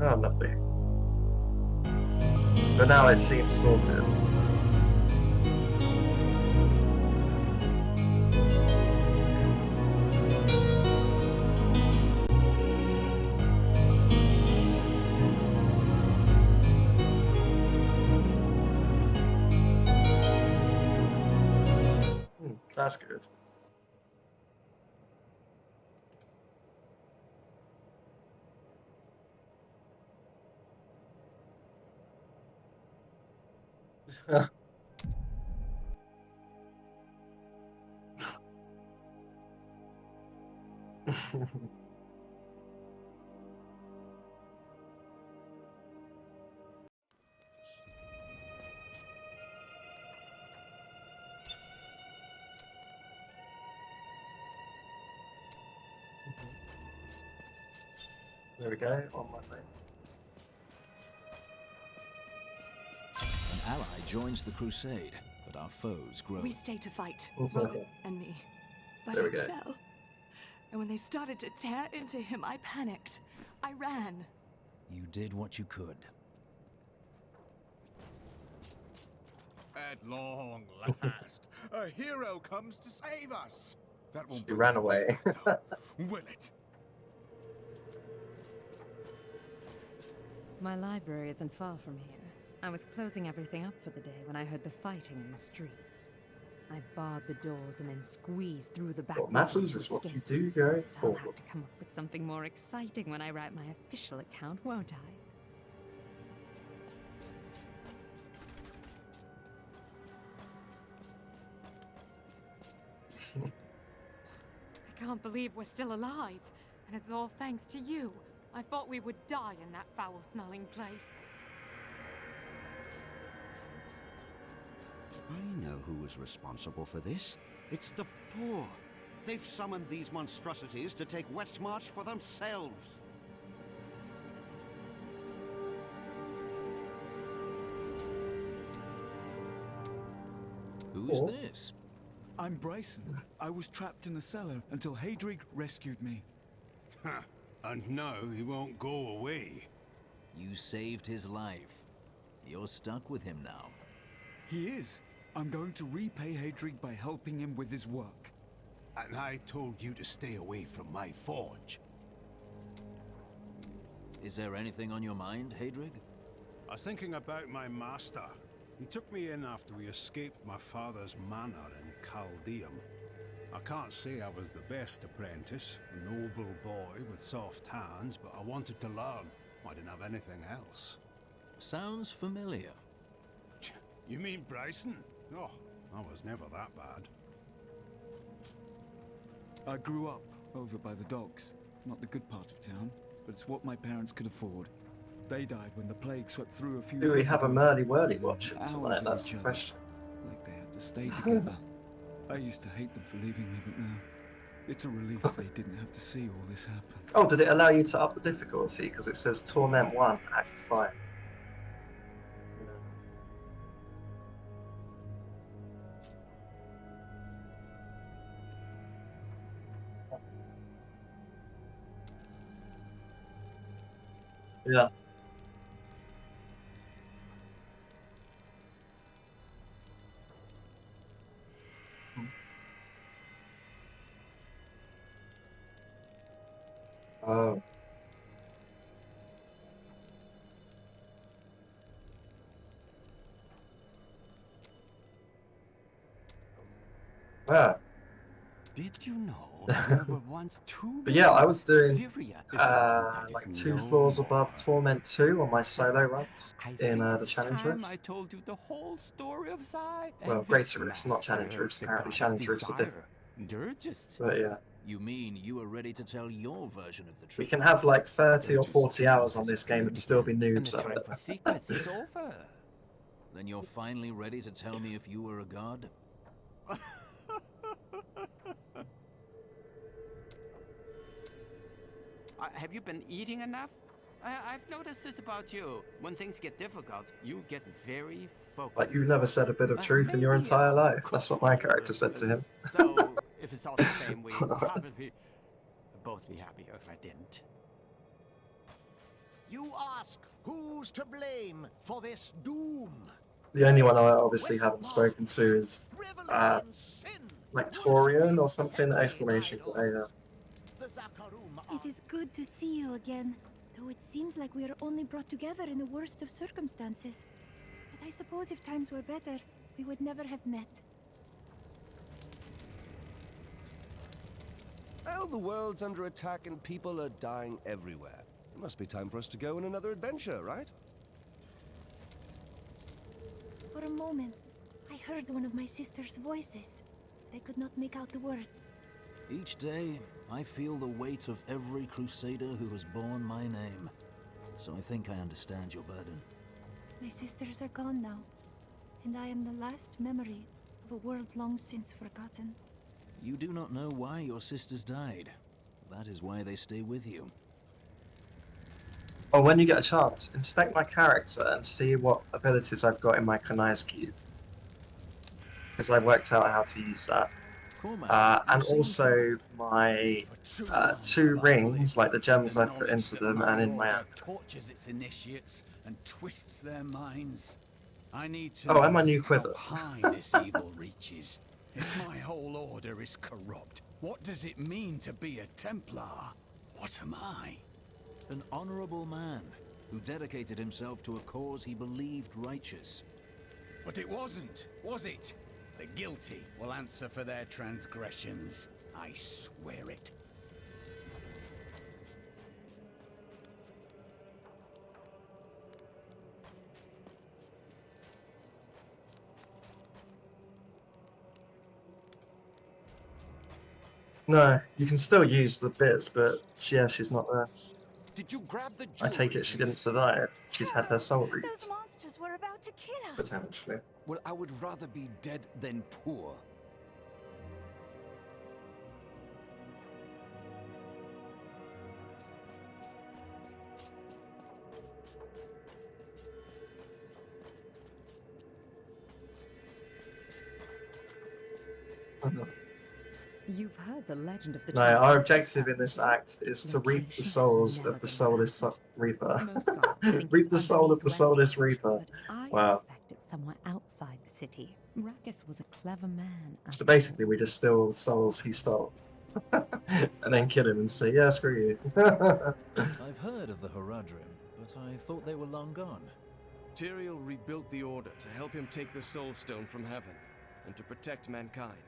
Oh, lovely. But now it seems sorted. That's good. There we go, on my way. An ally joins the crusade, but our foes grow. We stayed to fight, Also, Robert and me. But there we it go. fell. And when they started to tear into him, I panicked. I ran. You did what you could. At long last, a hero comes to save us. That won't She ran away. will it? My library isn't far from here. I was closing everything up for the day when I heard the fighting in the streets. I barred the doors and then squeezed through the back What window matters to is what you escape. do going I'll forward. have to come up with something more exciting when I write my official account, won't I? I can't believe we're still alive, and it's all thanks to you. I thought we would die in that foul-smelling place. I know who is responsible for this. It's the poor. They've summoned these monstrosities to take Westmarch for themselves. Who is this? I'm Bryson. I was trapped in a cellar until Hadrig rescued me. And now he won't go away. You saved his life. You're stuck with him now. He is. I'm going to repay Hadrig by helping him with his work. And I told you to stay away from my forge. Is there anything on your mind, Hadrig? I was thinking about my master. He took me in after we escaped my father's manor in Chaldeum. I can't say I was the best apprentice, a noble boy with soft hands, but I wanted to learn. I didn't have anything else. Sounds familiar. You mean Bryson? Oh, I was never that bad. I grew up over by the docks. Not the good part of town, but it's what my parents could afford. They died when the plague swept through a few Do we years have a ago. Murdy-wordy watching Hours tonight? of That's each the other. question. Like they had to stay together. I used to hate them for leaving me, but now it's a relief they didn't have to see all this happen. Oh, did it allow you to up the difficulty? Because it says Torment 1, Act 5. Yeah. Oh. Yeah. Did you know there were once two? But yeah, I was doing Lyria is the one that like is 2 no floors more. above Torment 2 on my solo runs I in think the it's challenge time roofs. I told you the whole story of Sai and Well, his greater roofs, not challenge master, roofs. the Apparently, god of challenge roofs are different. desire, Dirgist. But yeah, You mean you were ready to tell your version of the truth? we can have like 30 or Dirgist 40 hours on has this game and appeared still be again, and noobs the at time it. for secrets is over. Then you're finally ready to tell me if you were a god? Have you been eating enough? I've noticed this about you. When things get difficult, you get very focused. Like, you've never said a bit of truth in your entire life. That's what my character said to him. So, if it's all the same, we'd probably both be happier if I didn't. You ask, who's to blame for this doom? The only one I obviously haven't spoken to is like Torian or something, exclamation point. It is good to see you again, though it seems like we are only brought together in the worst of circumstances. But I suppose if times were better, we would never have met. Well, the world's under attack and people are dying everywhere. It must be time for us to go on another adventure, right? For a moment, I heard one of my sister's voices. I could not make out the words. Each day, I feel the weight of every crusader who has borne my name. So I think I understand your burden. My sisters are gone now, and I am the last memory of a world long since forgotten. You do not know why your sisters died. That is why they stay with you. Oh, when you get a chance, inspect my character and see what abilities I've got in my Kanai's cube. Because I worked out how to use that. And also my 2 rings, like the gems I've put into them and in my app. Tortures its initiates and twists their minds. I need to Oh, and my new quiver. how high this evil reaches. If my whole order is corrupt, what does it mean to be a Templar? What am I? An honorable man who dedicated himself to a cause he believed righteous. But it wasn't, was it? The guilty will answer for their transgressions. I swear it. No, you can still use the bits, but yeah, she's not there. Did you grab the I take it she didn't survive. She's had her soul reaped. Those monsters were about to kill us. Potentially. Well, I would rather be dead than poor. You've heard the legend of the No, our objective in this act is to reap the souls of the soulless reaper. Reap the soul of the soulless reaper. I Wow. suspect it's somewhere outside the city. Ruckus was a clever man. So basically, we just steal the souls he stole. And then kill him and say, yeah, screw you. I've heard of the Haradrim, but I thought they were long gone. Tyrael rebuilt the Order to help him take the Soul Stone from heaven, and to protect mankind.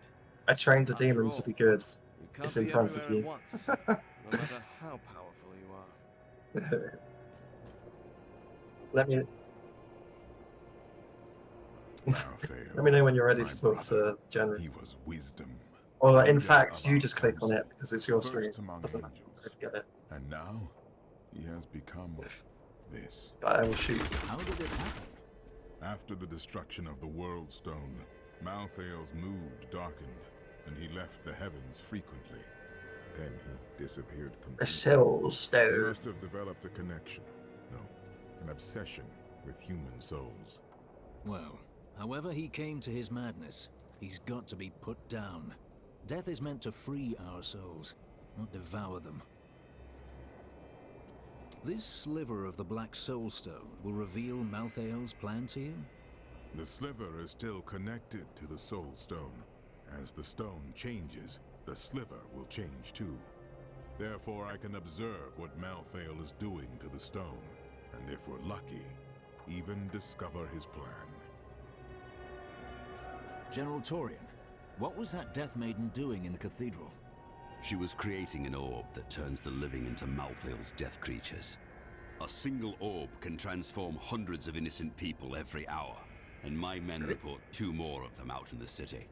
I trained a After demon all, to be good. You can't It's in be front of everywhere you. at once, no matter how powerful you are. Let me Malthael, let me know when you're ready my to talk brother, to Jenry. He was wisdom. Or in leader fact, of you our just click on host, it because it's your stream. first among Doesn't matter. angels. I get it. And now, he has become this. But I will shoot. How did it happen? After the destruction of the World Stone, Malthael's mood darkened, and he left the heavens frequently. Then he disappeared The completely. soul He stone. must have developed a connection. No, an obsession with human souls. Well, however he came to his madness, he's got to be put down. Death is meant to free our souls, not devour them. This sliver of the Black Soul Stone will reveal Malthael's plan to you? The sliver is still connected to the Soul Stone. As the stone changes, the sliver will change too. Therefore, I can observe what Malthael is doing to the stone, and if we're lucky, even discover his plan. General Torian, what was that Death Maiden doing in the cathedral? She was creating an orb that turns the living into Malthael's death creatures. A single orb can transform hundreds of innocent people every hour, and my men report 2 more of them out in the city.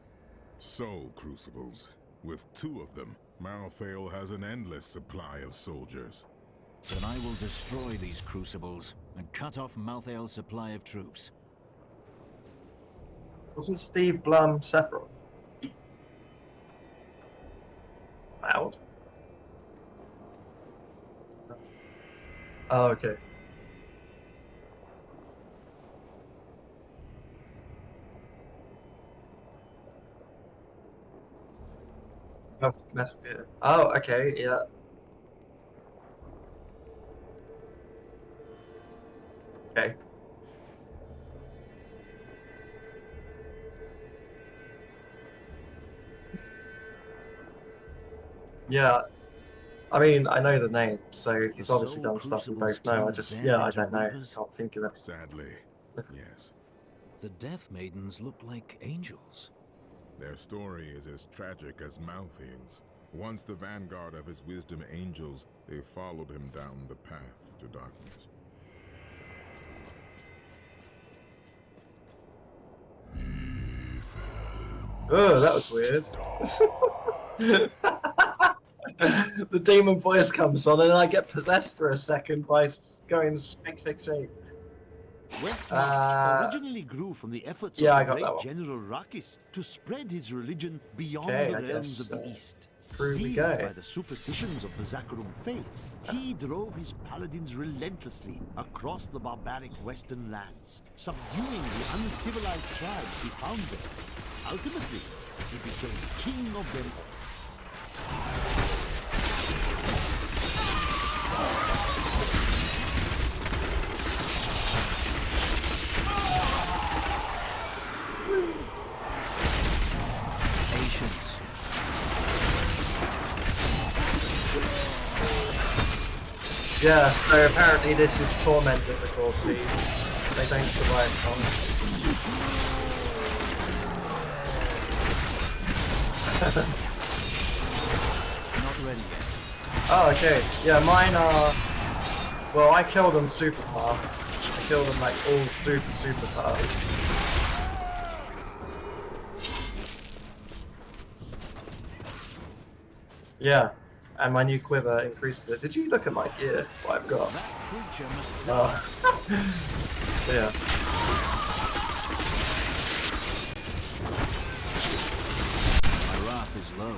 Soul Crucibles. With 2 of them, Malthael has an endless supply of soldiers. Then I will destroy these crucibles and cut off Malthael's supply of troops. Wasn't Steve Blum Sephiroth? Loud. Oh, okay. Oh, Metal Gear. Oh, okay, yeah. Okay. Yeah, I mean, I know the name, so he's obviously done stuff we both know. I just, yeah, I don't know. I can't think of it. Sadly, yes. The Death Maidens look like angels. Their story is as tragic as Malthael's. Once the vanguard of his wisdom angels, they followed him down the path to darkness. Oh, that was weird. The demon voice comes on and I get possessed for a second by going shake. Westmarch originally grew from the efforts of the great General Rakis to spread his religion beyond the realms of the East. Seized by the superstitions of the Zakharum faith, he drove his paladins relentlessly across the barbaric western lands, subduing the uncivilized tribes he found there. Ultimately, he became king of them all. Patience. Yeah, so apparently this is tormenting the Corsi. They don't survive long. Not ready yet. Oh, okay. Yeah, mine are... Well, I kill them super fast. I kill them like all super fast. Yeah, and my new quiver increases it. Did you look at my gear? What I've got? Oh. Yeah. My wrath is low.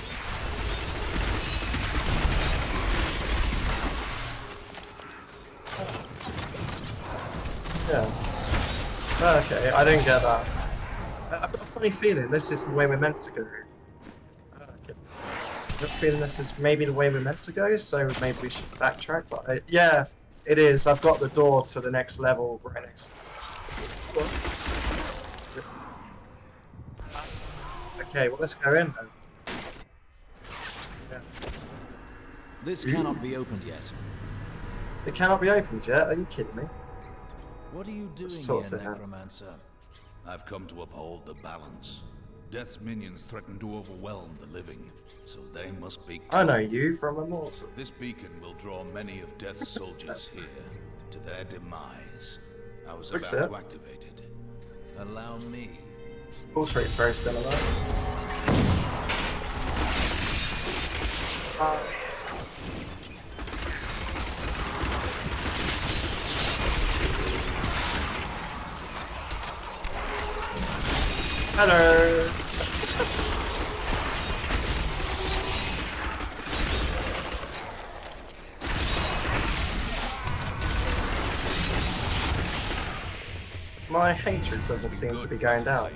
Yeah. Okay, I didn't get that. I've got a funny feeling this is the way we're meant to go. Okay. I've got a feeling this is maybe the way we're meant to go, so maybe we should backtrack. But yeah, it is. I've got the door to the next level right next. Okay, well let's go in then. Yeah. This cannot be opened yet. It cannot be opened yet? Are you kidding me? What are you doing here, Necromancer? I've come to uphold the balance. Death's minions threaten to overwhelm the living, so they must be... I know you from Immortal. This beacon will draw many of Death's soldiers here, to their demise. I was about to activate it. Allow me. Pulse rate's very similar. Hello. My hatred doesn't seem to be going down.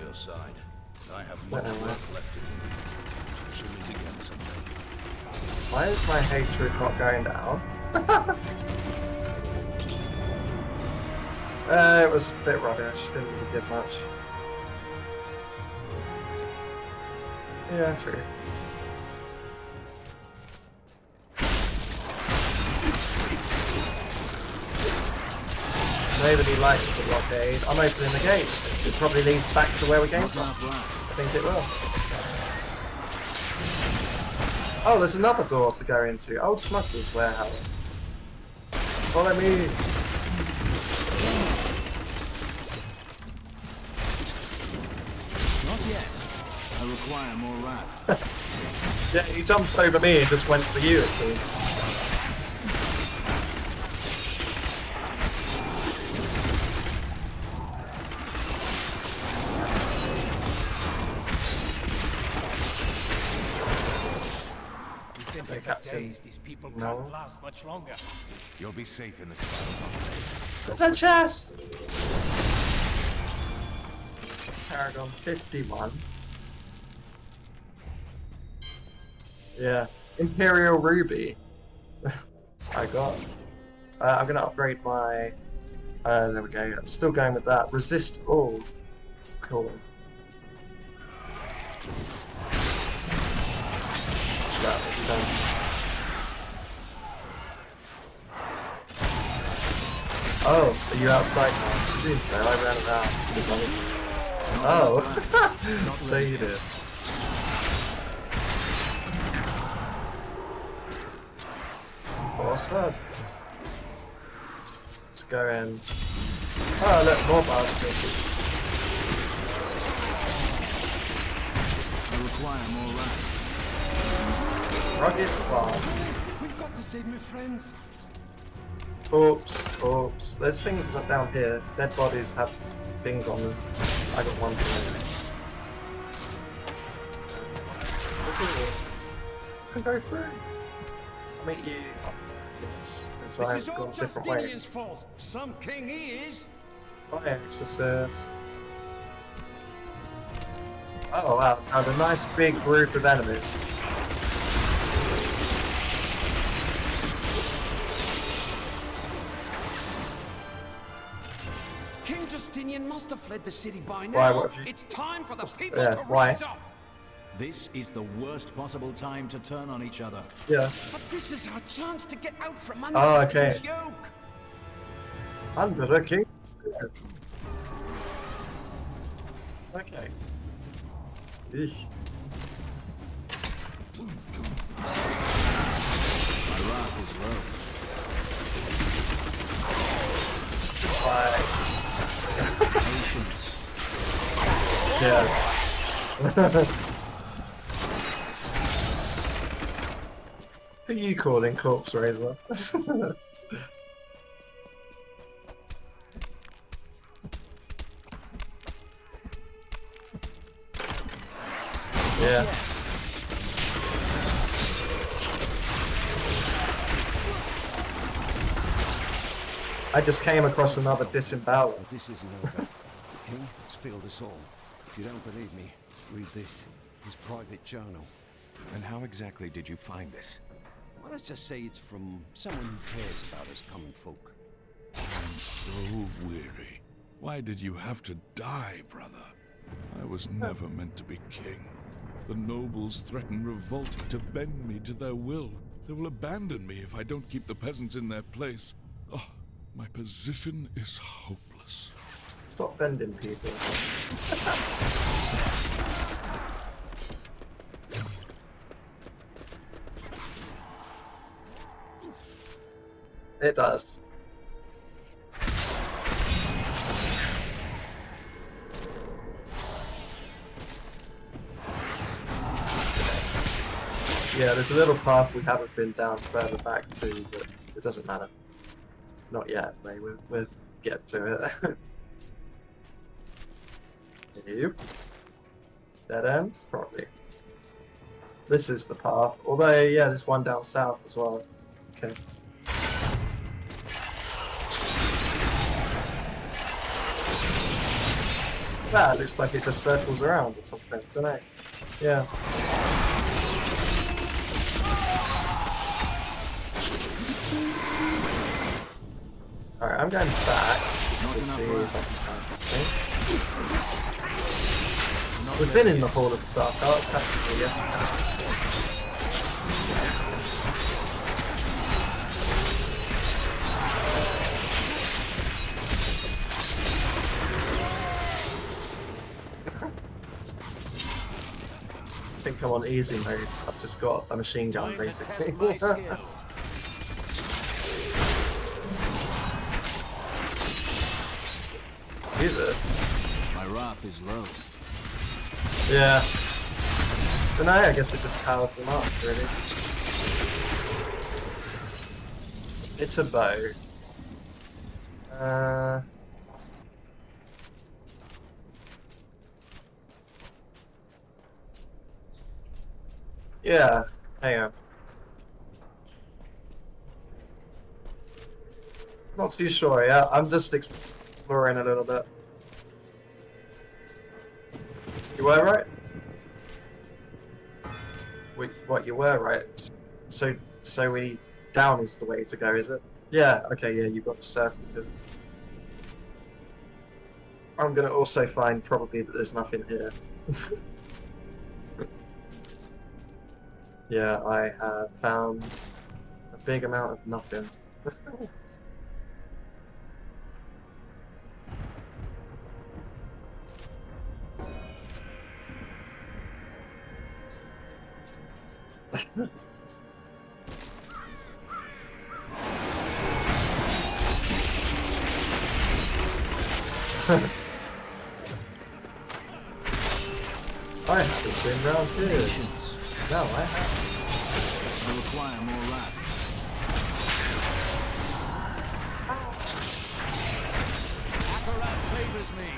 Why is my hatred not going down? It was a bit rubbish, didn't really give much. Yeah, true. Nobody likes the blockade. I'm opening the gate. It probably leads back to where we came from. I think it will. Oh, there's another door to go into. Old Smuggler's Warehouse. Follow me. Not yet. I require more wrath. Yeah, he jumps over me and just went for you, it seems. Days, these people can't last much longer. You'll be safe in the spell. It's a chest! Paragon 51. Yeah. Imperial Ruby. I got. I'm gonna upgrade my There we go. I'm still going with that. Resist all. Cool. What's that? What have you done? Oh, are you outside now? I presume so. I ran around as long as... Oh! So you did. Awesome. Let's go in. Oh, look, more bastards. I require more rats. Rugged farm. We've got to save my friends. Corpse. There's things down here. Dead bodies have things on them. I got one thing. I can go through. I'll meet you. Yes, because I've got a different way. Justinian's fault. Some king he is. Fire exorcist. Oh wow, found a nice big group of enemies. King Justinian must have fled the city by now. Why? What have you... It's time for the people to rise up. This is the worst possible time to turn on each other. Yeah. But this is our chance to get out from under the king's okay. yoke. Under the king. Okay. Eesh. My wrath is low. Patience. Yeah. Who are you calling Corpse Razor? Yeah. I just came across another disembowel. But this isn't over. The king has failed us all. If you don't believe me, read this. His private journal. And how exactly did you find this? Well, let's just say it's from someone who cares about us common folk. I'm so weary. Why did you have to die, brother? I was never meant to be king. The nobles threaten revolt to bend me to their will. They will abandon me if I don't keep the peasants in their place. Oh, my position is hopeless. Stop bending people. It does. Yeah, there's a little path we haven't been down further back to, but it doesn't matter. Not yet, mate. We'll get to it. Nope. Dead end? Probably. This is the path. Although, yeah, there's one down south as well. Okay. That looks like it just circles around or something, don't know. Yeah. Alright, I'm going back just to see if I can find anything. We've been in the Hall of Dark Arts, haven't we? Yes, we have. I think I'm on easy mode. I've just got a machine gun, basically. Jesus. My wrath is low. Yeah. Dunno, I guess it just powers them up, really. It's a bow. Yeah, hang on. Not too sure, yeah. I'm just exploring a little bit. You were right? Wait, what, you were right? So we down is the way to go, is it? Yeah, okay, yeah, you've got the circle. I'm gonna also find probably that there's nothing here. Yeah, I have found a big amount of nothing. I haven't been round here. No, I haven't. I require more wrath. Akarat favors me.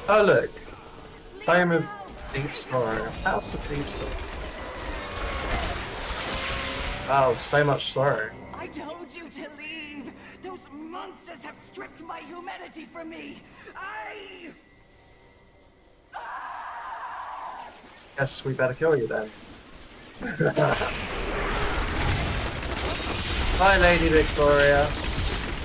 Oh look, home of deep sorrow, house of deep sorrow. Wow, so much sorrow. I told you to leave! Those monsters have stripped my humanity from me! Guess we better kill you then. Hi, Lady Victoria.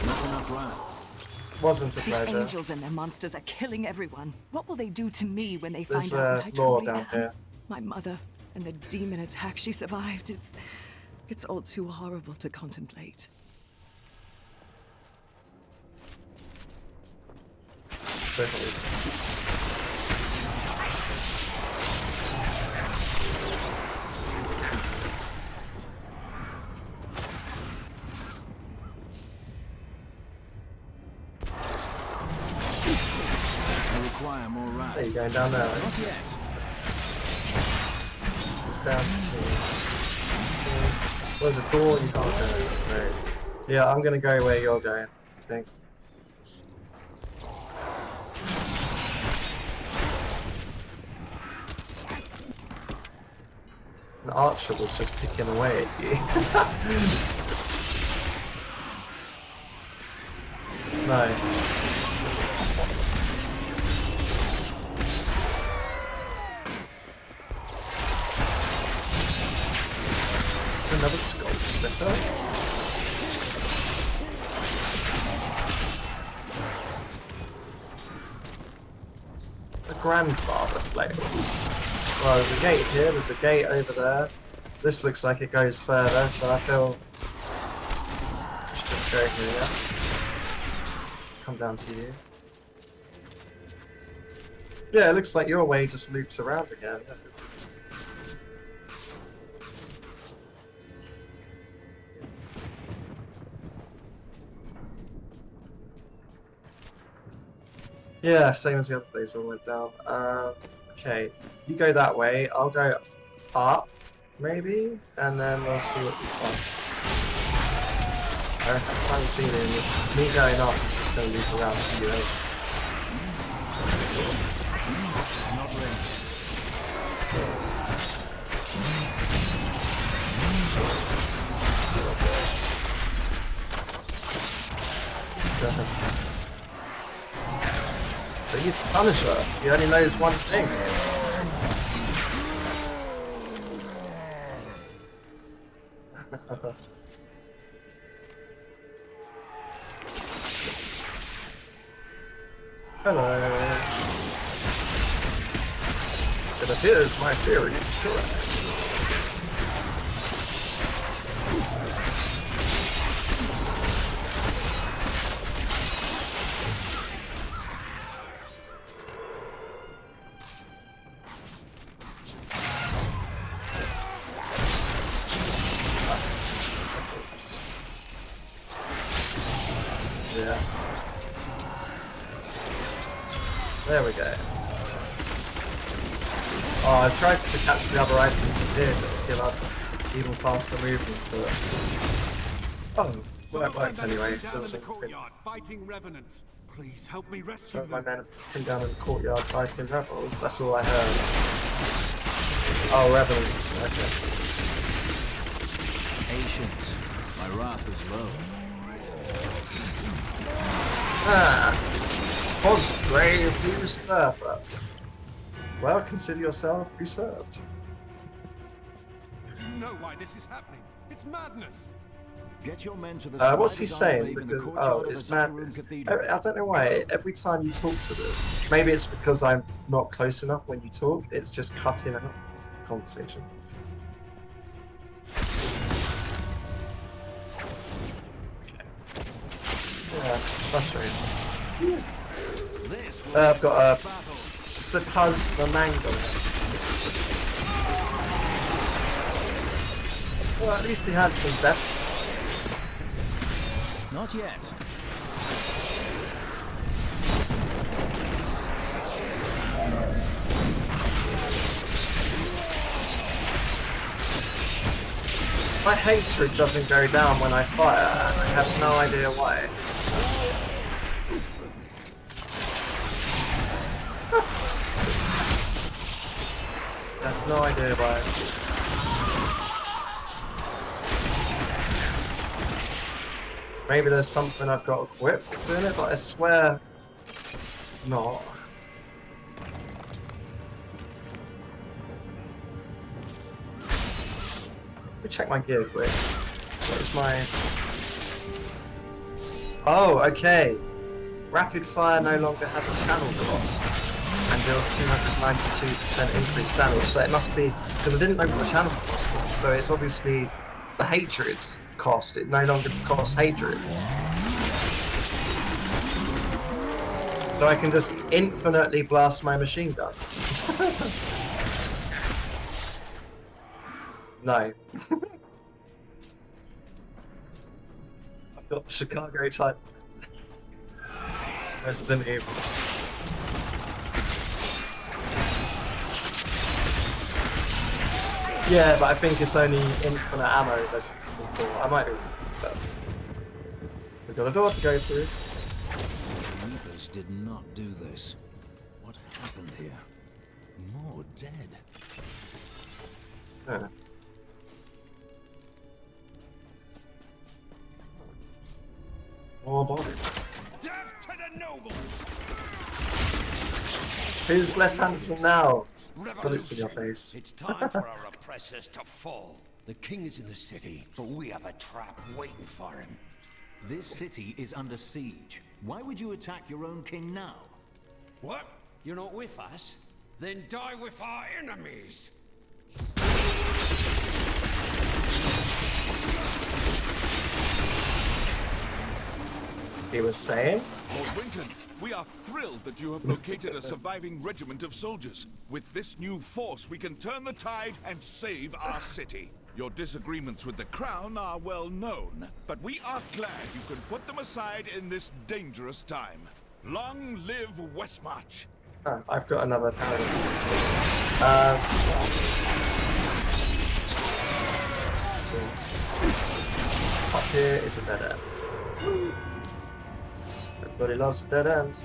Not enough wrath. Wasn't a The pleasure. angels and their monsters are killing everyone. What will they do to me when they There's find out what I law truly down am? here. My mother and the demon attack she survived. It's all too horrible to contemplate. Certainly. I require more wrath. Are you going down there? Not yet. Just down. There's a door you can't go, so yeah, I'm gonna go where you're going, I think. An archer was just picking away at you. No. Another skull splitter. A grandfather flail. Well, there's a gate here, there's a gate over there. This looks like it goes further, so I feel I should go here. Come down to you. Yeah, it looks like your way just loops around again. Yeah, same as the other place I went down. Okay, you go that way, I'll go up, maybe, and then we'll see what we find. I have a feeling me going up is just going to loop around to you anyway. But he's Punisher. He only knows one thing. Hello. It appears my theory is correct. Yeah. There we go. Oh, I tried to catch the other items in here just to give us even faster movement, but... Oh, well, it worked anyway. There was a fighting revenants. Please help me rescue So my men have been down in the courtyard fighting rebels. That's all I heard. Oh, revenants. Okay. Patience. My wrath is low. Ah, Cosgrave usurper. Well, consider yourself usurped. know why this is happening. It's madness. Get your men to the what's he saying? Because it's madness. I don't know why. Every time you talk to them, maybe it's because I'm not close enough when you talk. It's just cutting out the conversation. Okay. Yeah, frustrating. I've got a Supaz the Mango. Well, at least he had some best. Not yet. My hatred doesn't go down when I fire, and I have no idea why. I have no idea why. Maybe there's something I've got equipped that's doing it, but I swear not. Let me check my gear quick. What is my... Oh, okay. Rapid fire no longer has a channel cost and deals 292% increased damage, so it must be... Because I didn't know what the channel cost was, so it's obviously the hatred cost. It no longer costs hatred. So I can just infinitely blast my machine gun. No. I've got the Chicago type. Resident Evil. Yeah, but I think it's only infinite ammo Resident Evil 4. I might be wrong, but we've got a door to go through. The Reapers did not do this. What happened here? More dead. Huh. More body. Death to the nobles! Who's less handsome now? Bullets in your face. It's time for our oppressors to fall. The king is in the city, but we have a trap waiting for him. This city is under siege. Why would you attack your own king now? What? You're not with us? Then die with our enemies! He was saying? Lord Winton, we are thrilled that you have located a surviving regiment of soldiers. With this new force, we can turn the tide and save our city. Your disagreements with the crown are well known, but we are glad you can put them aside in this dangerous time. Long live Westmarch! Oh, I've got another paladin. Up here is a dead end. Everybody loves a dead end.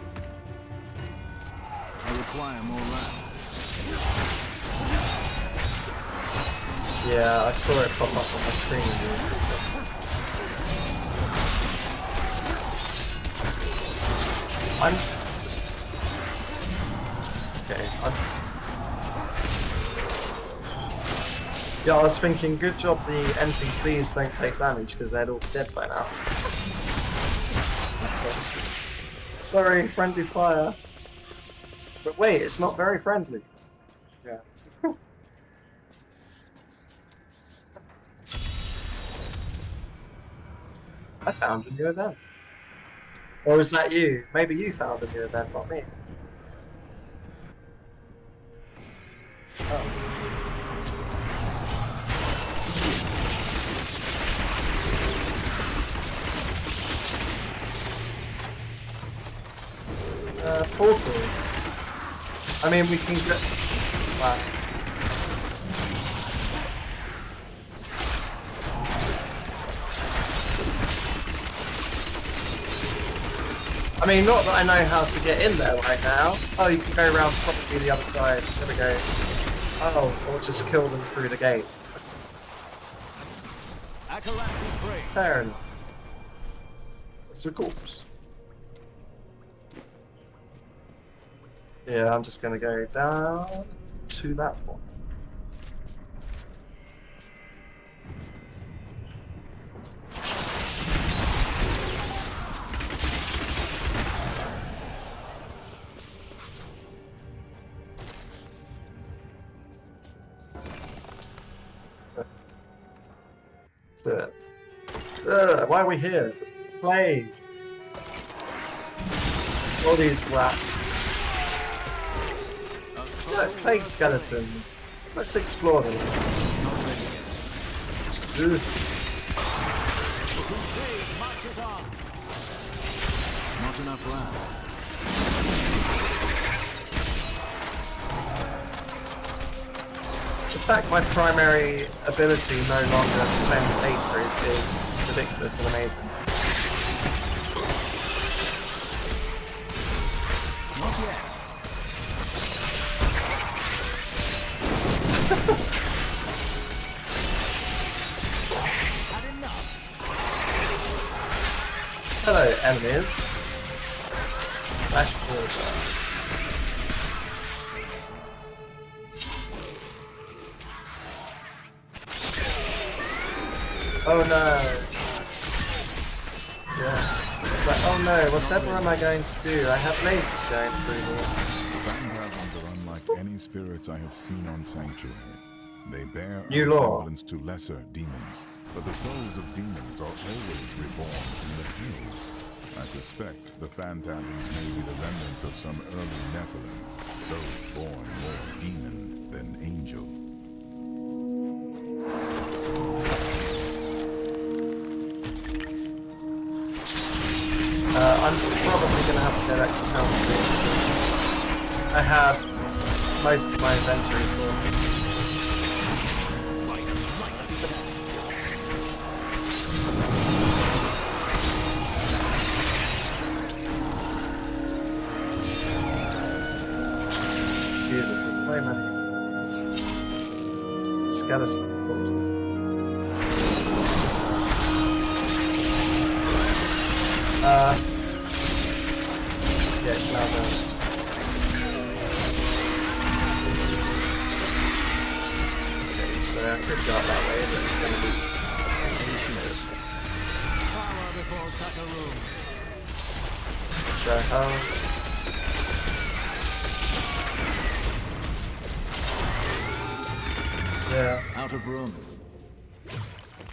I require more land. Yeah, I saw it pop up on my screen. I'm just... Okay, Yeah, I was thinking, good job the NPCs don't take damage because they'd all be dead by now. Sorry, friendly fire. But wait, it's not very friendly. Yeah. I found a new event. Or is that you? Maybe you found a new event, not me. Oh. Portal. I mean, we can get... Wow. I mean, not that I know how to get in there right now. Oh, you can go around probably the other side. There we go. Oh, or just kill them through the gate. Fair enough. It's a corpse. Yeah, I'm just gonna go down to that point. do it. Why are we here? Plague. All these rats. Look, plague skeletons. Let's explore them. Ugh. Not enough land. The fact my primary ability no longer spends hatred is ridiculous and amazing. Not yet. Hello, enemies. Flash forward. Oh no. Yeah. It's like, oh no, whatever am I going to do? I have lasers going through here. Phantasms are unlike any spirits I have seen on Sanctuary. They bear a New law. resemblance to lesser demons, but the souls of demons are always reborn in the field. I suspect the phantasms may be the remnants of some early Nephilim, those born more demon than angel. I'm probably going to have to go back to town soon because I have most of my inventory full. Jesus, there's so many skeleton corpses. Yeah, it's now done. Okay, so I could go up that way, but it's going to be Power before Sakarum. so how? Yeah. Out of room.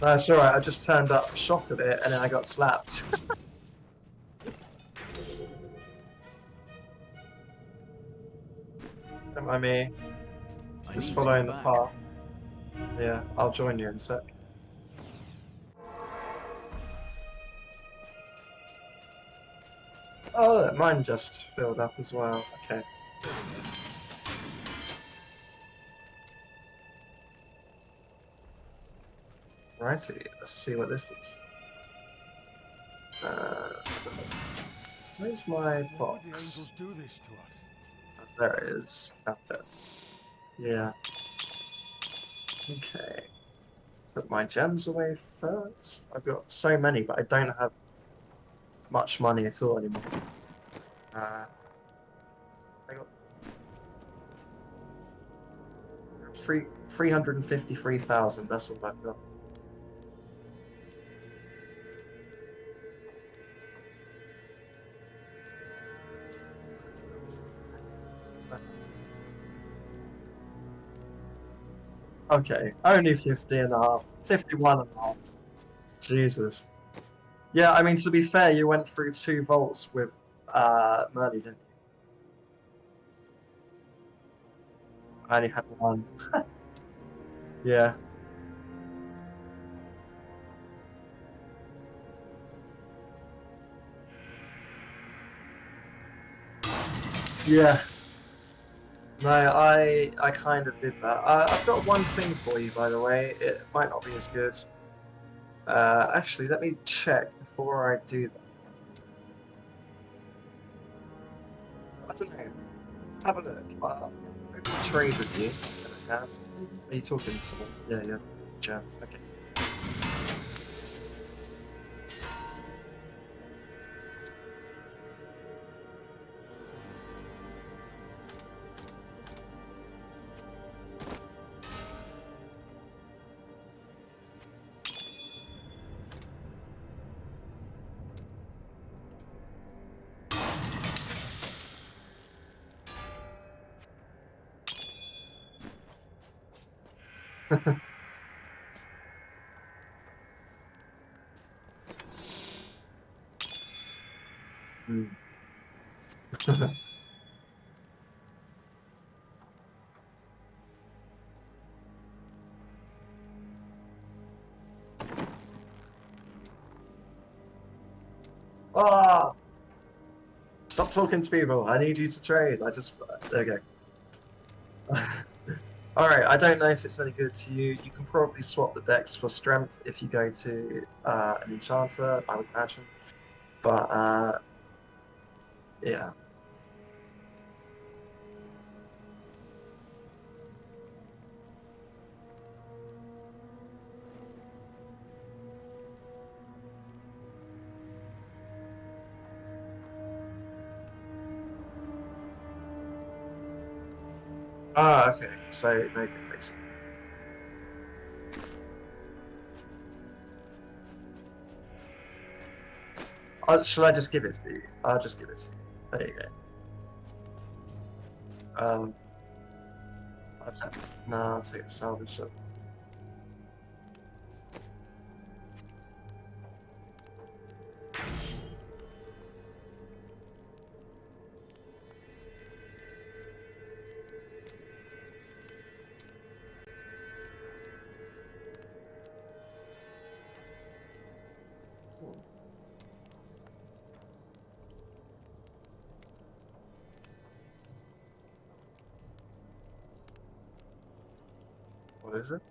No, it's alright, I just turned up, shot at it, and then I got slapped. Don't mind me. Just following the path. Yeah, I'll join you in a sec. Oh, look, mine just filled up as well. Okay. Righty, let's see what this is. Where's my box? The angels do this to us. Oh, there it is. Up there. Yeah. Okay. Put my gems away first. I've got so many, but I don't have much money at all anymore. I got 353,000. That's all I've got. Okay, only 50 and a half. 51 and a half. Jesus. Yeah, I mean, to be fair, you went through 2 vaults with Merly, didn't you? I only had 1. Yeah. Yeah. No, I kind of did that. I've got one thing for you, by the way. It might not be as good. Actually, let me check before I do that. I don't know. Have a look. I'll trade with you. Are you talking to someone? Yeah, yeah. Jam. Okay. Ah! Stop talking to people. I need you to trade. There you go. Alright, I don't know if it's any good to you. You can probably swap the decks for strength if you go to an enchanter, I would imagine. But, yeah. Ah, okay. So maybe it makes sense. Shall I just give it to you? I'll just give it to you. There you go. I'll take a salvage it. What is it?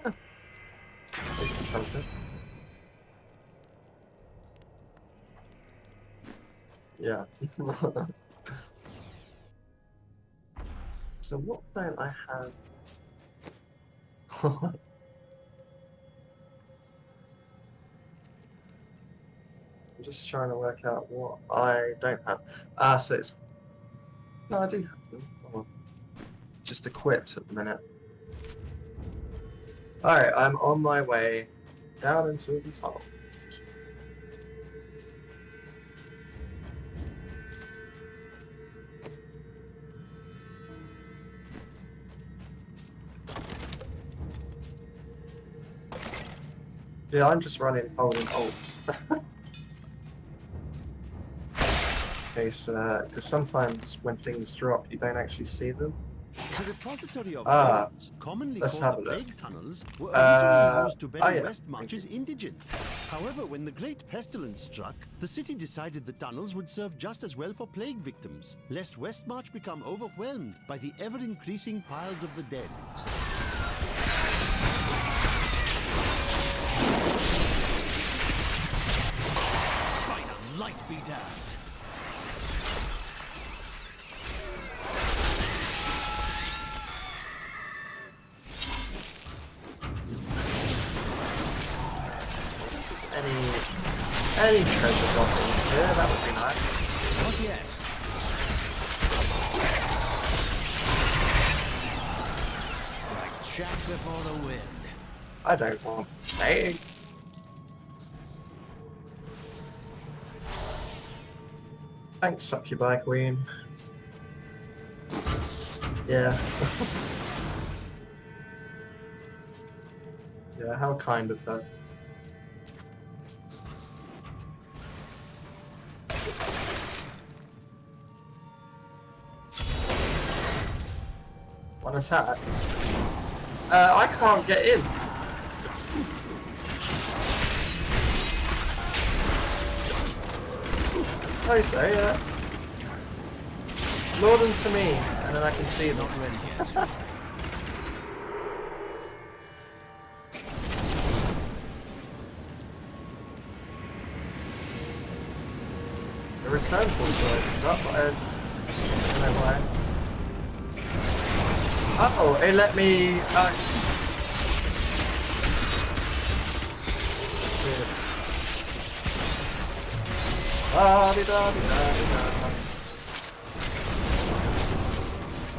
Oh. This is something. Yeah. So what don't I have? I'm just trying to work out what I don't have. So it's... No, I do have them. Oh, just equipped at the minute. Alright, I'm on my way down into the tunnel. Yeah, I'm just running holding ults. Okay, so, because sometimes when things drop, you don't actually see them. The repository of bones, commonly let's called have the a look. plague tunnels, were originally used to bury yeah. Westmarch's indigent. However, when the Great Pestilence struck, the city decided the tunnels would serve just as well for plague victims, lest Westmarch become overwhelmed by the ever-increasing piles of the dead. By the light be damned! Any treasure droppings here, that would be nice. Not yet. Like chaff before the wind. I don't want to say. Thanks, Succubi Queen. Yeah. Yeah, how kind of her. One attack. I can't get in. I suppose so, yeah. Lure them to me, and then I can see them. Not ready yet. The return portal opens up, but I don't know why. Oh, it let me...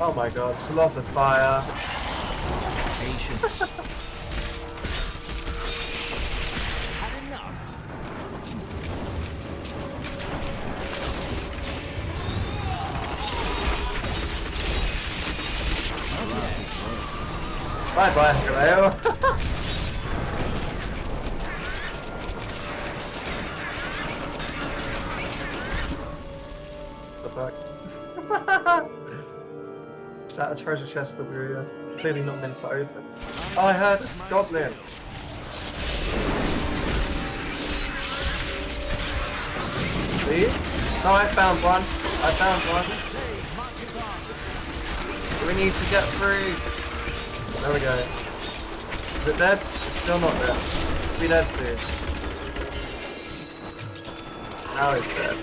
Oh my god, it's a lot of fire. Patience. Had enough. Bye bye, Galeo. The fuck? that a treasure chest that we were clearly not meant to open? Oh, I heard a goblin! See? No, I found one. I found one. We need to get through. There we go. Is it dead? It's still not dead. Be dead soon. Now it's dead.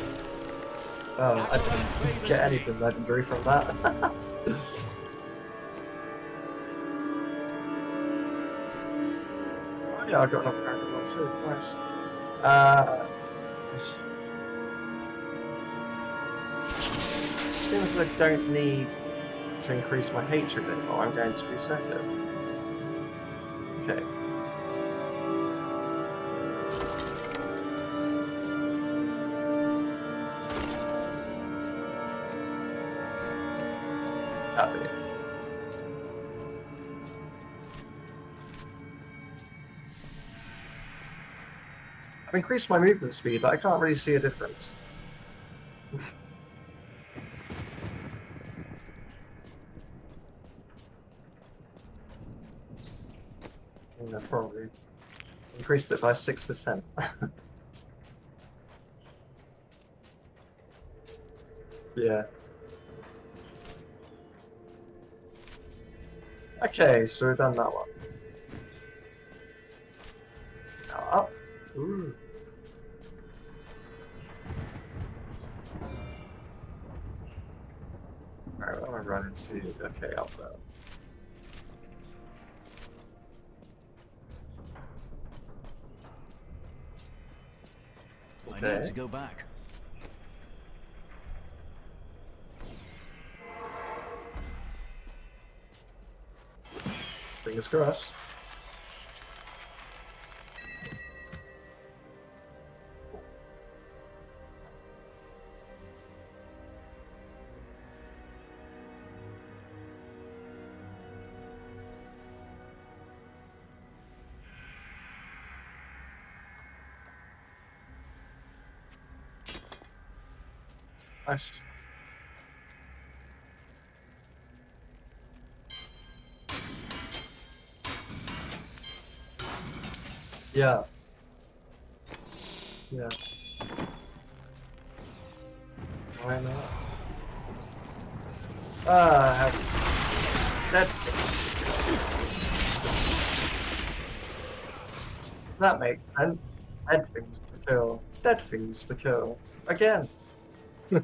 Oh, I didn't get anything legendary from that. Oh yeah, I got another character one too. Nice. As soon as I don't need to increase my hatred anymore, I'm going to reset it. Okay. Happy. I've increased my movement speed, but I can't really see a difference. Yeah, probably. Increased it by 6%. Yeah. Okay, so we've done that one. Now up. Ooh. Alright, I'm gonna run into. Okay, up there. I need to go back. Fingers crossed. Nice. Yeah. Yeah. Why not? I have dead things. Does that make sense? Dead things to kill. Dead things to kill. Again. Rogue,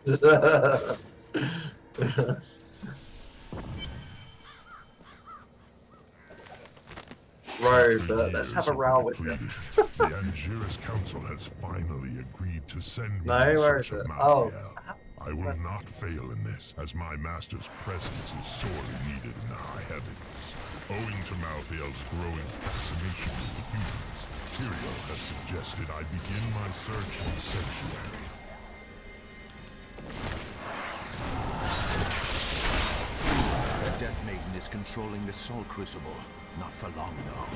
let's have a row with him. The Angiris Council has finally agreed to send me No, in where is search of it? Malthael. Oh. I will not fail in this, as my master's presence is sorely needed in the high heavens. Owing to Malthael's growing fascination with the humans, Tyrael has suggested I begin my search in the sanctuary. The Death Maiden is controlling the Soul Crucible. Not for long, though.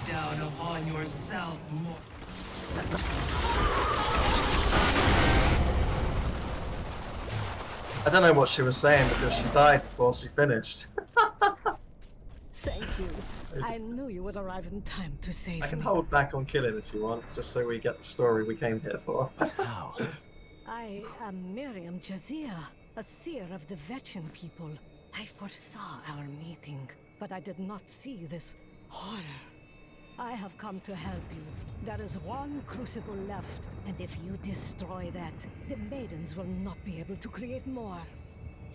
Down upon yourself more. I don't know what she was saying because she died before she finished. Thank you. I knew you would arrive in time to save me. I can hold back on killing if you want, just so we get the story we came here for. How? I am Miriam Jazia, a seer of the Vetchin people. I foresaw our meeting, but I did not see this horror. I have come to help you. There is one crucible left, and if you destroy that, the maidens will not be able to create more.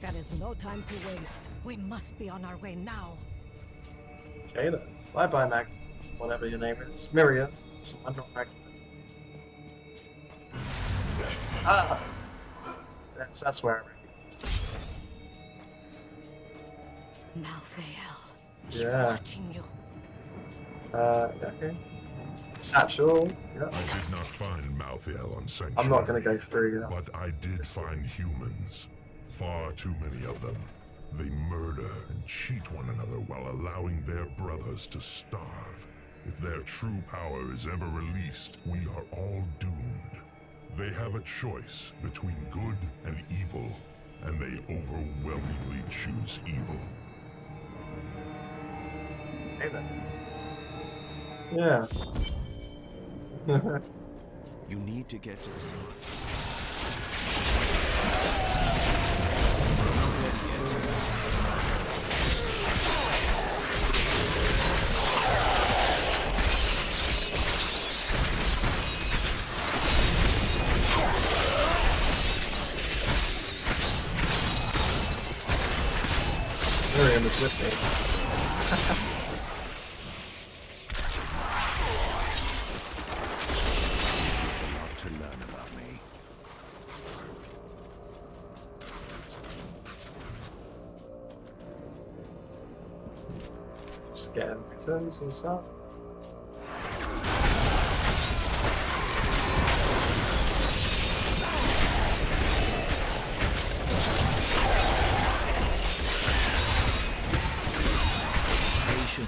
There is no time to waste. We must be on our way now. Okay then. Bye bye, Mag. Whatever your name is. Miriam. I'm not Mag. Ah! That's where I recognized Malthael. Yeah. Watching you. Okay. Satchel. Yeah. I did not find Malthael on Sanctuary. I'm not going to go through. But I did find humans. Far too many of them. They murder and cheat one another while allowing their brothers to starve. If their true power is ever released, we are all doomed. They have a choice between good and evil, and they overwhelmingly choose evil. Hey then. Yeah. You need to get to the sun. Miriam is with me. To learn about me. Just getting items and stuff.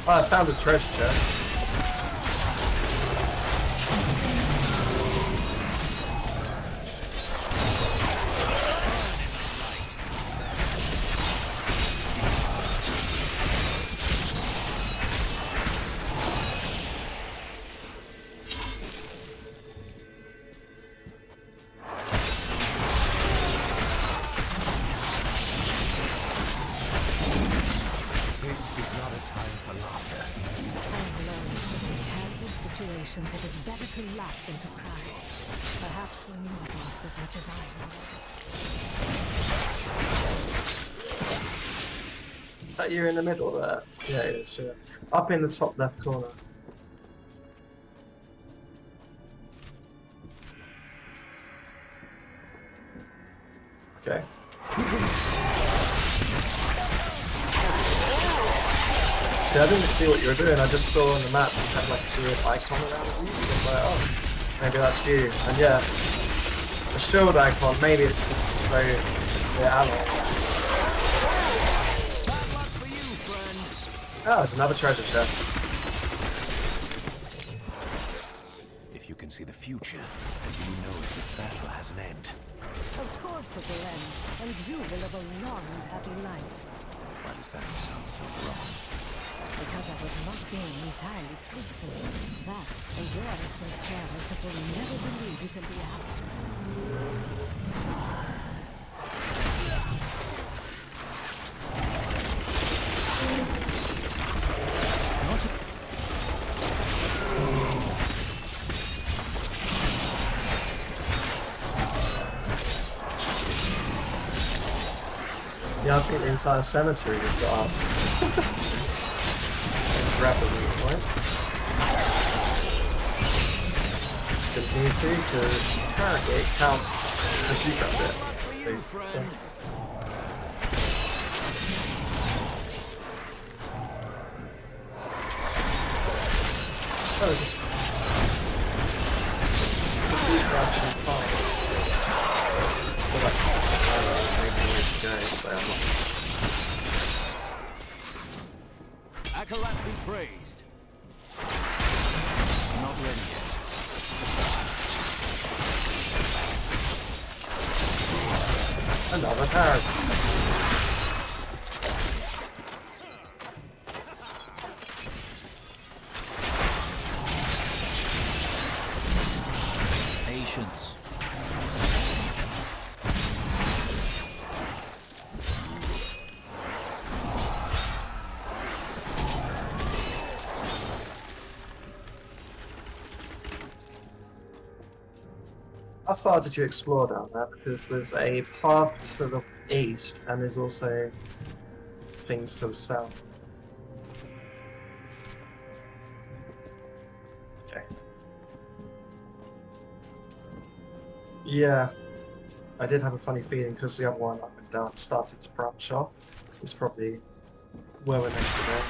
Oh, I found a treasure chest. It is better to laugh than to cry. Perhaps when you have lost as much as I have. Is that you in the middle there? Yeah, it is, sure. Up in the top left corner. Okay. See, I didn't see what you were doing, I just saw on the map you had like a weird icon around you, so I was like, oh, maybe that's you. And yeah, the shield icon, maybe it's just to spray the alloy. Oh, there's another treasure chest. If you can see the future, you know if this battle has an end. Of course it will end, and you will live a long and happy life. Why does that sound so wrong? Because I was not being entirely truthful. That, and your innocent carers that will never believe you can be happy. Yeah, I think the entire cemetery just got up. Rapidly, right? Didn't need to, because apparently it counts as you got it. So. Oh, there's a few crouching fights. Well, that maybe the way to go, so I'm not. Akarat be praised. Not ready yet. Another parrot. Patience. How far did you explore down there? Because there's a path to the east, and there's also things to the south. Okay. Yeah, I did have a funny feeling because the other one up and down started to branch off. It's probably where we're meant to go.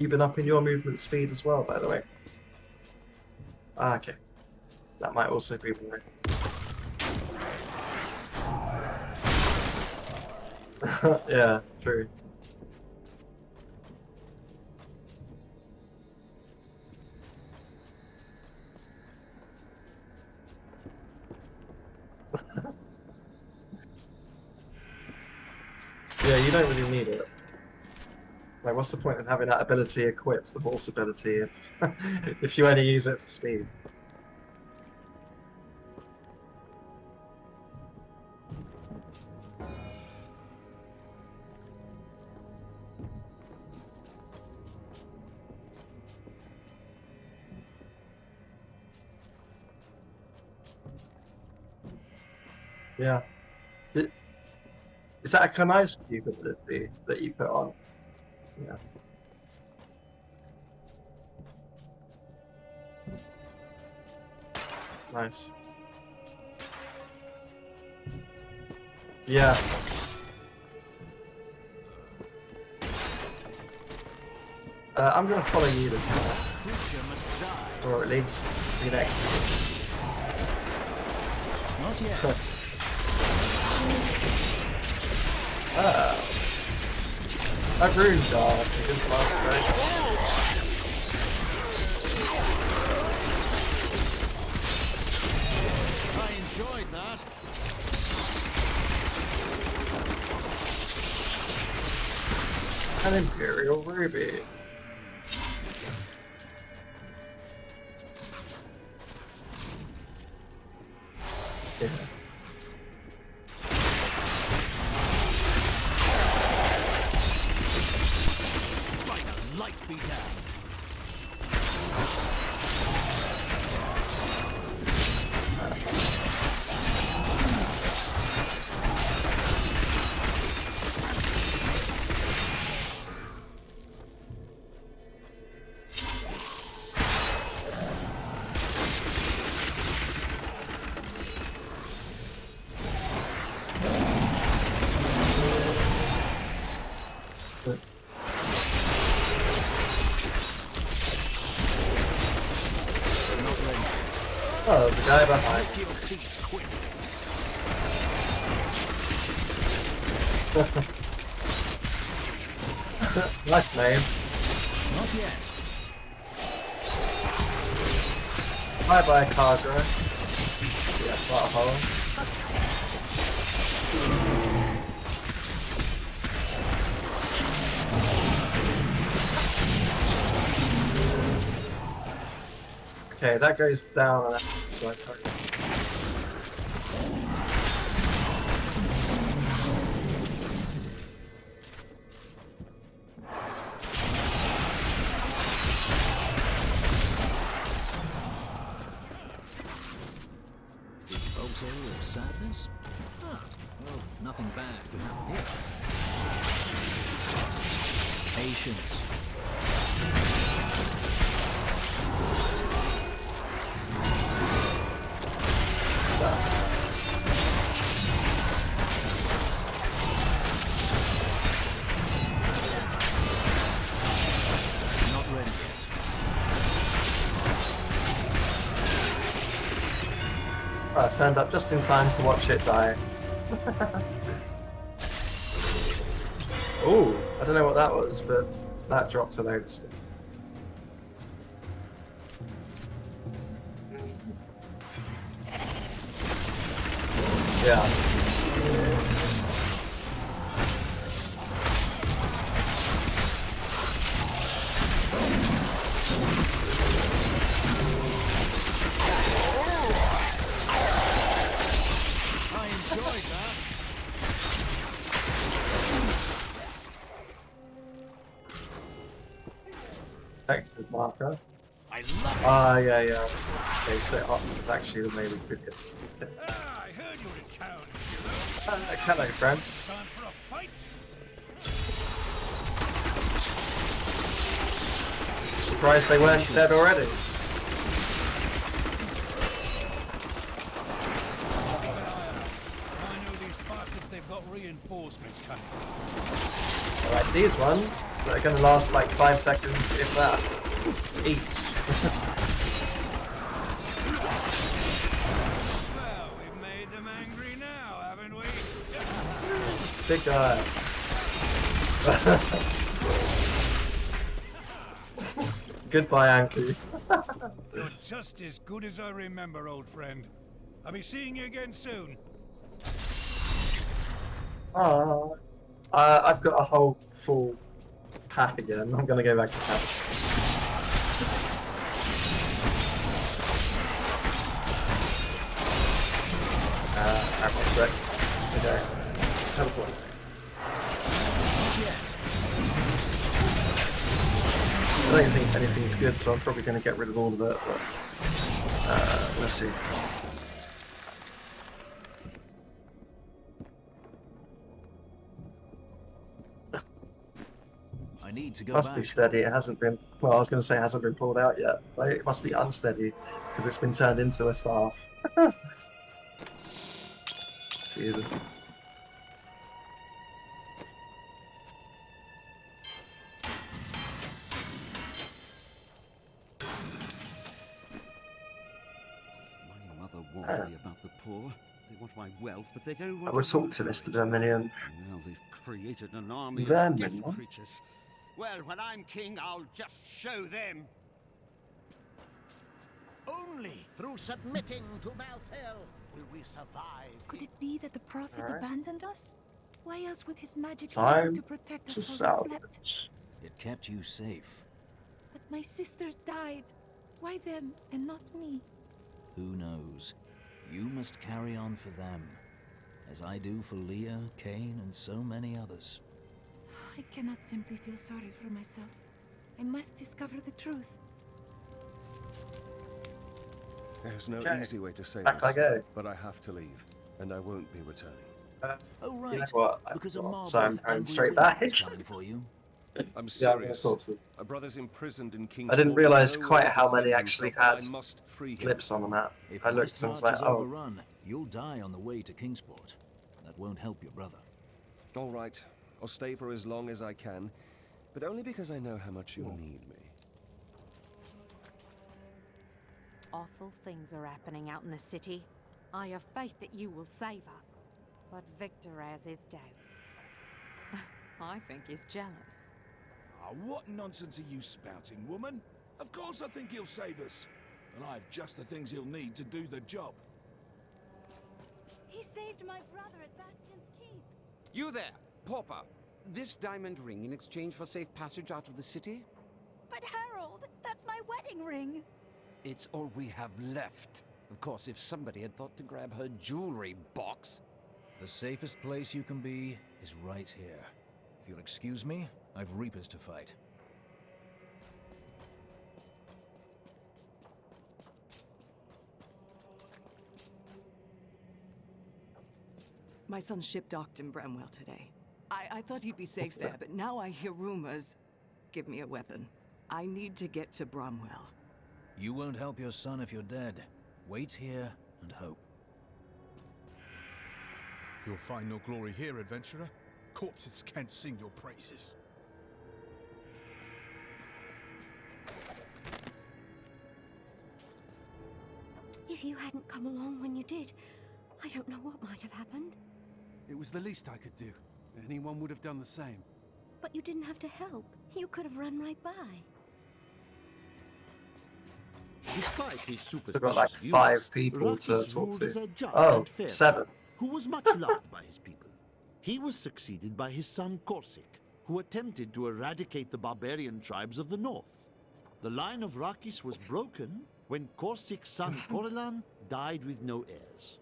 you been upping your movement speed as well, by the way? Ah, okay. That might also be why. Yeah, true. Yeah, you don't really need it. Like, what's the point of having that ability equipped, the horse ability, if if you only use it for speed? Yeah. Is that a Kanai's cube ability that you put on? Yeah. Nice. Yeah. I'm gonna follow you this time. Or at least be next to you. Not yet. That rune dog didn't last very. I enjoyed that. An Imperial Ruby. Yeah. Light be down. Oh, there's a guy behind. Nice name. Not yet. Bye bye, cargo. Yeah, flat hole. Okay, that goes down on that side. Of sadness? Ah, well, nothing bad could happen here. Patience. Not ready yet. I turned up just in time to watch it die. Oh, I don't know what that was, but that dropped a load of stuff. Yeah. I enjoyed that. Effective marker. I love it. Ah, yeah. Okay, so it's actually the way we could get. I heard you were in town. Hello, friends. Time for a fight. Surprised they weren't dead already. I know these bastards, they've got reinforcements coming. Alright, these ones. that are going to last like 5 seconds, if that, each. Well, we've made them angry now, haven't we? Big guy. Goodbye, Anki. You're just as good as I remember, old friend. I'll be seeing you again soon. Oh, I've got a whole full pack again. I'm gonna go back to town. Hang on a sec. Okay. Teleport. Jesus. I don't think anything's good, so I'm probably gonna get rid of all of it, but let's see. I need to go Must back. be steady. It hasn't been. Well, I was going to say it hasn't been pulled out yet. Like, it must be unsteady because it's been turned into a staff. Jesus. My mother warned me about the poor. They want my wealth, but they don't want I would talk to Mr. Vermilion. Now they've created an army of Vermilion? death creatures. Well, when I'm king, I'll just show them. Only through submitting to Malthael will we survive. Could it be that the prophet abandoned us? Why else would his magic Time fail to protect us to while we slept? salvage. It kept you safe. But my sisters died. Why them and not me? Who knows? You must carry on for them, as I do for Leah, Cain, and so many others. I cannot simply feel sorry for myself. I must discover the truth. There's no easy way to say Back I this, go. but I have to leave, and I won't be returning. Oh right. You know what? Because a mob So I'm of going angry straight women back. is coming for you. I'm Yeah, all serious. sorts of. My brother's imprisoned in King's I didn't Court, realise no one quite to how many defend actually himself, and had I must free him. clips on the map. If I looked and Westmarch was like, is oh. overrun, you'll die on the way to Kingsport. That won't help your brother. All right, I'll stay for as long as I can, but only because I know how much you'll need me. Awful things are happening out in the city. I have faith that you will save us. But Victor has his doubts. I think he's jealous. Oh, what nonsense are you spouting, woman? Of course I think he'll save us. And I have just the things he'll need to do the job. He saved my brother at Bastion's Keep. You there, pauper. This diamond ring in exchange for safe passage out of the city? But Harold, that's my wedding ring. It's all we have left. Of course, if somebody had thought to grab her jewelry box. The safest place you can be is right here. If you'll excuse me, I've reapers to fight. My son's ship docked in Bramwell today. I thought he'd be safe there, but now I hear rumors. Give me a weapon. I need to get to Bramwell. You won't help your son if you're dead. Wait here and hope. You'll find no glory here, adventurer. Corpses can't sing your praises. If you hadn't come along when you did, I don't know what might have happened. It was the least I could do. Anyone would have done the same. But you didn't have to help. You could have run right by. Despite his Still superstitious got like views, 5 people to Rakis talk ruled as a to. just Oh, and fair 7. man, who was much loved by his people. He was succeeded by his son Corsic, who attempted to eradicate the barbarian tribes of the north. The line of Rakis was broken when Corsic's son Corellan died with no heirs.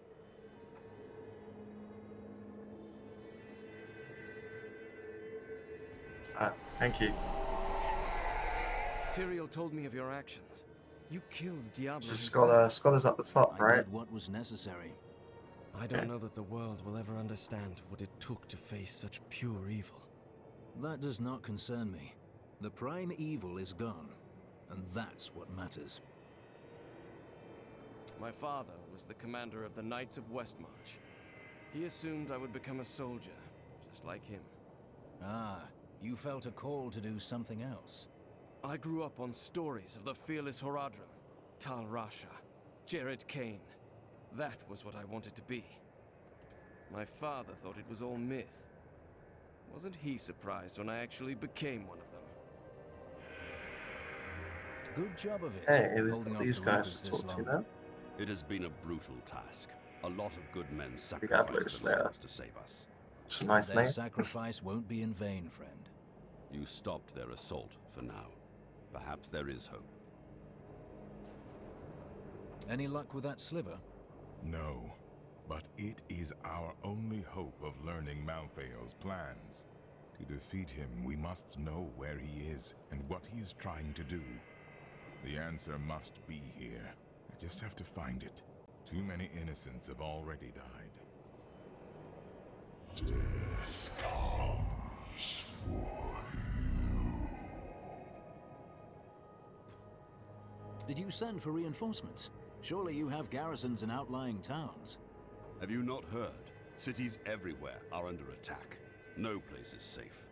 Thank you. Tyrael told me of your actions. You killed Diablo It's a himself. scholar. Scholar's at the top, I right? did what was necessary. I don't know that the world will ever understand what it took to face such pure evil. That does not concern me. The prime evil is gone, and that's what matters. My father was the commander of the Knights of Westmarch. He assumed I would become a soldier, just like him. Ah, You felt a call to do something else. I grew up on stories of the fearless Horadrim, Tal Rasha, Jared Kane. That was what I wanted to be. My father thought it was all myth. Wasn't he surprised when I actually became one of them? Good job of it. Hey, holding off these the guys Reapers to this talk to long. now. It has been a brutal task. A lot of good men Diablo sacrificed Slayer. themselves to save us. It's a nice Their name. sacrifice won't be in vain, friend. You stopped their assault for now. Perhaps there is hope. Any luck with that sliver? No, but it is our only hope of learning Malthael's plans. To defeat him, we must know where he is and what he is trying to do. The answer must be here. I just have to find it. Too many innocents have already died. Death comes for you. Did you send for reinforcements? Surely you have garrisons in outlying towns. Have you not heard? Cities everywhere are under attack. No place is safe.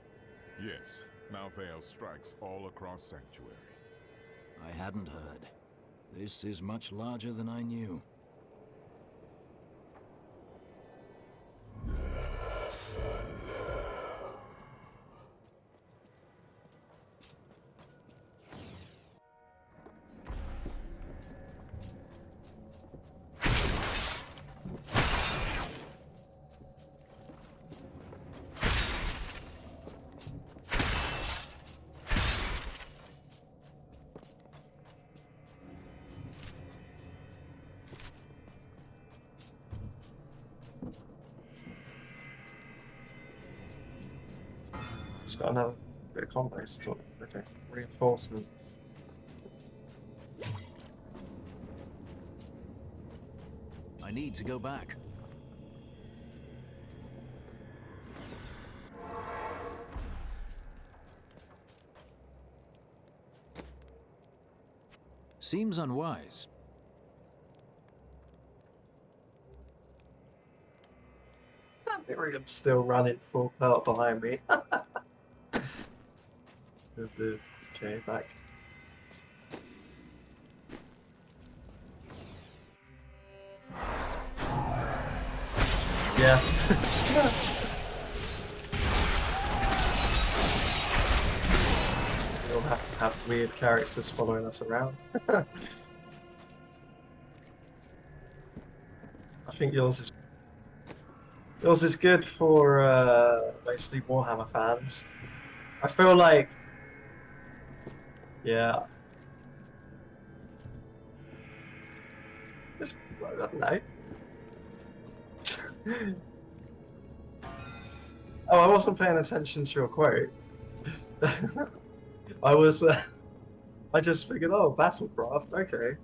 Yes, Malthael strikes all across Sanctuary. I hadn't heard. This is much larger than I knew. It's got another bit of combo stuff. Okay. Reinforcements. I need to go back. Seems unwise. Miriam's still running full pelt behind me. Okay, back. Yeah. We'll have to have weird characters following us around. I think yours is good for mostly Warhammer fans. I feel like, yeah, I don't know. Oh, I wasn't paying attention to your quote. I was, I just figured, oh, Battlecraft, okay.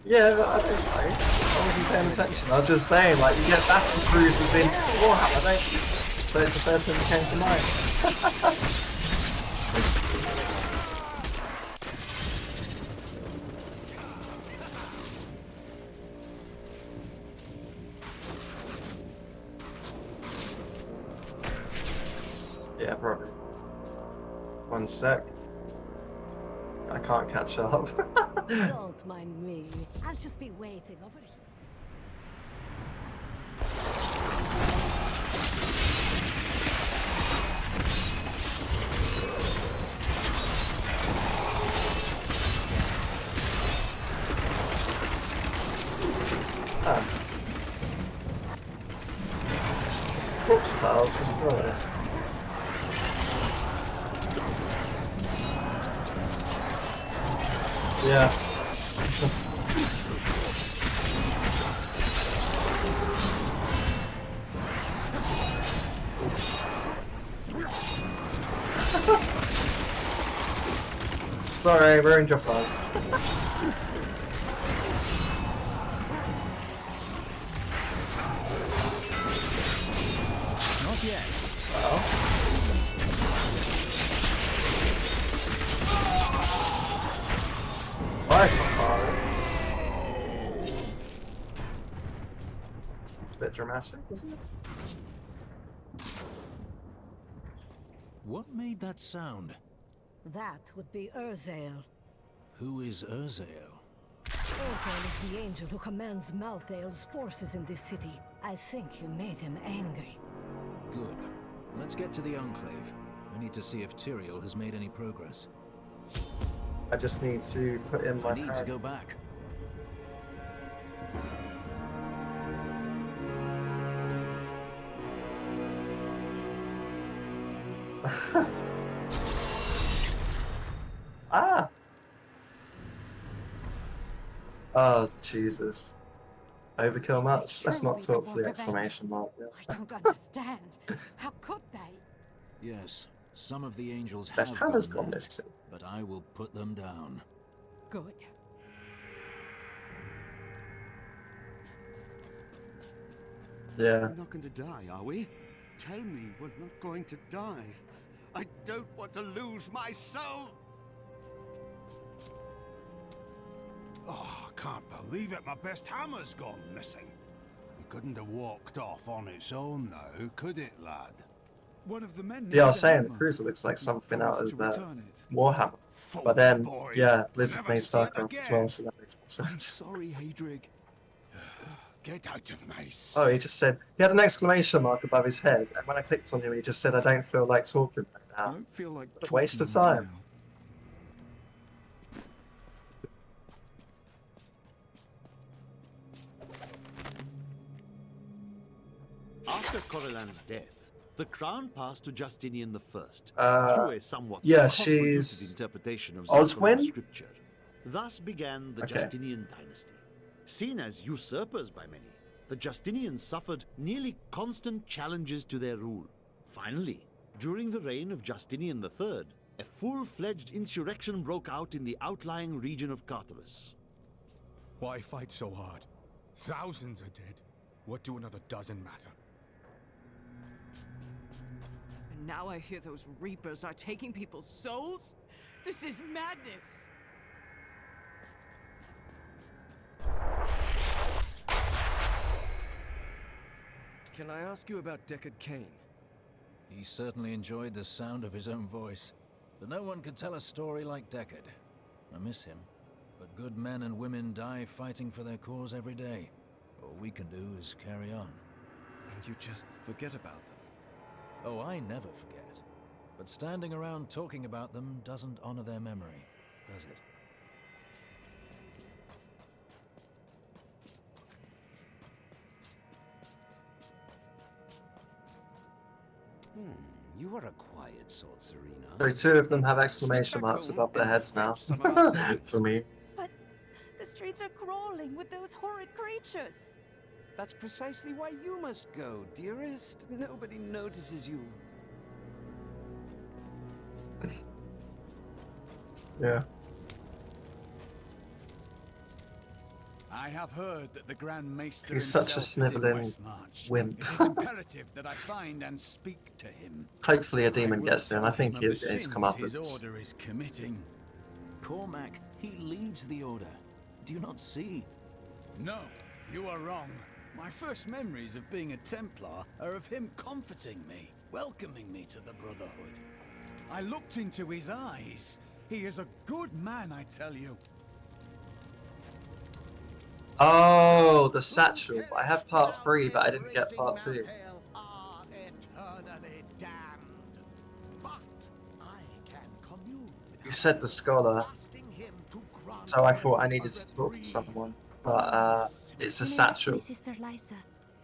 Yeah, I don't know. I wasn't paying attention. I was just saying, like, you get battle cruisers in Warhammer, don't you? So it's the first thing that came to mind. Yeah, probably. One sec. I can't catch up. Don't mind me. I'll just be waiting over here. Corpse piles, just throw it. Yeah. Sorry, ruined your fun. Not yet. bit dramatic, wasn't it? What made that sound? That would be Urzael. Who is Urzael? Urzael is the angel who commands Malthael's forces in this city. I think you made him angry. Good. Let's get to the Enclave. I need to see if Tyrael has made any progress. I just need to put in my... I need to go back. Ah! Oh, Jesus. Overkill much? Let's not talk to the exclamation mark. Yeah. I don't understand. How could they? Yes, some of the angels Best have Hannah's gone gone mad, this too. but I will put them down. Good. Yeah. We're not going to die, are we? Tell me we're not going to die. I don't want to lose my soul! Oh, I can't believe it. My best hammer's gone missing. It couldn't have walked off on its own now, could it, lad? One of the men. Yeah, I was saying the cruiser looks like something out of Warhammer. But then, yeah, Blizzard made StarCraft as well, so that makes more sense. I'm sorry, Hadrig. Get out of my sight. Oh, he just said, he had an exclamation mark above his head, and when I clicked on him, he just said, I don't feel like talking right now. I don't feel like what a waste of talking time. Now. After Corellan's death, the crown passed to Justinian I through a somewhat convoluted interpretation of Zakharov scripture. Thus began the Justinian dynasty. Seen as usurpers by many, the Justinians suffered nearly constant challenges to their rule. Finally, during the reign of Justinian III, a full-fledged insurrection broke out in the outlying region of Tartarus. Why fight so hard? Thousands are dead. What do another dozen matter? And now I hear those Reapers are taking people's souls? This is madness! Can I ask you about Deckard Cain? He certainly enjoyed the sound of his own voice. But no one could tell a story like Deckard. I miss him. But good men and women die fighting for their cause every day. All we can do is carry on. And you just forget about them? Oh, I never forget. But standing around talking about them doesn't honor their memory, does it? You are a quiet sort, Serena. So two of them have exclamation marks above their heads now. For me. But the streets are crawling with those horrid creatures. That's precisely why you must go, dearest. Nobody notices you. Yeah. I have heard that the Grand Maester He's such a sniveling wimp. It is imperative that I find and speak to him. Hopefully a demon gets in. I think he's come up with his order is committing. Cormac, he leads the order. Do you not see? No, you are wrong. My first memories of being a Templar are of him comforting me, welcoming me to the Brotherhood. I looked into his eyes. He is a good man, I tell you. Oh, the satchel. I have part 3, but I didn't get part 2. You said the scholar, so I thought I needed to talk to someone, but it's a satchel. My sister Lysa.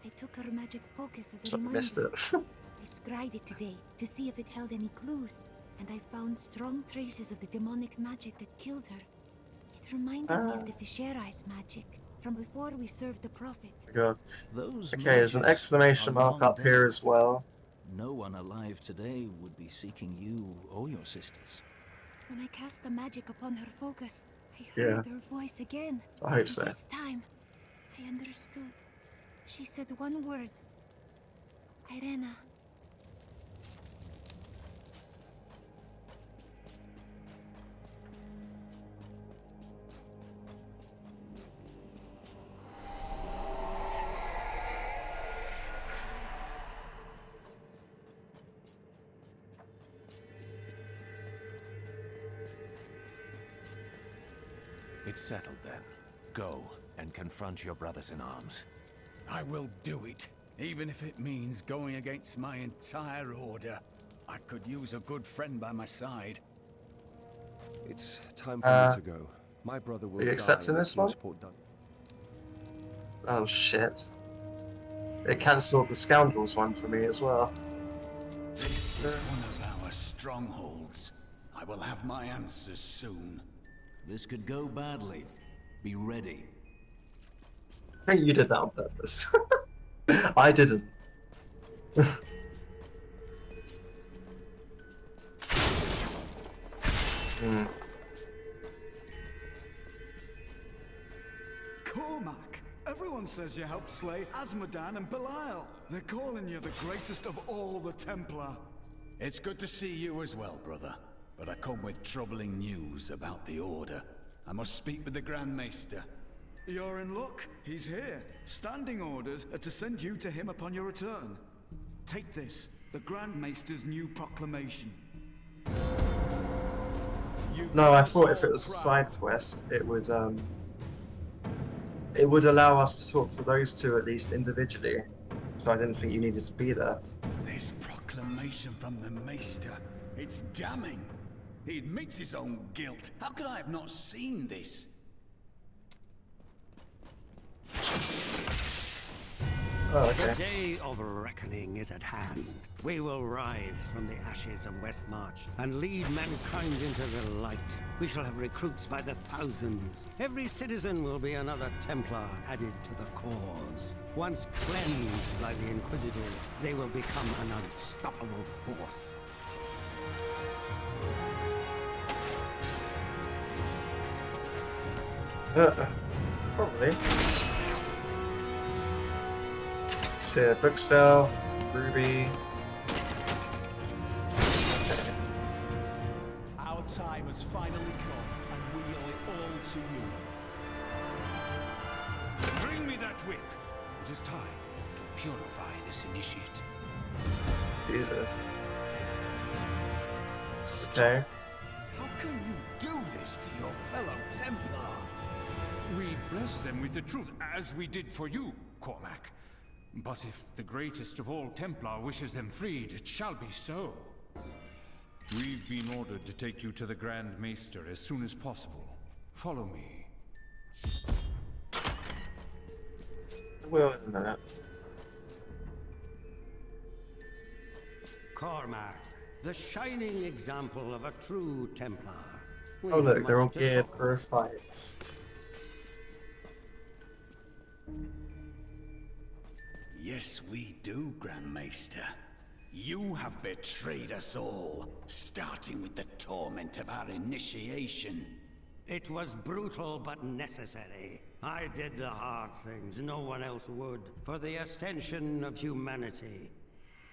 I took her magic focus as a So I reminder. missed it. I scryed it today to see if it held any clues, and I found strong traces of the demonic magic that killed her. It reminded me of the Fisher-Eyes magic from before we served the Prophet. God. Those Okay, there's an exclamation mark up here as well. No one alive today would be seeking you or your sisters. When I cast the magic upon her focus, I heard her voice again. I hope so. This time, I understood. She said one word. Irena. It's settled then. Go and confront your brothers in arms. I will do it, even if it means going against my entire order. I could use a good friend by my side. It's time for me to go. My brother will Are you accepting this one? done. Oh shit. It cancelled the scoundrels one for me as well. This is one of our strongholds. I will have my answers soon. This could go badly. Be ready. I think you did that on purpose. I didn't. Cormac! Everyone says you helped slay Asmodan and Belial. They're calling you the greatest of all the Templar. It's good to see you as well, brother. But I come with troubling news about the Order. I must speak with the Grand Maester. You're in luck. He's here. Standing orders are to send you to him upon your return. Take this, the Grand Maester's new proclamation. No, I thought if it was a side quest, it would allow us to talk to those two at least individually. So I didn't think you needed to be there. This proclamation from the Maester, it's damning. He admits his own guilt. How could I have not seen this? Oh, okay. The day of reckoning is at hand. We will rise from the ashes of Westmarch and lead mankind into the light. We shall have recruits by the thousands. Every citizen will be another Templar added to the cause. Once cleansed by the Inquisitors, they will become an unstoppable force. Probably. See a bookshelf, ruby. Our time has finally come, and we owe it all to you. Bring me that whip. It is time to purify this initiate. Jesus. Okay. How can you do this to your fellow Templar? We bless them with the truth, as we did for you, Cormac. But if the greatest of all Templar wishes them freed, it shall be so. We've been ordered to take you to the Grand Maester as soon as possible. Follow me. Well, in a minute. Cormac, the shining example of a true Templar. Oh look, they're all geared for a fight. Yes, we do, Grand Maester. You have betrayed us all, starting with the torment of our initiation. It was brutal but necessary. I did the hard things no one else would, for the ascension of humanity.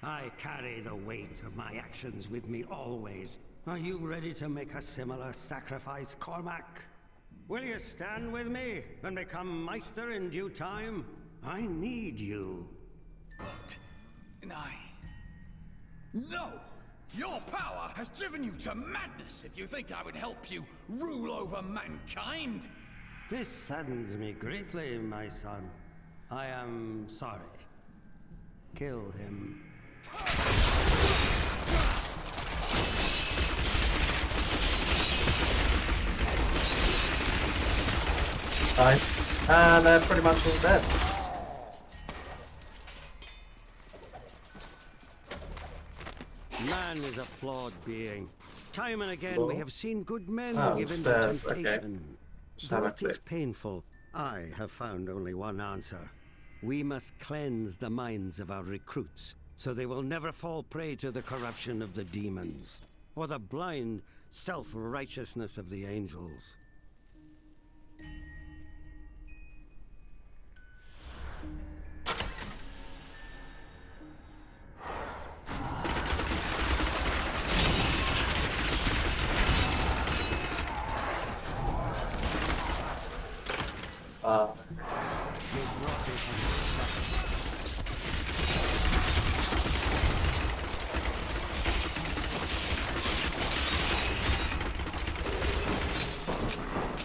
I carry the weight of my actions with me always. Are you ready to make a similar sacrifice, Cormac? Will you stand with me and become Meister in due time? I need you. But... No! Your power has driven you to madness if you think I would help you rule over mankind! This saddens me greatly, my son. I am sorry. Kill him. Nice. And they're pretty much all dead. Man is a flawed being. Time and again we have seen good men given stairs. to temptation. Okay. Though it is painful, I have found only one answer. We must cleanse the minds of our recruits, so they will never fall prey to the corruption of the demons, or the blind self-righteousness of the angels.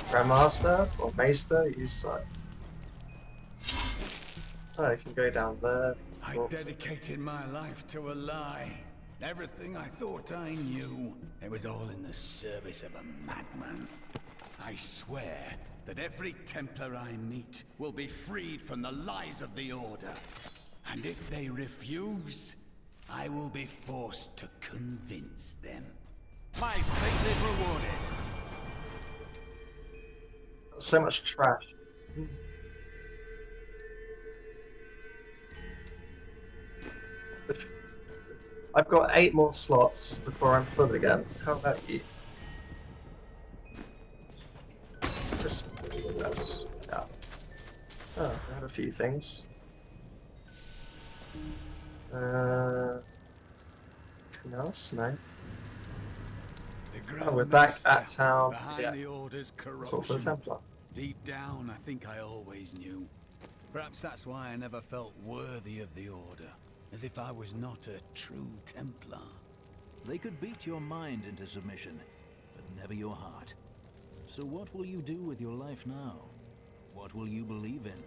Grandmaster or Maester, you decide. Oh, I can go down there. I dedicated my life to a lie. Everything I thought I knew, it was all in the service of a madman. I swear that every Templar I meet will be freed from the lies of the Order. And if they refuse, I will be forced to convince them. My fate is rewarded. So much trash. I've got 8 more slots before I'm full again. How about you? Yeah. Oh, I have a few things. Anything else? No. Oh, we're back at town. Behind the Order's corruption. It's also a Templar. Deep down, I think I always knew. Perhaps that's why I never felt worthy of the Order. As if I was not a true Templar. They could beat your mind into submission, but never your heart. So what will you do with your life now? What will you believe in?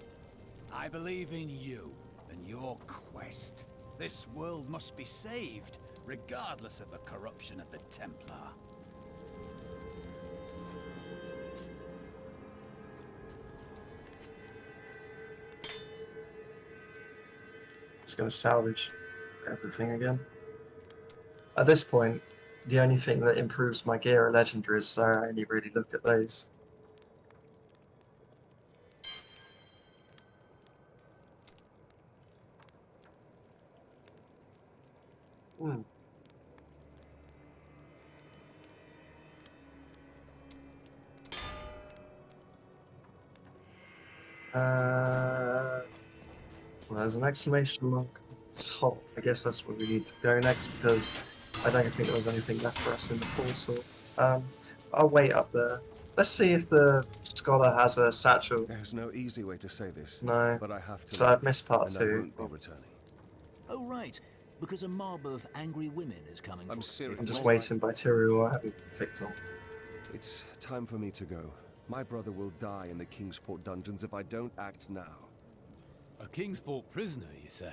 I believe in you and your quest. This world must be saved, regardless of the corruption of the Templar. It's going to salvage everything again. At this point, the only thing that improves my gear are legendaries, so I only really look at those. Well, there's an exclamation mark on top. I guess that's where we need to go next because I don't think there was anything left for us in the portal. I'll wait up there. Let's see if the scholar has a satchel. There's no easy way to say this. No. But I have to. So I've missed part 2. I won't be returning. Oh right, because a mob of angry women is coming. I'm serious. I'm just waiting by Tyrael. I haven't clicked on. It's time for me to go. My brother will die in the Kingsport dungeons if I don't act now. A Kingsport prisoner, you say?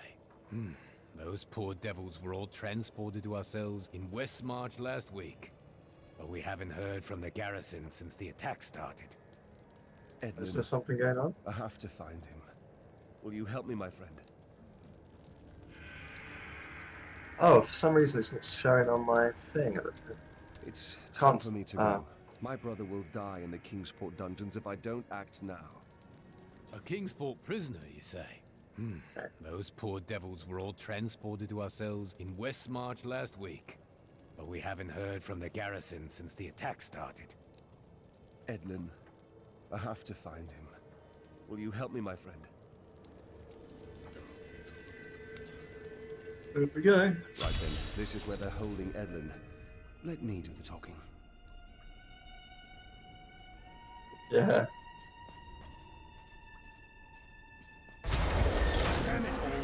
Those poor devils were all transported to our cells in Westmarch last week. But we haven't heard from the garrison since the attack started. Edmund, is there something going on? I have to find him. Will you help me, my friend? Oh, for some reason it's not showing on my thing. It's time for me to go. My brother will die in the Kingsport dungeons if I don't act now. A Kingsport prisoner, you say? Those poor devils were all transported to our cells in Westmarch last week. But we haven't heard from the garrison since the attack started. Edlin, I have to find him. Will you help me, my friend? There we go. Right then, this is where they're holding Edlin. Let me do the talking. Yeah. Damn it all.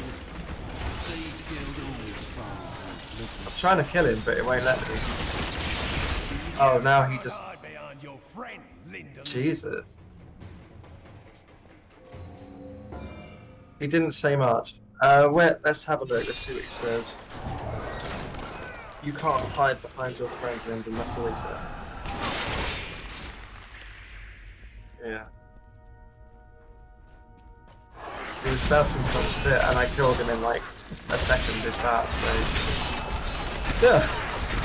Thieves Guild always finds. I'm trying to kill him, but it won't let me. Oh, now he just... Jesus. He didn't say much. Let's have a look. Let's see what he says. You can't hide behind your friend, Lyndon. That's all he said. Yeah. He was spouting some shit, and I killed him in like a second with that, so... Yeah.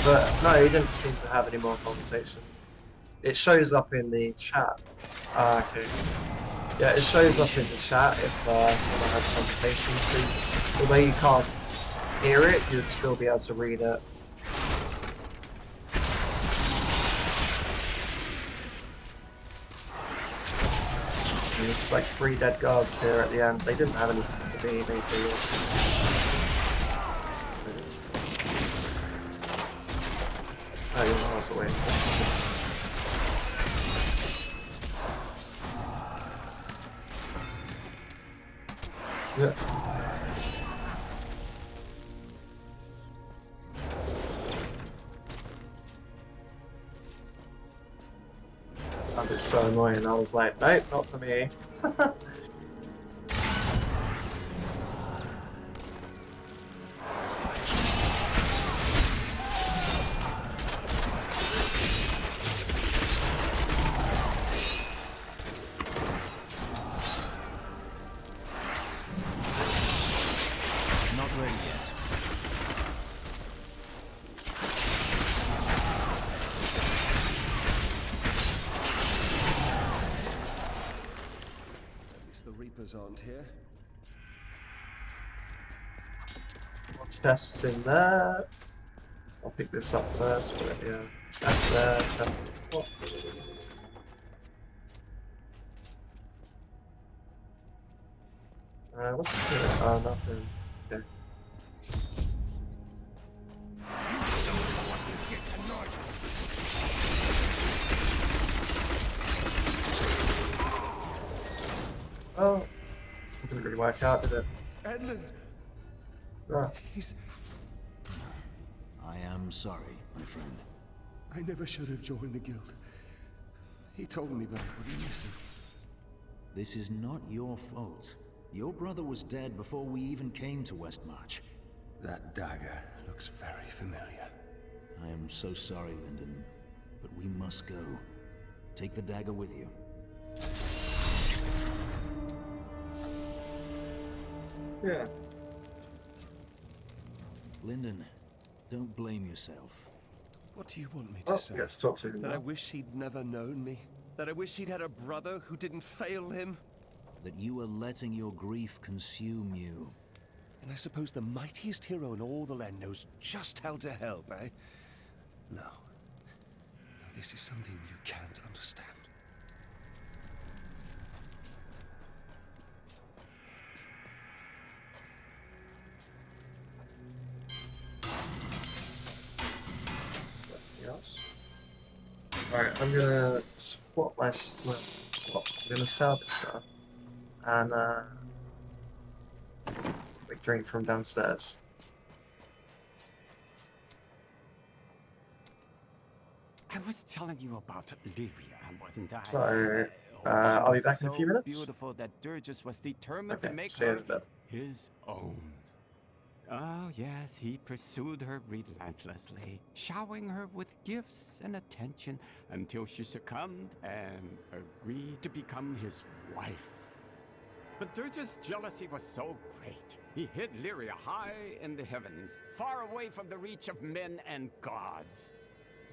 But no, he didn't seem to have any more conversation. It shows up in the chat. Okay. Yeah, it shows up in the chat if someone has conversation, so although you can't hear it, you'd still be able to read it. There's like 3 dead guards here at the end. They didn't have anything to be, they do. Oh, you're miles away. Yeah. found it so annoying. I was like, nope, not for me. Aren't here. Chests in there. I'll pick this up first, but yeah. Chest there, chest. What? What's the deal? Oh, nothing. Okay. Oh. It didn't really work out, did it? Edmund! Ah. I am sorry, my friend. I never should have joined the guild. He told me, but I wouldn't listen. This is not your fault. Your brother was dead before we even came to Westmarch. That dagger looks very familiar. I am so sorry, Lyndon, but we must go. Take the dagger with you. Yeah. Lyndon, don't blame yourself. What do you want me to say? Let's talk to him that now. I wish he'd never known me? That I wish he'd had a brother who didn't fail him? That you are letting your grief consume you. And I suppose the mightiest hero in all the land knows just how to help, eh? No. No, this is something you can't understand. Alright, I'm gonna swap my swap. I'm gonna salvage stuff and quick drink from downstairs. I was telling you about Lyria, wasn't I? So I'll be back in a few minutes. Beautiful that Durgis was determined to make see you in her a bit. his own. Oh, yes, he pursued her relentlessly, showering her with gifts and attention until she succumbed and agreed to become his wife. But Durgis' jealousy was so great, he hid Lyria high in the heavens, far away from the reach of men and gods.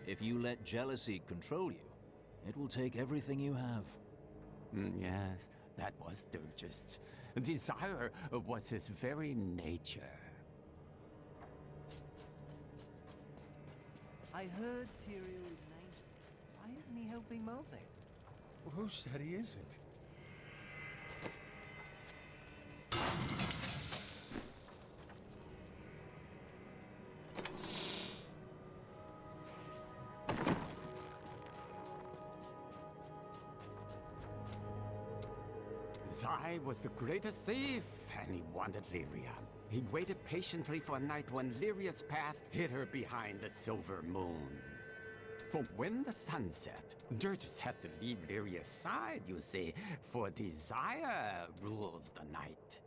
If you let jealousy control you, it will take everything you have. Yes, that was Durgis. Desire was his very nature. I heard Tyrael is an angel. Why isn't he helping Malthael? Well, who said he isn't? Zai was the greatest thief, and he wanted Lyria. He waited patiently for a night when Lyria's path hid her behind the silver moon. For when the sun set, Durgis had to leave Lyria's side, you see, for desire rules the night.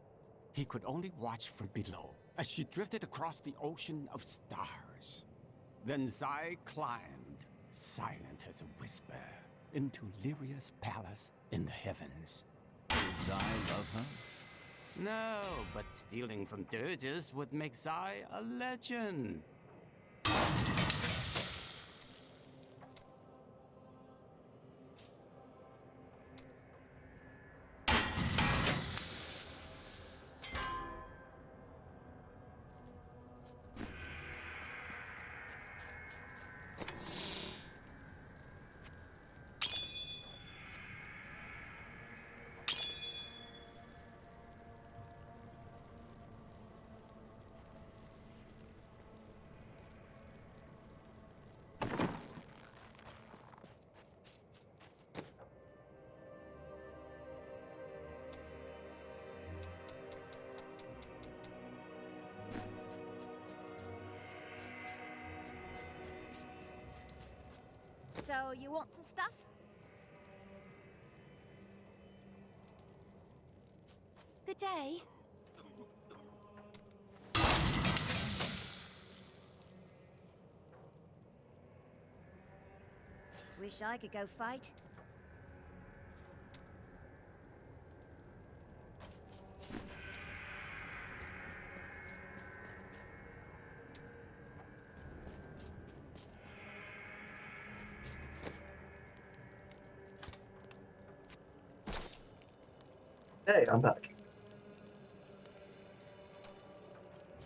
He could only watch from below as she drifted across the ocean of stars. Then Zai climbed, silent as a whisper, into Lyria's palace in the heavens. Did Zai love her? No, but stealing from Durgis would make Zai a legend. So, you want some stuff? day. Wish I could go fight. Hey, I'm back.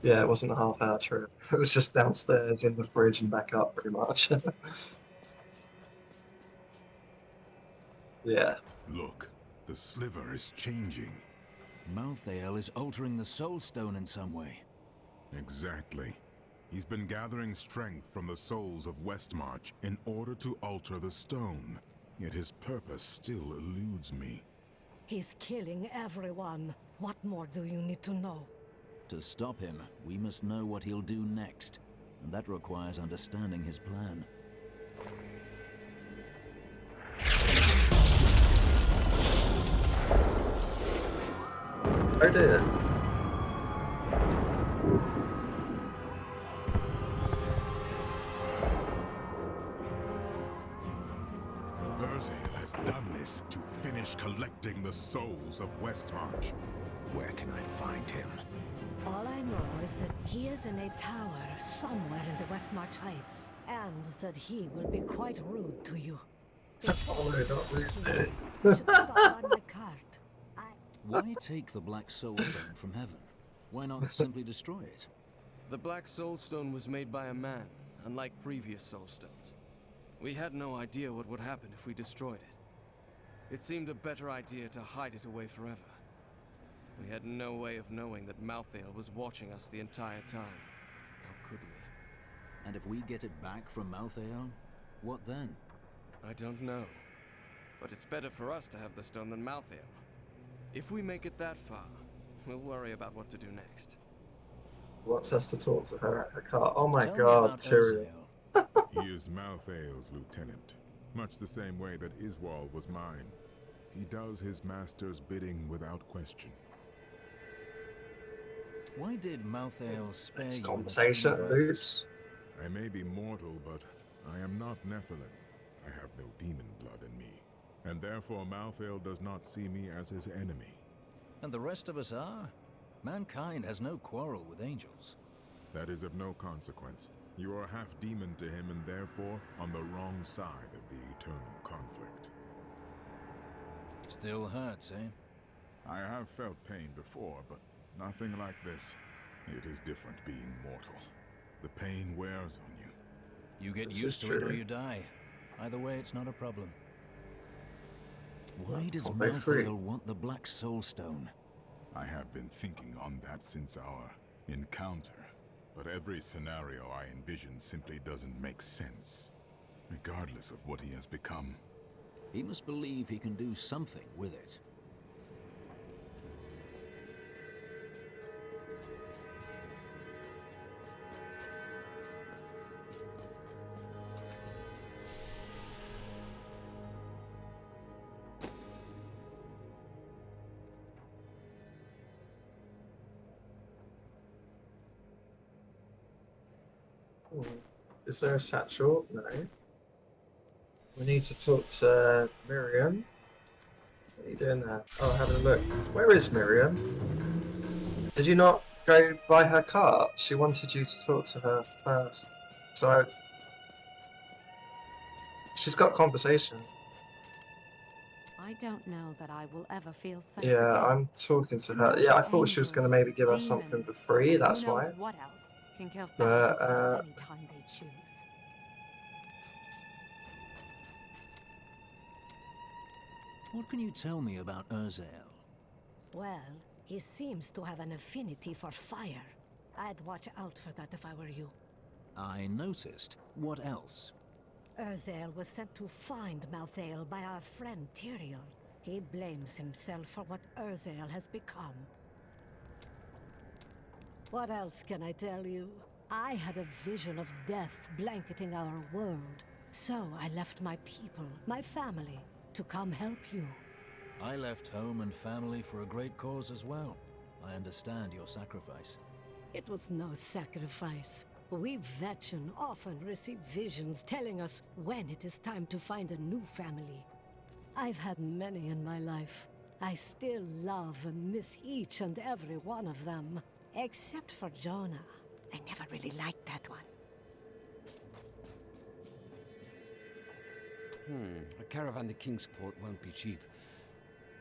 Yeah, it wasn't a half-hour trip. It was just downstairs in the fridge and back up, pretty much. Yeah. Look, the sliver is changing. Malthael is altering the Soul Stone in some way. Exactly. He's been gathering strength from the souls of Westmarch in order to alter the stone. Yet his purpose still eludes me. He's killing everyone. What more do you need to know? To stop him, we must know what he'll do next, and that requires understanding his plan. Oh dear. Urzael has done this to finish collecting the souls of Westmarch. Where can I find him? All I know is that he is in a tower somewhere in the Westmarch Heights, and that he will be quite rude to you. Oh, not rude. You should stop by my cart. Why take the Black Soul Stone from heaven? Why not simply destroy it? The Black Soul Stone was made by a man, unlike previous Soul Stones. We had no idea what would happen if we destroyed it. It seemed a better idea to hide it away forever. We had no way of knowing that Malthael was watching us the entire time. How could we? And if we get it back from Malthael, what then? I don't know. But it's better for us to have the stone than Malthael. If we make it that far, we'll worry about what to do next. Wants us to talk to her at her car. Oh my Tell god, Tyrion. He is Malthael's lieutenant, much the same way that Iswal was mine. He does his master's bidding without question. Why did Malthael spare Next you? conversation, oops. I may be mortal, but I am not Nephilim. I have no demon blood in me, and therefore Malthael does not see me as his enemy. And the rest of us are? Mankind has no quarrel with angels. That is of no consequence. You are half demon to him and therefore on the wrong side of the eternal conflict. Still hurts, eh? I have felt pain before, but nothing like this. It is different being mortal. The pain wears on you. You get This used is to it or true. you die. Either way, it's not a problem. Why does I'll be free. Malthael want the Black Soul Stone? I have been thinking on that since our encounter. But every scenario I envision simply doesn't make sense, regardless of what he has become. He must believe he can do something with it. Is there a satchel? No. We need to talk to Miriam. What are you doing there? Oh, having a look. Where is Miriam? Did you not go by her cart? She wanted you to talk to her first. So she's got conversation. I don't know that I will ever feel safe Yeah, again. I'm talking to her. Yeah, I thought she was going to maybe give us something for free, that's Who knows why. what else can kill But, thousands of us any time they choose. What can you tell me about Urzael? Well, he seems to have an affinity for fire. I'd watch out for that if I were you. I noticed. What else? Urzael was sent to find Malthael by our friend Tyrion. He blames himself for what Urzael has become. What else can I tell you? I had a vision of death blanketing our world. So I left my people, my family, to come help you. I left home and family for a great cause as well. I understand your sacrifice. It was no sacrifice. We Vetchen often receive visions telling us when it is time to find a new family. I've had many in my life. I still love and miss each and every one of them. Except for Jonah. I never really liked that one. A caravan to Kingsport won't be cheap.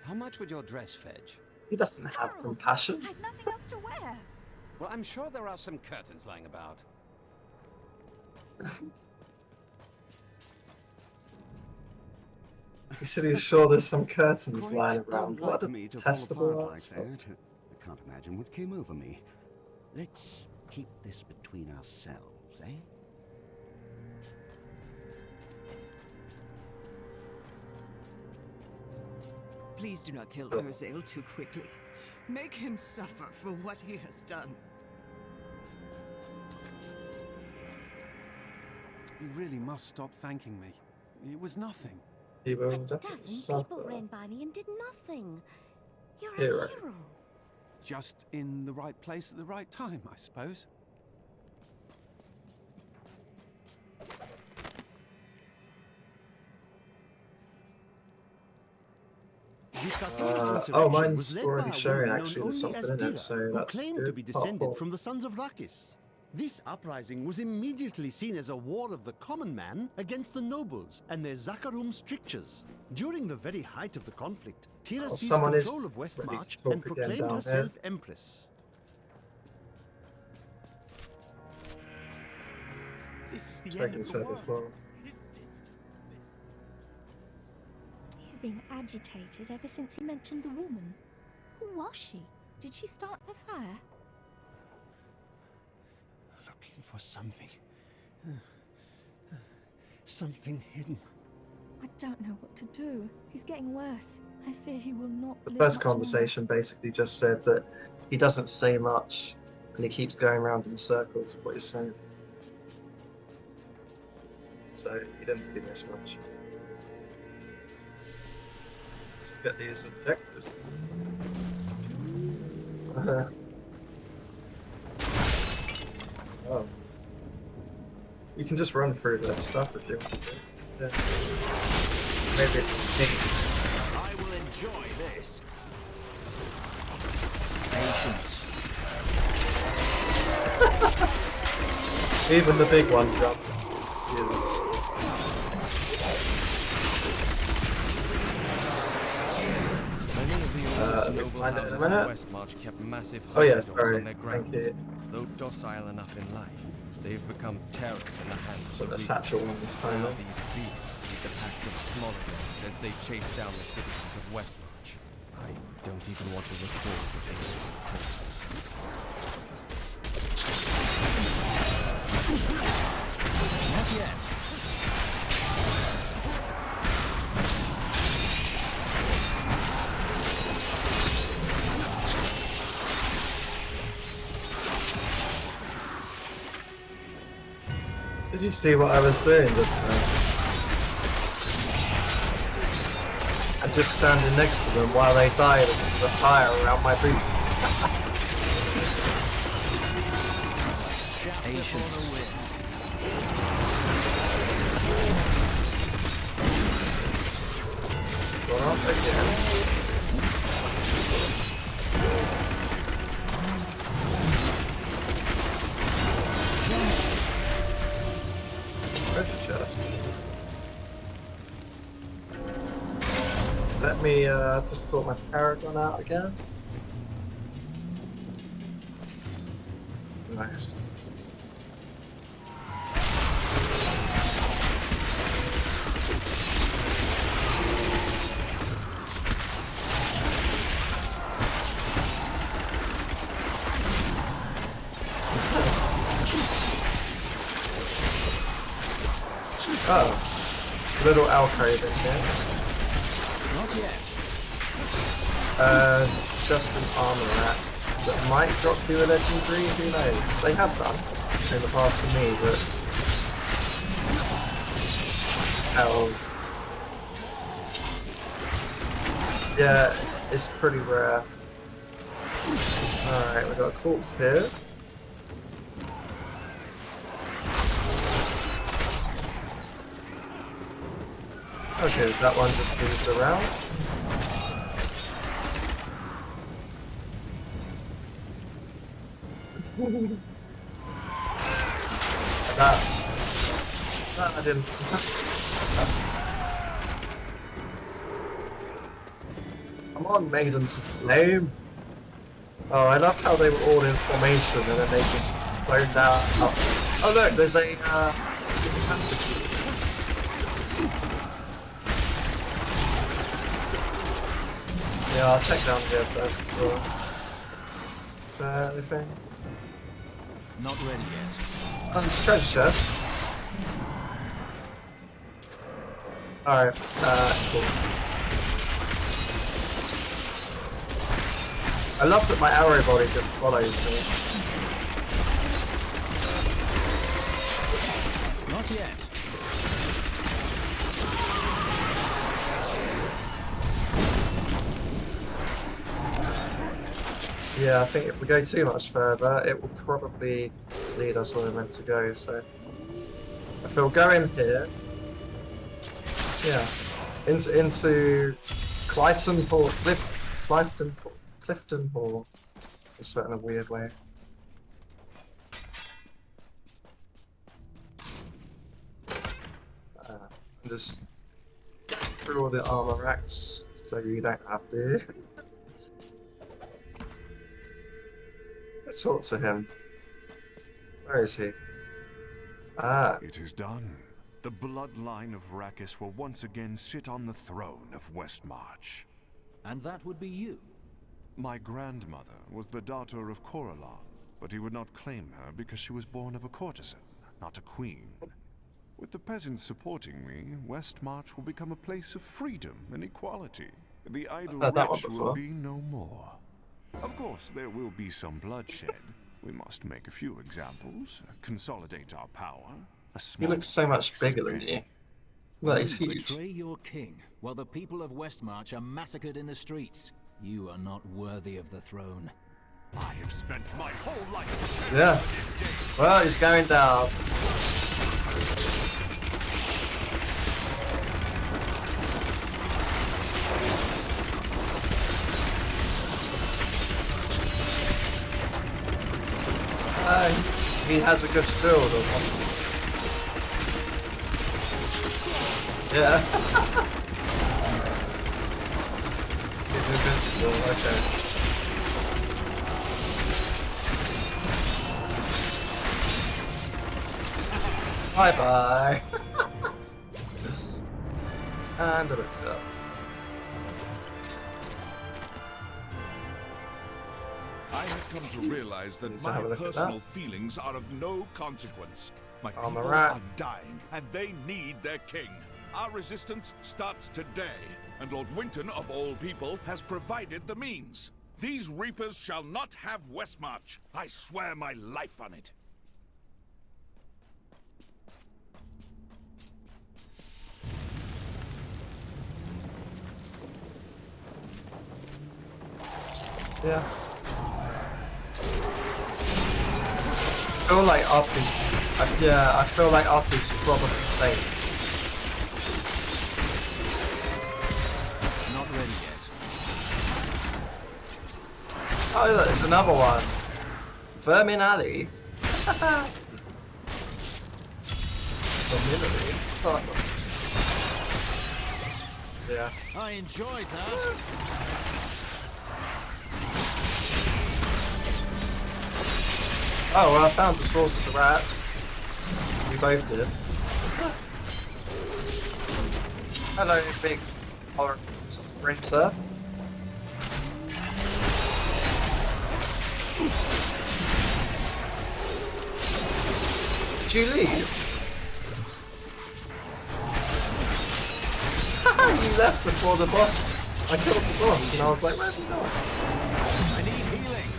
How much would your dress fetch? He doesn't have compassion. I've nothing else to wear. Well, I'm sure there are some curtains lying about. He said he's sure there's some curtains lying around. Unlike What a me to fall testable apart like answer. that. I can't imagine what came over me. Let's keep this between ourselves, eh? Please do not kill Urzael too quickly. Make him suffer for what he has done. You really must stop thanking me. It was nothing. He will A dozen definitely people suffer. ran by me and did nothing. You're Hero. a hero. Just in the right place at the right time, I suppose. Oh, mine's already showing actually there's something in it, so that's claimed good. to be Part descended 4. from the sons of Rakis. This uprising was immediately seen as a war of the common man against the nobles and their Zakarum strictures. During the very height of the conflict, Tira seized someone is control of ready to Westmarch talk and again proclaimed down herself here. empress. This is the end Taking of the so world. before. He's been agitated ever since he mentioned the woman. Who was she? Did she start the fire? Looking for something. Something hidden. I don't know what to do. He's getting worse. I fear he will not The live first much longer. conversation basically just said that he doesn't say much and he keeps going around in circles with what he's saying. So he didn't really miss much. Just get these objectives. Oh. You can just run through the stuff if you want to. Yeah. Maybe it's pink. I will enjoy this. Patience. Even the big one jumped. Many of the oldest noble find it in a houses in minute. Westmarch kept massive Oh yes, hunting dogs very. on their Thank grounds. you. Though docile enough in life, they've become terrors in the hands of So the the satchel beasts. one this time, Now though. these beasts lead the packs of smaller dogs as they chase down the citizens of Westmarch. I don't even want to recall the belated corpses. Not yet. Did you see what I was doing just now? I'm just standing next to them while they died because of the fire around my boots. Gone up again. Treasure chest. Let me just sort my paragon out again. Nice. Oh, little alcove in here. Not yet. Just an armor rack that might drop you a legendary, who knows? They have done in the past for me, but hell, yeah, it's pretty rare. Alright, we got a corpse here. Okay, that one just moves around. that I didn't. Come on, Maidens of Flame. Oh, I love how they were all in formation and then they just flowed down. Oh look, there's a secret passage. Yeah, I'll check down here first as well. Is there anything? Not ready yet. Oh, there's a treasure chest. Alright, cool. I love that my arrow body just follows me. Not yet. Yeah, I think if we go too much further, it will probably lead us where we're meant to go, so... If we'll go in here... Yeah. Into Clifton Hall... Clifton Hall. Just in a weird way. And just... through all the armor racks, so you don't have to. Let's talk to him. Where is he? Ah. It is done. The bloodline of Rakis will once again sit on the throne of Westmarch. And that would be you? My grandmother was the daughter of Coralon, but he would not claim her because she was born of a courtesan, not a queen. With the peasants supporting me, Westmarch will become a place of freedom and equality. The idle rich will be no more. Of course, there will be some bloodshed. We must make a few examples, consolidate our power. He looks so much bigger than you. Well, he's huge. Betray your king, while the people of Westmarch are massacred in the streets. You are not worthy of the throne. I have spent my whole life. Yeah. Well, he's going down. He has a good shield or something. Yeah. He's invincible, okay. Bye bye. And a look it up. I have come to realize that my personal feelings are of no consequence. My people are dying, and they need their king. Our resistance starts today, and Lord Winton, of all people, has provided the means. These Reapers shall not have Westmarch. I swear my life on it. Yeah. I feel like Arthur's... yeah, I feel like Arthur's probably staying. Not ready yet. Oh look, there's another one. Vermin Alley. Yeah. I enjoyed that. Oh, well, I found the source of the rat. We both did. Hello, big horror sprinter. Did you leave? You left before the boss. I killed the boss and I was like, where's he gone? I need healing.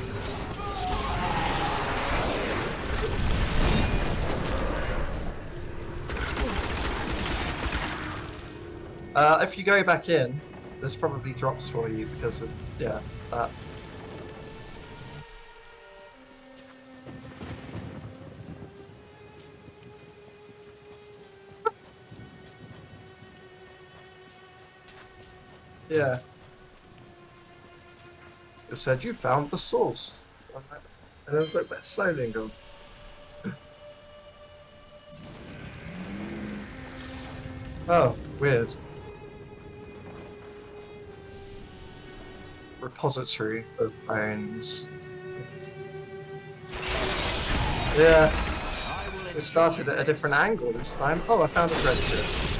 If you go back in, there's probably drops for you because of, yeah, that. Yeah. It said you found the source. And I was like, where's Solin gone? Oh, weird. Repository of bones. Yeah. We started at a different angle this time. Oh, I found a treasure chest.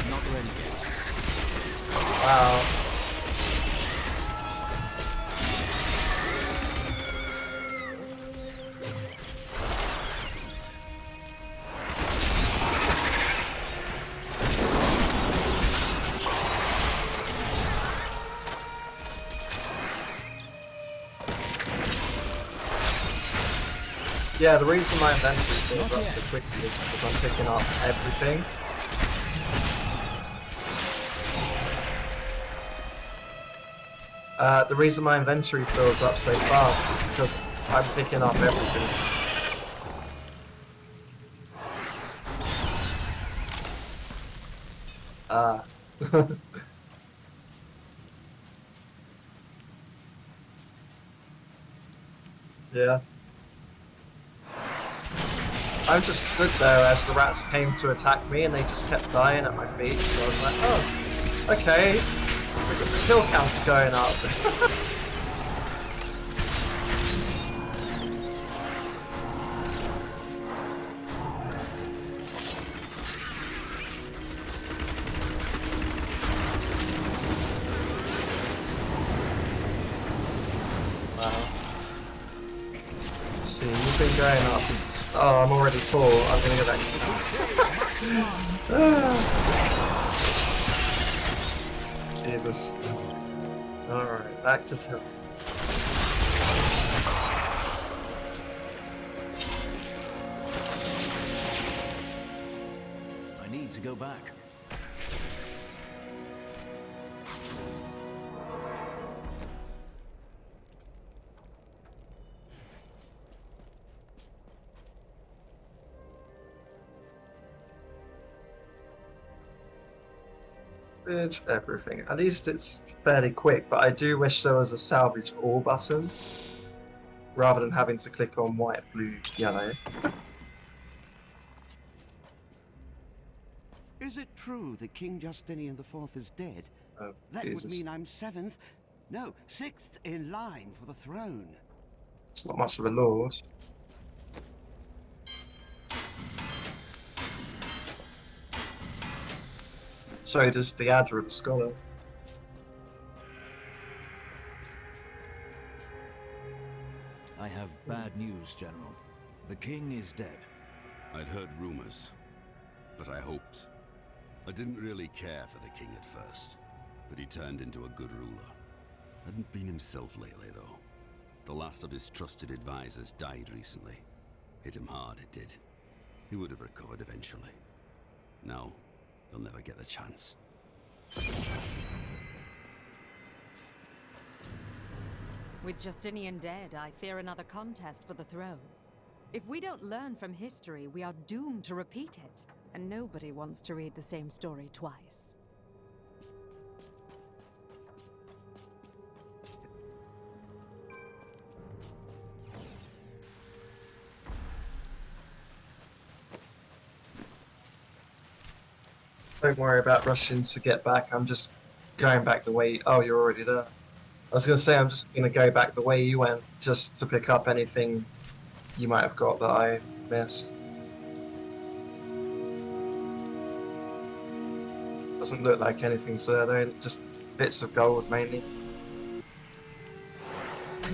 Not ready yet. Wow. Yeah, the reason my inventory fills up so quickly is because I'm picking up everything. The reason my inventory fills up so fast is because I'm picking up everything. Yeah. I just stood there as the rats came to attack me and they just kept dying at my feet, so I was like, oh, okay, the kill count's going up. Wow. See, you've been going up. Oh, I'm already full. I'm gonna go back. Jesus. Alright, back to hill. I need to go back. Everything. At least it's fairly quick, but I do wish there was a salvage all button rather than having to click on white, blue, yellow. Is it true that King Justinian IV is dead? Oh, that Jesus. would mean I'm 7th, no, 6th in line for the throne. It's not much of a lord. So does the Adra, the scholar. I have bad news, General. The king is dead. I'd heard rumors, but I hoped. I didn't really care for the king at first, but he turned into a good ruler. Hadn't been himself lately, though. The last of his trusted advisors died recently. Hit him hard, it did. He would have recovered eventually. Now, he'll never get the chance. With Justinian dead, I fear another contest for the throne. If we don't learn from history, we are doomed to repeat it. And nobody wants to read the same story twice. Don't worry about rushing to get back, I'm just going back the way... Oh, you're already there. I was going to say I'm just going to go back the way you went, just to pick up anything you might have got that I missed. Doesn't look like anything's there though, just bits of gold mainly. Not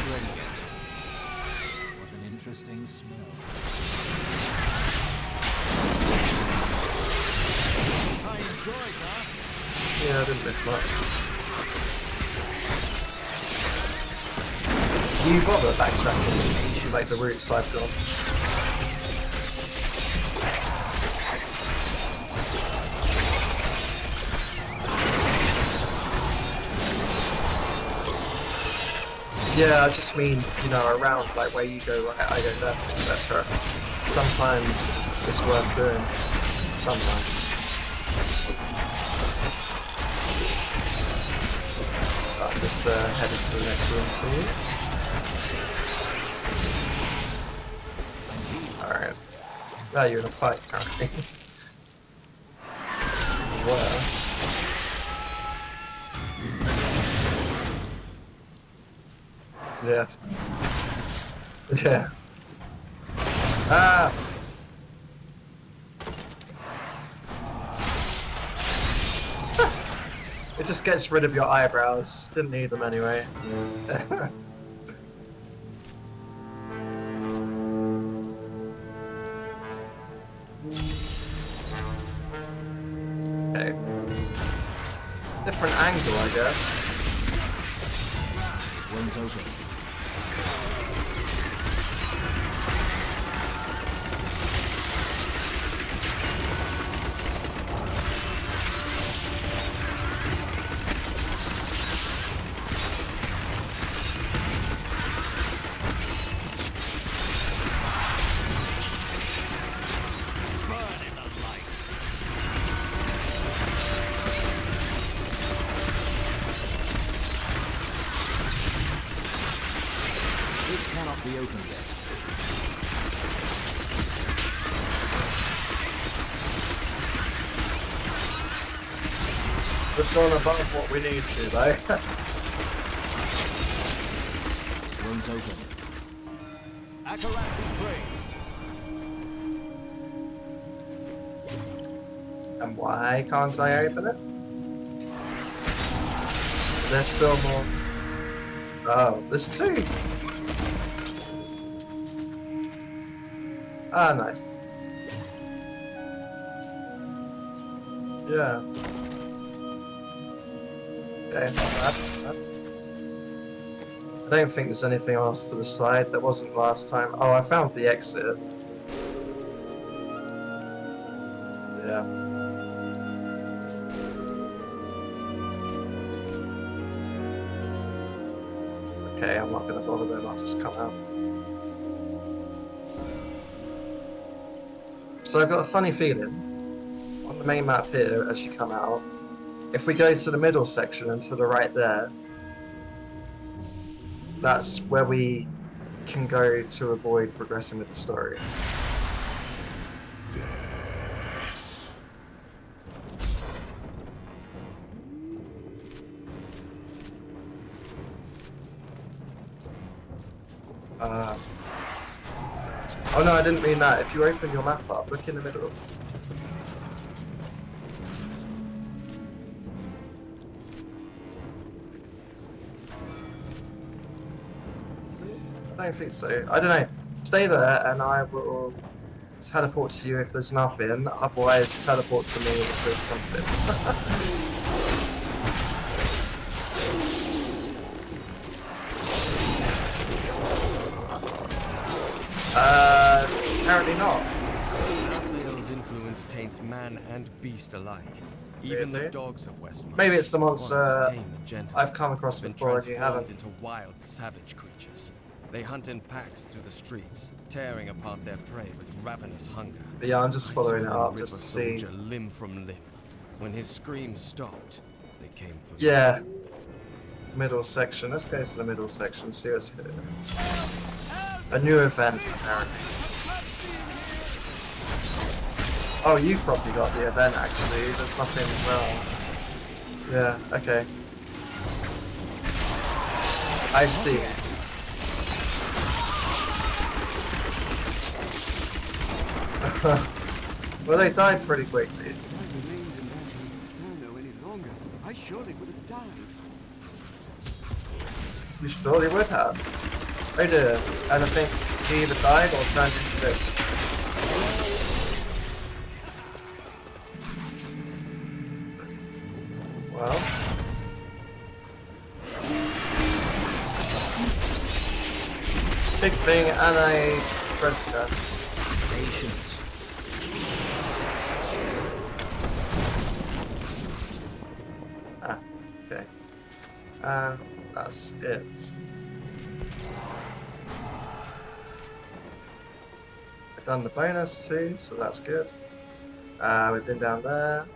ready yet. What an interesting smell. I enjoyed that. Yeah, I didn't miss much. Do you bother backtracking like the routes I've gone? Yeah, I just mean, you know, around, like where you go right, I go left, etc. Sometimes it's worth doing. Sometimes. I'm just heading to the next room too. Alright. Now you're in a fight currently. Well. Yeah. Yeah. Ah! It just gets rid of your eyebrows. Didn't need them anyway. Okay. Different angle, I guess. One's open. Be opened yet. We've gone above what we need to, though. Room's open. Akarat be praised. And why can't I open it? There's still more. Oh, there's two. Ah, nice. Yeah. Okay, not bad. I don't think there's anything else to the side that wasn't last time. Oh, I found the exit. Yeah. Okay, I'm not gonna bother them, I'll just come out. So I've got a funny feeling, on the main map here, as you come out, if we go to the middle section and to the right there, that's where we can go to avoid progressing with the story. Oh no, I didn't mean that. If you open your map up, look in the middle. I don't think so. I don't know. Stay there and I will teleport to you if there's nothing. Otherwise, teleport to me if there's something. Apparently not. Raphael's influence taints man and beast alike. Even the dogs of Westmarch. Maybe it's the monster tame and gentle, I've come across been before and you transformed haven't. into wild, savage creatures. They hunt in packs through the streets, tearing apart their prey with ravenous hunger. But yeah, I'm just following it I saw them up rip just a to see. soldier limb from limb. When his screams stopped, they came for me. Yeah. Middle section. Let's go to the middle section, see what's here. A new event, apparently. Oh, you've probably got the event, actually. There's nothing, well... Yeah, okay. I see. Well, they died pretty quickly. I surely would have died. You surely would have. Oh dear. And I think he either died or turned into this. Well. Big thing and a treasure chest. Patience. Ah, okay. And that's it. I've done the bonus too, so that's good. We've been down there.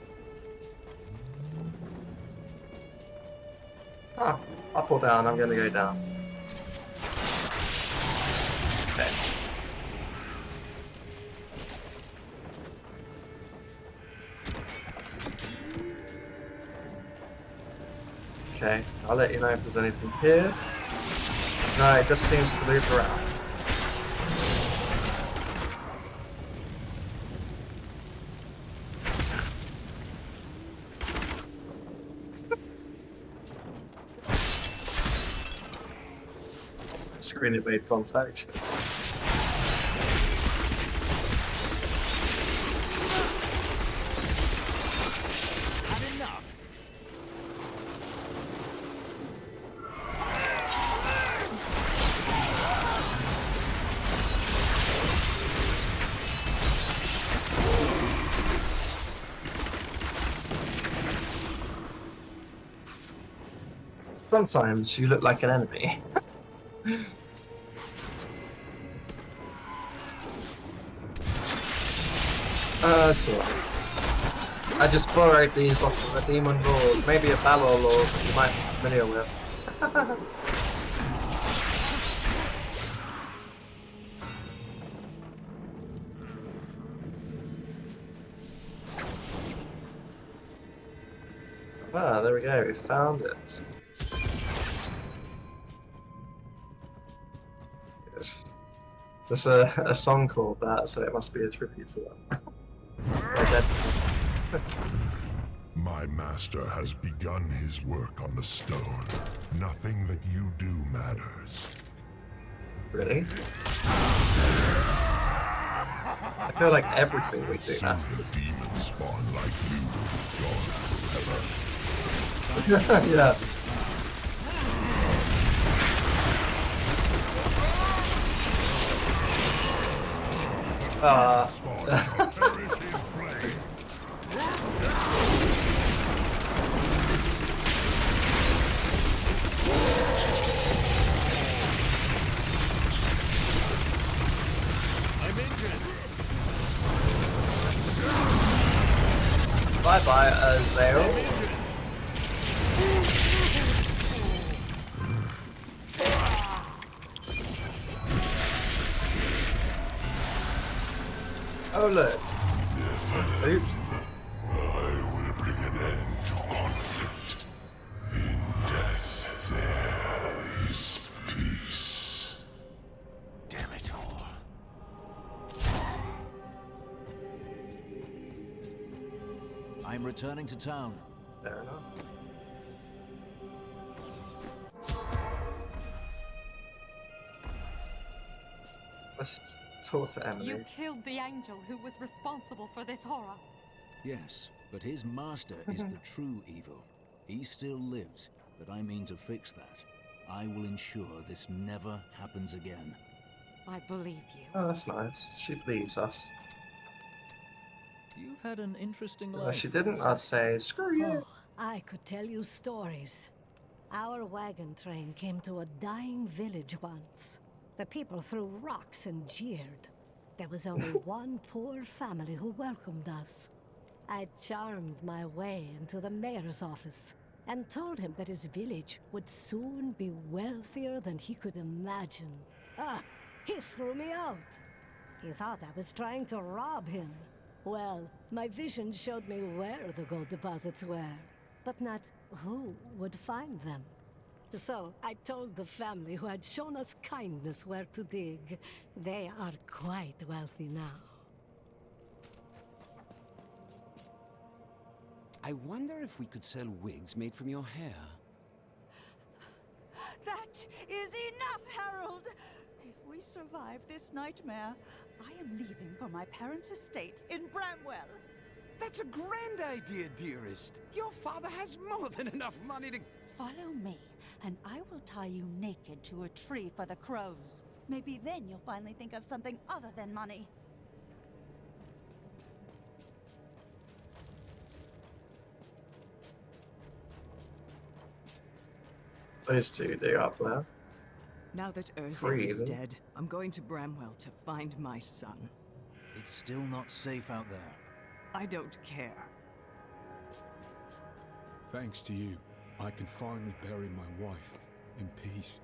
Ah, up or down? I'm gonna go down. Okay. Okay, I'll let you know if there's anything here. No, it just seems to loop around. Screen it made contact. Sometimes you look like an enemy. So I just borrowed these off of a demon lord, maybe a Balor lord that you might be familiar with. Ah, there we go, we found it. There's a song called that, so it must be a tribute to them. They're dead person. My master has begun his work on the stone. Nothing that you do matters. Really? I feel like everything we do matters. Demons spawn like you, gone forever. Yeah. Bye-bye, Azrael. Oh look. Oops. I will bring an end to conflict. In death there is peace. Damn it all. I'm returning to town. Fair enough. Let's talk to Emily. You killed the angel who was responsible for this horror. Yes, but his master is the true evil. He still lives, but I mean to fix that. I will ensure this never happens again. I believe you. Oh, that's nice. She believes us. You've had an interesting If life. she didn't, I'd say, screw you. Oh, I could tell you stories. Our wagon train came to a dying village once. The people threw rocks and jeered. There was only one poor family who welcomed us. I charmed my way into the mayor's office and told him that his village would soon be wealthier than he could imagine. Ah, he threw me out. He thought I was trying to rob him. Well, my vision showed me where the gold deposits were, but not who would find them. So I told the family who had shown us kindness where to dig. They are quite wealthy now. I wonder if we could sell wigs made from your hair. That is enough, Harold! If we survive this nightmare, I am leaving for my parents' estate in Bramwell. That's a grand idea, dearest. Your father has more than enough money to... Follow me, and I will tie you naked to a tree for the crows. Maybe then you'll finally think of something other than money. Those two do up there. Now that Urza Free, is isn't it? dead, I'm going to Bramwell to find my son. It's still not safe out there. I don't care. Thanks to you, I can finally bury my wife in peace.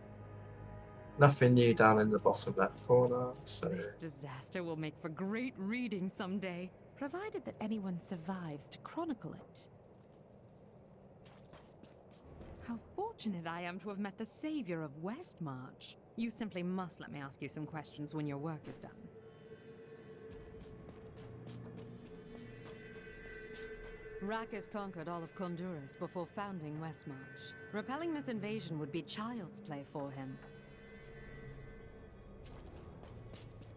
Nothing new down in the bottom left corner, so... This disaster will make for great reading someday, provided that anyone survives to chronicle it. How fortunate I am to have met the savior of Westmarch. You simply must let me ask you some questions when your work is done. Rackus conquered all of Honduras before founding Westmarch. Repelling this invasion would be child's play for him.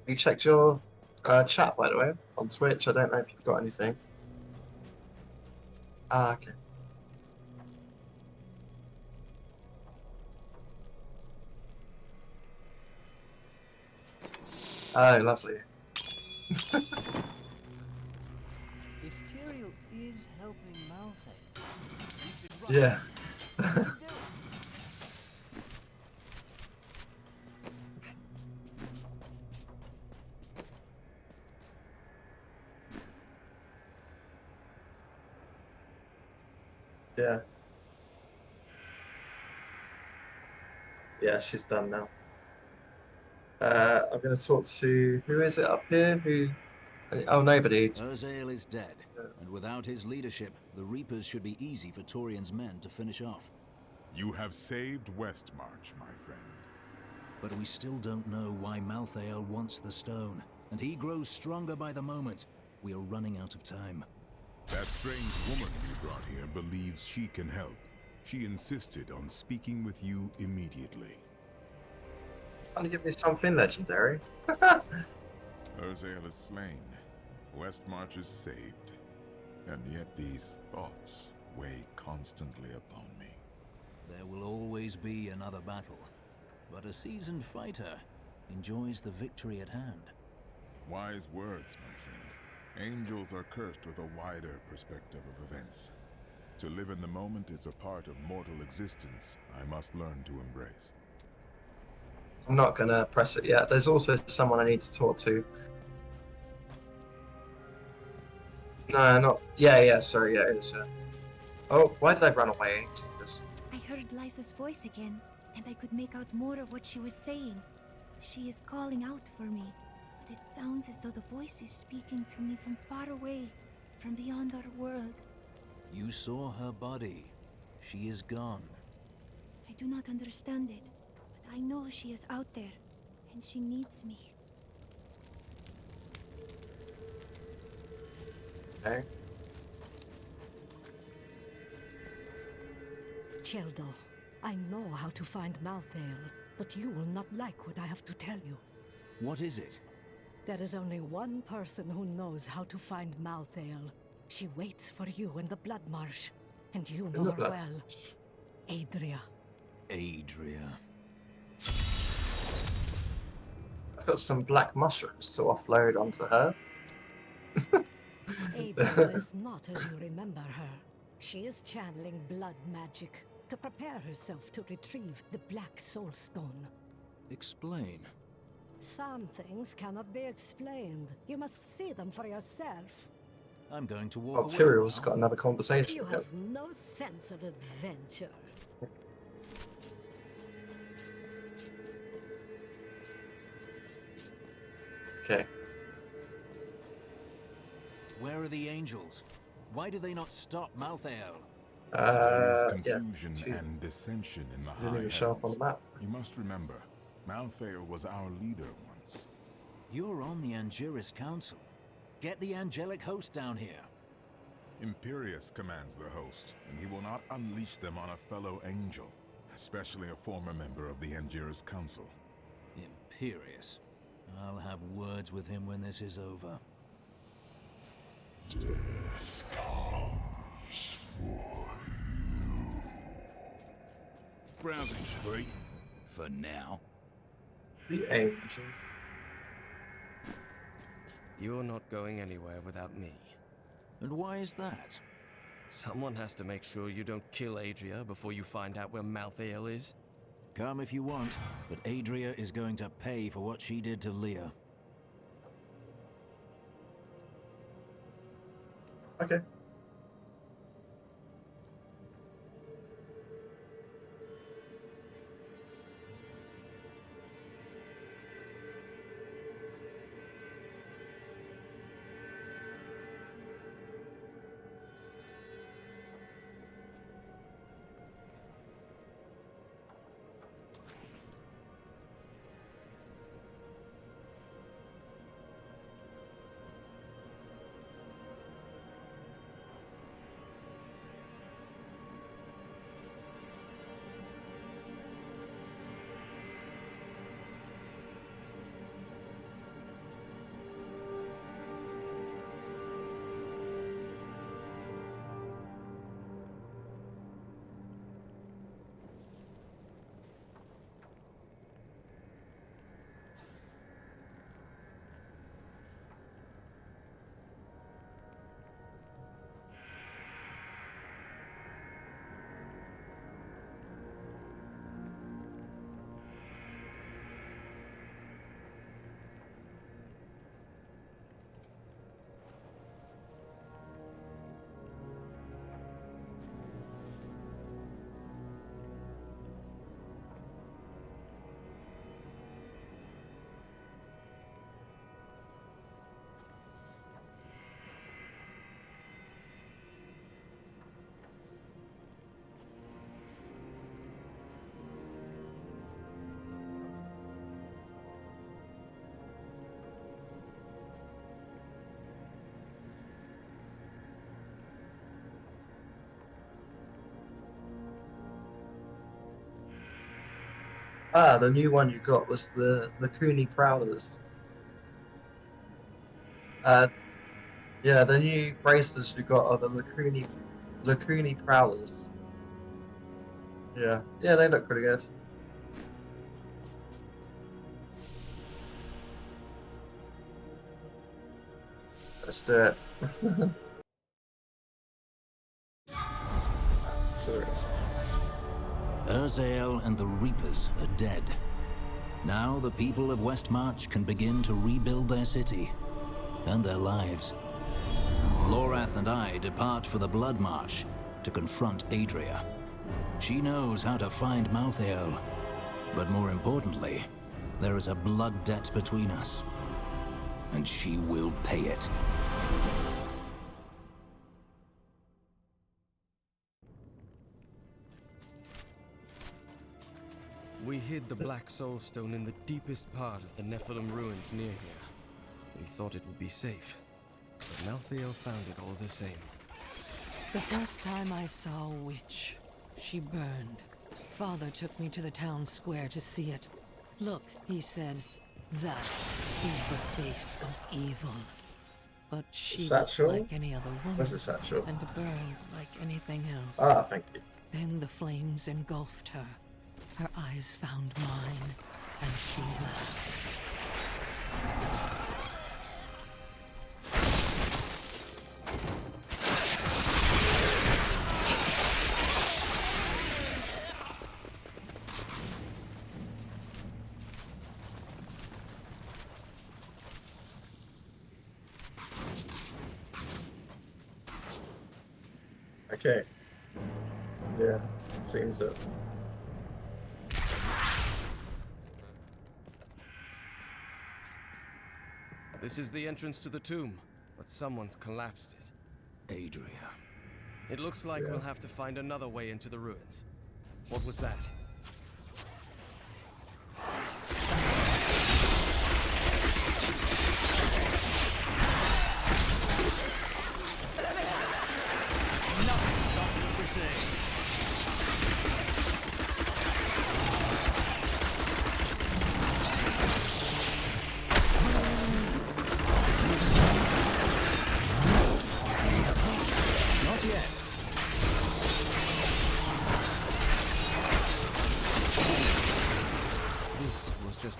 You checked your chat, by the way, on Twitch. I don't know if you've got anything. Ah, okay. Oh, lovely. If Tyrael is helping Malphite, Yeah. Yeah. Yeah, she's done now. I'm going to talk to... Who is it up here? Who... Oh, nobody. Urzael is dead, and without his leadership, the Reapers should be easy for Torian's men to finish off. You have saved Westmarch, my friend. But we still don't know why Malthael wants the stone, and he grows stronger by the moment. We are running out of time. That strange woman you brought here believes she can help. She insisted on speaking with you immediately. Trying to give me something legendary. Urzael is slain. Westmarch is saved. And yet these thoughts weigh constantly upon me. There will always be another battle, but a seasoned fighter enjoys the victory at hand. Wise words, my friend. Angels are cursed with a wider perspective of events. To live in the moment is a part of mortal existence I must learn to embrace. I'm not going to press it yet. There's also someone I need to talk to. No, not... Yeah, sorry, yeah, it is. Oh, why did I run away? Jesus. I heard Liza's voice again, and I could make out more of what she was saying. She is calling out for me, but it sounds as though the voice is speaking to me from far away, from beyond our world. You saw her body. She is gone. I do not understand it, but I know she is out there, and she needs me. Okay. Cheldo, I know how to find Malthael, but you will not like what I have to tell you. What is it? There is only one person who knows how to find Malthael. She waits for you in the Blood Marsh, and you know her well. Adria. Adria. I've got some black mushrooms to offload onto her. Adria is not as you remember her. She is channeling blood magic to prepare herself to retrieve the Black Soul Stone. Explain. Some things cannot be explained. You must see them for yourself. I'm going to walk Oh, away Tyrell's now. got another conversation. You have no sense of adventure. Okay. Where are the angels? Why do they not stop Malthael? There is confusion and dissension in the high heavens. On the map. You must remember, Malthael was our leader once. You're on the Angiris Council. Get the angelic host down here. Imperius commands the host, and he will not unleash them on a fellow angel, especially a former member of the Angiris Council. Imperius. I'll have words with him when this is over. Death comes for you. Browsing spree. For now. The angel. You're not going anywhere without me. And why is that? Someone has to make sure you don't kill Adria before you find out where Malthael is. Come if you want, but Adria is going to pay for what she did to Leah. Okay. Ah, the new one you got was the Cooney Prowlers. Yeah, the new bracelets you got are the Lacuni Prowlers. Yeah, yeah, they look pretty good. Let's do it. Serious. Urzael and the Reapers are dead. Now the people of Westmarch can begin to rebuild their city and their lives. Lorath and I depart for the Blood Marsh to confront Adria. She knows how to find Malthael, but more importantly, there is a blood debt between us, and she will pay it. We hid the Black Soulstone in the deepest part of the Nephilim ruins near here. We thought it would be safe, but Malthael found it all the same. The first time I saw a witch, she burned. Father took me to the town square to see it. Look, he said, that is the face of evil. But she looked like any other woman. Where's the satchel? And burned like anything else. Ah, thank you. Then the flames engulfed her. Her eyes found mine, and she laughed. Okay. Yeah, seems it. This is the entrance to the tomb, but someone's collapsed it. Adria. It looks like we'll have to find another way into the ruins. What was that?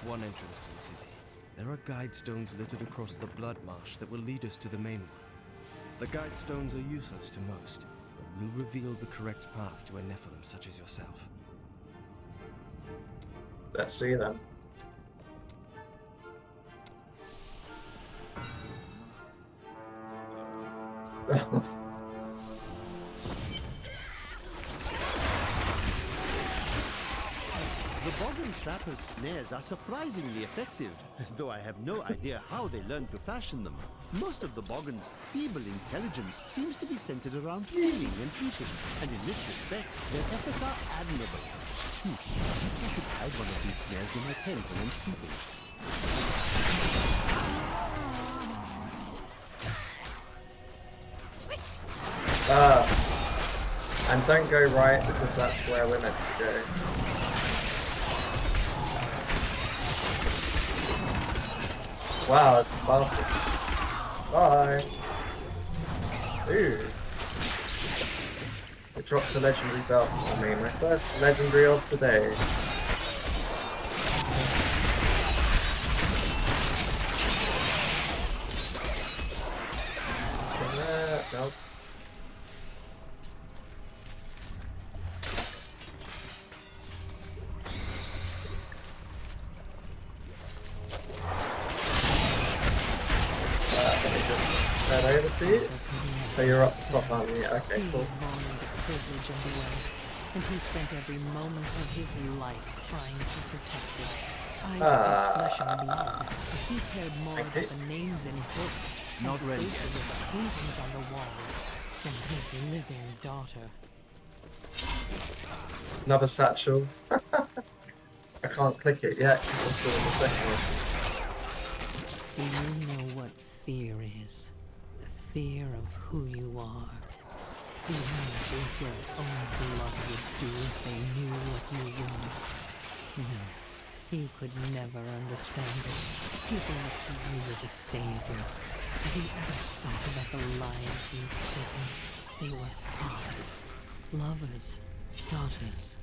One entrance to the city. There are guide stones littered across the blood marsh that will lead us to the main one. The guide stones are useless to most, but will reveal the correct path to a Nephilim such as yourself. Let's see then. The Boggin Trapper's snares are surprisingly effective, though I have no idea how they learned to fashion them. Most of the Boggin's feeble intelligence seems to be centered around healing and eating, and in this respect, their efforts are admirable. Perhaps I should hide one of these snares in my tent when I'm sleeping. And don't go right because that's where we're meant to go. Wow, that's a fast one. Bye. Ooh. It drops a legendary belt for me. My first legendary of today. Nope. Over to you. So you're up top, aren't you? Okay, cool. Privilege of the way, and he spent every moment of his life trying to protect it. I was his flesh and blood, but he cared more about the names in books, not and ready. faces of the paintings on the walls, than his living daughter. Another satchel. I can't click it yet because I'm still in the second one. Do you know what fear is? The fear of who you are. You know if your own blood would do if they knew what you were. No, you could never understand it. People look to you as a savior. Have you ever thought about the lives you've taken? They were fathers, lovers, daughters.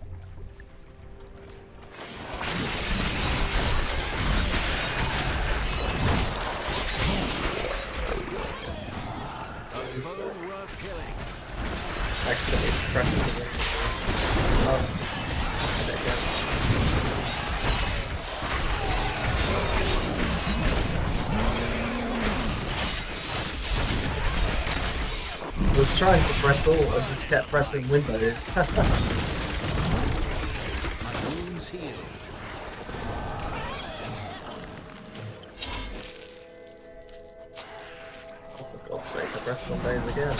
Accidentally pressed the wings. Oh, there you go. I was trying to press all, I just kept pressing Windows. My wounds healed. Oh, for God's sake, I pressed Windows again.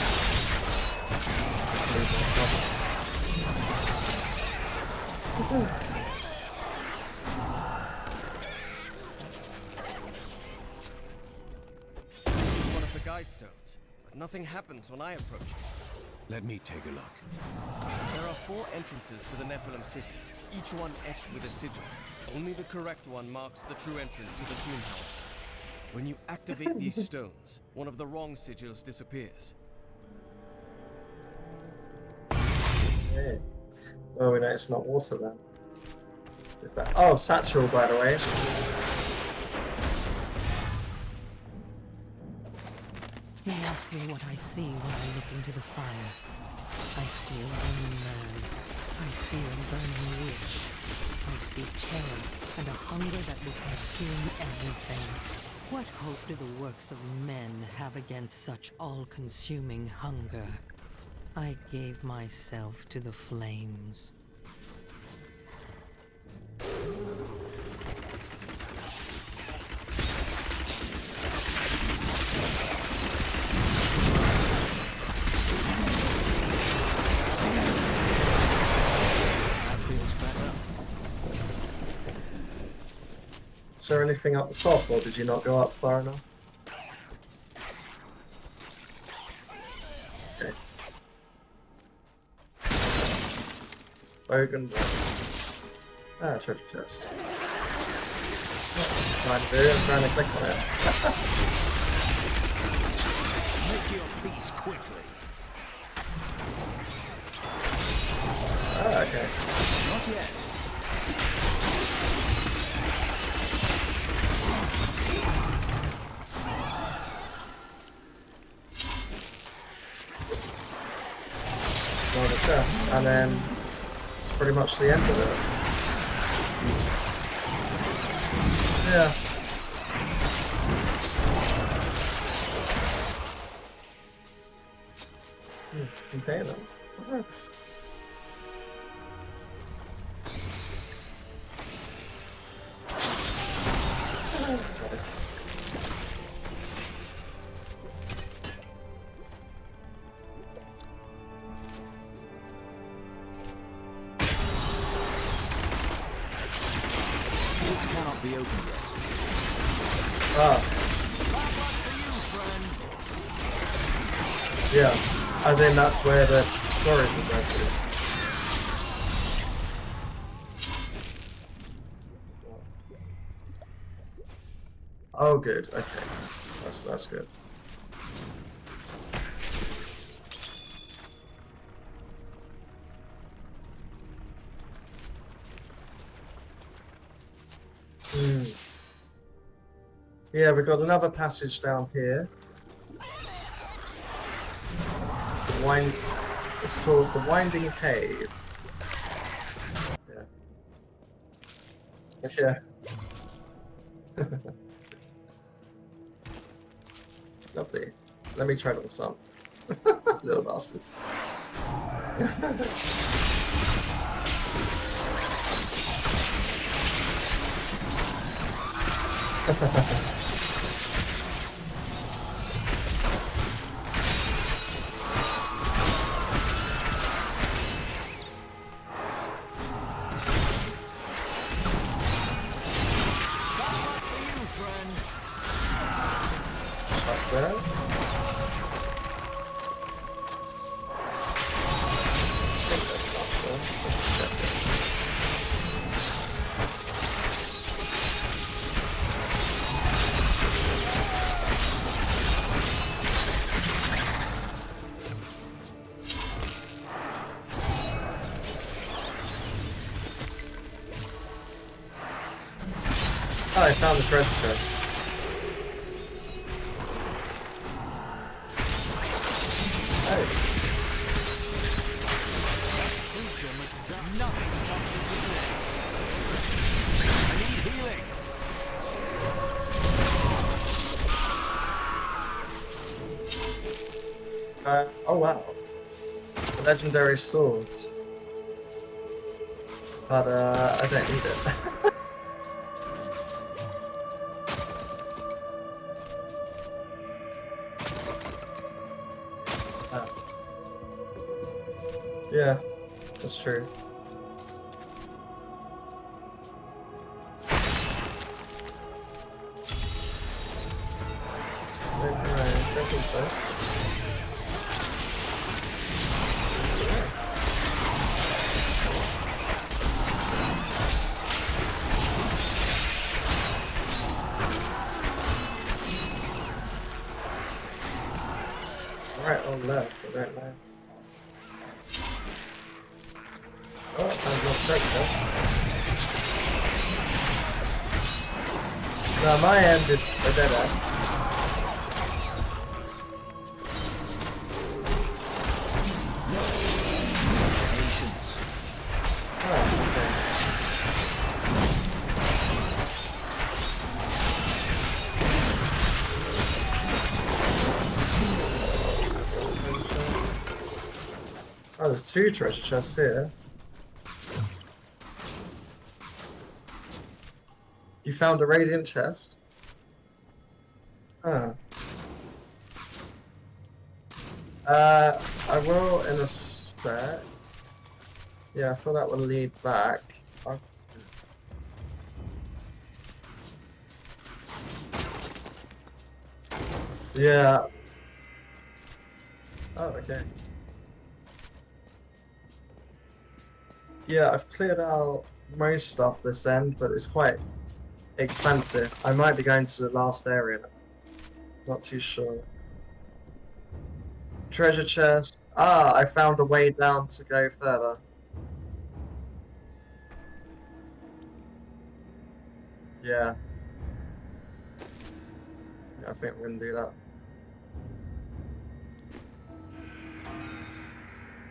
This is one of the guide stones, but nothing happens when I approach it. Let me take a look. There are 4 entrances to the Nephilim city, each one etched with a sigil. Only the correct one marks the true entrance to the tomb house. When you activate these stones, one of the wrong sigils disappears. Okay. Well, we know it's not water then. If that... Oh, satchel, by the way. He asked me what I see when I look into the fire. I see a burning man. I see a burning witch. I see terror and a hunger that will consume everything. What hope do the works of men have against such all-consuming hunger? I gave myself to the flames. Is there anything up the top, or did you not go up far enough? Okay. Bogan. Ah, treasure chest. Trying to do it, I'm trying to click on it. Make your peace quickly. Ah, okay. Not yet. More of a chest, and then it's pretty much the end of it. Yeah. Container. Nice. This cannot be opened yet. Ah. Yeah, as in that's where the storage address is. Oh, good. Okay, that's good. Yeah, we've got another passage down here. It's called the Winding Cave. Yeah. Yeah. Lovely. Let me try this on. Little bastards. Oh, I found the treasure chest. Oh. Creature must die. Nothing stops it today. I need healing. Oh wow. Legendary swords. But I don't need it. Yeah, that's true. I don't think so. Right on left, I don't know. Oh, I'm not breakfast. No, my end is a dead end. Oh, okay. Oh, there's two treasure chests here. You found a radiant chest? Huh. I will in a sec. Yeah, I thought that would lead back. Yeah. Oh, okay. Yeah, I've cleared out most stuff this end, but it's quite expensive. I might be going to the last area now. Not too sure. Treasure chest. Ah, I found a way down to go further. Yeah. Yeah, I think we're gonna do that.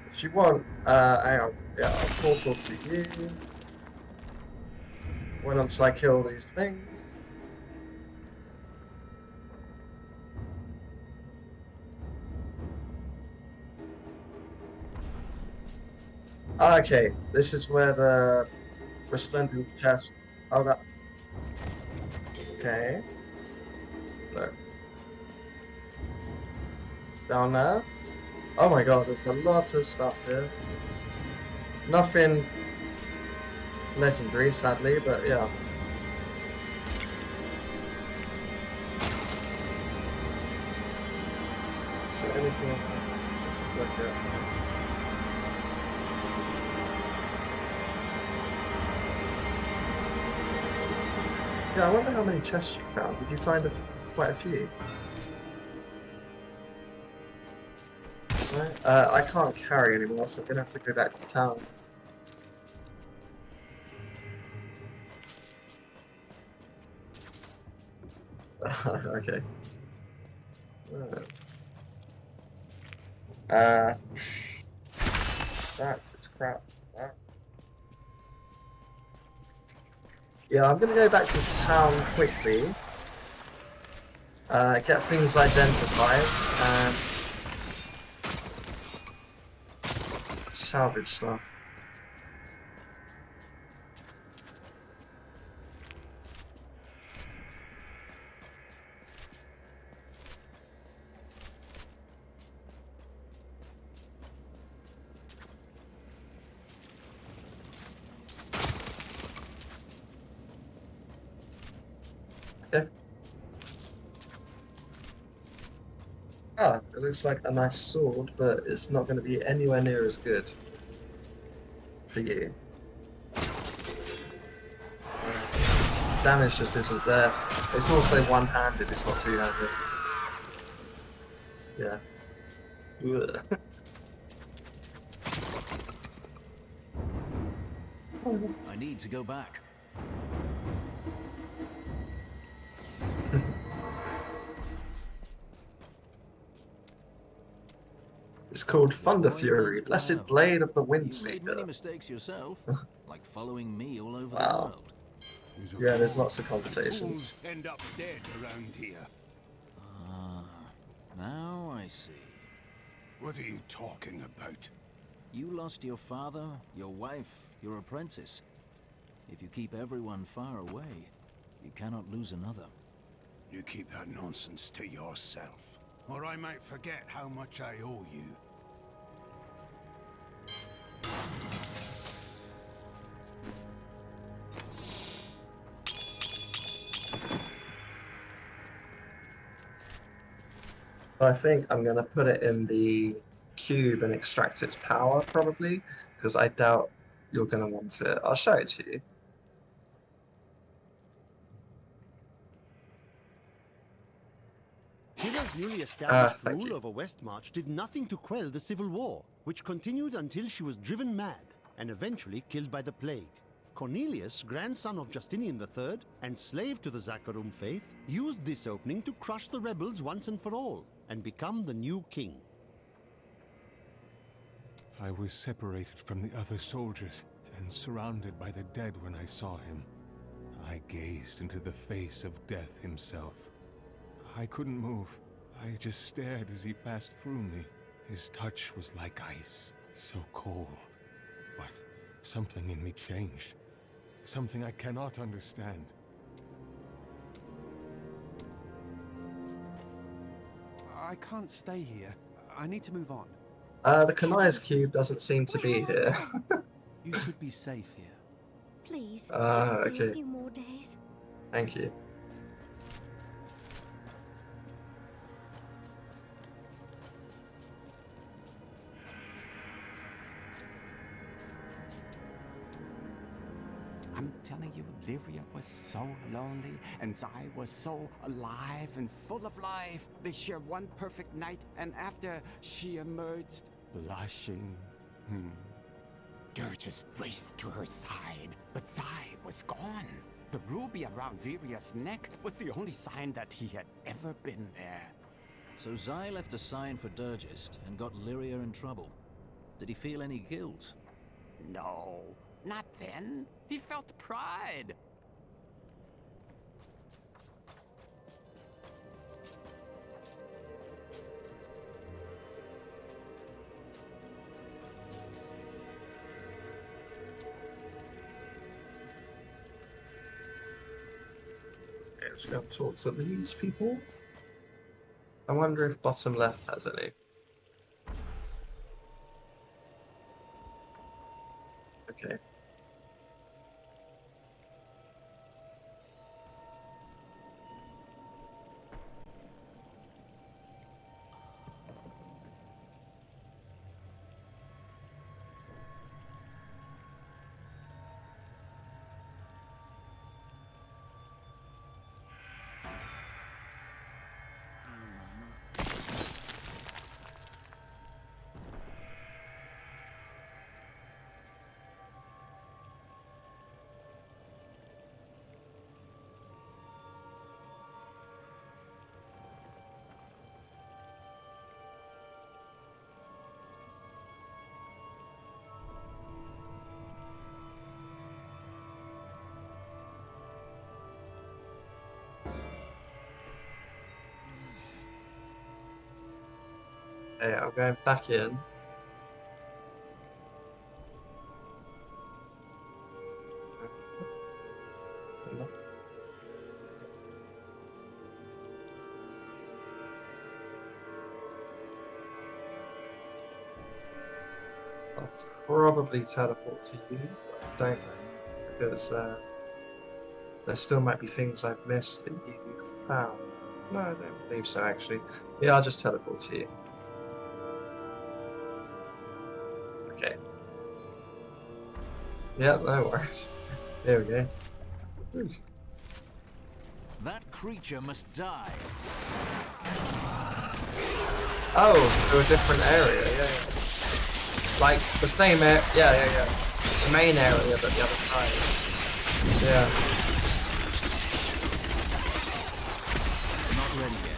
If you want, hang on. Yeah, I'll portal to you. Once I kill these things. Okay, this is where the resplendent chest. Oh, that. Okay. Look. Down there. Oh my god, there's a lot of stuff here. Nothing legendary, sadly, but yeah. Is there anything else? Let's look at. Yeah, I wonder how many chests you found. Did you find quite a few? Right. I can't carry anymore, so I'm gonna have to go back to town. Okay. That is crap. That. Yeah, I'm gonna go back to town quickly. Get things identified and salvage stuff. Okay. Ah, it looks like a nice sword, but it's not going to be anywhere near as good for you. Damage just isn't there. It's also one-handed, it's not two-handed. Yeah. I need to go back. It's called Thunder Fury, Blessed Blade of the Windseeker. You made many mistakes yourself, like following me all over the Wow. world. Yeah, there's lots of conversations. Fools end up dead around here. Ah, now I see. What are you talking about? You lost your father, your wife, your apprentice. If you keep everyone far away, you cannot lose another. You keep that nonsense to yourself, or I might forget how much I owe you. I think I'm going to put it in the cube and extract its power, probably, because I doubt you're going to want it. I'll show it to you. Tira's newly established rule over Westmarch did nothing to quell the civil war, which continued until she was driven mad and eventually killed by the plague. Cornelius, grandson of Justinian III and slave to the Zakharum faith, used this opening to crush the rebels once and for all and become the new king. I was separated from the other soldiers and surrounded by the dead when I saw him. I gazed into the face of death himself. I couldn't move. I just stared as he passed through me. His touch was like ice, so cold. But something in me changed. Something I cannot understand. I can't stay here. I need to move on. The Kanai's cube doesn't seem to be here. You should be safe here. Please, just stay okay. a few more days. Thank you. I'm telling you, Lyria was so lonely, and Zai was so alive and full of life. They shared one perfect night, and after she emerged, blushing. Dirges raced to her side, but Zai was gone. The ruby around Lyria's neck was the only sign that he had ever been there. So Zai left a sign for Dirgist and got Lyria in trouble. Did he feel any guilt? No, not then. He felt pride. Let's go and talk to these people. I wonder if bottom left has any. Okay. Okay, I'm going back in. I'll probably teleport to you, but I don't know, because there still might be things I've missed that you found. No, I don't believe so, actually. Yeah, I'll just teleport to you. Okay. Yeah, no worries. There we go. Ooh. That creature must die. Oh, to a different area, yeah. Like, the same area, yeah. The main area, but the other side. Yeah. Not ready yet.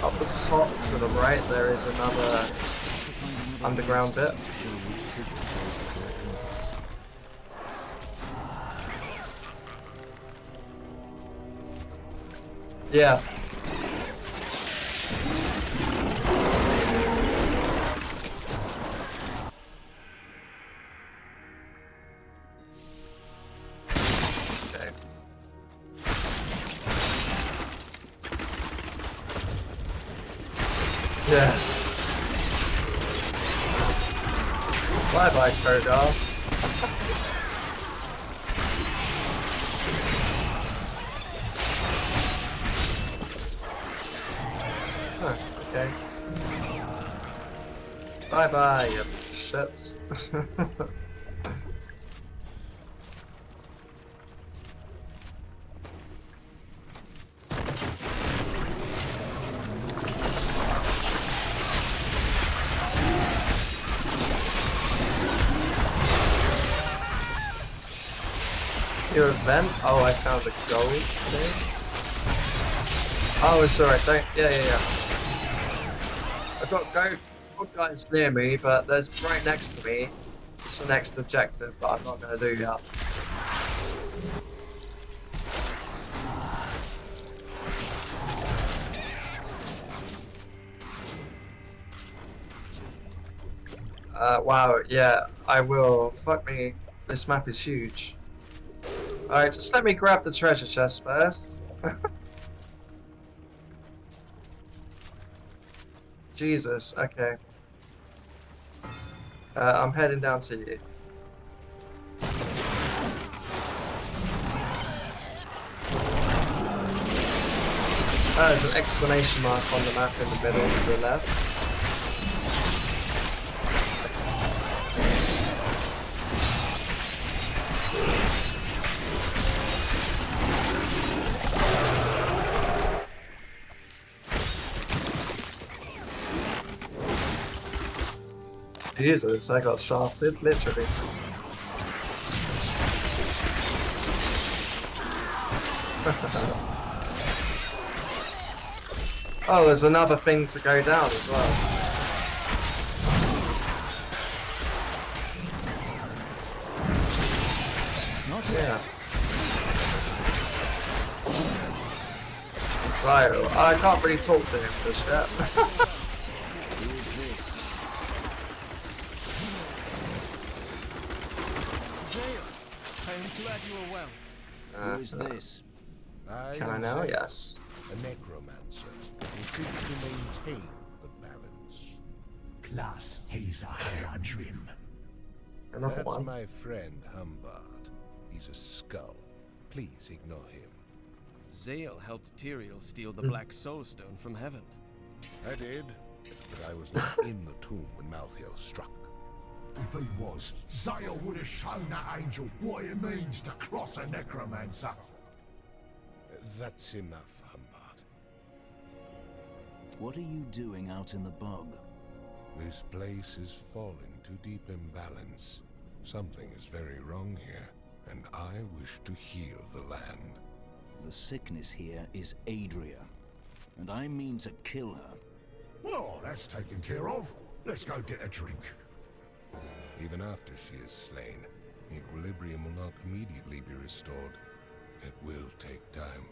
Up the top to the right, there is another underground bit. Yeah. Okay. Yeah. Bye-bye, Kogar. Okay. Bye-bye, you shits. Your event? Oh, I found a gold thing. Oh, it's alright, don't. Yeah. I've got gold guys near me, but there's right next to me. It's the next objective, but I'm not going to do yet. Wow, yeah, I will. Fuck me, this map is huge. Alright, just let me grab the treasure chest first. Jesus, okay. I'm heading down to you. There's an exclamation mark on the map in the middle to the left. Jesus, I got shafted, literally. Oh, there's another thing to go down as well. Not yet. So, I can't really talk to him just yet. am glad you are well. Who is this? Can I now? Yes. A necromancer who seeks to maintain the balance. Plus, he's a Haradrim. Another That's one. my friend Humbard. He's a skull. Please ignore him. Zale helped Tyrael steal the Black Soul Stone from heaven. I did, but I was not in the tomb when Malthael struck. If he was, Zale would have shown that angel what it means to cross a necromancer. That's enough, Humbard. What are you doing out in the bog? This place is falling to deep imbalance. Something is very wrong here, and I wish to heal the land. The sickness here is Adria, and I mean to kill her. Well, that's taken care of. Let's go get a drink. Even after she is slain, equilibrium will not immediately be restored. It will take time.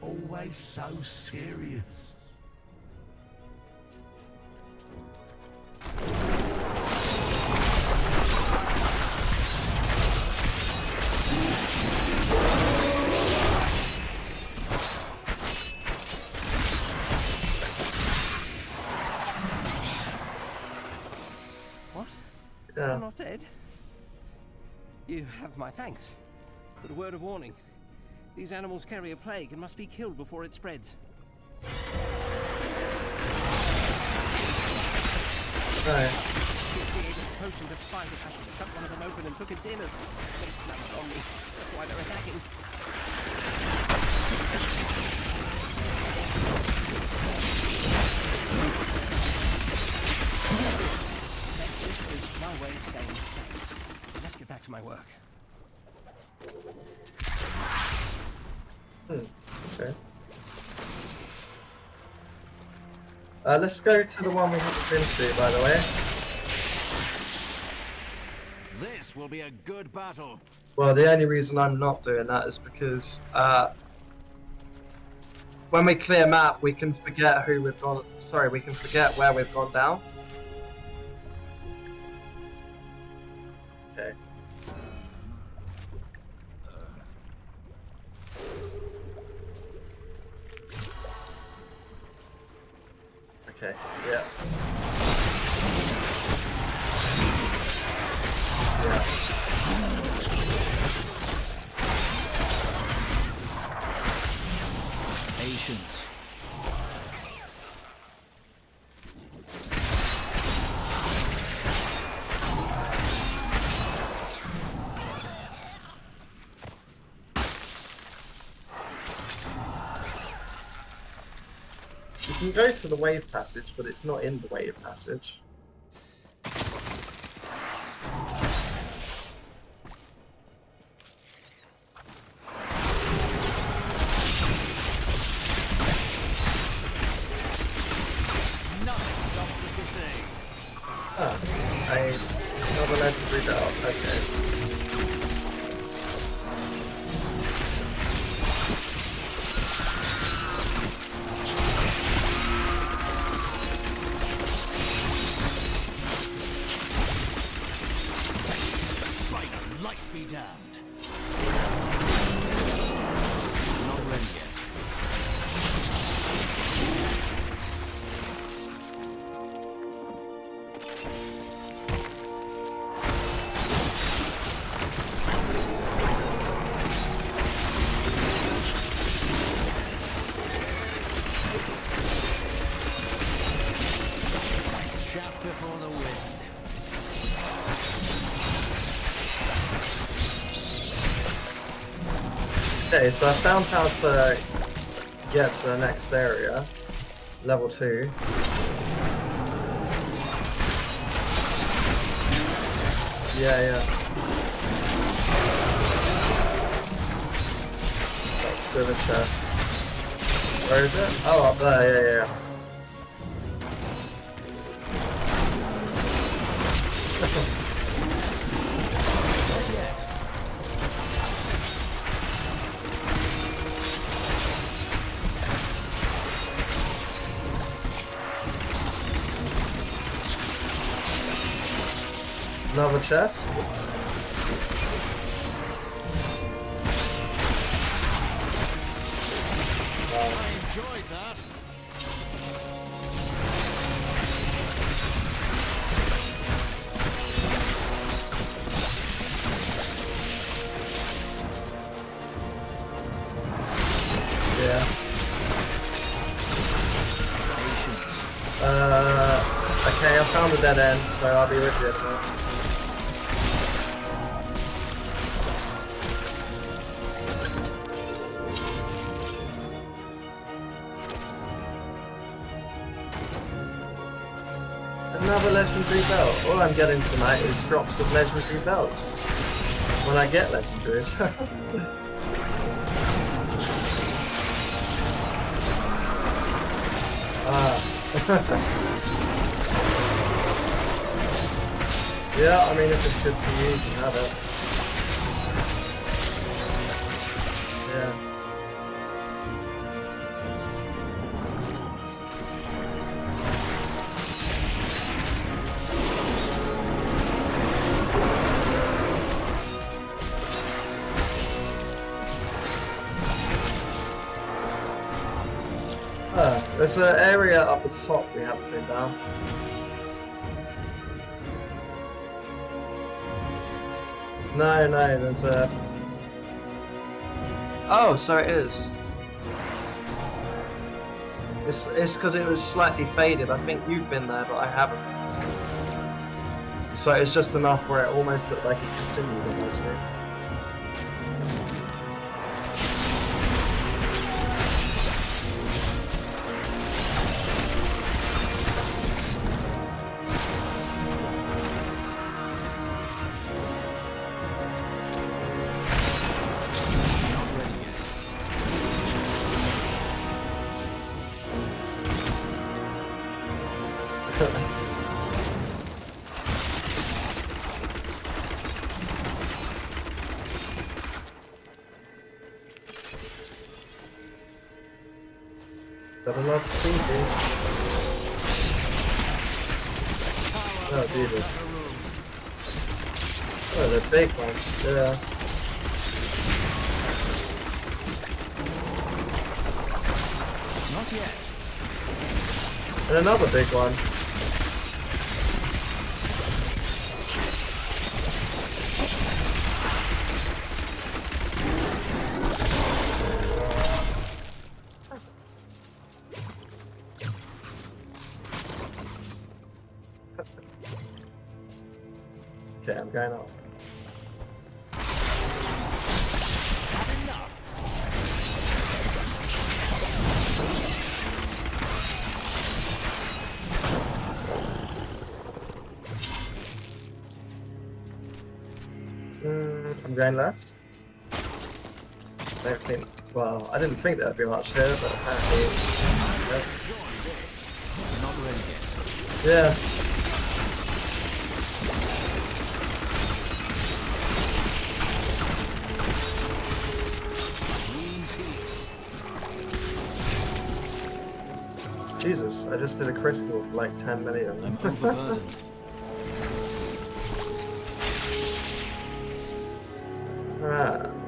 Always so serious. What? Yeah. I'm not dead. You have my thanks. But a word of warning. These animals carry a plague and must be killed before it spreads. Nice. He created a potion to fight it. I should have cut one of them open and took its innards. But it's not on me. That's why they're attacking. This is my way of saying thanks. Let's get back to my work. Okay. Let's go to the one we haven't been to, by the way. This will be a good battle. Well, the only reason I'm not doing that is because when we clear map, we can forget who we've gone. Sorry, we can forget where we've gone down. Okay. Okay, yeah. Yeah. Patience. You can go to the wave passage, but it's not in the wave passage. Another legendary dog, okay. Be damned. Not ready yet. Shaft before the wind. Okay, so I found how to get to the next area, level 2. Yeah. Let's go to the chest. Where is it? Oh, up there, yeah. Another chest. Okay, I found a dead end, so I'll be with you in a minute. Another legendary belt. All I'm getting tonight is drops of legendary belts. When I get legendaries. Yeah, I mean, if it's good to you, you can have it. Yeah. There's an area up the top we haven't been down. No, there's a... Oh, so it is. It's because it was slightly faded. I think you've been there, but I haven't. So it's just enough where it almost looked like it continued on my screen. Better not see this. Oh, Jesus. Oh, the big ones. Yeah. Not yet. And another big one. Okay, I'm going up. I'm going left. I don't think. Well, I didn't think there'd be much here, but apparently. Not ready yet. Yeah. Jesus, I just did a critical for like 10 million. I'm overburdened.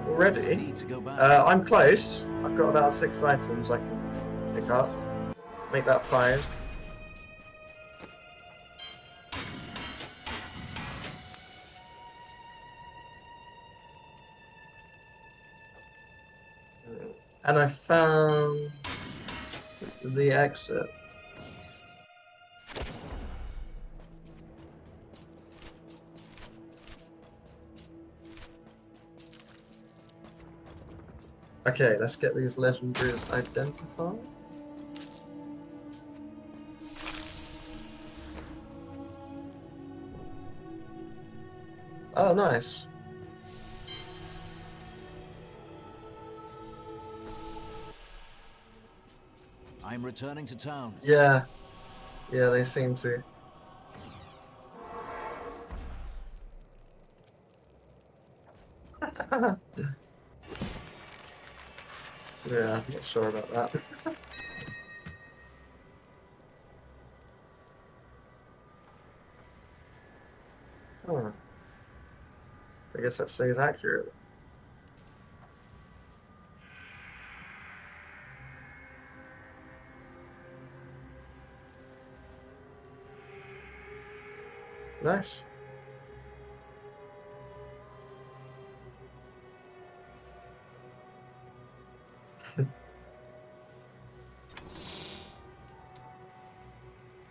Already? Need to go back. I'm close. I've got about 6 items I can pick up. Make that 5. And I found the exit. Okay, let's get these legendaries identified. Oh, nice. I'm returning to town. Yeah. Yeah, they seem to. Yeah, I'm not sure about that. Oh. I guess that stays accurate. Nice.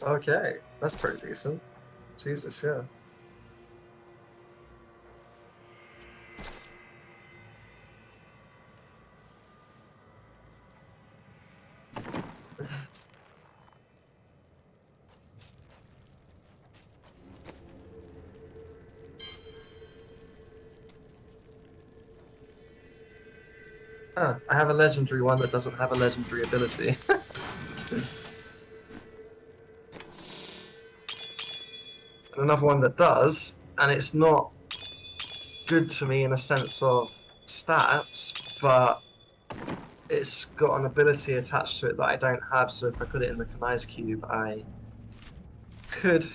Okay, that's pretty decent. Jesus, yeah. I have a legendary one that doesn't have a legendary ability. And another one that does, and it's not good to me in a sense of stats, but it's got an ability attached to it that I don't have, so if I put it in the Kanai's cube, I could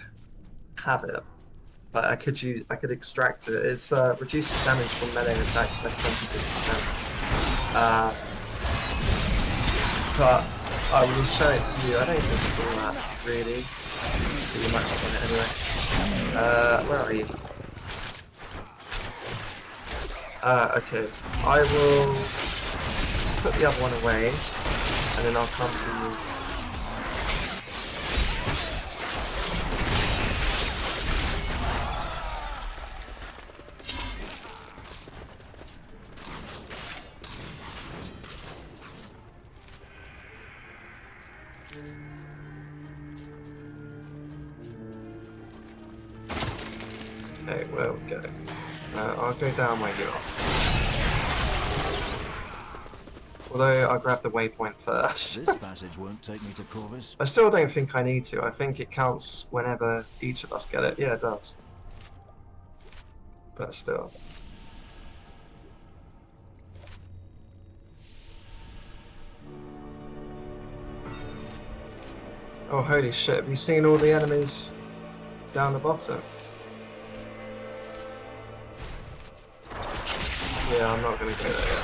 have it. But I could extract it. It's reduces damage from melee attacks by 26%. But I will show it to you. I don't think it's all that really. See much on it anyway. Where are you? Okay. I will put the other one away, and then I'll come to you. Okay, where we go? I'll go down where you are. Although I'll grab the waypoint first. This passage won't take me to Corvus. I still don't think I need to. I think it counts whenever each of us get it. Yeah, it does. But still. Oh, holy shit. Have you seen all the enemies down the bottom? Yeah, I'm not going to go there yet.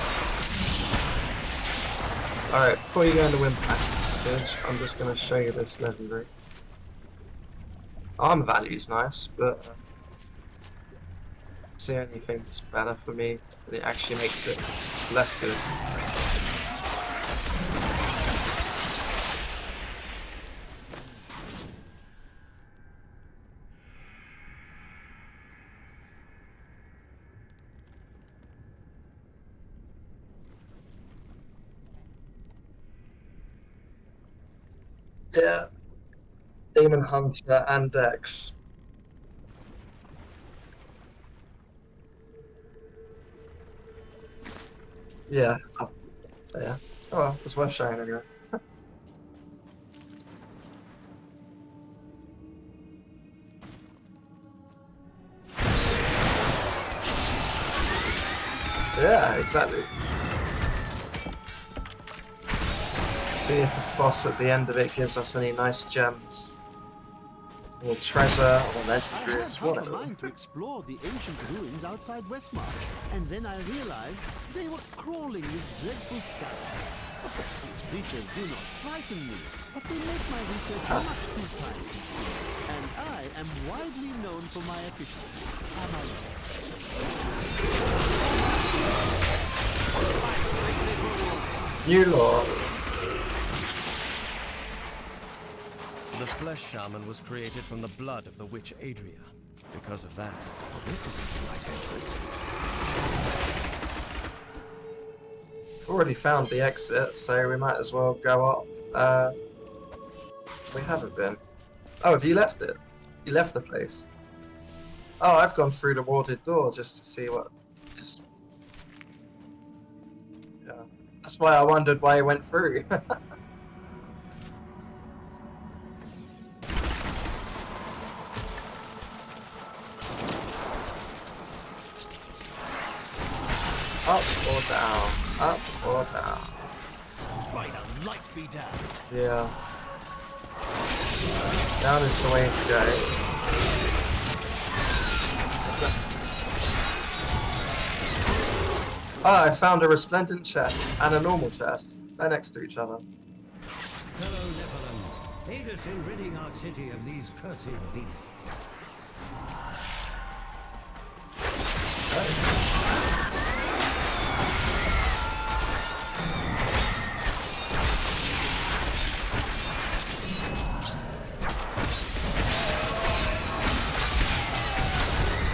Alright, before you go into Wind Passage, I'm just going to show you this legendary. Armor value's nice, but it's the only thing that's better for me, but it actually makes it less good. Yeah, Demon Hunter and Dex. Yeah, yeah. Oh well, it's worth showing anyway. Yeah, exactly. See if the boss at the end of it gives us any nice gems, or treasure, or legendaries, whatever. I had half a mind to explore the ancient ruins outside Westmarch, and then I realized they were crawling with dreadful scabs. Of course, these creatures do not frighten me, but they make my research much too time-consuming, and I am widely known for my efficiency. Am I right? New law. The Flesh Shaman was created from the blood of the witch Adria. Because of that, this isn't the right exit. Already found the exit, so we might as well go up. We haven't been. Oh, have you left it? You left the place? Oh, I've gone through the warded door just to see what is... Yeah. That's why I wondered why it went through. Up or down? Up or down? By the light be down. Yeah. Down is the way to go. Ah, I found a resplendent chest and a normal chest. They're next to each other. Fellow Nephilim, aid us in ridding our city of these cursed beasts.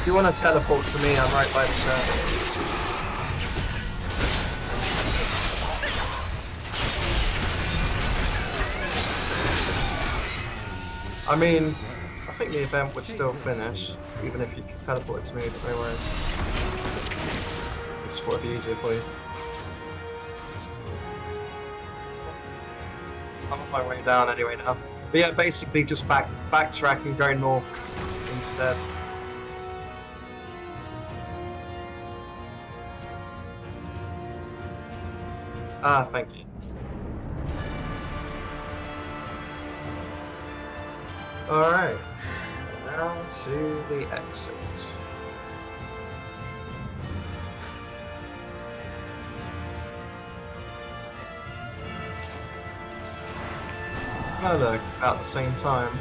you want to teleport to me, I'm right by the chest. I mean, I think the event would still finish, even if you could teleport to me, but no worries. Just thought it'd be easier for you. I'm on my way down anyway now. But yeah, basically just backtrack and go north instead. Ah, thank you. Alright, now to the exit. Oh look, about the same time.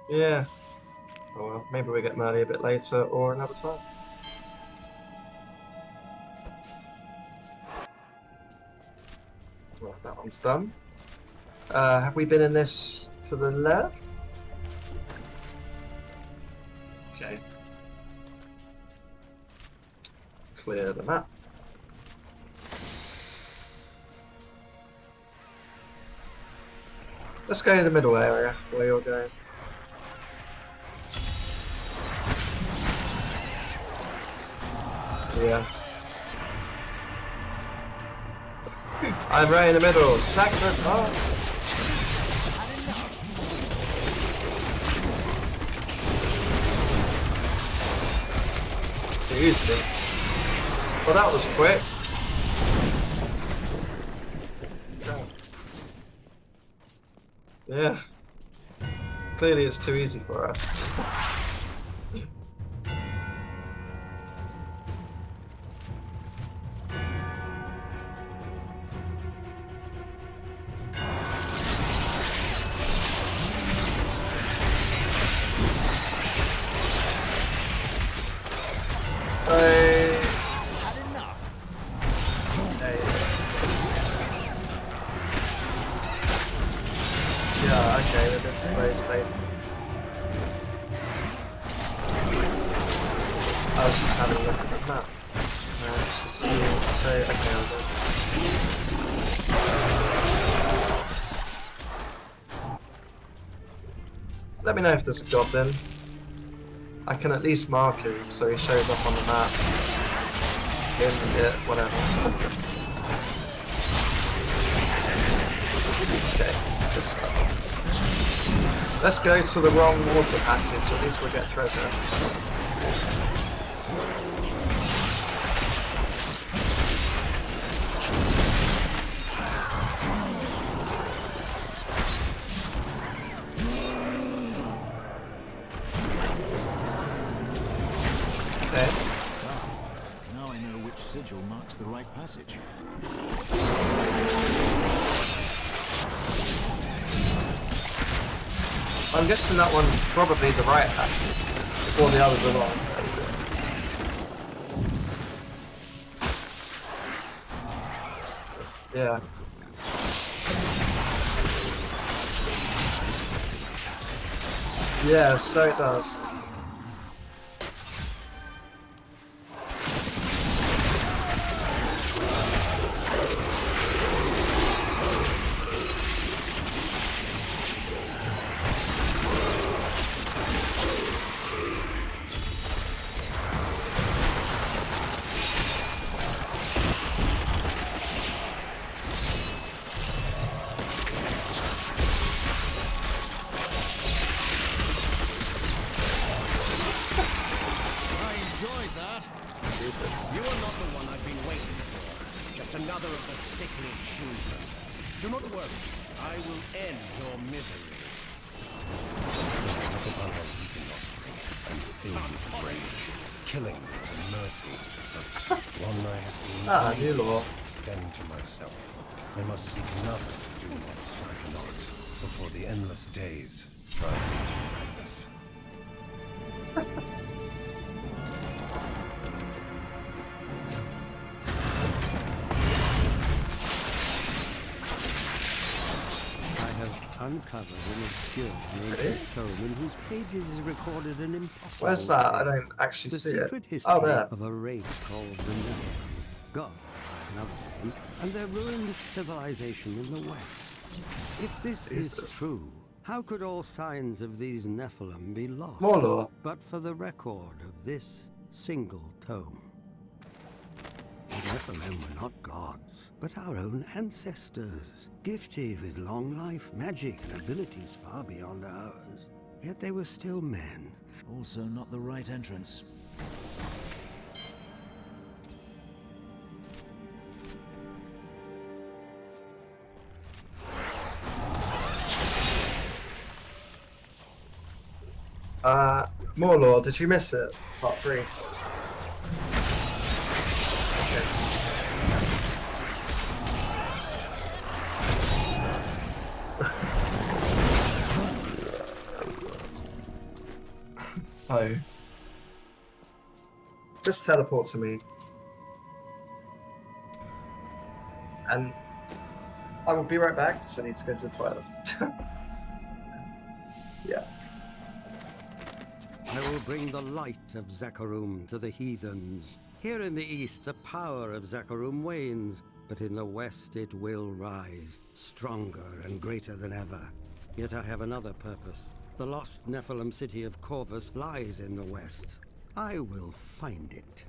Yeah. Oh well, maybe we get Merly a bit later or another time. Well, that one's done. Have we been in this to the left? Okay. Clear the map. Let's go to the middle area where you're going. Yeah. I'm right in the middle. Sacrifice. Easily. Well, that was quick. Yeah. Clearly it's too easy for us. I was just having a look at the map. Just to see, so, okay, I'll go. Let me know if there's a goblin. I can at least mark him so he shows up on the map. In it, whatever. Okay, good stuff. Let's go to the wrong water passage, at least we'll get treasure. Now I know which sigil marks the right passage. I'm guessing that one's probably the right passage, before the others are wrong. Yeah. Yeah, so it does. You are not the one I've been waiting for. Just another of the sickly children. Do not worry. I will end your misery. Look upon how weeping offspring and filled with rage, killing without mercy. But one I have been extend to myself. I must seek another to do what I cannot before the endless days drive me to madness. uncovered an obscure ancient tome in whose pages is recorded an impossible Where's that? I tale. don't actually The see it. secret history Oh, there. of a race called the Nephilim, gods by another name, and their ruined civilization in the west. If this is true, how could all signs of these Nephilim be lost? More lore. But for the record of this single tome. The Nephilim were not gods, but our own ancestors, gifted with long life, magic, and abilities far beyond ours. Yet they were still men. Also not the right entrance. More lore, did you miss it? Part 3. Oh. Just teleport to me. And I will be right back, so I need to go to the toilet. Yeah. I will bring the light of Zakarum to the heathens. Here in the east, the power of Zakarum wanes, but in the west it will rise, stronger and greater than ever. Yet I have another purpose. The lost Nephilim city of Corvus lies in the west. I will find it.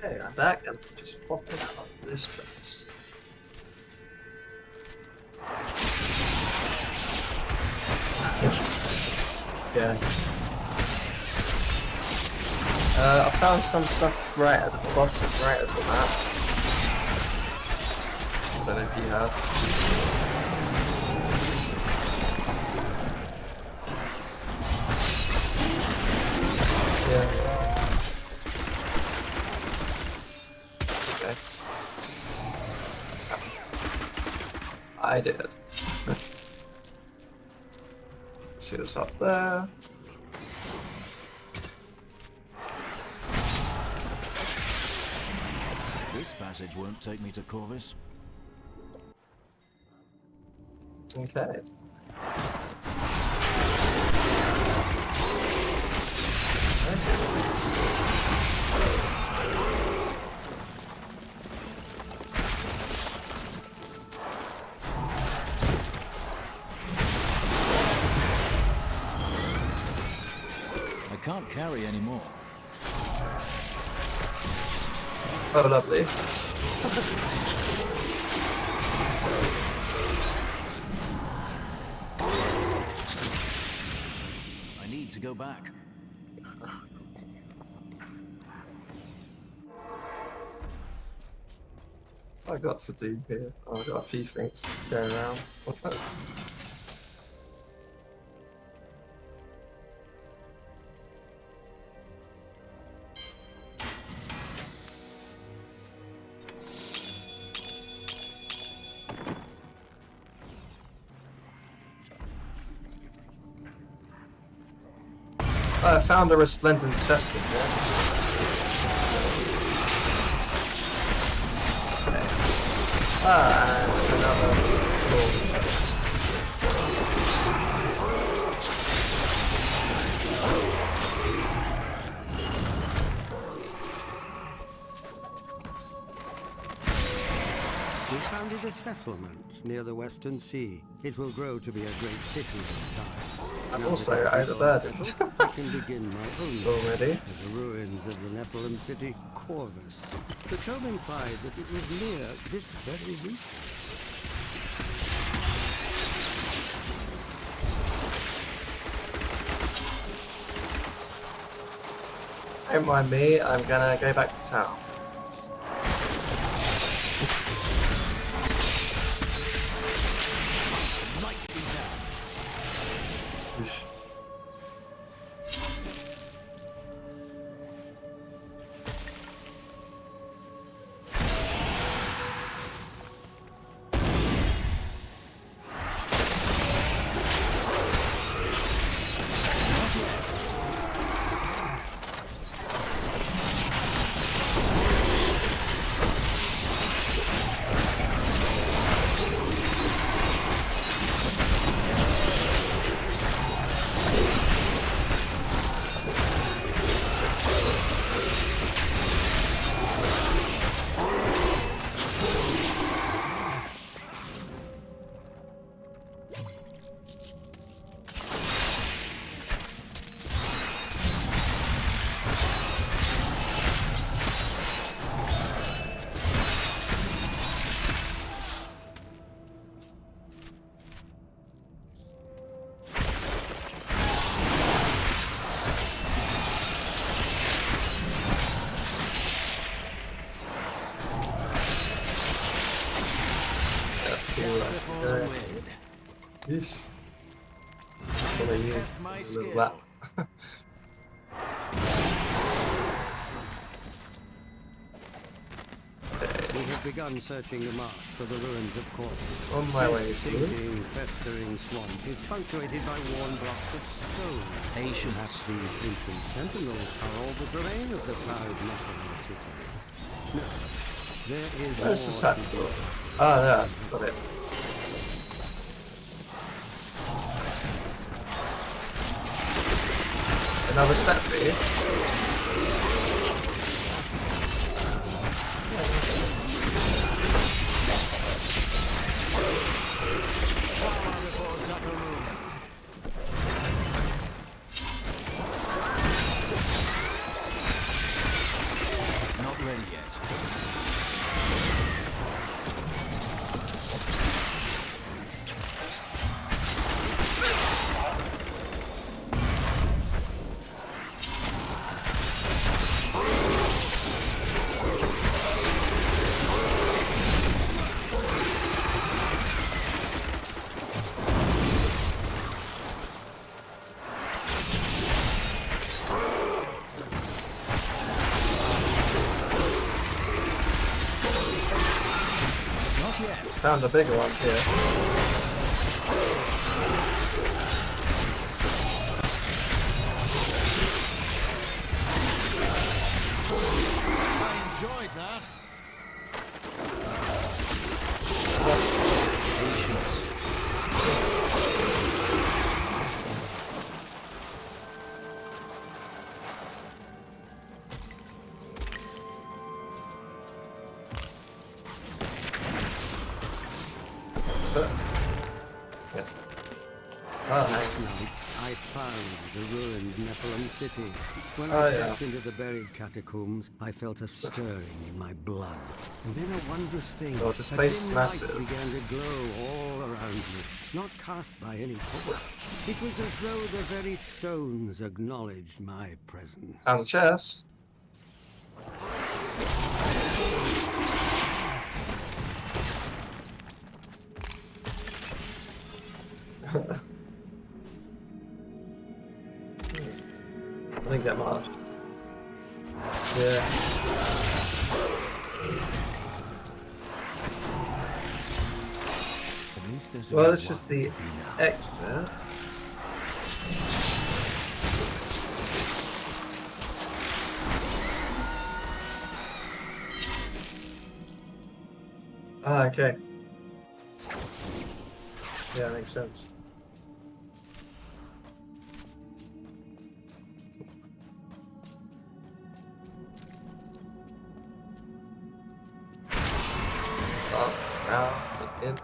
Okay, I'm back and just popping out this place. Yeah. I found some stuff right at the bottom, right at the map. I don't know if you have. Yeah. Okay. I did. See what's up there. This passage won't take me to Corvus. Okay. I can't carry anymore. Oh, lovely. I need to go back. What I got to do here? Oh, I've got a few things going around. I found a resplendent chest in here. Okay. And another door. We founded a settlement near the Western Sea. It will grow to be a great city in time. I'm also overburdened. I can begin my own already. To the ruins of the Nephilim city, Corvus. The tome implied that it was near this very region. Don't mind me, I'm gonna go back to town. Yeesh. What are you? A little lap. We have begun searching the marsh for the ruins of Corvus. On my way, Stinking, festering swamp is punctuated by worn blocks of stone. Patience. Perhaps these ancient sentinels are all that remain of the proud Nephilim city. No, there is Where's the more sap to door? do. Ah, there. Got it. Another step feed. Not ready yet. Found a bigger one here. I enjoyed that. Last night, I found the ruined Nephilim city. When I stepped into the buried catacombs, I felt a stirring in my blood. And then a wondrous thing, Oh, the space is dim massive. light began to glow all around me, not cast by any power. It was as though the very stones acknowledged my presence. Found the chest. I didn't get much. Yeah. Well, this is the exit. Ah, okay. Yeah, makes sense. Up, round, in.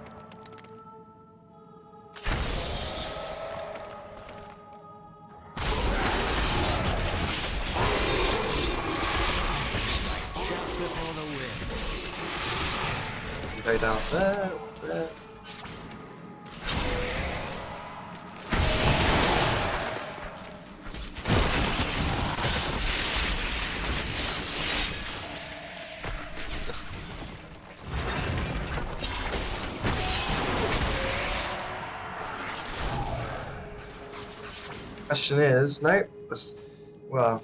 You go down there, there. Question is, no, well,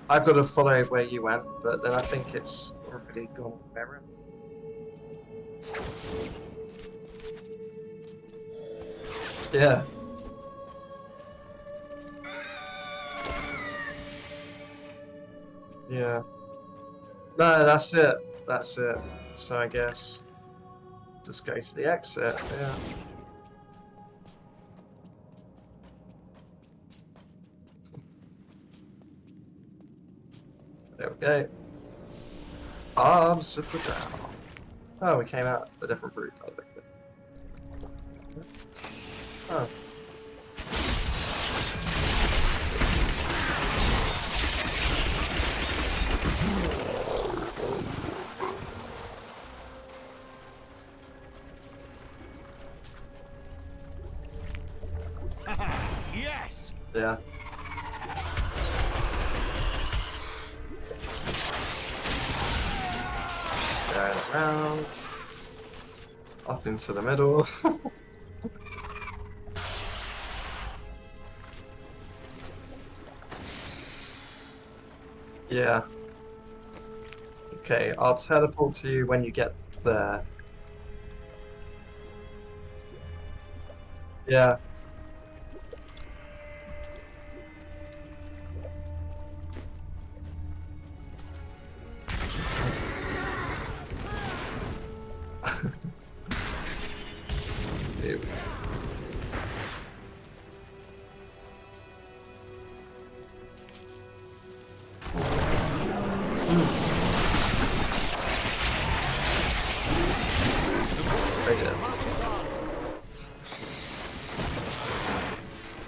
I've got to follow where you went, but then I think it's already gone there. Yeah. Yeah. No, that's it. That's it. So I guess just go to the exit, yeah. There we go. Arms of the down. Oh, we came out a different route. Oh, look at it. Oh. Yes. Yeah. Turn around. Up into the middle. Yeah. Okay, I'll teleport to you when you get there. Yeah.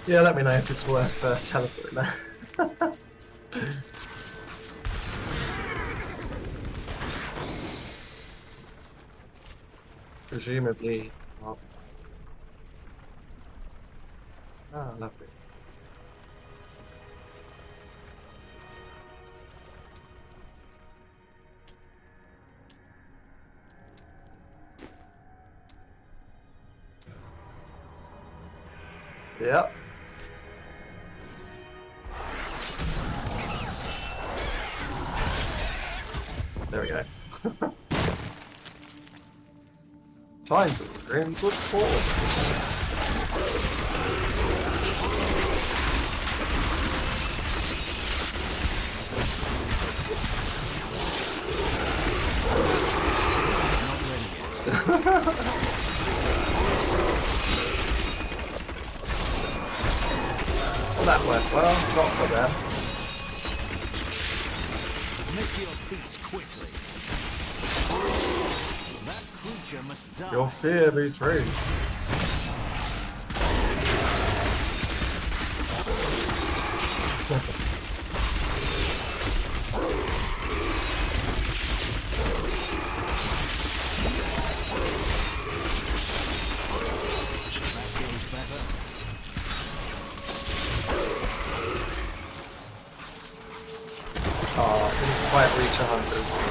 Yeah, let me know if it's worth teleporting there. Presumably not. Ah, lovely. Yep. There we go. Find the ruins of Ford. Well, that went well, not for them. Make your peace quickly. That creature must die. Your fear be true. Oh, I didn't quite reach 100.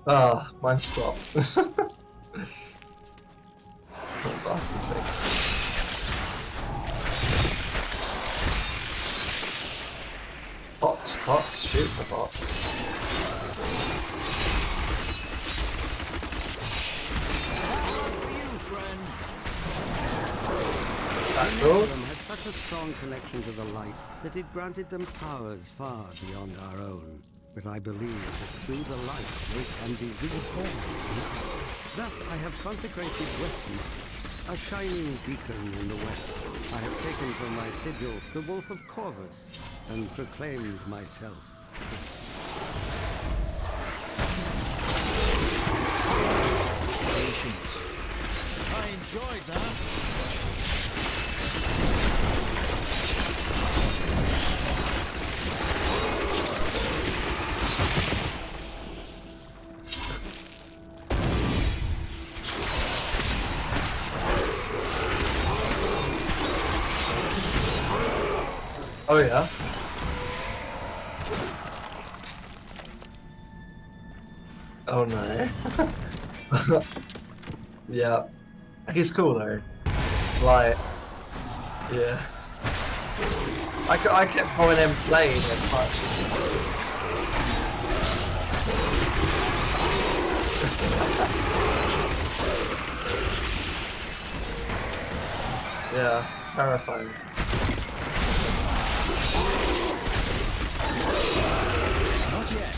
Ah, mine stopped. Oh, bastard thing. Bots, bots, shoot the bots. cool. had such a strong connection to the light that it granted them powers far beyond our own. But I believe that through the light they can be reborn. Thus I have consecrated Weston, a shining beacon in the west. I have taken from my sigil the Wolf of Corvus and proclaimed myself. Patience. I enjoyed that. Oh yeah. Oh no. Yeah. He's cool though. Like, yeah. I kept calling him playing him much. Yeah, terrifying. Not yet.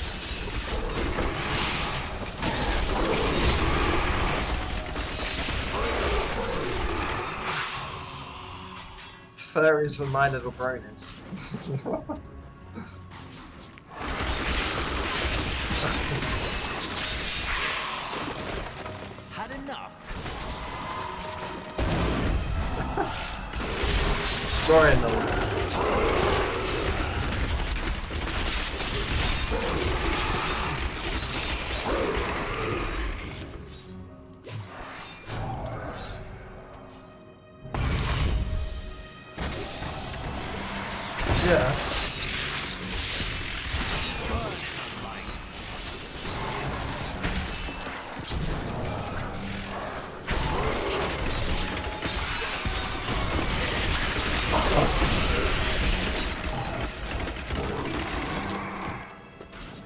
Furries are my little bronies. Had enough. Destroying them. Yeah.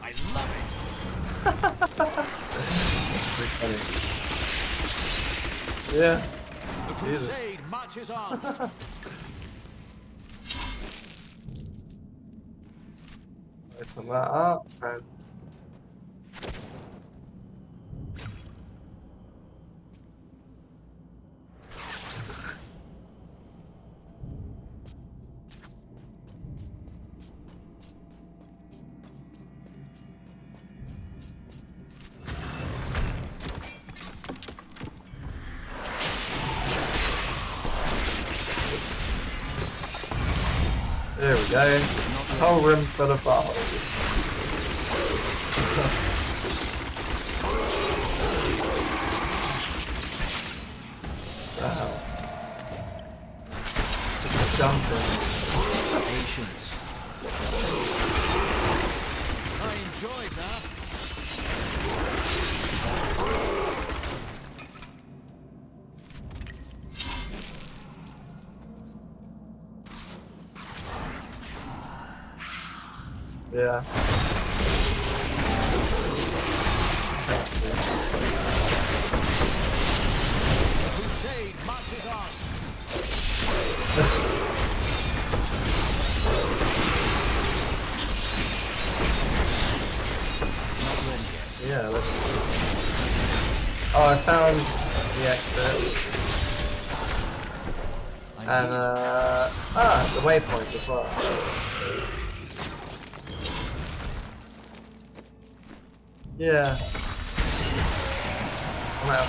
I love it. That's pretty funny. Yeah. The crusade marches on. Open that up and there we go. Whole room full of bottles. Wow. Just jumping. Patience. I enjoyed that. Yeah. Crusade marches on. Yeah, let's. Oh, I found the exit. And the waypoint as well. Yeah. Well.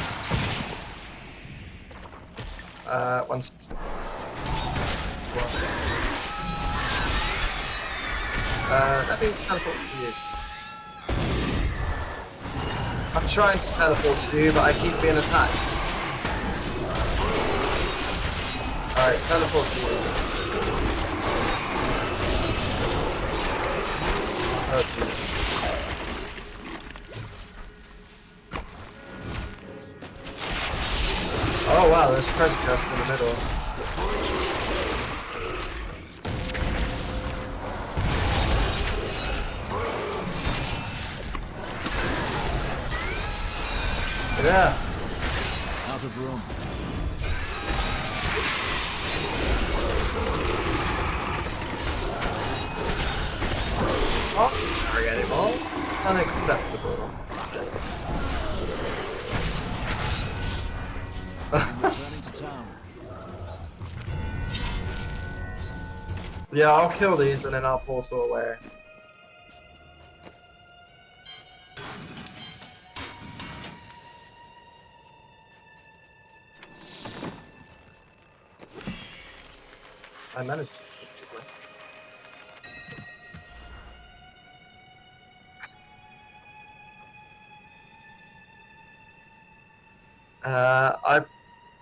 Once. Let me teleport to you. I'm trying to teleport to you, but I keep being attacked. Alright, teleport to you. Okay. Oh wow, there's a treasure chest in the middle. Yeah. Out of room. Not very anymore. Unacceptable. Returning to town. Yeah, I'll kill these and then I'll portal away. I managed.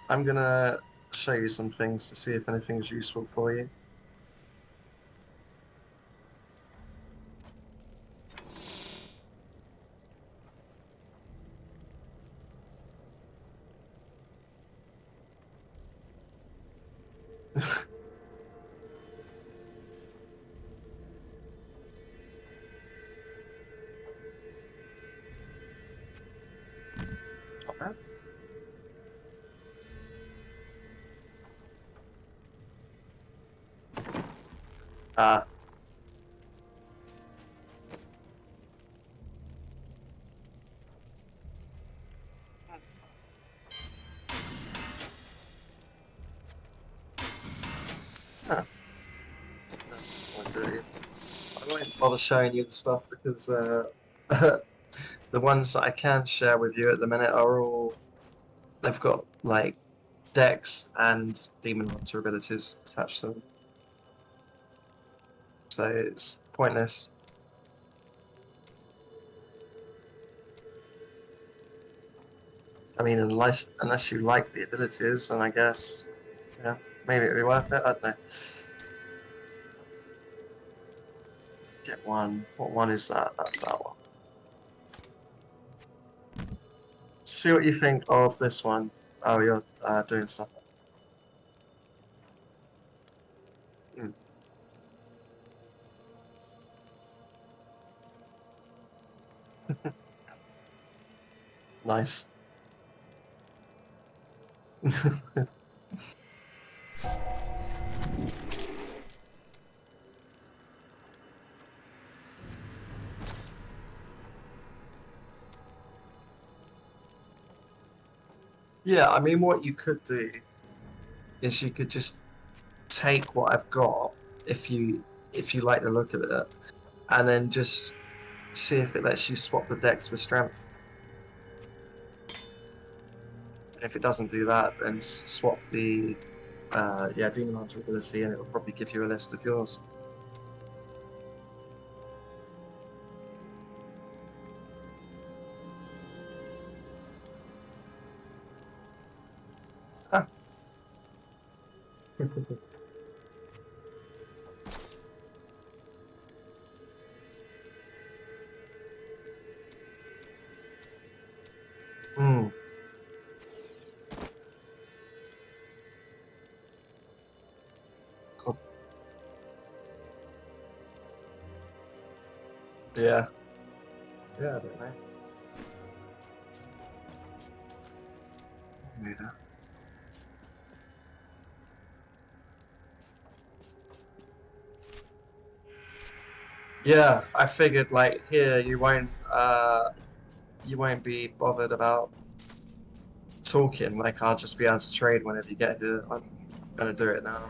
I'm gonna show you some things to see if anything's useful for you. Okay. Huh. I won't bother showing you the stuff because the ones that I can share with you at the minute are all, they've got like dex and demon hunter abilities attached to them. So it's pointless. I mean, unless you like the abilities, then I guess, yeah, maybe it'd be worth it. I don't know. Get one. What one is that? That's that one. See what you think of this one. Oh, you're doing stuff. Mm. Nice. Yeah, I mean, what you could do is you could just take what I've got if you like the look of it, and then just see if it lets you swap the dex for strength. And if it doesn't do that, then swap the demon hunter ability, and it will probably give you a list of yours. Ah. Hmm. Cool. Yeah. Yeah, I don't know. Yeah. Yeah, I figured like here you won't be bothered about talking. Like I'll just be able to trade whenever you get here. I'm gonna do it now.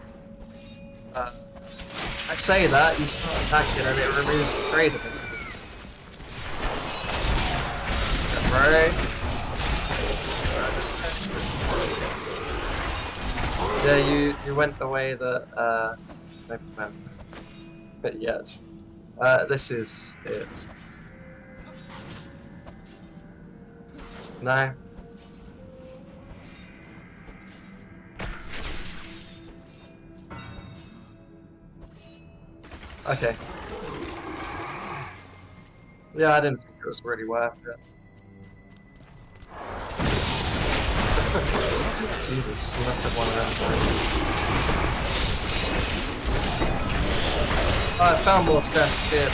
I say that you start attacking and it removes the trade ability. Right? Yeah, you went the way that maybe went. But yes. This is it. No. Okay. Yeah, I didn't think it was really worth it. Jesus, you must have one of them. I found more chests here.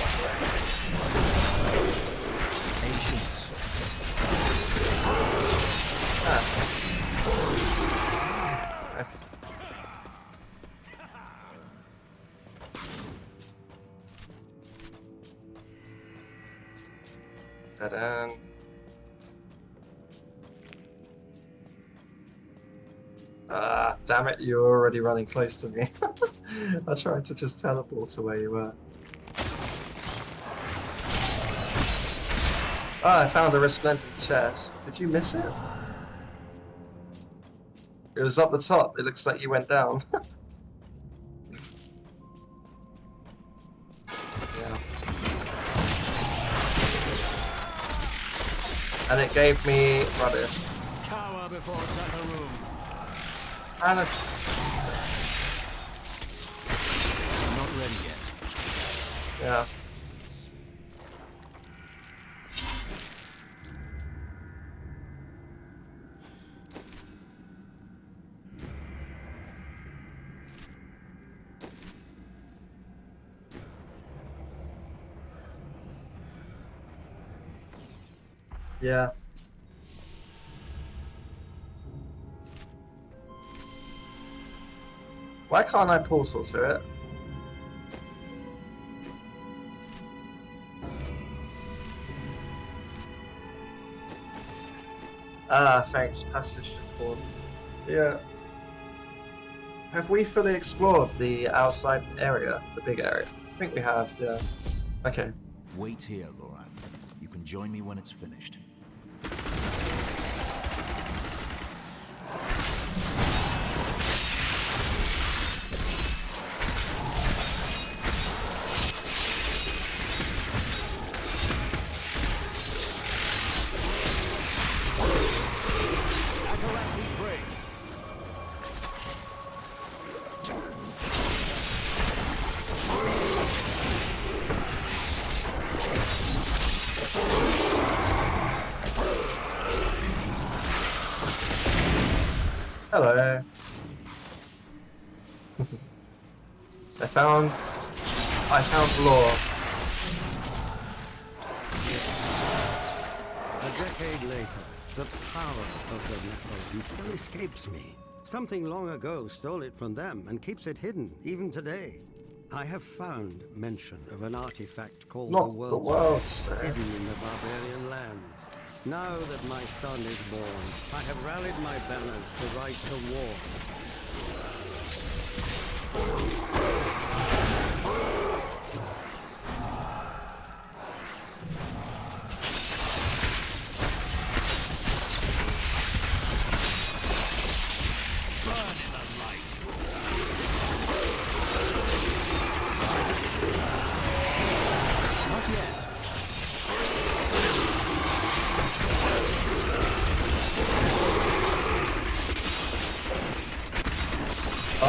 Dead end. Ah, damn it, you're already running close to me. I tried to just teleport to where you were. Ah, I found a resplendent chest. Did you miss it? It was up the top. It looks like you went down. Yeah. And it gave me rubbish. Cower before Zakarum. And Not ready yet. yeah. Yeah. Why can't I portal to it? Ah, thanks. Passage to port. Yeah. Have we fully explored the outside area, the big area? I think we have, yeah. Okay. Wait here, Lorath. You can join me when it's finished. Hello. I found lore. A decade later, the power of the Necromancer still escapes me. Something long ago stole it from them and keeps it hidden, even today. I have found mention of an artifact called Not the the World World Stone, Stone. hidden in the barbarian lands. Now that my son is born, I have rallied my banners to right the war.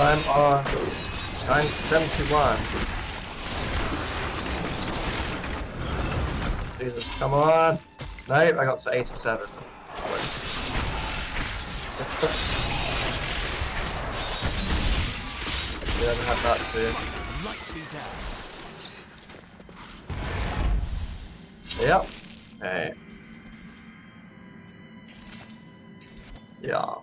I'm on 971. Jesus, come on. No, I got to 87. We haven't had that too. Yep. Hey. Yeah.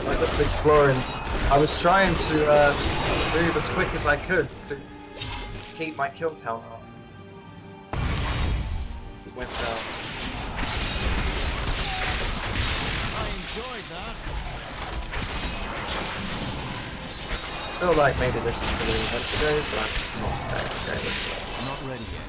Like just exploring. I was trying to move as quick as I could to keep my kill count up. It went down. I enjoyed that. I feel like maybe this is the event today, so I'm just not okay. Not ready yet.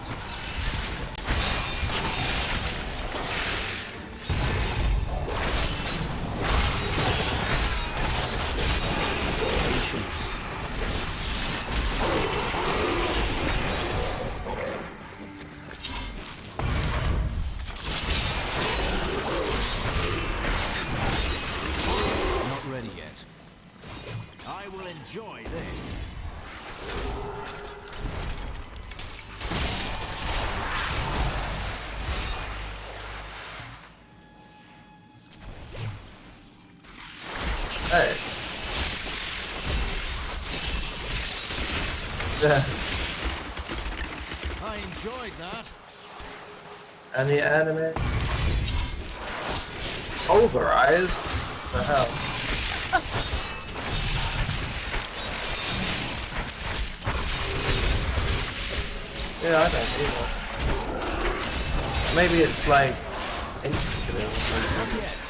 Yeah. I enjoyed that. Any enemy? Pulverized? What the hell? Yeah, I don't either. Maybe it's like instant kill or something.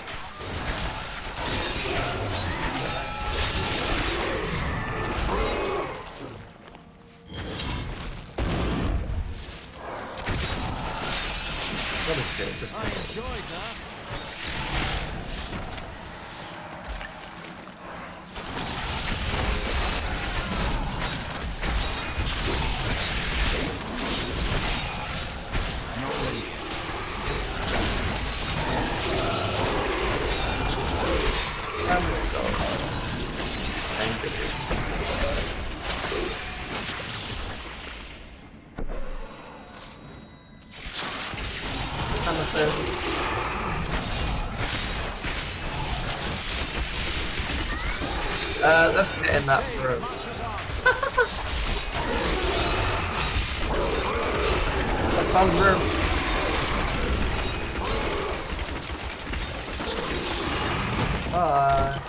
Let me see, just I enjoyed that. Let's get in that room. A fun room. Bye.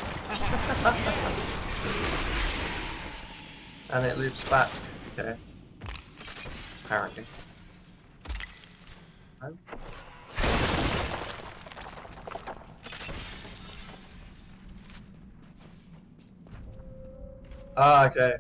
And it loops back. Okay. Apparently. No? Ah, okay.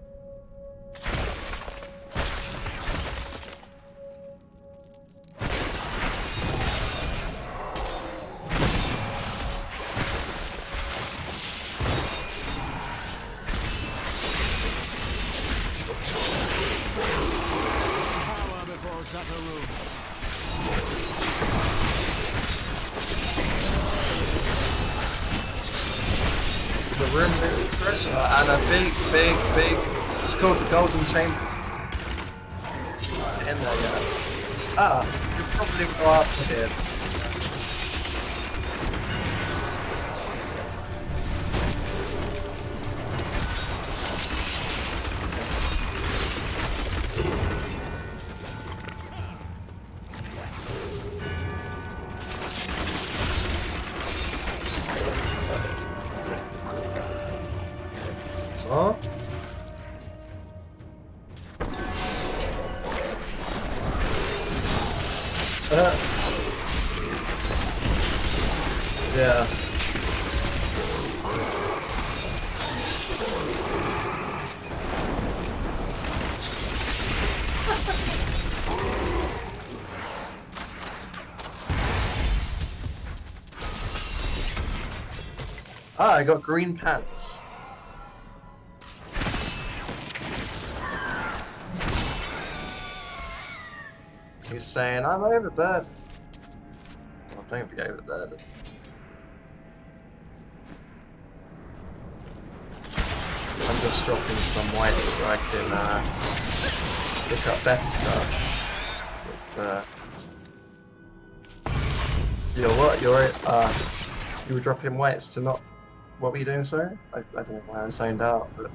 Power before Zakarum. The room with treasure and a big. It's called the Golden Chamber. In there, yeah. Ah, you probably go up here. Huh? Yeah. Ah, I got green pants. He's saying, I'm overburdened. Well, don't be overburdened. I'm just dropping some whites so I can pick up better stuff. You're what? You were dropping whites to not... What were you doing, sorry? I don't know why I zoned out, but...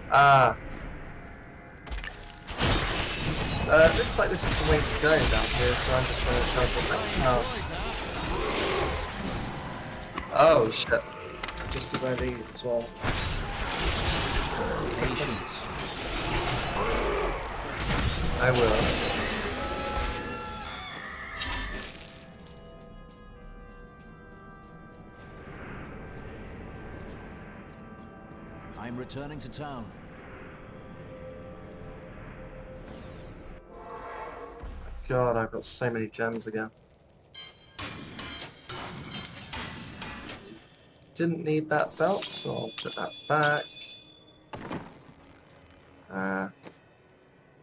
Ah. Looks like this is the way to go down here, so I'm just going to try to get back out. Oh shit. Just as I leave as well. Patience. I will. I'm returning to town. God, I've got so many gems again. Didn't need that belt, so I'll put that back.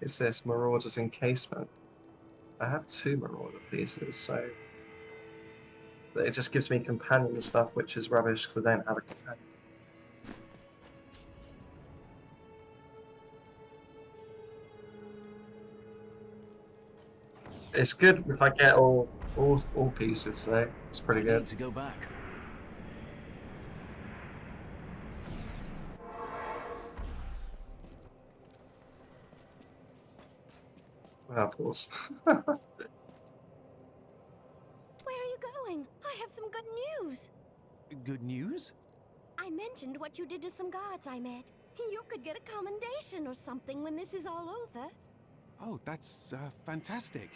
Is this Marauder's encasement? I have 2 Marauder pieces, so it just gives me companion stuff, which is rubbish because I don't have a companion. It's good if I get all pieces, so it's pretty good. To go back. Apples. Where are you going? I have some good news. Good news? I mentioned what you did to some guards I met. You could get a commendation or something when this is all over. Oh, that's fantastic.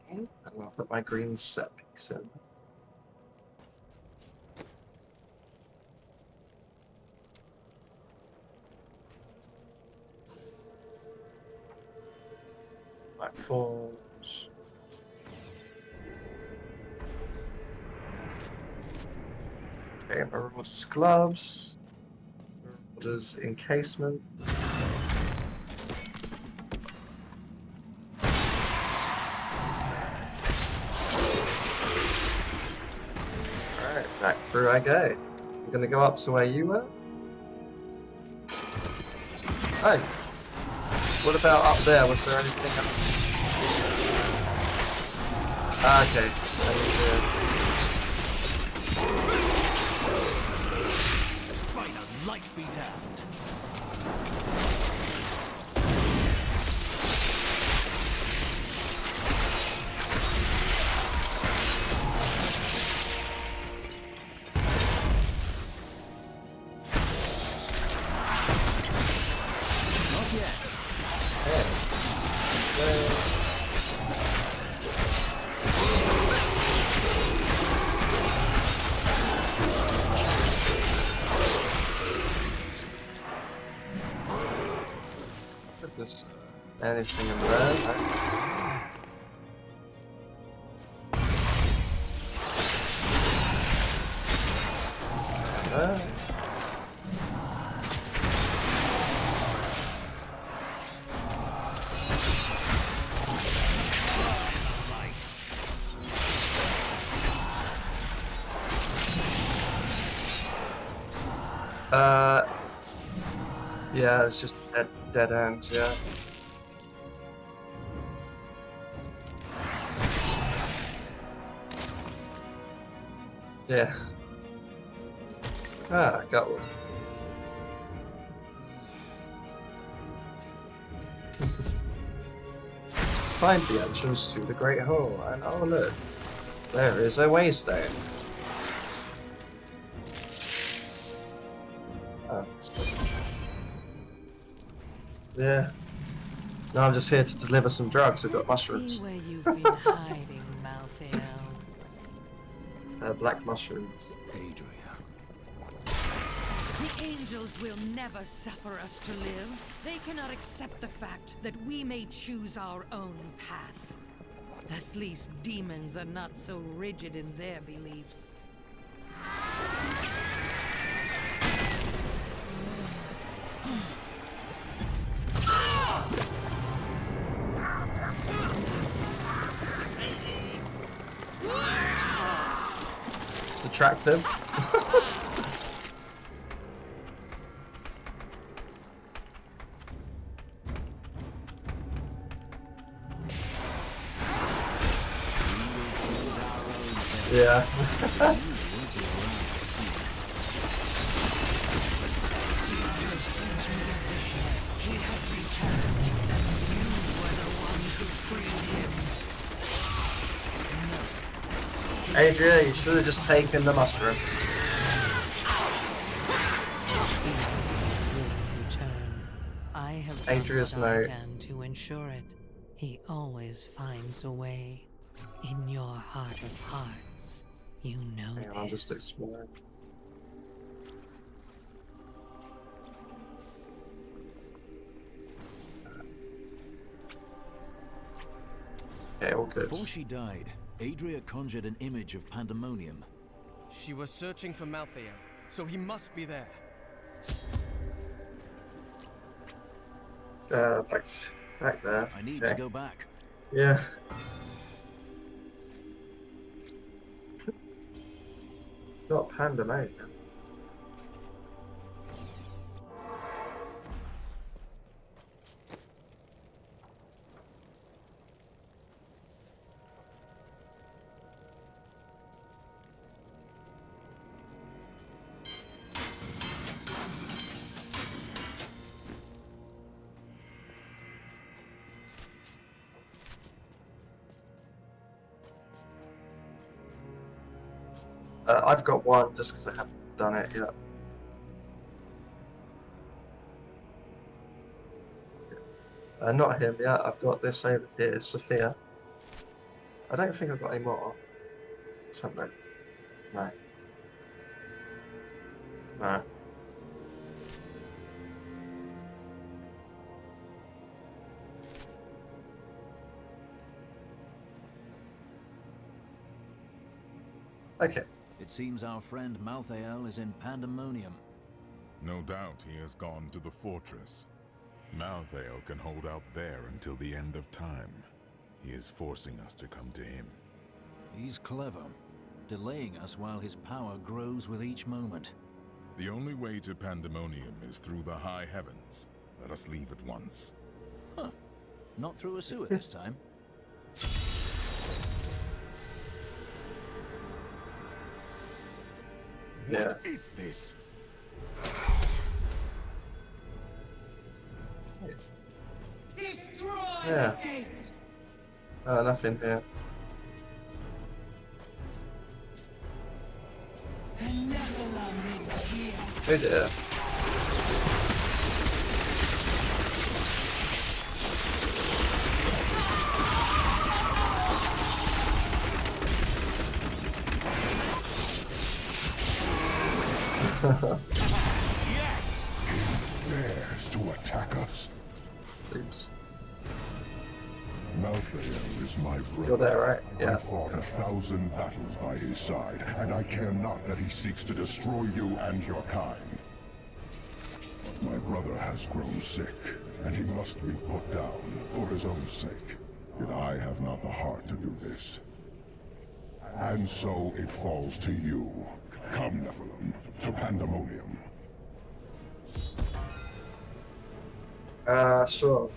I'm gonna put my green set piece in. Platforms. Okay, Marauder's gloves. Marauder's encasement. Alright, back through I go. I'm gonna go up to where you were. Oh! What about up there? Was there anything up? Ah, okay. Spider, light be damned. Anything in there? No. Yeah, it's just dead ends, yeah. Yeah. Ah, I got one. Find the entrance to the Great Hall, and oh look, there is a waystone. Oh, yeah. No, I'm just here to deliver some drugs. I've got mushrooms. See where you've been hiding, Malthael. Black mushrooms. Adria. The angels will never suffer us to live. They cannot accept the fact that we may choose our own path. At least demons are not so rigid in their beliefs. It's attractive. Yeah. Adria, you should have just taken the mushroom. I have Adria's done what I note. can to ensure it. He always finds a way. In your heart of hearts, you know this. I'll just explore. Okay, all good. Before she died, Adria conjured an image of pandemonium. She was searching for Malthael, so he must be there. Back there. I need to go back. Yeah. Not pandemonium. I've got one just because I haven't done it yet. Not him yet. I've got this over here, Sophia. I don't think I've got any more. Something. No. No. Okay. It seems our friend Malthael is in Pandemonium. No doubt he has gone to the fortress. Malthael can hold out there until the end of time. He is forcing us to come to him. He's clever, delaying us while his power grows with each moment. The only way to Pandemonium is through the high heavens. Let us leave at once. Huh. Not through a sewer this time. What is this? Destroy the gate! Nothing here. The Nephilim is here. Oh dear. Yes! He dares to attack us. Oops. Malthael is my brother. You're there, right? Yeah. I fought 1,000 battles by his side, and I care not that he seeks to destroy you and your kind. My brother has grown sick, and he must be put down for his own sake. Yet I have not the heart to do this. And so it falls to you. Come, Nephilim, to Pandemonium. Sure.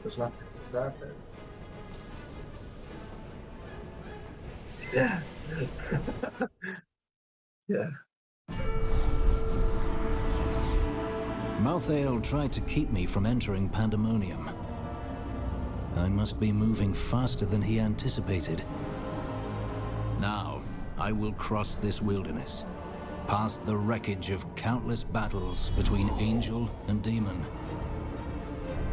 There's nothing there. Yeah. Yeah. Malthael tried to keep me from entering Pandemonium. I must be moving faster than he anticipated. Now, I will cross this wilderness, past the wreckage of countless battles between angel and demon.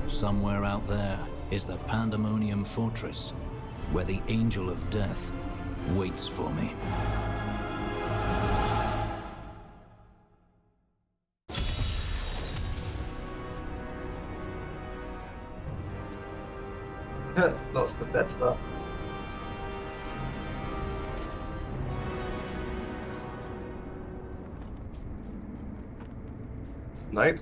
Somewhere out there is the Pandemonium Fortress, where the Angel of Death waits for me. Lots of dead stuff. Nope.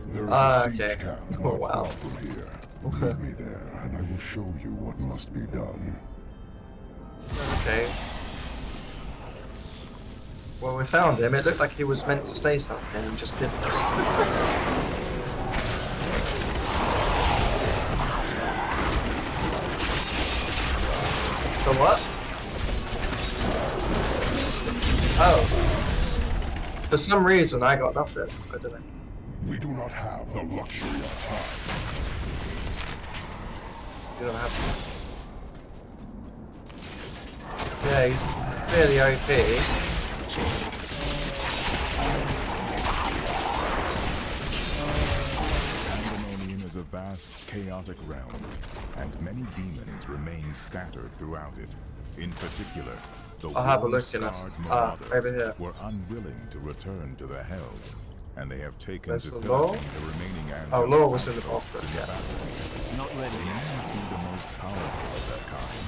There is a siege Okay. camp Oh, not wow. far from here. Lead me there, and I will show you what must be done. Okay. Well, we found him. It looked like he was meant to say something and just didn't. So what? Oh. For some reason, I got nothing. I don't know. We do not have the luxury of time. You don't have to. Yeah, he's fairly OP. Pandemonium is a vast, chaotic realm, and many demons remain scattered throughout it. In particular, the I'll have a look at war-scarred it. marauders Over here. were unwilling to return to the hells, and they have taken There's to the law. pillaging the remaining Oh, law was in the lost bastard, in the yeah. battle. Not ready They yet. may not be the most powerful of their kind,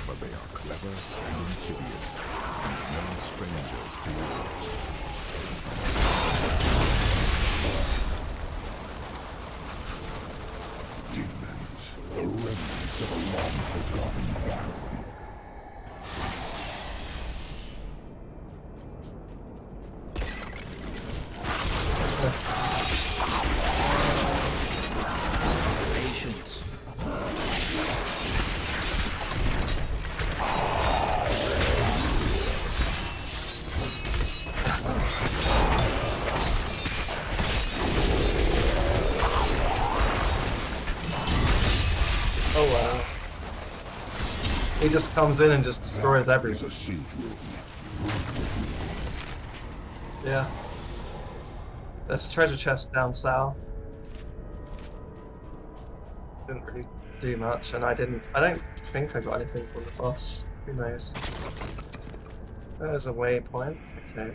but they are clever and insidious, and no strangers to war. Demons, the remnants of a long-forgotten battle. Patience. Oh wow. He just comes in and just destroys everything. A siege room. Yeah. There's a treasure chest down south. Didn't really do much, and I don't think I got anything from the boss. Who knows? There's a waypoint. Okay.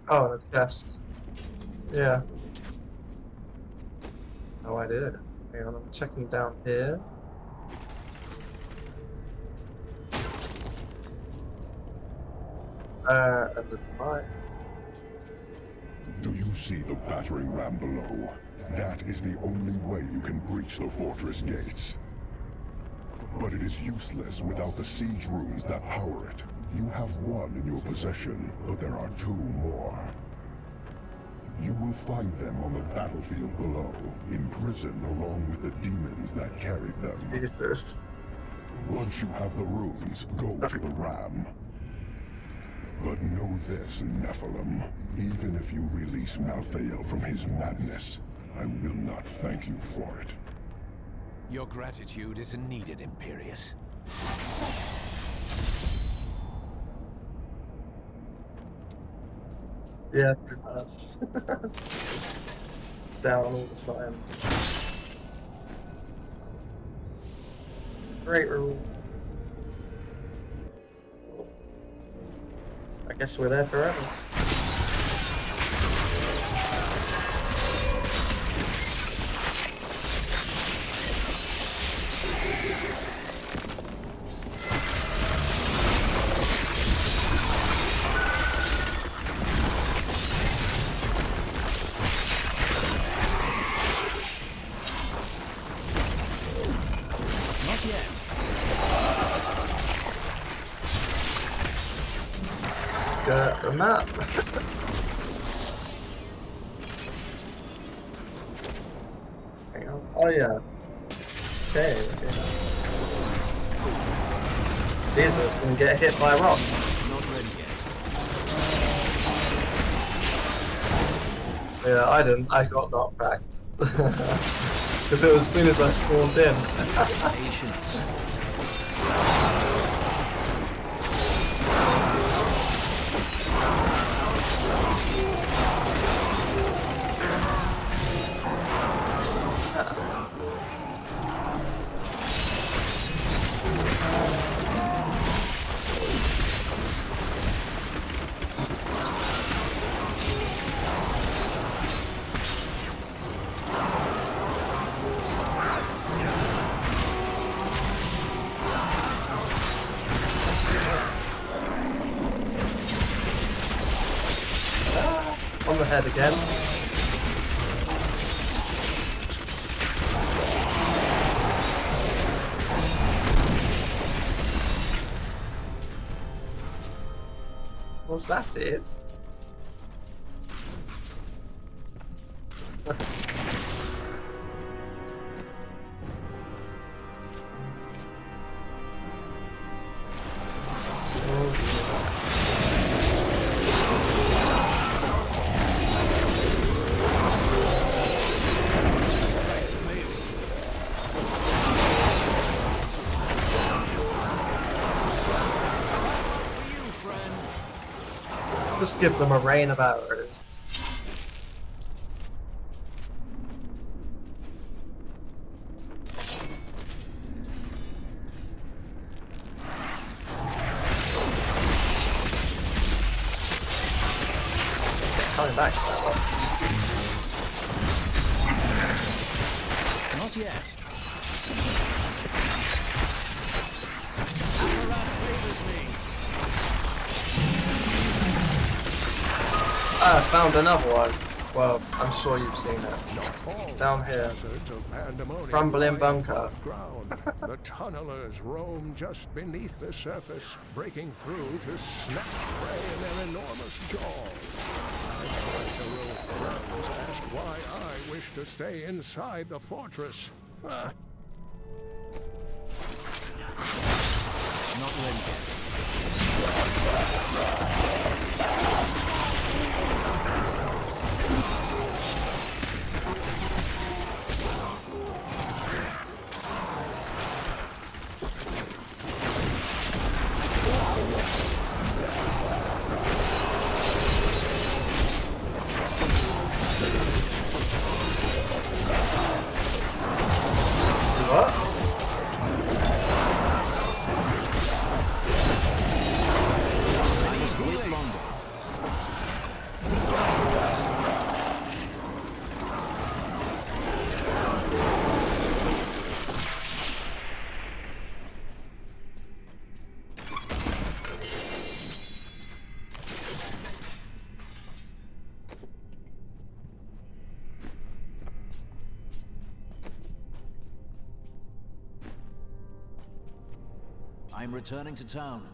Oh, and a chest. Yeah. No idea. Hang on, I'm checking down here. And the mine. Do you see the battering ram below? That is the only way you can breach the fortress gates. But it is useless without the siege rooms that power it. You have one in your possession, but there are 2 more. You will find them on the battlefield below, imprisoned along with the demons that carried them. Jesus. Once you have the rooms, go to the ram. But know this, Nephilim. Even if you release Malthael from his madness, I will not thank you for it. Your gratitude isn't needed, Imperius. Yeah, pretty much. Down all the time. Great rule. I guess we're there forever. Not yet. The map. Hang on. Oh yeah. Okay. Jesus, didn't get hit by a rock. Not ready yet. Yeah, I didn't. I got knocked back. Because it was as soon as I spawned in. Patience. On the head again. What's that it? Just give them a rain of arrows. Coming back to that one. Not yet. I found another one. Well, I'm sure you've seen it. Down here. Crumbling bunker. The tunnelers roam just beneath the surface, breaking through to snatch prey in their enormous jaws. As asked why I wish to stay inside the fortress. Not ready yet. I'm returning to town.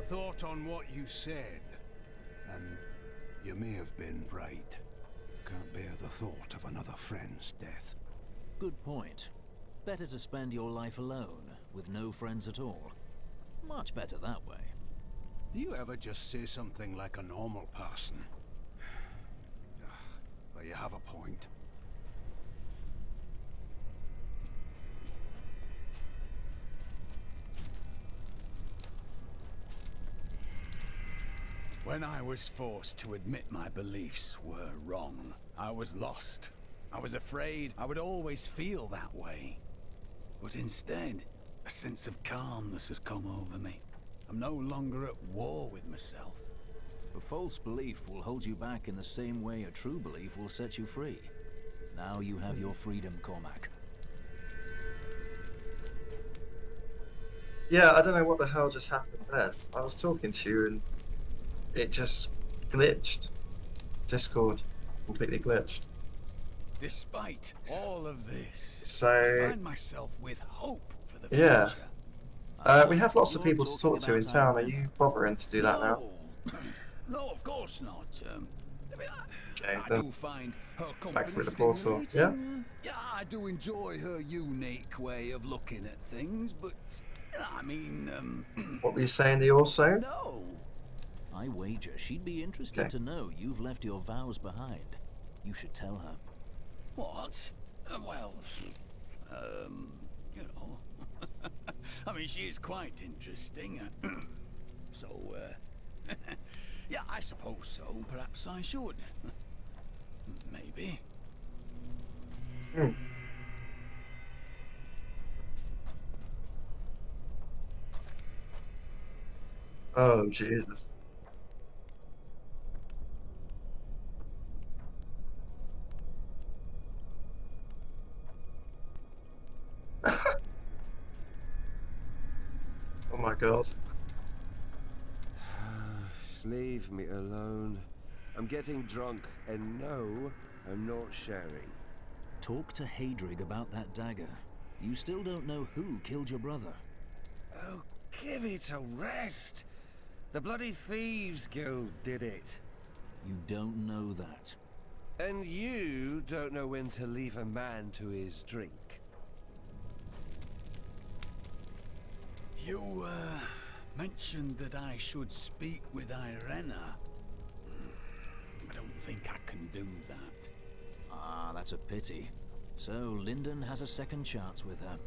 Thought on what you said, and you may have been right. Can't bear the thought of another friend's death. Good point. Better to spend your life alone, with no friends at all. Much better that way. Do you ever just say something like a normal person? Well, you have a point. When I was forced to admit my beliefs were wrong, I was lost. I was afraid I would always feel that way. But instead, a sense of calmness has come over me. I'm no longer at war with myself. A false belief will hold you back in the same way a true belief will set you free. Now you have your freedom, Cormac. Yeah, I don't know what the hell just happened then. I was talking to you and it just glitched. Discord completely glitched. Despite all of this, So I find myself with hope for the yeah. future. We have lots of people to talk to in town. Are you bothering to do that now? No, of course not. Okay, I then do find her back company through the portal. Yeah? Yeah, I do enjoy her unique way of looking at things, but I mean, What were you saying to you also? No. I wager she'd be interested to know you've left your vows behind. You should tell her. What? Well, you know. I mean, she is quite interesting. So, yeah, I suppose so. Perhaps I should. Maybe. Oh, Jesus. Oh my God. Leave me alone. I'm getting drunk, and no, I'm not sharing. Talk to Hadrig about that dagger. You still don't know who killed your brother. Oh, give it a rest. The bloody Thieves Guild did it. You don't know that. And you don't know when to leave a man to his drink. You, mentioned that I should speak with Irena. I don't think I can do that. Ah, that's a pity. So, Lyndon has a second chance with her.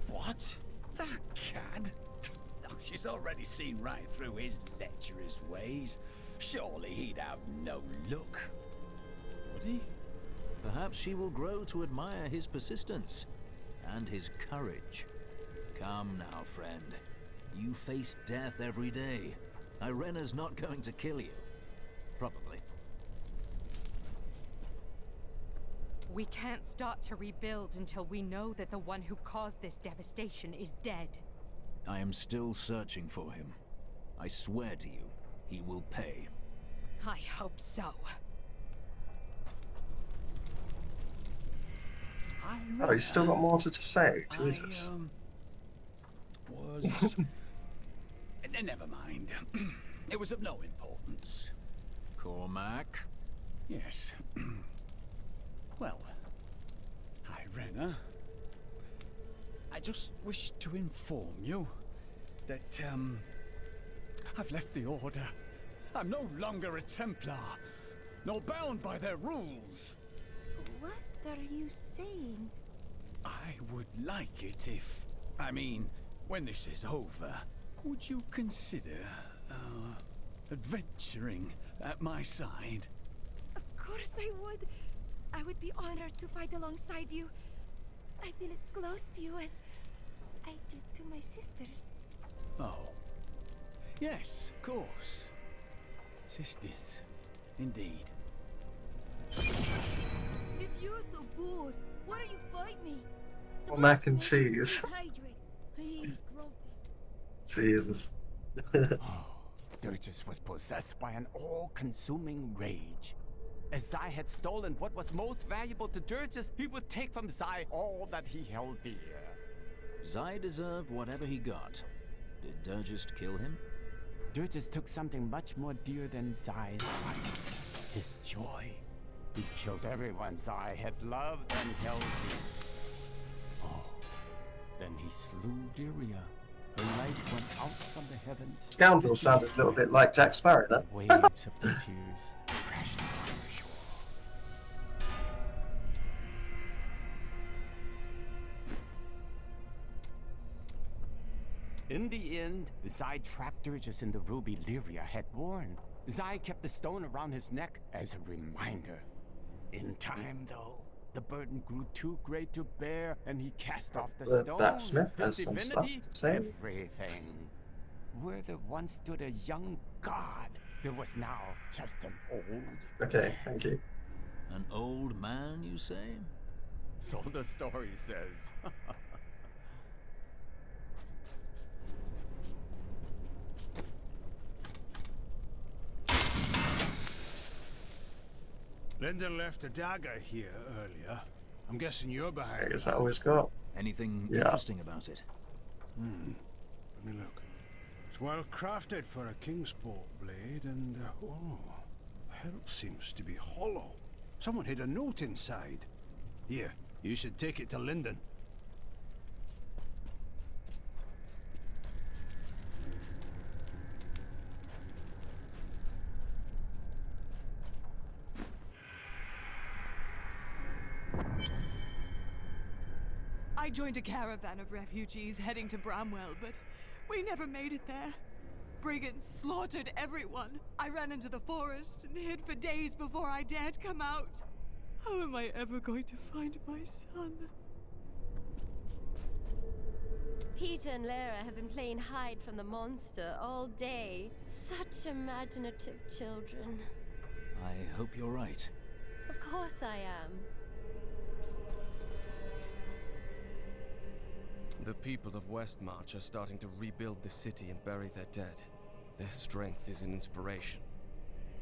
What? That cad? Oh, she's already seen right through his lecherous ways. Surely he'd have no luck. Would he? Perhaps she will grow to admire his persistence and his courage. Come now, friend. You face death every day. Irena's not going to kill you. Probably. We can't start to rebuild until we know that the one who caused this devastation is dead. I am still searching for him. I swear to you, he will pay. I hope so. Oh, you still got more to say? Jesus. Never mind. It was of no importance. Cormac? Yes. Well, Irena, I just wish to inform you that, I've left the Order. I'm no longer a Templar, nor bound by their rules. What are you saying? I would like it if... I mean, when this is over, would you consider, adventuring at my side? Of course I would. I would be honored to fight alongside you. I feel as close to you as I did to my sisters. Oh. Yes, of course. Sisters. Indeed. If you're so bored, why don't you fight me? Or mac and cheese. He's grumpy. Jesus. Dirges was possessed by an all-consuming rage. As Zai had stolen what was most valuable to Dirges, he would take from Zai all that he held dear. Zai deserved whatever he got. Did Dirges kill him? Dirges took something much more dear than Zai's life. His joy. He killed everyone Zai had loved and held dear. Oh, then he slew Lyria. Her light went out from the heavens. Scoundrel sounded a little bit like Jack Sparrow then. Waves of their tears crashed upon the shore. In the end, Zai trapped Dirges in the ruby Lyria had worn. Zai kept the stone around his neck as a reminder. In time, though, the burden grew too great to bear, and he cast off the stone. That Smith has His some divinity, stuff to say. everything. Where there once stood a young god, there was now just an old Okay, thank you. An old man, you say? So the story says. Lyndon left a dagger here earlier. I'm guessing you're behind. I guess I always got. Anything interesting about it? Let me look. It's well crafted for a Kingsport blade, and oh, the hilt seems to be hollow. Someone hid a note inside. Here, you should take it to Lyndon. I joined a caravan of refugees heading to Bramwell, but we never made it there. Brigands slaughtered everyone. I ran into the forest and hid for days before I dared come out. How am I ever going to find my son? Peter and Lara have been playing hide from the monster all day. Such imaginative children. I hope you're right. Of course I am. The people of Westmarch are starting to rebuild the city and bury their dead. Their strength is an inspiration.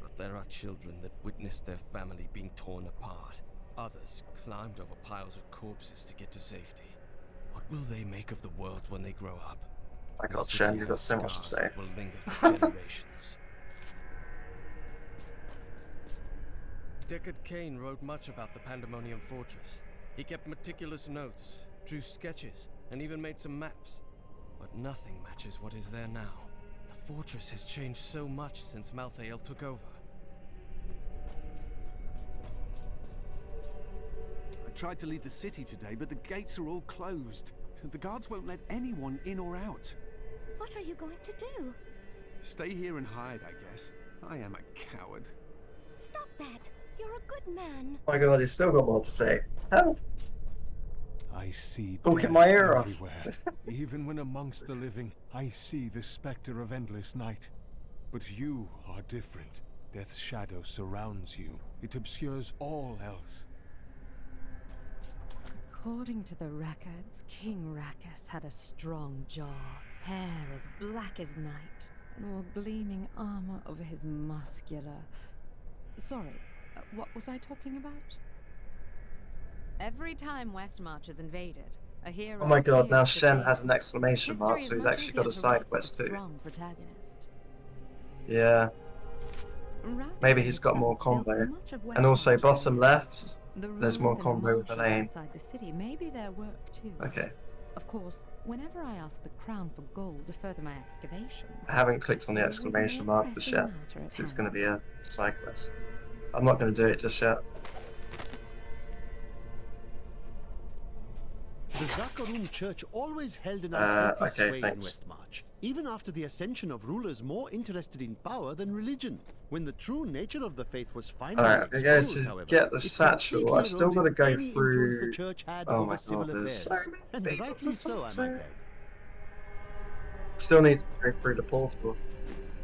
But there are children that witnessed their family being torn apart. Others climbed over piles of corpses to get to safety. What will they make of the world when they grow up? My The God, city Shen, you've got has so much to scars say. that will linger for generations. Deckard Cain wrote much about the Pandemonium Fortress. He kept meticulous notes, drew sketches, and even made some maps. But nothing matches what is there now. The fortress has changed so much since Malthael took over. I tried to leave the city today, but the gates are all closed. The guards won't let anyone in or out. What are you going to do? Stay here and hide, I guess. I am a coward. Stop that! You're a good man. Oh my God, he's still got more to say. Help! I see Talking death my ear off. everywhere. Even when amongst the living, I see the specter of endless night. But you are different. Death's shadow surrounds you. It obscures all else. According to the records, King Rakus had a strong jaw, hair as black as night, and wore gleaming armor over his muscular... Sorry, what was I talking about? Every time Westmarch is invaded, a hero... Oh my God, now appears Shen to has an save. exclamation mark, History so is he's much actually easier got a to side write quest with a too. strong protagonist. Yeah. Rakus Maybe and he's his got more sons built combo. much of And also, Westmarch bottom together. left, The there's more ruins and combo with marshes Elaine. outside the city may be their work too. Okay. Of course, whenever I ask the Crown for gold to further my excavations, I haven't clicked on the there's always a exclamation more mark just pressing yet, matter at because it's going to be hand. a side quest. I'm not going to do it just yet. The Zakarum Church always held an Okay, unhealthy sway in thanks. Westmarch, even after the ascension of rulers more interested in power than religion. When the true nature of the faith was finally Alright, I'm going exposed, to however, get the it satchel. completely I've still got to eroded go any influence the through... church had Oh over my civil God, there's affairs. so many And people rightly to so, talk I to. might add. Still need to go through the portal.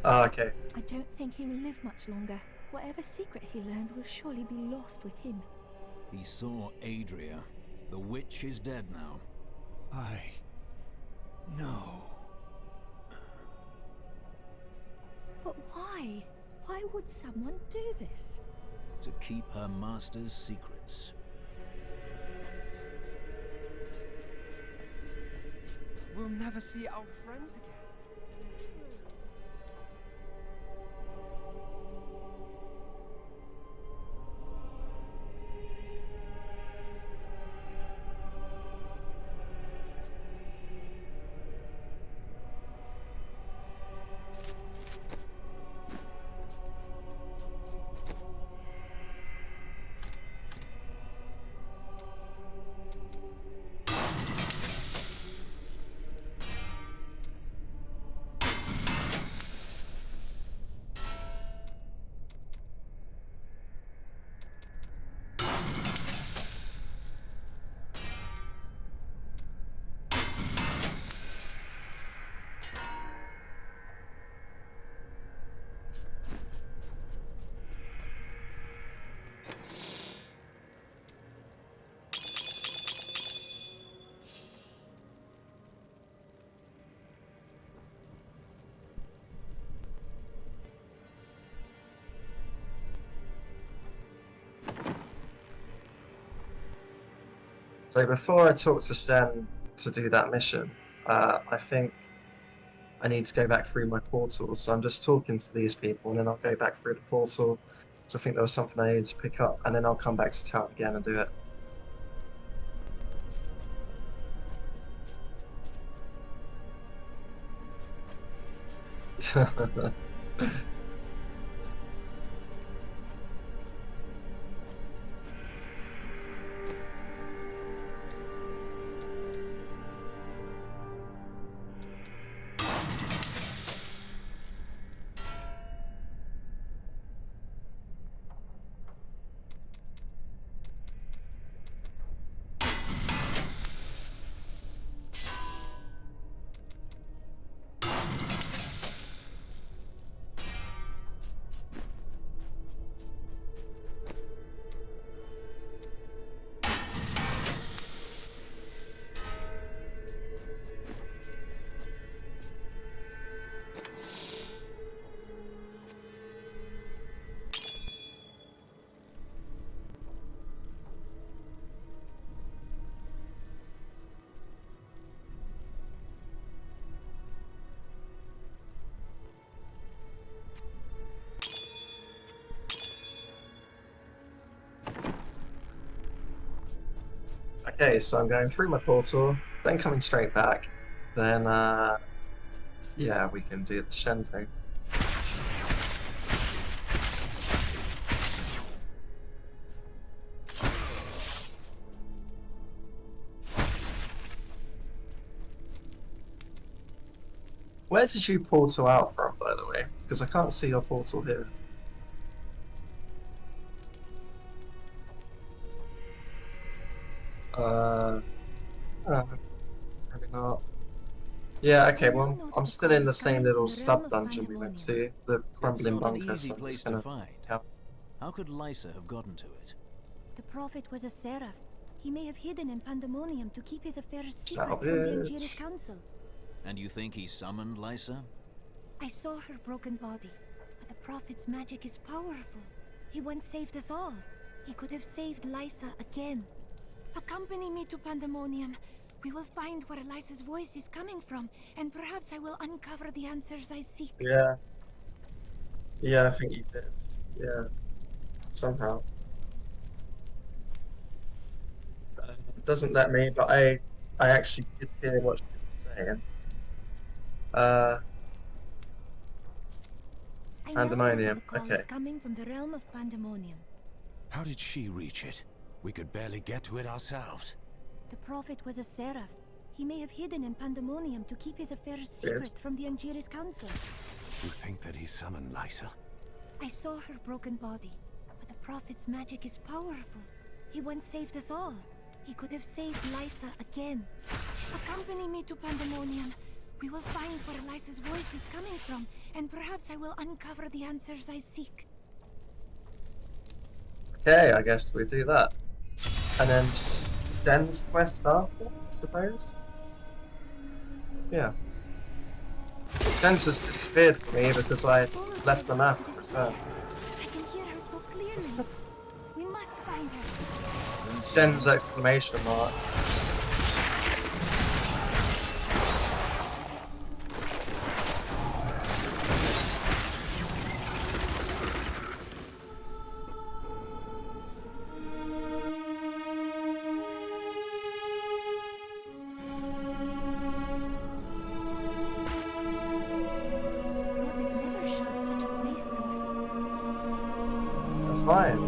Ah, okay. I don't think he will live much longer. Whatever secret he learned will surely be lost with him. He saw Adria. The witch is dead now. No. But why? Why would someone do this? To keep her master's secrets. We'll never see our friends again. So before I talk to Shen to do that mission, I think I need to go back through my portal. So I'm just talking to these people, and then I'll go back through the portal. So I think there was something I needed to pick up, and then I'll come back to town again and do it. Okay, so I'm going through my portal, then coming straight back. Then, yeah, we can do the Shen thing. Where did you portal out from, by the way? Because I can't see your portal here. Maybe not. Yeah, okay, well, I'm still in the same little sub-dungeon we went to, the Crumbling It's not an Bunker, easy so I'm place just to gonna... find. Help. How could Lysa have gotten to it? The prophet was a seraph. He may have hidden in Pandemonium to keep his affairs secret from the Angiris Council. And you think he summoned Lysa? I saw her broken body, but the prophet's magic is powerful. He once saved us all. He could have saved Lysa again. Accompany me to Pandemonium. We will find where Lysa's voice is coming from, and perhaps I will uncover the answers I seek. Yeah. Yeah, I think you did. Yeah. Somehow. It doesn't let me, but I actually did hear what she was saying. Pandemonium. I know that the call is coming from the realm of Pandemonium. How did she reach it? We could barely get to it ourselves. The prophet was a seraph. He may have hidden in Pandemonium to keep his affairs secret from the Angiris Council. You think that he summoned Lysa? I saw her broken body, but the prophet's magic is powerful. He once saved us all. He could have saved Lysa again. Accompany me to Pandemonium. We will find where Lysa's voice is coming from, and perhaps I will uncover the answers I seek. Okay, I guess we do that. And then Jen's quest after, I suppose? Yeah. Jen's has disappeared for me because I left the map for her. I can hear her so clearly. We must find her. Jen's exclamation mark. Fine.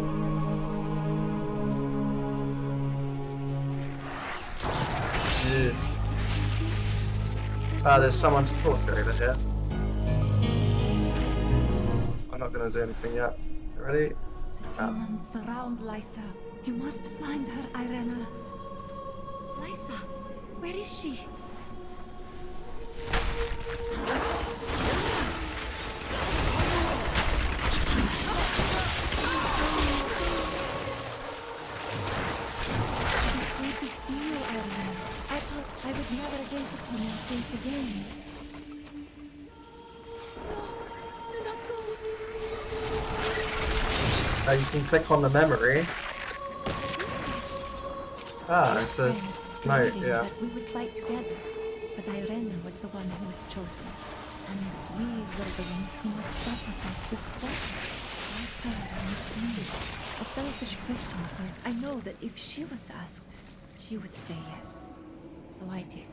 Jeez. Ah, there's someone to talk to over here. I'm not gonna do anything yet. You ready? Demons surround Lysa. You must find her, Irena. Lysa, where is she? I would never gaze upon your face again. No, do not go. You can click on the memory. Ah, it's a note, yeah. That we would fight together, but Irena was the one who was chosen, and we were the ones who must sacrifice to support her. Like her and me. A selfish question, but I know that if she was asked, she would say yes. So I did.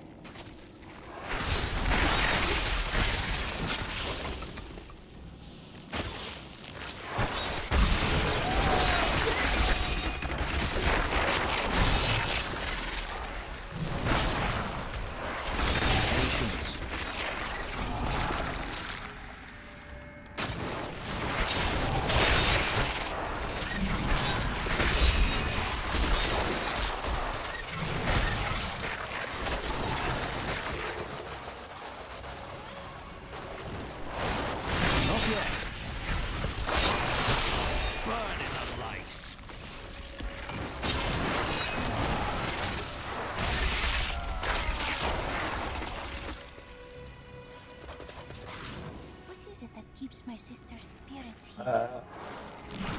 Keeps my sister's spirits here.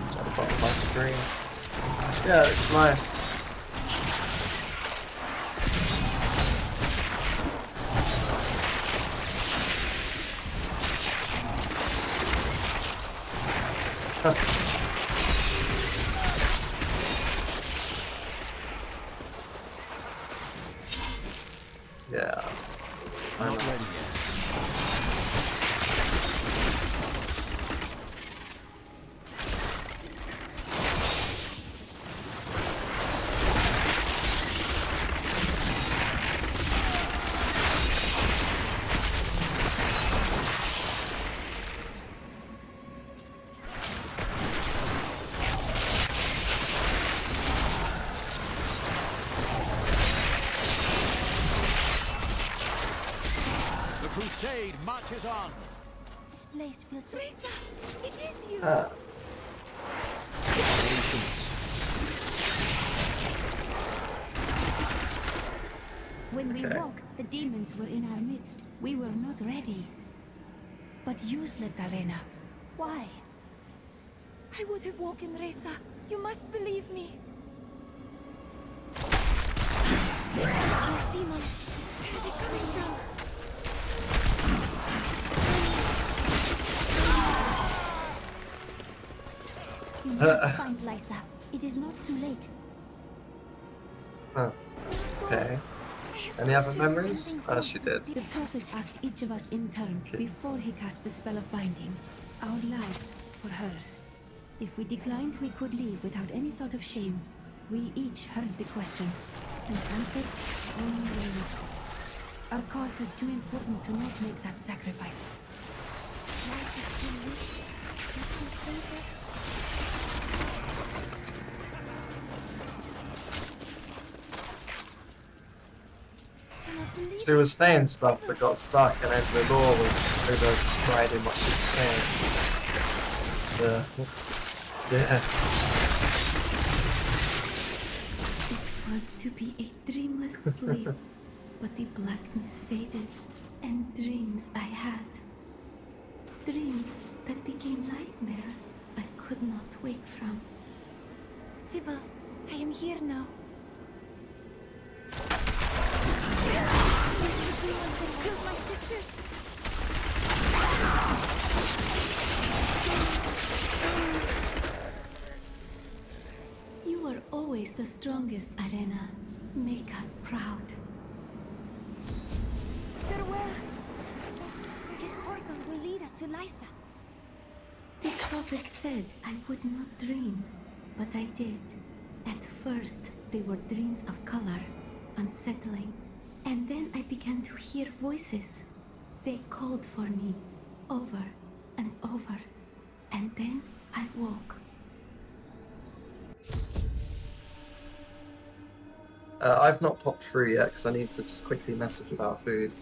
It's at the bottom of my screen. Yeah, it's nice. Yeah. Not ready Crusade marches on. This place feels so... Risa! It is you! When we woke, the demons were in our midst. We were not ready. But you slept, Arena. Why? I would have woken Risa. You must believe me. Demons. Where are they coming from? You must find Lysa. It is not too late. Oh. Okay. Any other memories? Oh, she did. The Prophet asked each of us in turn, before he cast the spell of binding, our lives for hers. If we declined, we could leave without any thought of shame. We each heard the question, and answered only. Our cause was too important to not make that sacrifice. Lysa's still weak. Can still save her. She was saying stuff that got stuck, and then the law was overriding what she was saying. Yeah. It was to be a dreamless sleep, but the blackness faded, and dreams I had. Dreams that became nightmares I could not wake from. Sybil, I am here now. The demons that killed my sisters. You are always the strongest, Arena. Make us proud. Farewell. This portal will lead us to Lysa. The Prophet said I would not dream, but I did. At first, they were dreams of color, unsettling. And then I began to hear voices. They called for me, over and over. And then I woke. I've not popped through yet because I need to just quickly message about food.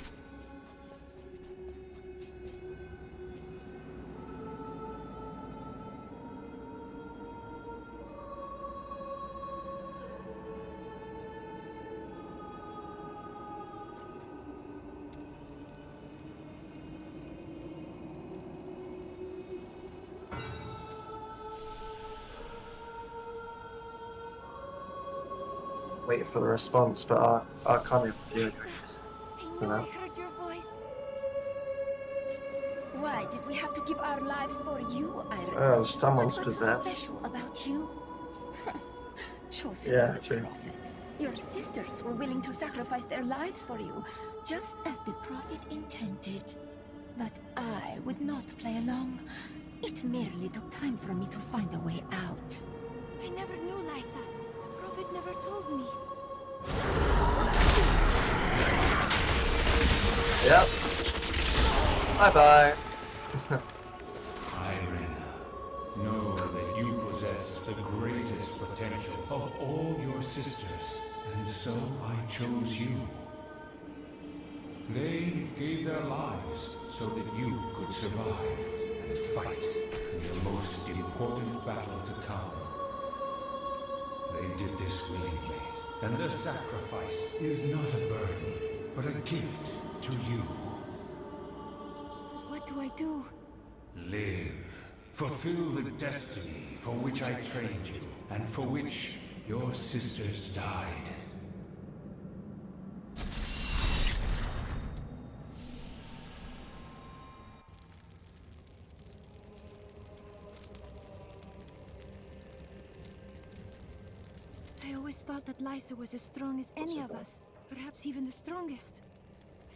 Waiting for the response, but I'll come in with you anyway. I know I heard your voice. Why did we have to give our lives for you, Iron? Oh, someone's what was possessed. So special about you? Chosen Yeah, of the true. Prophet. Your sisters were willing to sacrifice their lives for you, just as the Prophet intended. But I would not play along. It merely took time for me to find a way out. I never knew Lysa. The Prophet never told me. Yep. Bye-bye. Irena, know that you possess the greatest potential of all your sisters, and so I chose you. They gave their lives so that you could survive and fight in the most important battle to come. They did this willingly, and their sacrifice is not a burden, but a gift to you. What do I do? Live. Fulfill the destiny for which I trained you, and for which your sisters died. I always thought that Lysa was as strong as any of us. Perhaps even the strongest.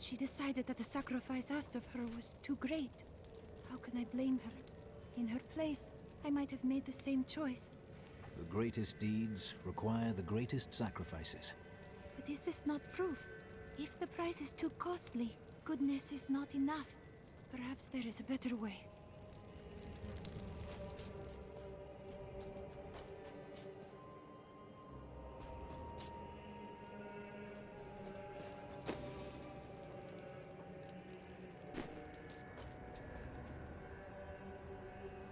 She decided that the sacrifice asked of her was too great. How can I blame her? In her place, I might have made the same choice. The greatest deeds require the greatest sacrifices. But is this not proof? If the price is too costly, goodness is not enough. Perhaps there is a better way.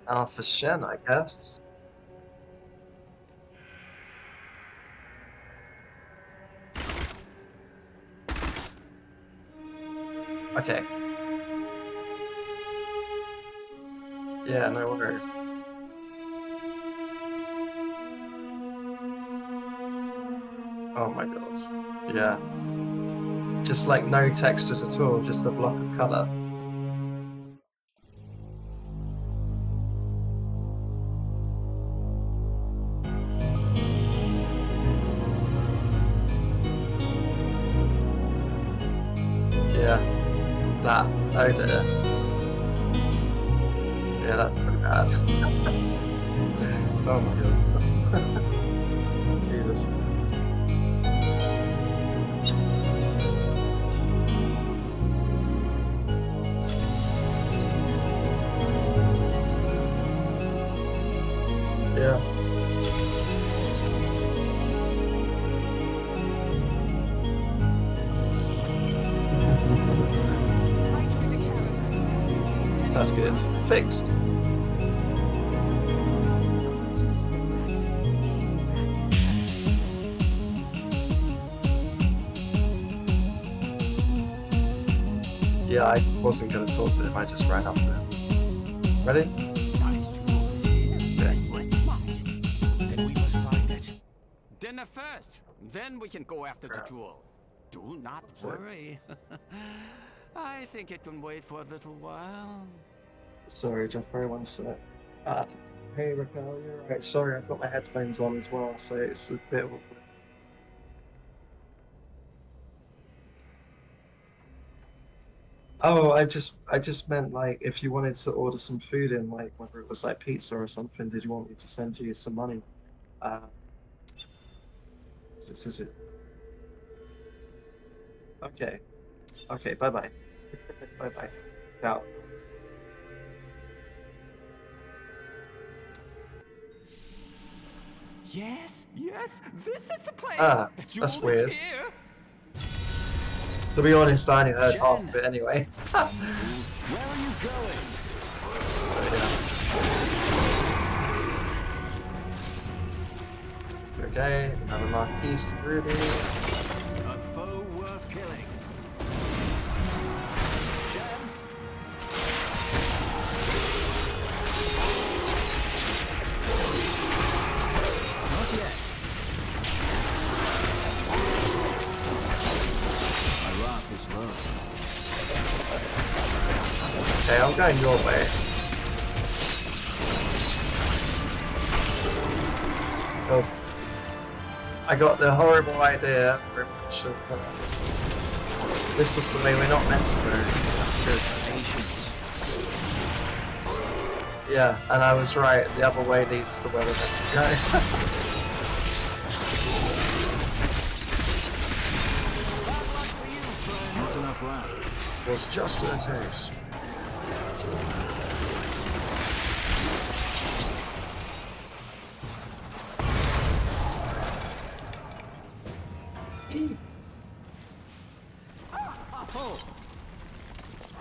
Alpha Shen, I guess. Okay. Yeah, no worries. Oh my god. Yeah. Just like no textures at all, just a block of colour. Yeah. That. Oh dear. Yeah, that's pretty bad. Oh my god. Jesus. Yeah. That's good. Fixed. Yeah, I wasn't going to talk to him, I just ran up to him. Ready? Then we must find it. Dinner first, then we can go after the jewel. Do not worry. I think it can wait for a little while. Sorry, Jeffrey, one sec. Hey, Raquel, you're right. Sorry, I've got my headphones on as well, so it's a bit of a... Oh, I just meant, like, if you wanted to order some food in, like, whether it was, like, pizza or something, did you want me to send you some money? This is it. Okay. Okay, bye-bye. Bye-bye. Ciao. Yes, yes, this is the place. Ah, the jewel that's weird. is here. To be honest, I only heard half of it anyway. Where are you going? Okay, another Marquise Ruby. A foe worth killing. Shen. Not yet. My wrath is low. Okay, I'm going your way. Because I got the horrible idea very much of this was the way we're not meant to go. That's good. Patience. Yeah, and I was right. The other way leads to where we're meant to go. Not enough wrath. Was just a taste.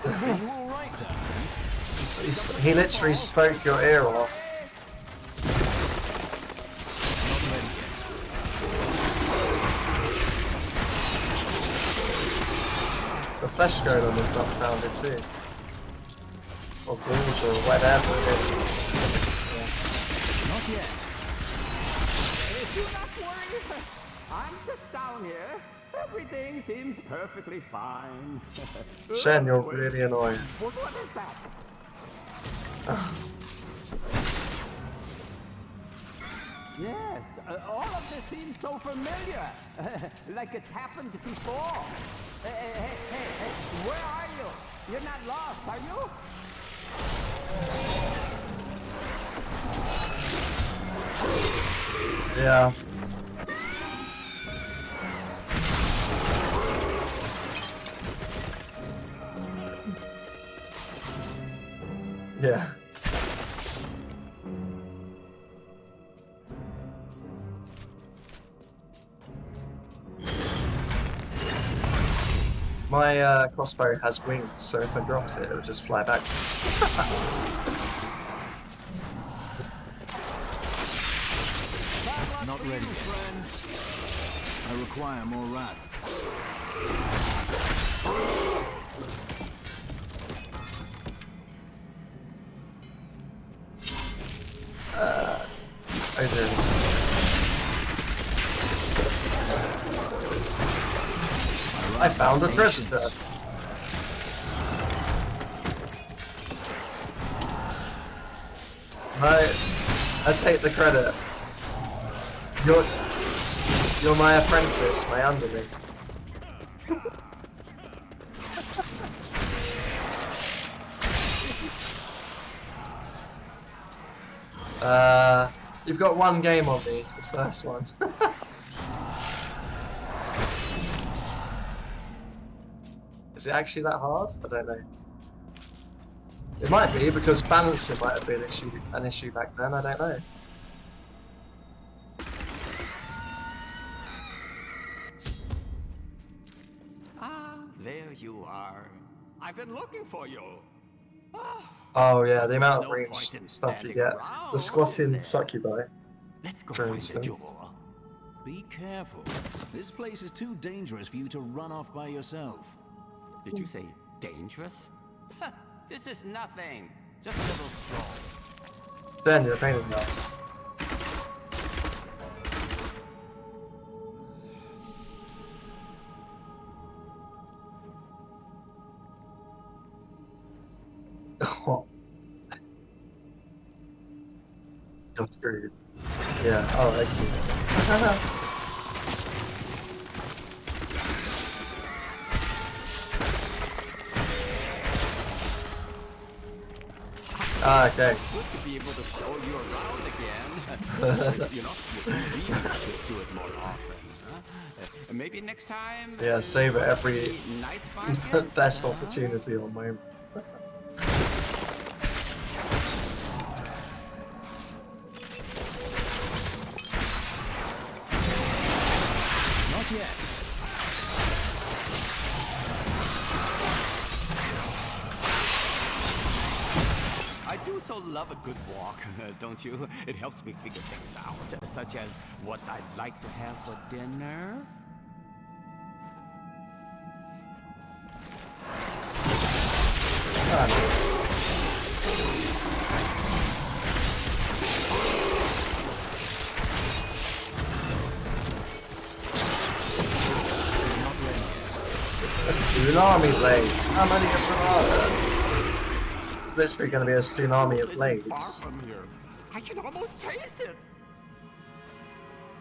Are you all right, Dad? He literally spoke your ear off. Not ready yet. The flesh going on is dumbfounded too. Or gorge or whatever it is. Not yet. Do not worry. I'm just down here. Everything seems perfectly fine. Shen, you're really annoying. What is that? Yes, all of this seems so familiar. Like it's happened before. Hey, where are you? You're not lost, are you? Yeah. Yeah. My crossbow has wings, so if I dropped it, it would just fly back to me. Not ready yet. I require more wrath. I did. I found a treasure chest. I take the credit. You're my apprentice, my underling. You've got one game on me, the first one. Is it actually that hard? I don't know. It might be, because balancing might have been an issue back then, I don't know. There you are. I've been looking for you. Oh yeah, the amount of range stuff you get. The squatting succubi. Let's go for find the instance. jewel. Be careful. This place is too dangerous for you to run off by yourself. Did you say dangerous? This is nothing. Just a little stroll. Then you're a pain in the ass. Oh. You're screwed. Yeah, oh, excellent. Okay. Good to be able to show you around again. You know, you really should do it more often. Huh? Maybe next time. Yeah, save it every night market? best opportunity or moment. Not yet. I do so love a good walk, don't you? It helps me figure things out, such as what I'd like to have for dinner. A tsunami blade. How many of them are there? It's literally going to be a tsunami of blades. Far from here. I can almost taste it.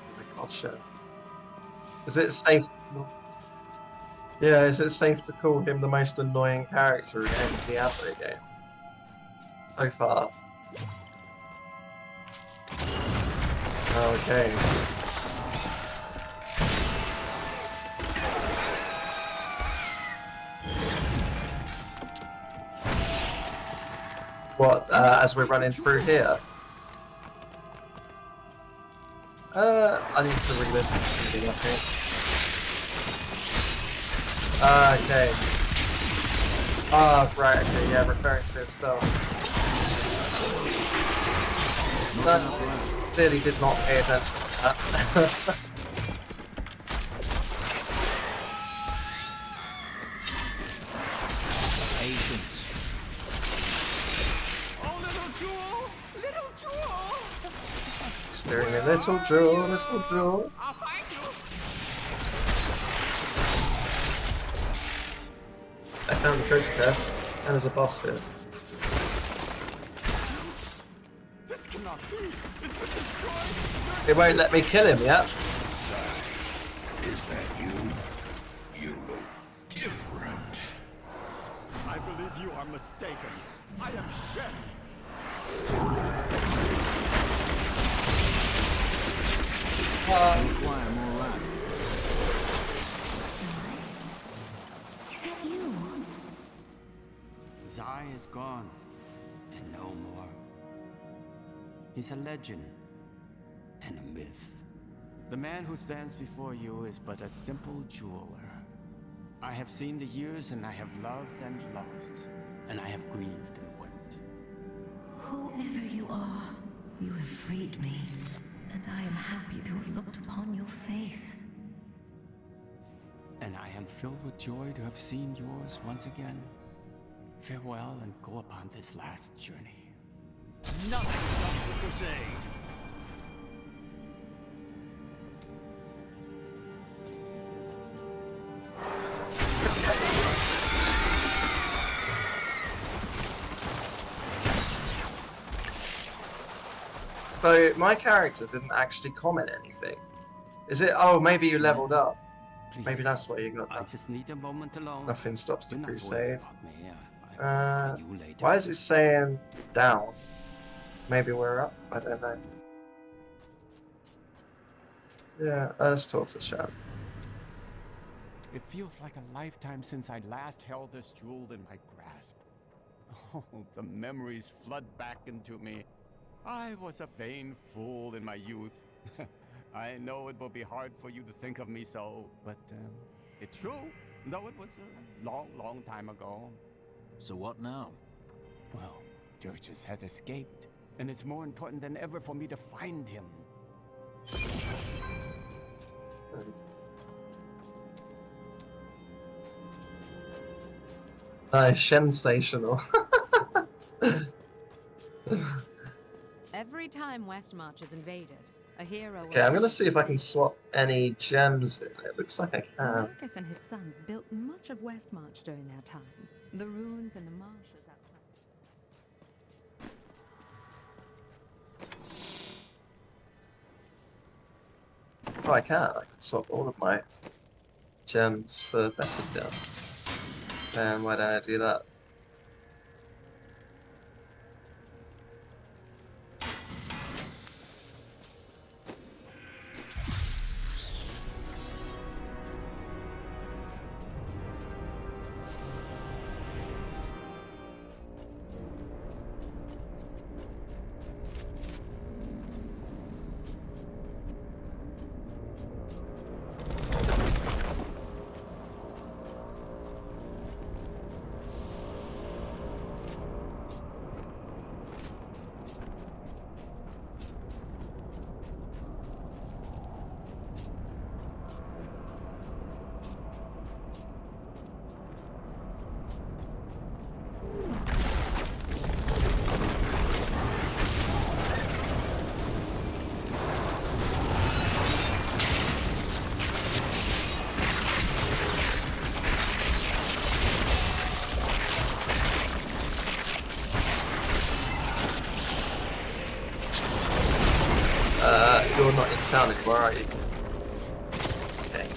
Oh my god, shit. Is it safe? Yeah, is it safe to call him the most annoying character in any Diablo game? So far. Okay. What, as we're running through here? I need to relist something, I think. Okay. Ah, right, okay, yeah, referring to himself. No, clearly did not pay attention to that. Staring at little Jewel, little Jewel. I'll find you. I found the treasure chest, and there's a boss here. This cannot be. It's been destroyed. It won't let me kill him yet. Is that you? You look different. I believe you are mistaken. I am Shen. Require more land. Is that you? Zai is gone, and no more. He's a legend and a myth. The man who stands before you is but a simple jeweler. I have seen the years, and I have loved and lost, and I have grieved and wept. Whoever you are, you have freed me, and I am happy to have looked upon your face. And I am filled with joy to have seen yours once again. Farewell, and go upon this last journey. Nothing stops the crusade. So my character didn't actually comment anything. Is it? Oh, maybe you leveled up. Please, maybe that's why you got that. I just need a moment alone. Nothing stops the Do not worry crusade. about me. I will find you later. Why is it saying down? Maybe we're up? I don't know. Yeah, let's talk to Shan. It feels like a lifetime since I last held this jewel in my grasp. Oh, the memories flood back into me. I was a vain fool in my youth. I know it will be hard for you to think of me so, but it's true, though it was a long, long time ago. So what now? Well, Georges has escaped, and it's more important than ever for me to find him. Sensational. Every time Westmarch is invaded, a hero. Okay, I'm gonna see if I can swap any gems in. It looks like I can. Marcus and his sons built much of Westmarch during their time. The ruins and the marshes outside. Oh, I can. I can swap all of my gems for better gems. And why don't I do that? You're not in town anymore, are you? Okay.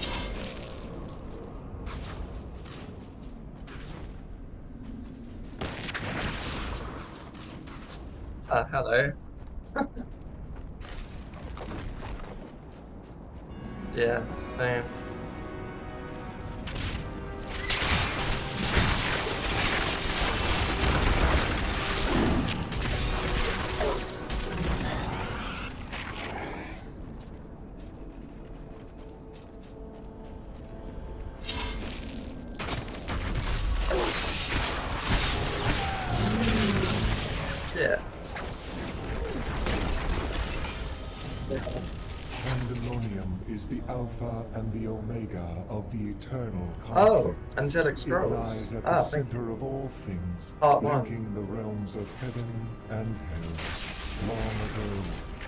Hello. Yeah, same. Pandemonium is the alpha and the omega of the eternal conflict. Oh, Angelic Scrolls. It lies at the center of all things, linking the realms of heaven and hell. Long ago,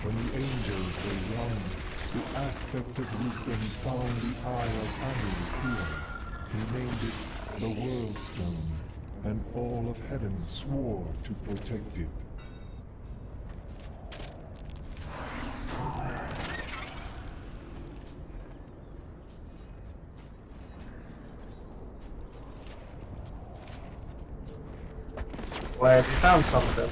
when the angels were young, the aspect of wisdom found the eye of Anu here. He named it the World Stone, and all of heaven swore to protect it. Where have you found something?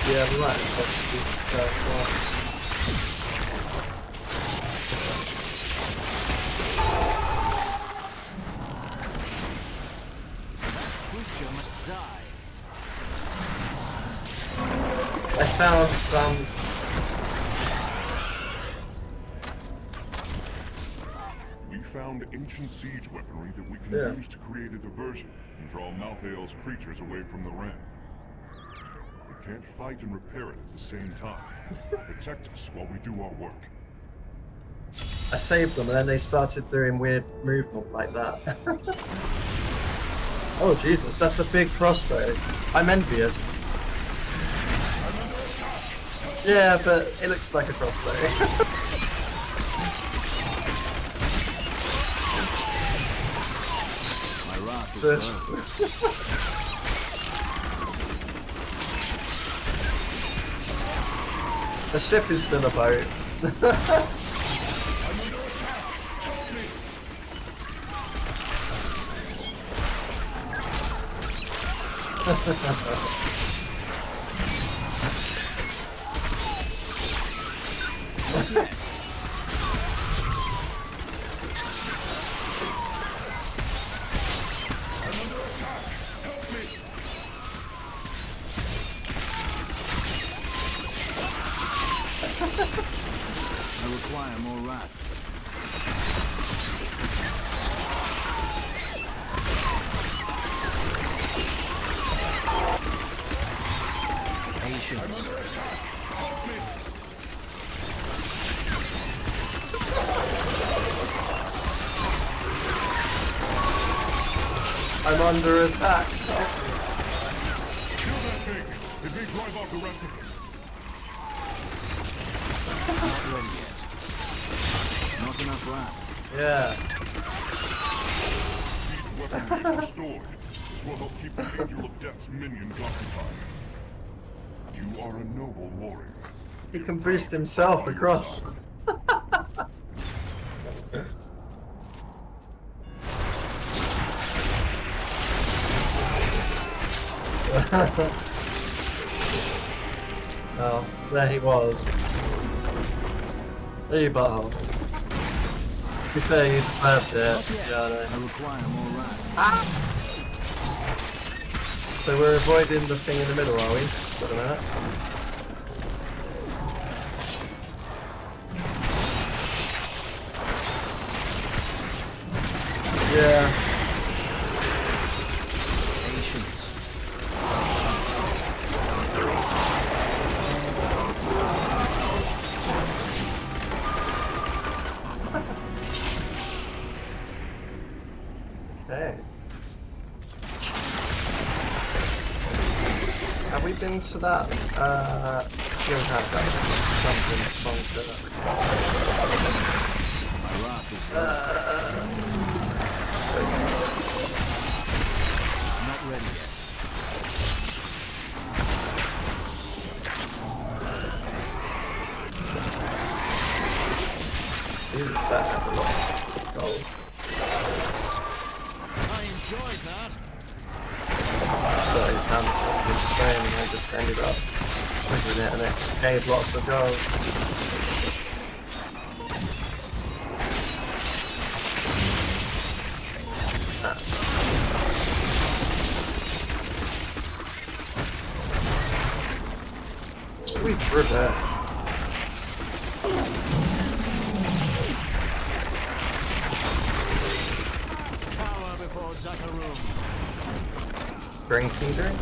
Yeah, right. That's the first one. Creature must die. I found some. We found ancient siege weaponry that we can use to create a diversion and draw Malthael's creatures away from the Ram. We can't fight and repair it at the same time. Protect us while we do our work. I saved them and then they started doing weird movement like that. Oh Jesus, that's a big crossbow. I'm envious. Yeah, but it looks like a crossbow. My wrath is The ship is still a boat. I require more wrath. Patience. I'm under attack. Kill that thing! It may drive off the rest of them. Not ready yet. Not enough wrath. Yeah. Siege weaponry is restored. This will help keep the Angel of Death's minions occupied. You are a noble warrior. He can boost himself across. Oh, there he was. There you butthole. To be fair, you deserved it. Yeah, I know. I require more wrath. So we're avoiding the thing in the middle, are we? Wait a minute. Yeah. Patience. Okay. Have we been to that? We have that something bunker. My wrath is not ready yet. Jesus, that had a lot of gold. I enjoyed that. So you found the stone and I just ended up triggering it and it gave lots of gold. Sweet river. Power before Zakarum. Drinking drink?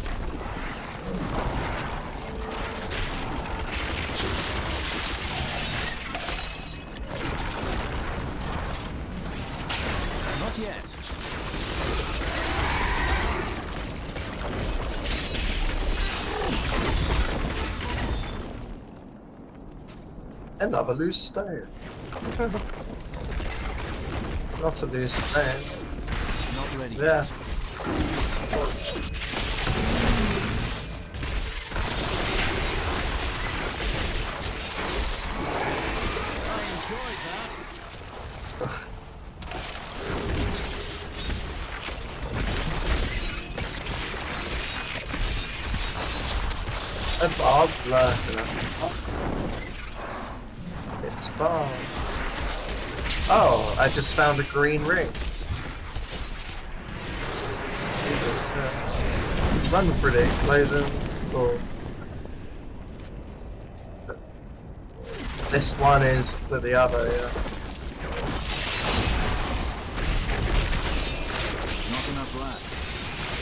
Not yet. Another loose stone. Not a loose stone. Not ready. Yeah. I enjoyed that. Bob lurking. It's Bob. Oh, I just found a green ring. Run for the explosions. Cool. This one is for the other, yeah. Not enough left.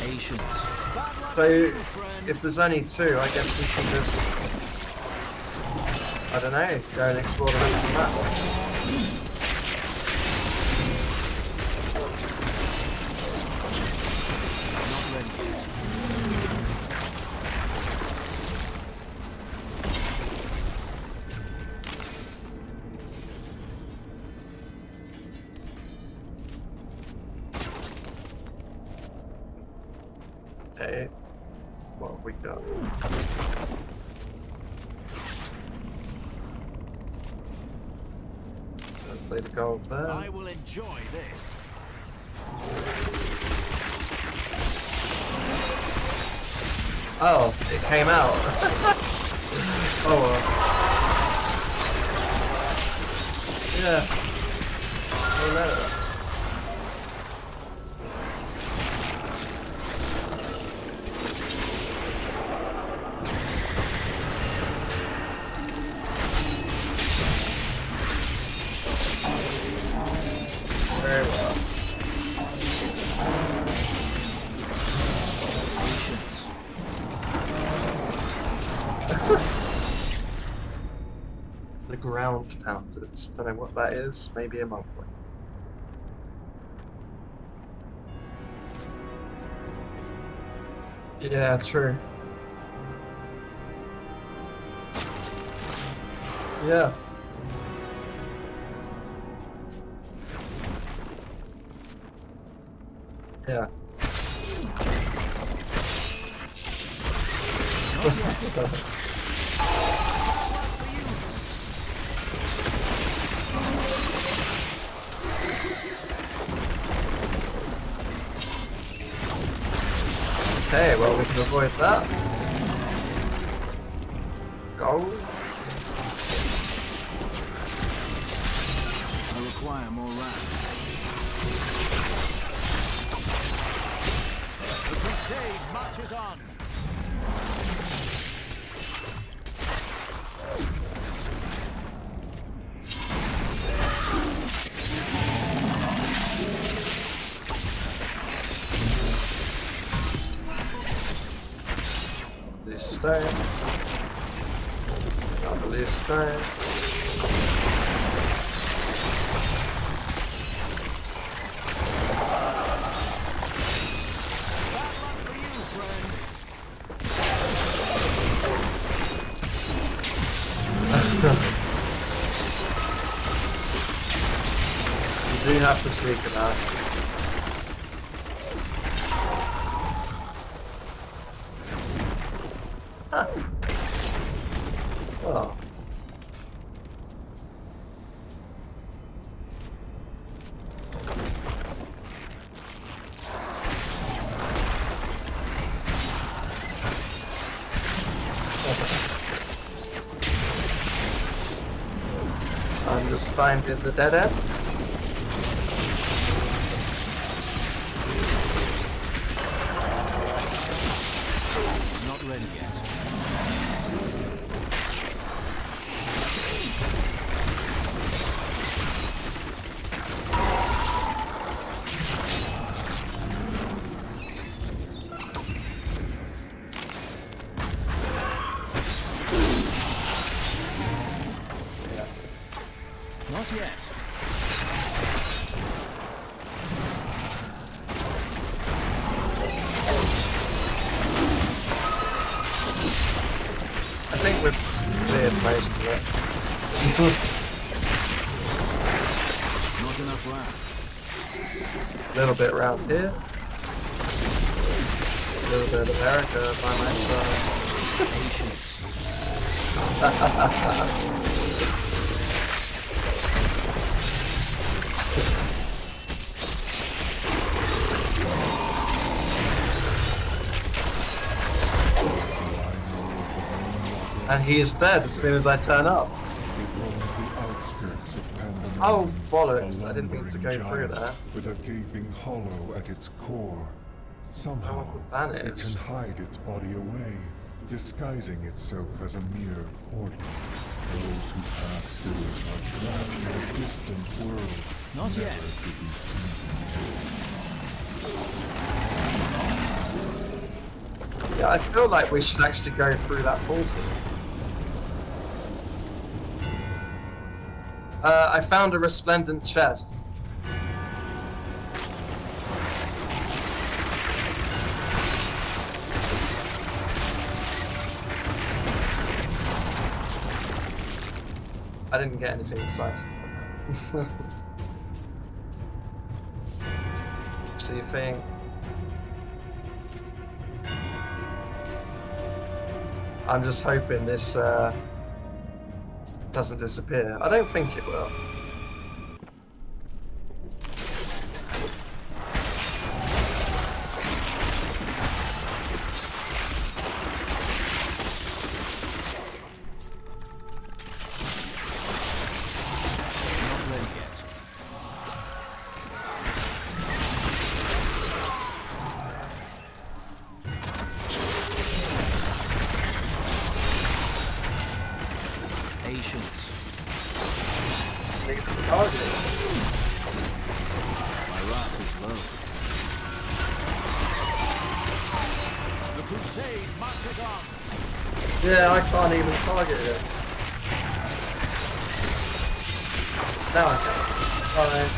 Patience. So, if there's only two, I guess we can just, I don't know, go and explore the rest of the map. Okay, what have we got? Let's lay the gold there. I will enjoy this. Oh, it came out. Oh well. Yeah. Oh no. Very well. The ground pounders. Don't know what that is. Maybe a monthly. Yeah, true. Yeah. Yeah. Okay, well we can avoid that. Gold. I require more rounds. The crusade marches on. Loose stone. Another loose stone. You do have to speak about it. Huh. Oh. I'm just finding the dead end. Not ready yet. Not yet. I think we've cleared most of it. Not enough land. A little bit around here. A little bit of America by my side. And he is dead as soon as I turn up. It roams the outskirts of Pandemonium. Oh, bollocks. A I didn't mean to go through lumbering there. giant with a gaping hollow at its core. Somehow, it can hide its body away, disguising itself as a mere portal. Those who pass through it are trapped in a distant world. Not never yet. to be seen. Yeah, I feel like we should actually go through that portal. I found a resplendent chest. I didn't get anything exciting from that. So you think? I'm just hoping this doesn't disappear. I don't think it will. Yeah, I can't even target it. Now I can. Alright.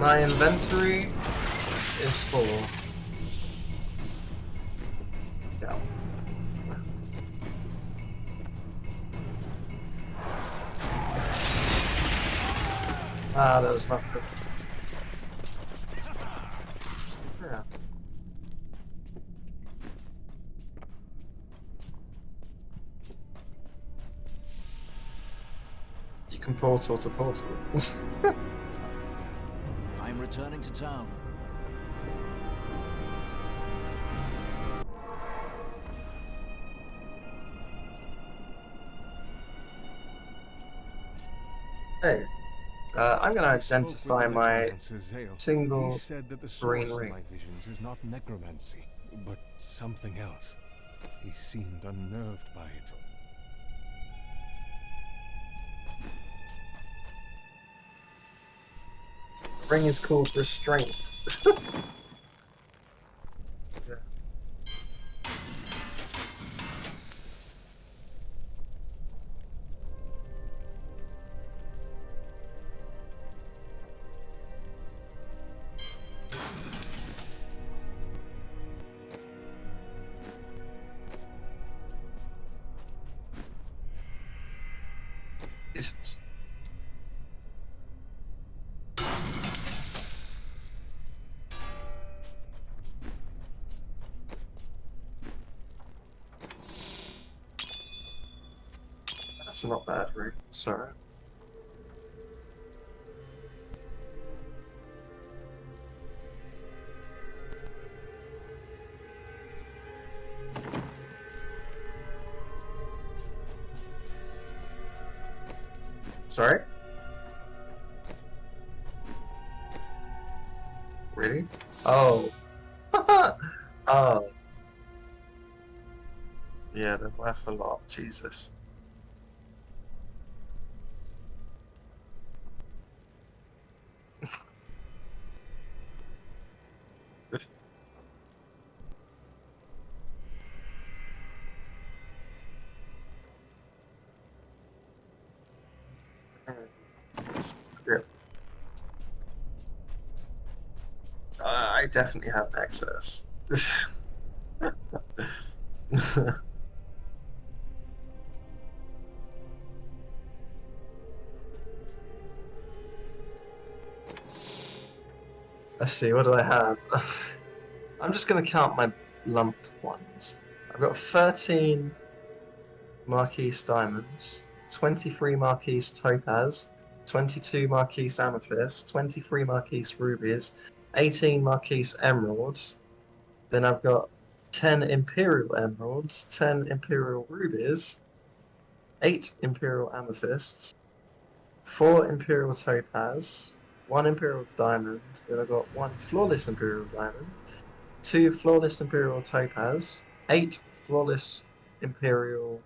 My inventory is full. Yeah. Ah, that was not good. Yeah. You can portal to portal. I'm returning to town. Hey. I'm going to identify my single He said that the green source of ring. my visions is not necromancy, but something else. He seemed unnerved by it. The ring is called restraint. Yeah. Jesus. That's not bad, Rick. Sorry. Sorry? Really? Oh. Oh. Yeah, they're worth a lot. Jesus. It's real. I definitely have access. Let's see, what do I have? I'm just going to count my lump ones. I've got 13 Marquise diamonds, 23 Marquise topaz, 22 Marquise Amethyst, 23 Marquise Rubies, 18 Marquise Emeralds. Then I've got 10 Imperial Emeralds, 10 Imperial Rubies, 8 Imperial Amethysts, 4 Imperial Topaz, 1 Imperial Diamond, then I've got 1 Flawless Imperial Diamond, 2 Flawless Imperial Topaz, 8 Flawless Imperial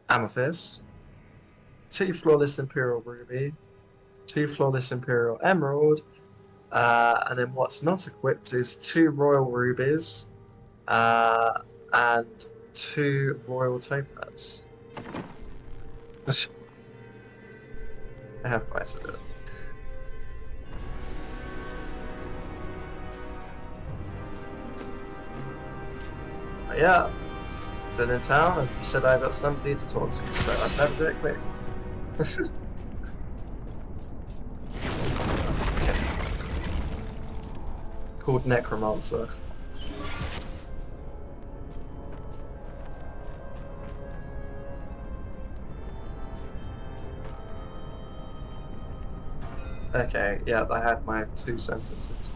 Amethyst, 2 Flawless Imperial Ruby, 2 Flawless Imperial Emerald, and then what's not equipped is 2 Royal Rubies, and 2 Royal Topaz. I have quite a bit. Yeah, still in town, and you said I got somebody to talk to, so I'd better do it quick. Called Necromancer. Okay, yeah, I had my 2 sentences.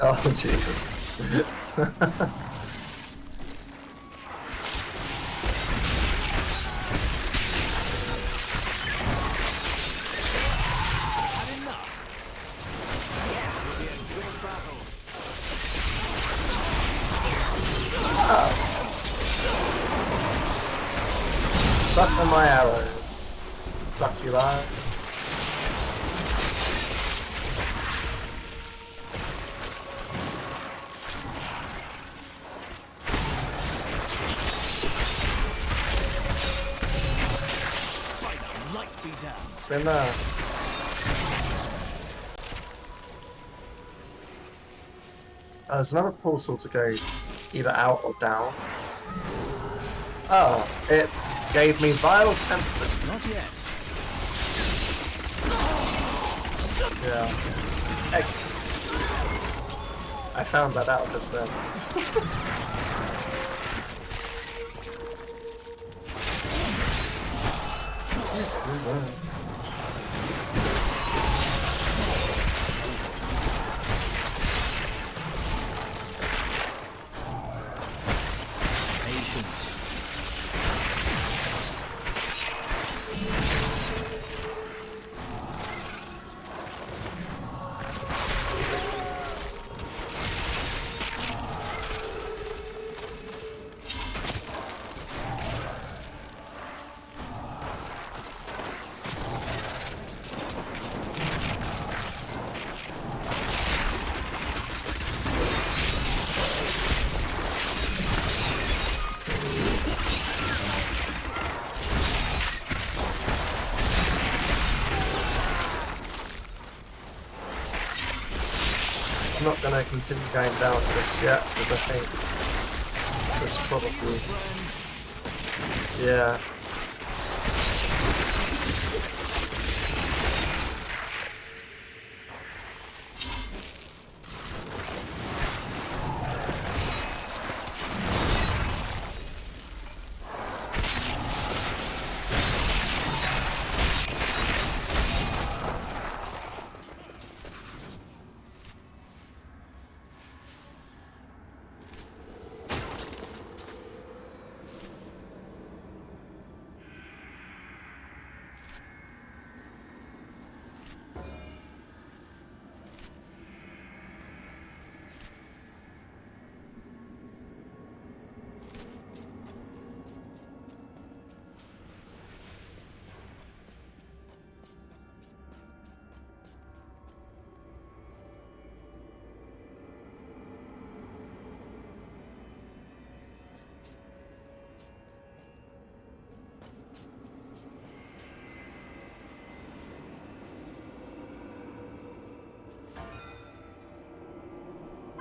Oh, Jesus. Suck on my arrows. Suck you live. Been there. There's another portal to go either out or down. Oh, it gave me vile templates. Not yet. Yeah. Heck. I found that out just then. I'm not going to continue going down just yet, because I think this probably... Yeah.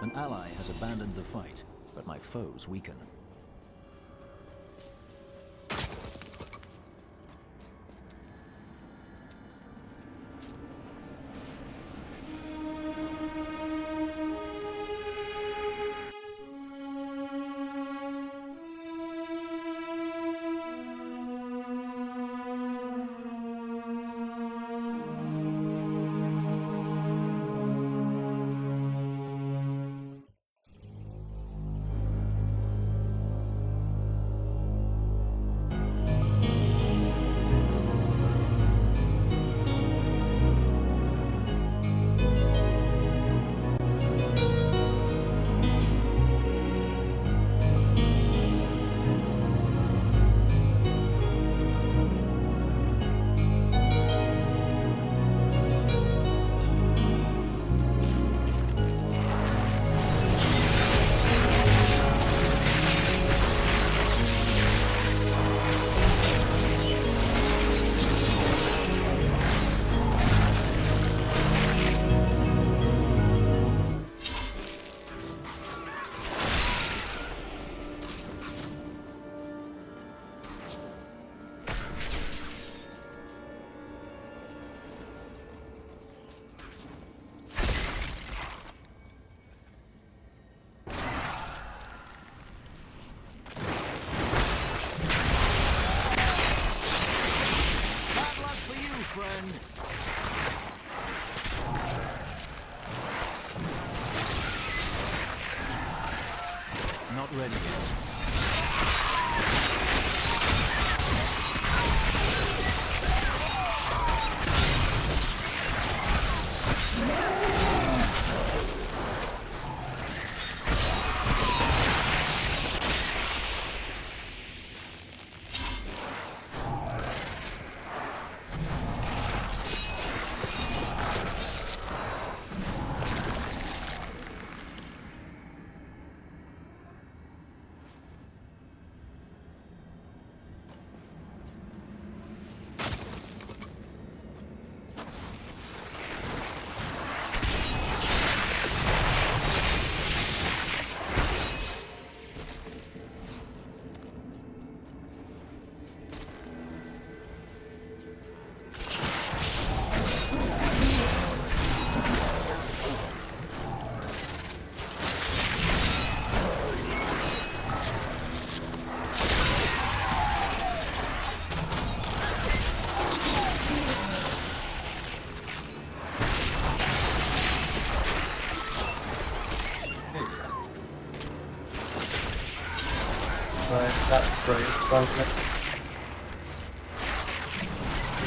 An ally has abandoned the fight, but my foes weaken. That's great. So I'm gonna,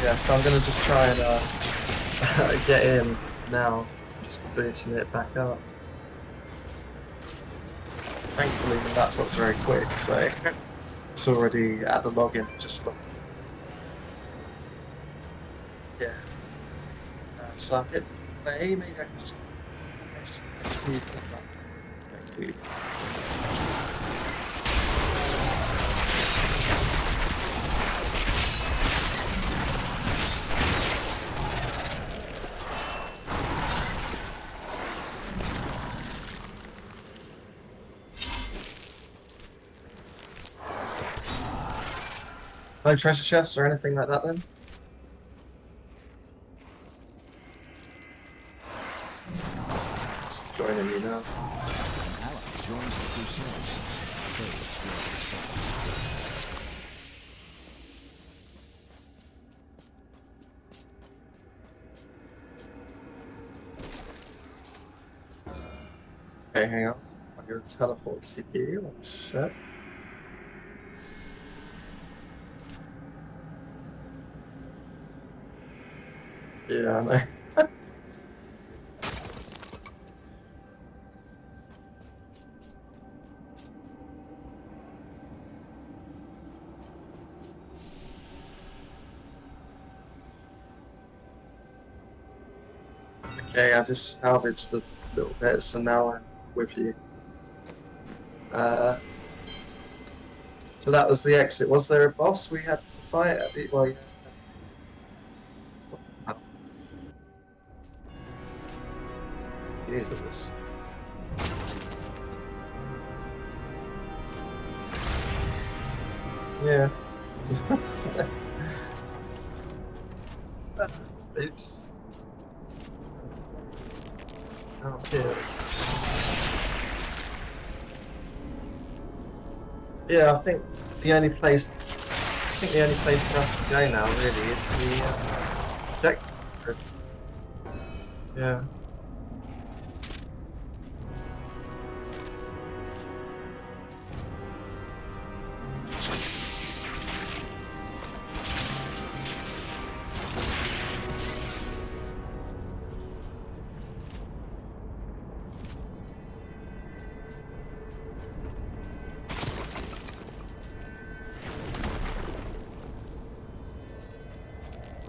yeah, so I'm gonna just try and get in now, just boosting it back up. Thankfully, the laptop's very quick, so it's already at the login. Just look. Yeah. So I hit play. Maybe I can just need to put that. Thank you. No treasure chests or anything like that then? Just joining you now. Okay, hang on. I'm going to teleport to you. One sec. Yeah, I know. Okay, I just salvaged the little bits, so now I'm with you. So that was the exit. Was there a boss we had to fight? Well, yeah. Jesus. Yeah. Oops. Oh, yeah. Yeah, I think the only place for us to go now really is the objective. Yeah.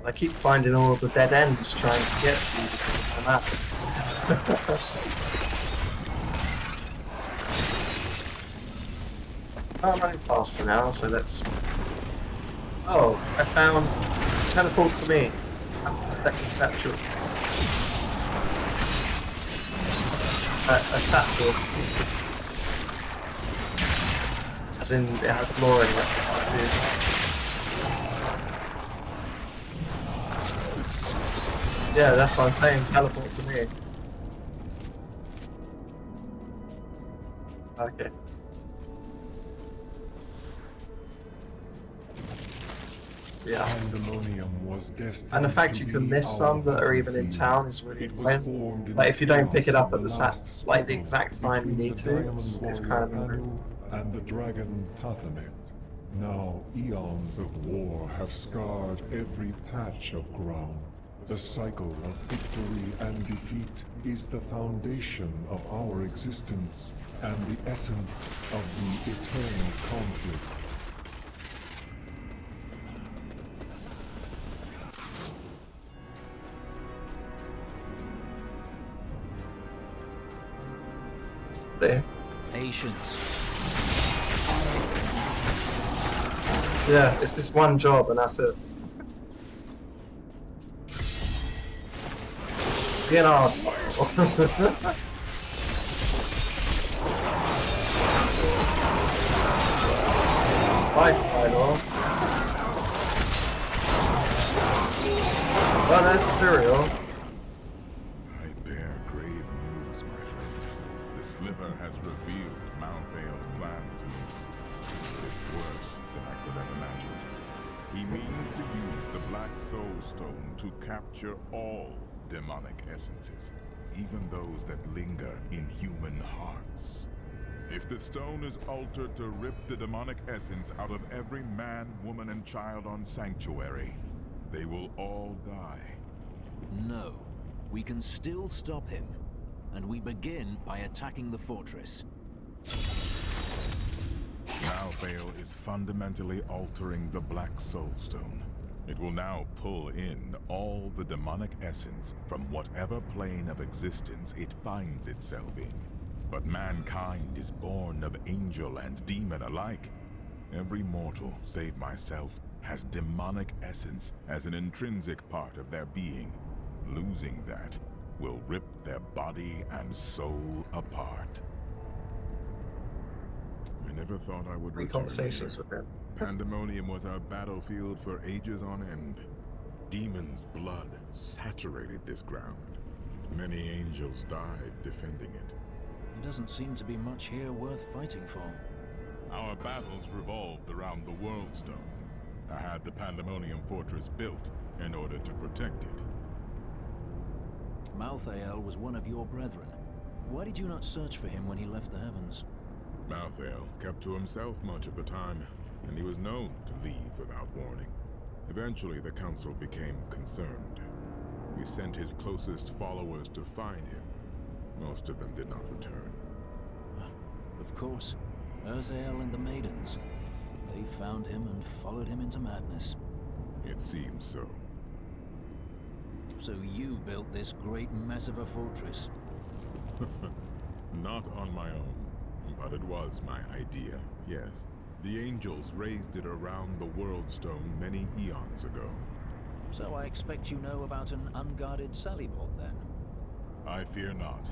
I keep finding all the dead ends trying to get to you because of the map. I'm running faster now, so let's... Oh, I found... Teleport to me. After second capture. A platform. As in, it has more in it. Yeah, that's what I'm saying, teleport to me. Okay. Yeah. And the fact you can miss some that are even in town is really annoying. Like if you don't pick it up at the the exact time you need to, it's kind of annoying. and the dragon Tathamet. Now eons of war have scarred every patch of ground. The cycle of victory and defeat is the foundation of our existence and the essence of the eternal conflict. There. Patience. Yeah, it's this one job and that's it. Be an arsehole. Fight, Tyler. Well, that's Imperial. I bear grave news, my friend. The Sliver has revealed Malthael's plan to me. It is worse than I could have imagined. He means to use the Black Soul Stone to capture all demonic essences, even those that linger in human hearts. If the stone is altered to rip the demonic essence out of every man, woman, and child on Sanctuary, they will all die. No, we can still stop him, and we begin by attacking the fortress. Malthael is fundamentally altering the Black Soul Stone. It will now pull in all the demonic essence from whatever plane of existence it finds itself in. But mankind is born of angel and demon alike. Every mortal, save myself, has demonic essence as an intrinsic part of their being. Losing that will rip their body and soul apart. I never thought I would return here. Pandemonium was our battlefield for ages on end. Demons' blood saturated this ground. Many angels died defending it. There doesn't seem to be much here worth fighting for. Our battles revolved around the World Stone. I had the Pandemonium Fortress built in order to protect it. Malthael was one of your brethren. Why did you not search for him when he left the heavens? Malthael kept to himself much of the time, and he was known to leave without warning. Eventually, the Council became concerned. We sent his closest followers to find him. Most of them did not return. Of course. Urzael and the Maidens. They found him and followed him into madness. It seems so. So you built this great mess of a fortress? Not on my own, but it was my idea, yes. The angels raised it around the World Stone many eons ago. So I expect you know about an unguarded sallyport, then? I fear not.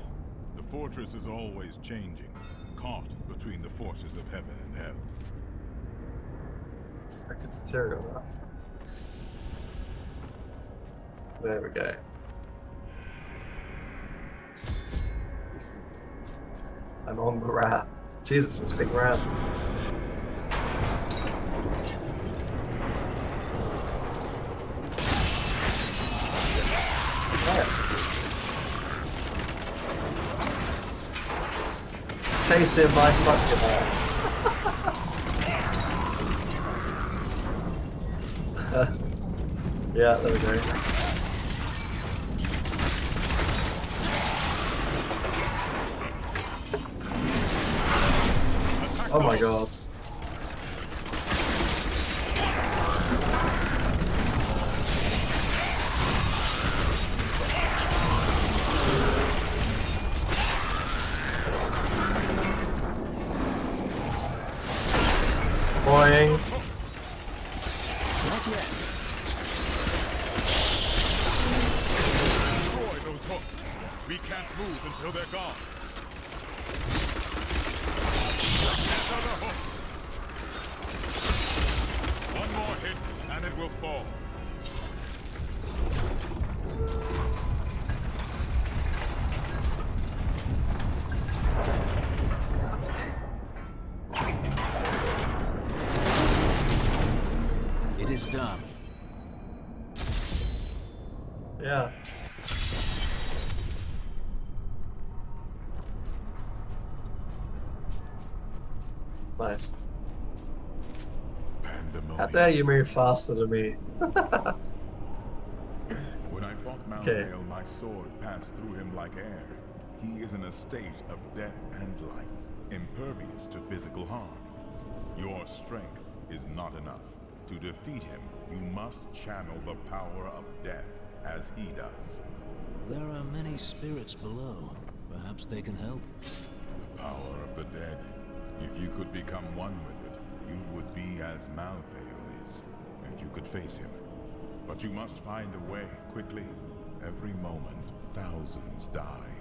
The fortress is always changing, caught between the forces of heaven and hell. I could stereo that. There we go. I'm on the rat. Jesus, it's a big rat. Chase him by succubi. Yeah, there we go. Oh my god. Boing. Not yet. Destroy those hooks. We can't move until they're gone. Another hook. One more hit, and it will fall. It is done. Yeah. Nice. Pandemonium. How dare you move faster than me? When I fought Malthael, my sword passed through him like air. He is in a state of death and life, impervious to physical harm. Your strength is not enough. To defeat him, you must channel the power of death, as he does. There are many spirits below. Perhaps they can help. The power of the dead. If you could become one with it, you would be as Malthael is, and you could face him. But you must find a way, quickly. Every moment, thousands die,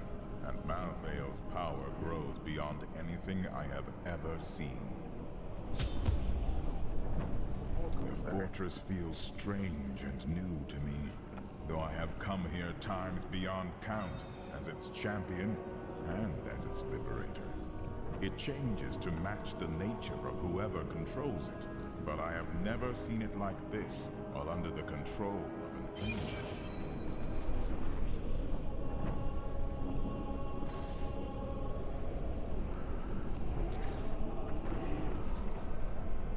and Malthael's power grows beyond anything I have ever seen. The fortress feels strange and new to me, though I have come here times beyond count, as its champion and as its liberator. It changes to match the nature of whoever controls it, but I have never seen it like this, while under the control of an angel.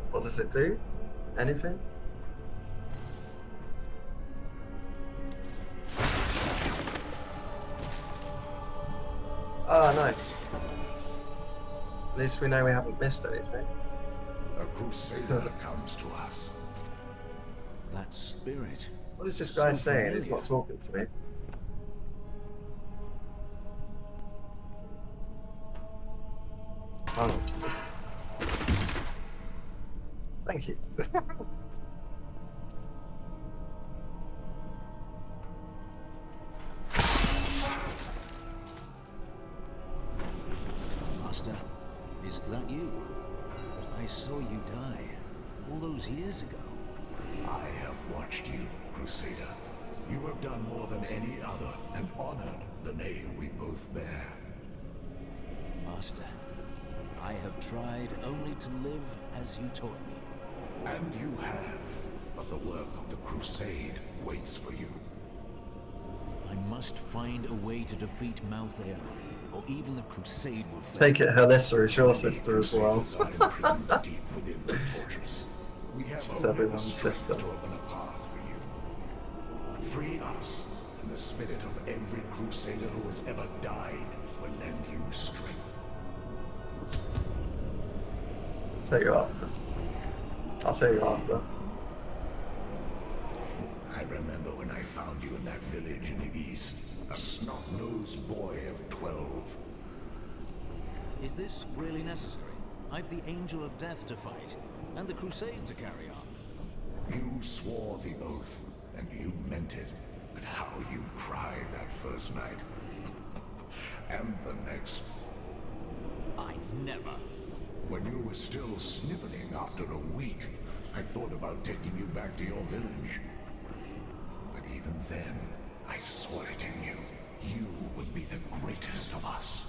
What does it do? Anything? Ah, nice. At least we know we haven't missed anything. A crusader comes to us. That spirit. What is this guy saying? He's not talking to me. Oh. Thank you. Master, is that you? I saw you die all those years ago. I have watched you, Crusader. You have done more than any other and honored the name we both bear. Master, I have tried only to live as you taught me. And you have, but the work of the Crusade waits for you. I must find a way to defeat Malthael, or even the Crusade will fail. Take it, Halissa is your sister as well. Deep within the fortress. We have She's everyone's sister. to open a path for you. Free us, and the spirit of every Crusader who has ever died will lend you strength. I'll tell you after. I'll tell you after. I remember when I found you in that village in the east, a snot-nosed boy of 12. Is this really necessary? I've the Angel of Death to fight, and the Crusade to carry on. You swore the oath, and you meant it. But how you cried that first night. And the next. I never. When you were still sniveling after a week, I thought about taking you back to your village. But even then, I swore it in you. You would be the greatest of us.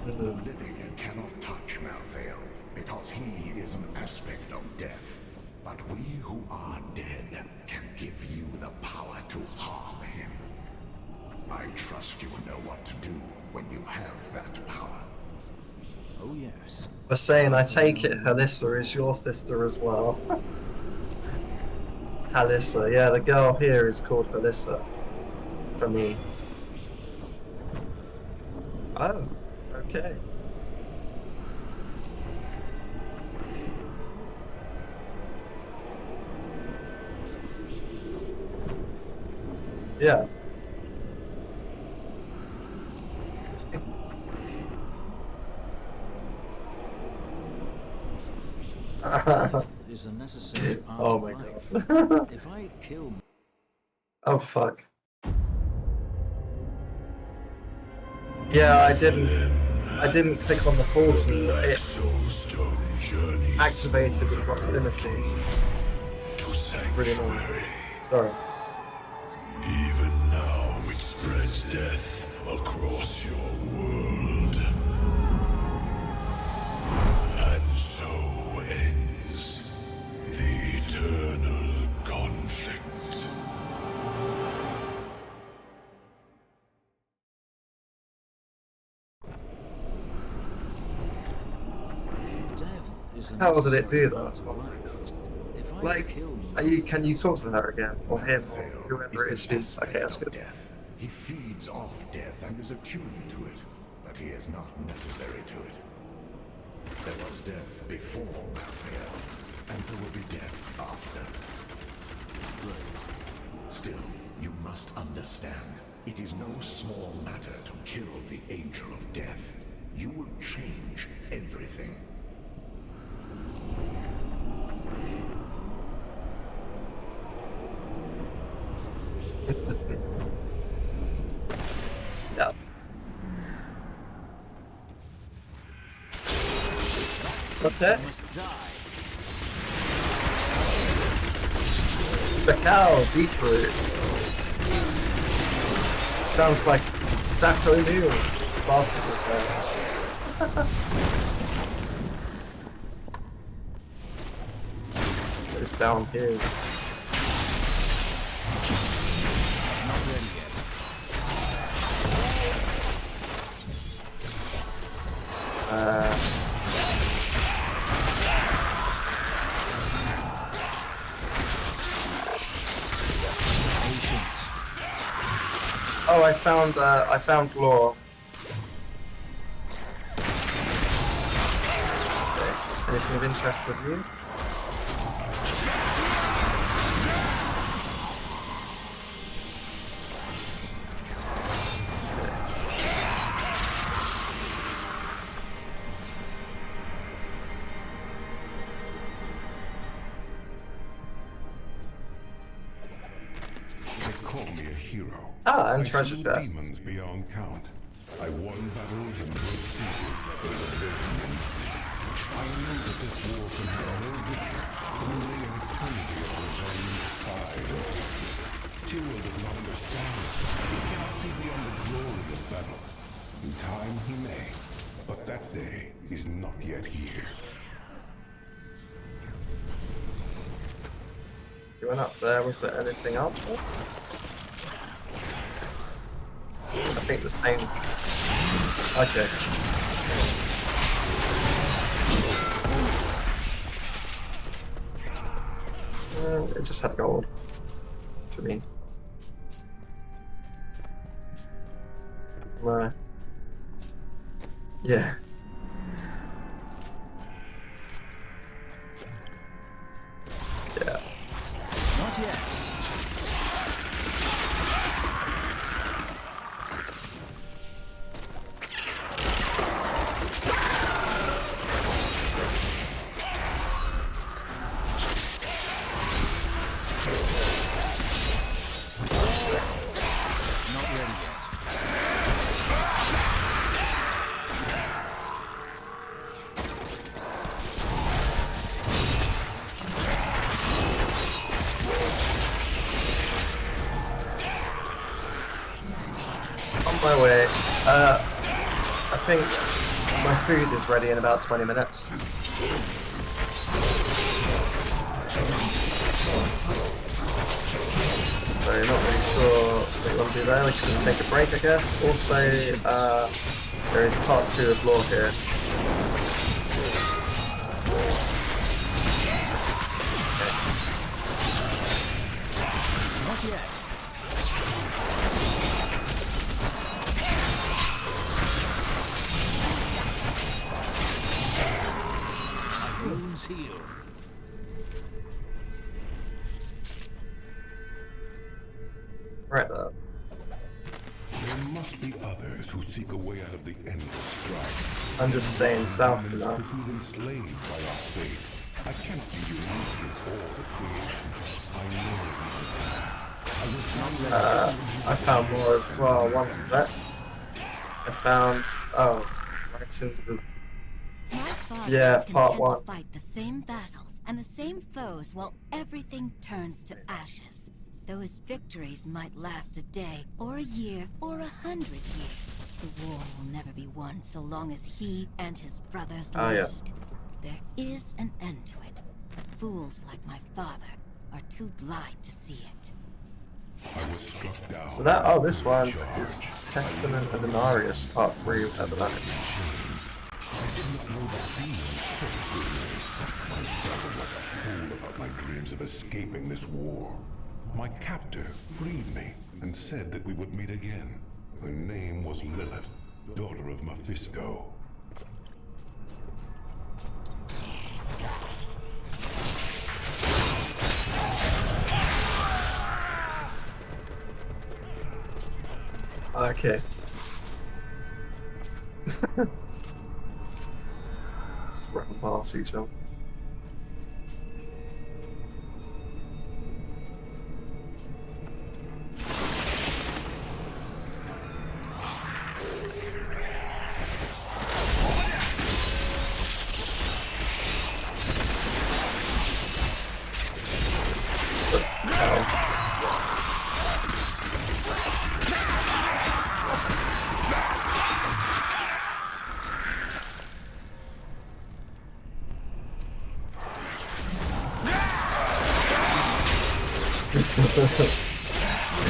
The living cannot touch Malthael, because he is an aspect of death. But we who are dead can give you the power to harm him. I trust you know what to do when you have that power. Oh yes. We're saying, I take it Halissa is your sister as well. Halissa, yeah, the girl here is called Halissa. For me. Oh, okay. Yeah. Death is a necessary part Oh of my life. god. If I kill... Oh fuck. Yeah, I didn't click on the portal, but it activated the proximity. Really annoying. Sorry. Even now it spreads death across your world. And so ends the eternal conflict. is a How did it necessary do part that? of life. If I Like, kill can you talk to her again, or him, or Malthael whoever it is is? the Okay, aspect that's of good. death. He feeds off death and is attuned to it, but he is not necessary to it. There was death before Malthael, and there will be death after. Still, you must understand, it is no small matter to kill the Angel of Death. You will change everything. Yeah. Okay. The cow, beetroot. Sounds like Daco New basketball player. It's down here. Oh, I found lore. Okay. Anything of interest with you? They call me a hero. Ah, and I treasure slew chest. demons beyond count. I won battles and broke sieges with a vision. I know that this war can have no victor, only an eternity of revenge, pride, and hatred. Tyrell does not understand. He cannot see beyond the glory of battle. In time he may, but that day is not yet here. You went up there, was there anything else? I think the same. Okay. It just had gold. To me. No. Yeah. Yeah. Not yet. Not ready yet. On my way. I think my food is ready in about 20 minutes. So not really sure what you want to do there. We can just take a break, I guess. Also, there is part 2 of lore here. Not yet. My wounds heal. Right there. There must be others who seek a way out of the endless strife. I'm just staying south for now. Who feel enslaved by our fate. I cannot be unique in all the creation. I know. I found more as well. One sec. I found right into the part 1. To fight the same battles and the same foes while everything turns to ashes. Those victories might last a day, or a year, or 100 years. The war will never be won so long as he and his brothers lead. There is an end to it, but fools like my father are too blind to see it. I was struck down. So that, this one is Testament of Inarius, part 3 of Tabernacle. I did not know the fiends took my devil was a fool about my dreams of escaping this war. My captor freed me and said that we would meet again. Her name was Lilith, daughter of Mephisto. Okay. Just run past each other.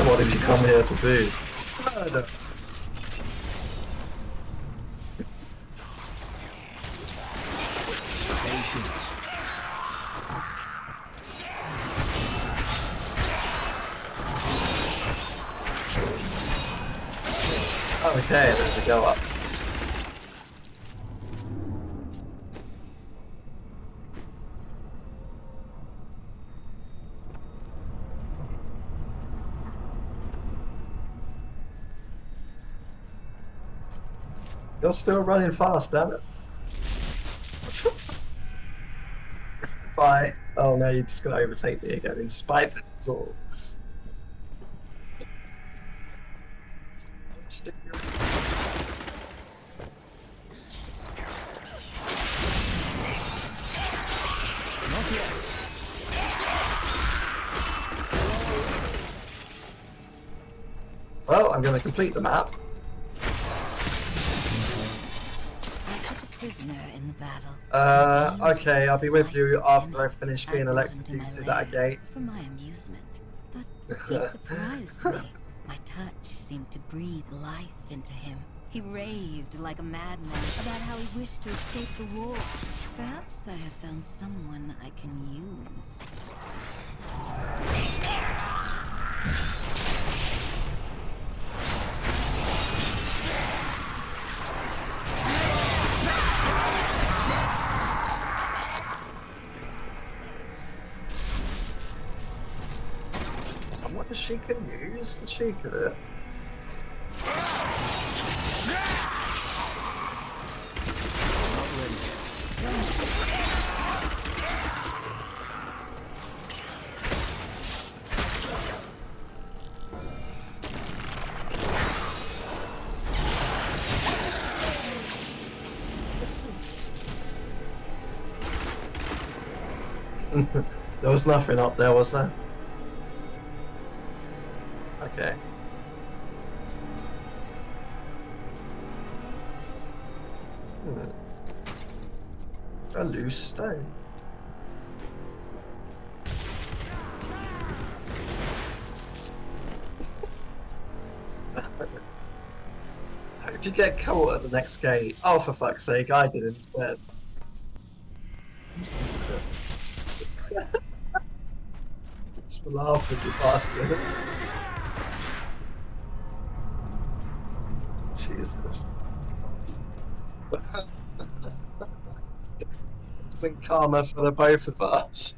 What did you come here to do? Murder. Patience. Okay, then we go up. You're still running fast, damn it. Bye. Oh no, you're just gonna overtake me again in spite of it all. Not yet. Well, I'm gonna complete the map. Prisoner in the battle. Okay, I'll be with you after I finish being electrocuted at a gate. For my amusement, but he surprised me. My touch seemed to breathe life into him. He raved like a madman about how he wished to escape the war. Perhaps I have found someone I can use. What she can use the cheek of it. There was nothing up there, was there? Okay. A loose stone. Hope you get caught at the next gate. Oh, for fuck's sake, I did instead. It's for laughing, you bastard. Jesus. Instant karma for the both of us.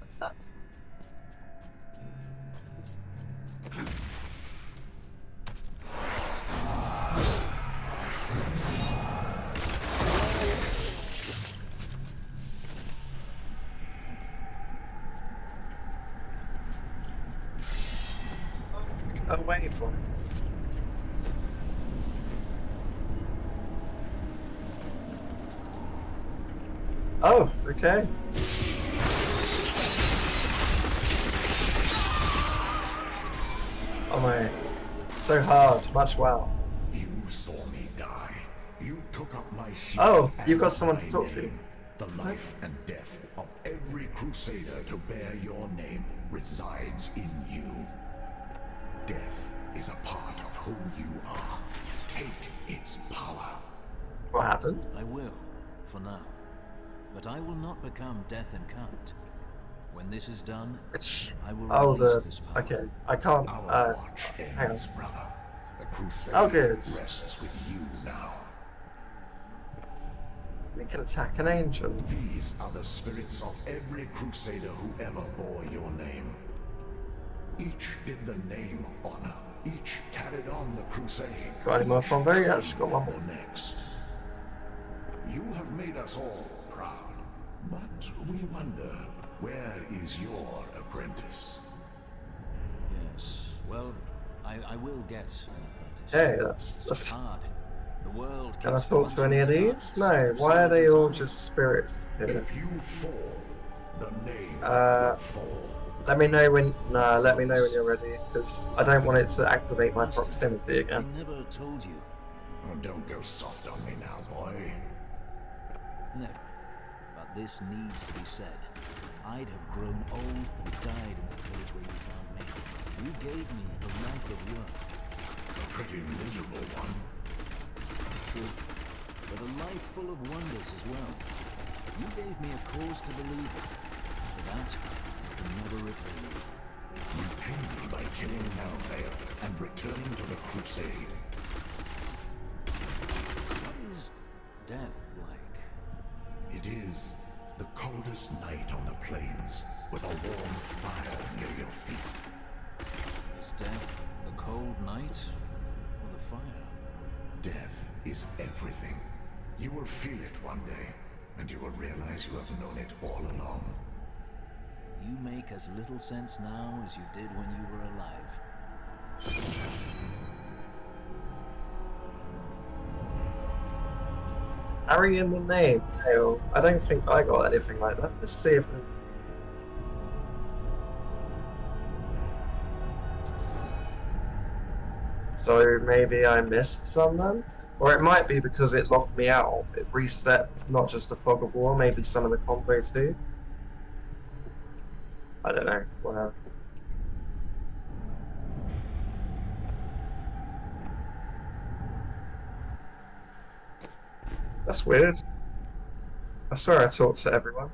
Away from it. Oh, okay. Oh my, so hard, much wow. You saw me die. You took up my shield. Oh, you've got someone to talk to. The life and death of every crusader to bear your name resides in you. Death is a part of who you are. Take its power. What happened? I will. for now. But I will not become death incarnate. When this is done, I will release this power. Okay, I can't. Our watch hang ends, on. brother. The crusade Oh, good. rests with you now. We can attack an angel. These are the spirits of every crusader who ever bore your name. Each did the name honor. Each carried on the crusade. Got any more from there? Yes, got one more. Next. You have made us all proud, but we wonder, where is your apprentice? Yes, well, I will get an apprentice. Hey, that's it's hard. The world can I talk to any of these? No. Why are they all just spirits here? If you fall, the name will fall. Let me know when. No, let me know when you're ready, because I don't want it to activate my proximity again. I never told you. Oh, don't go soft on me now, boy. Never. But this needs to be said. I'd have grown old and died in that village where you found me. You gave me a life of work. A pretty miserable one. True. But a life full of wonders as well. You gave me a cause to believe in. For that, I can never repay you. You paid me by killing Malfail and returning to the crusade. What is death like? It is the coldest night on the plains, with a warm fire near your feet. Is death the cold night, or the fire? Death is everything. You will feel it one day, and you will realize you have known it all along. You make as little sense now as you did when you were alive. Harry in the name. Hell, I don't think I got anything like that. Let's see if. So maybe I missed some then? Or it might be because it locked me out. It reset not just the Fog of War, maybe some of the combo too. I don't know. Whatever. That's weird. I swear I talked to everyone.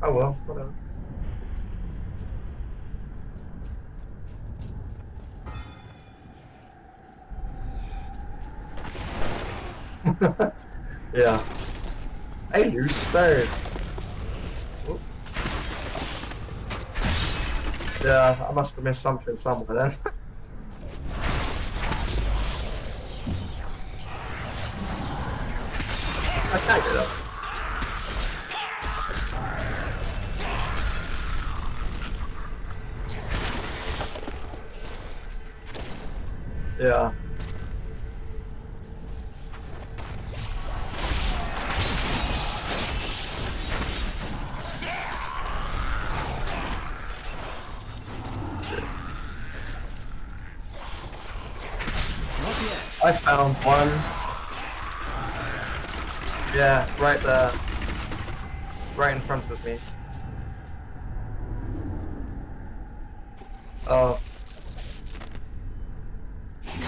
Oh well, whatever. Yeah. Hey, you stone. Yeah, I must have missed something somewhere then. I can't get up. Yeah. I found one. Yeah, right there. Right in front of me. Oh.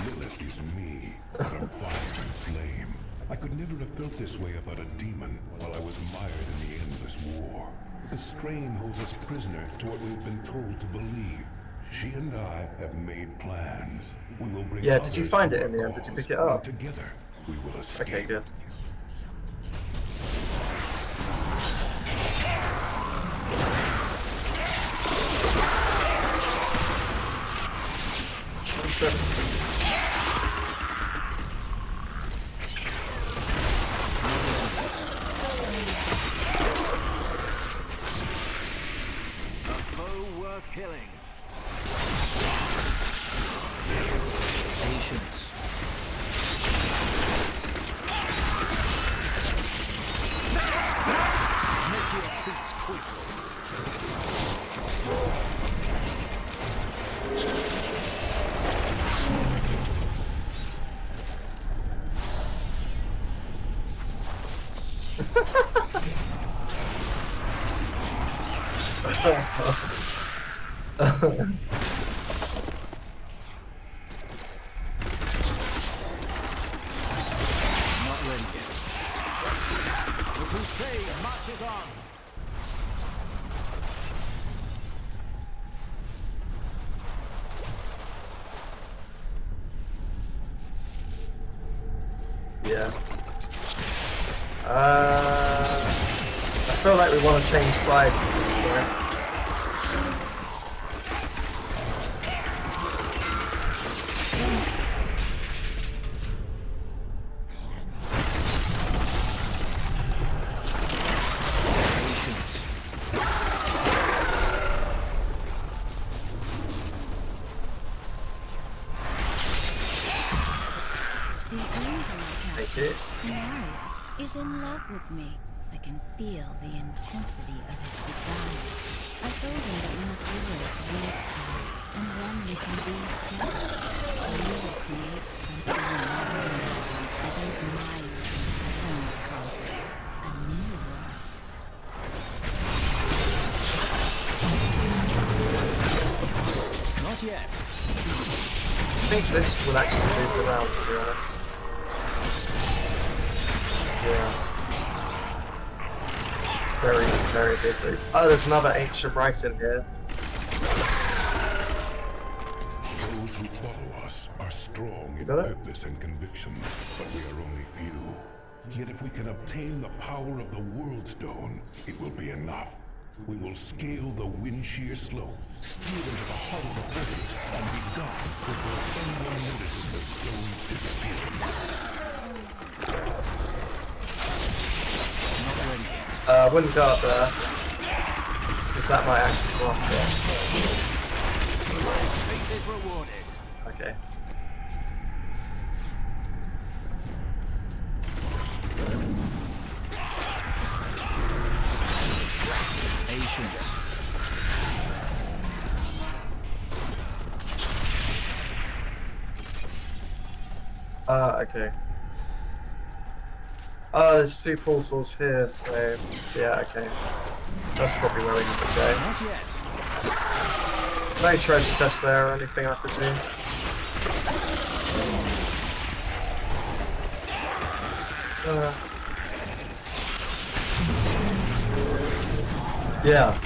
Lilith is me, but a fire and flame. I could never have felt this way about a demon while I was mired in the endless war. The strain holds us prisoner to what we've been told to believe. She and I have made plans. We will bring yeah, did you find it in the the end? Did you pick it up? Together, we will escape. Okay, good. A foe worth killing. Patience. Make your feet quickly. Not ready yet. crusade marches on. Yeah. I feel like we want to change sides at this point. Marius is in love with me. I can feel the intensity of his desire. I told him that we must liberate the Red Star, and then we can be together. We will create something new, that is my conquer a new world. Not yet. I think this will actually move around, to be honest. Yeah. Very, very big loop. Oh, there's another ancient writing here. Those who follow us are strong in purpose and conviction, but we are only few. Yet if we can obtain the power of the World Stone, it will be enough. We will scale the Windshear slope, steal into the heart of the fortress, and be gone before anyone notices the stone's disappearance. Wouldn't go up there, because that might actually block it. Okay. Okay. Oh, there's two portals here, so yeah, okay. That's probably where we need to go. Not yet. No treasure chest there or anything, I presume. Yeah.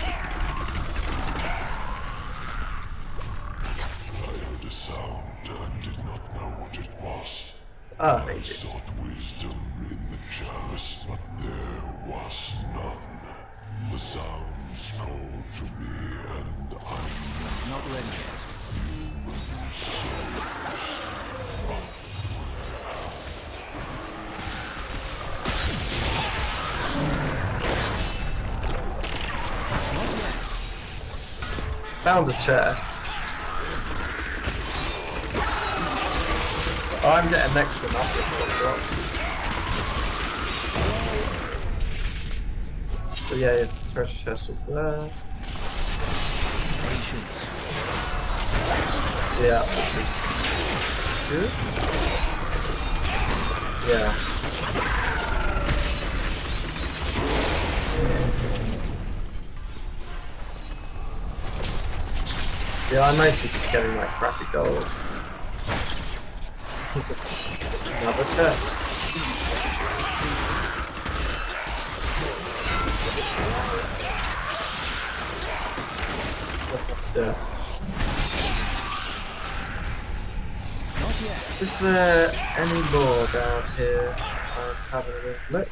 I heard a sound and did not know what it was. I sought wisdom in the chalice, but there was none. The sounds called to me, and I'm not ready yet. Human souls. Found a chest. Oh, I'm getting next to nothing drops. So yeah, the treasure chest was there. Yeah, which is good. Yeah. Yeah, I'm mostly just getting like crappy gold. Another chest. Yeah. Is there any more down here? I'm having a look.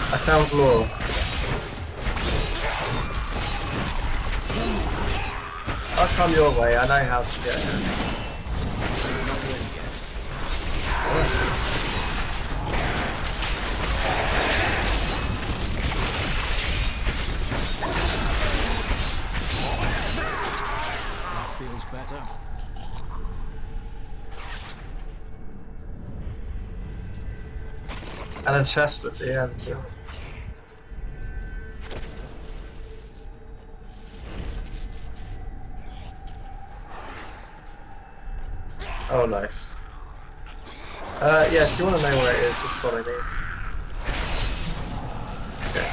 I found lore. I'll come your way, I know how to get here. That feels better. And a chest at the end too. Oh, nice. Yeah, if you want to know where it is, just follow me. Okay.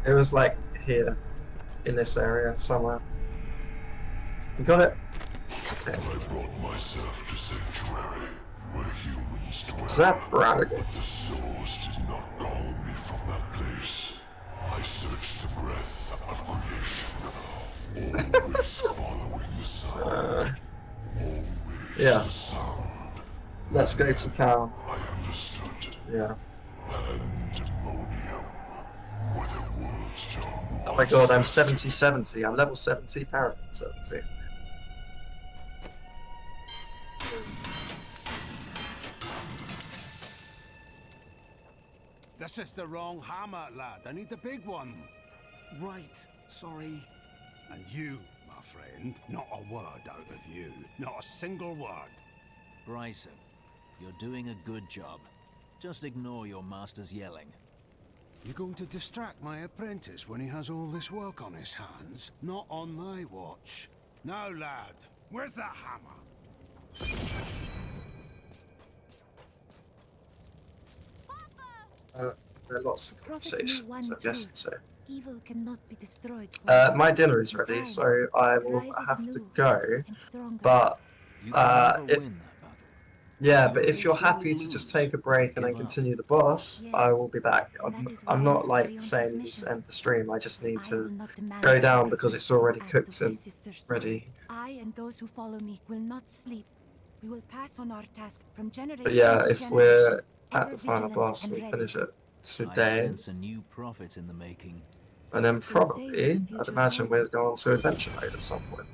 It was like here, in this area somewhere. You got it? Okay. I brought myself to Sanctuary, where humans dwell. Is that Brad? But the souls did not call me from that place. I searched the breath of creation, always following the sound. Always yeah. the sound. Let's go to town. I understood. Yeah. Pandemonium, where the world's tone. Oh my god, I'm 70-70. I'm level 70, Paragon 70. This is the wrong hammer, lad. I need the big one. Right, sorry. And you, my friend, not a word out of you. Not a single word. Bryson, you're doing a good job. Just ignore your master's yelling. You're going to distract my apprentice when he has all this work on his hands? Not on my watch. Now, lad, where's that hammer? There are lots of conversations, I'm guessing so. Evil cannot be destroyed. My dinner is ready, so I will have to go. But yeah, but if you're happy to just take a break and then continue the boss, I will be back. I'm not like saying you need to end the stream. I just need to go down because it's already cooked and ready. I and those who follow me will not sleep. We will pass on our task from generation But yeah, to if generation, we're at the ever final vigilant boss, and we ready. finish it I today. sense a new prophet in the making. And then probably, I'd imagine we'll go on to adventure mode at some point.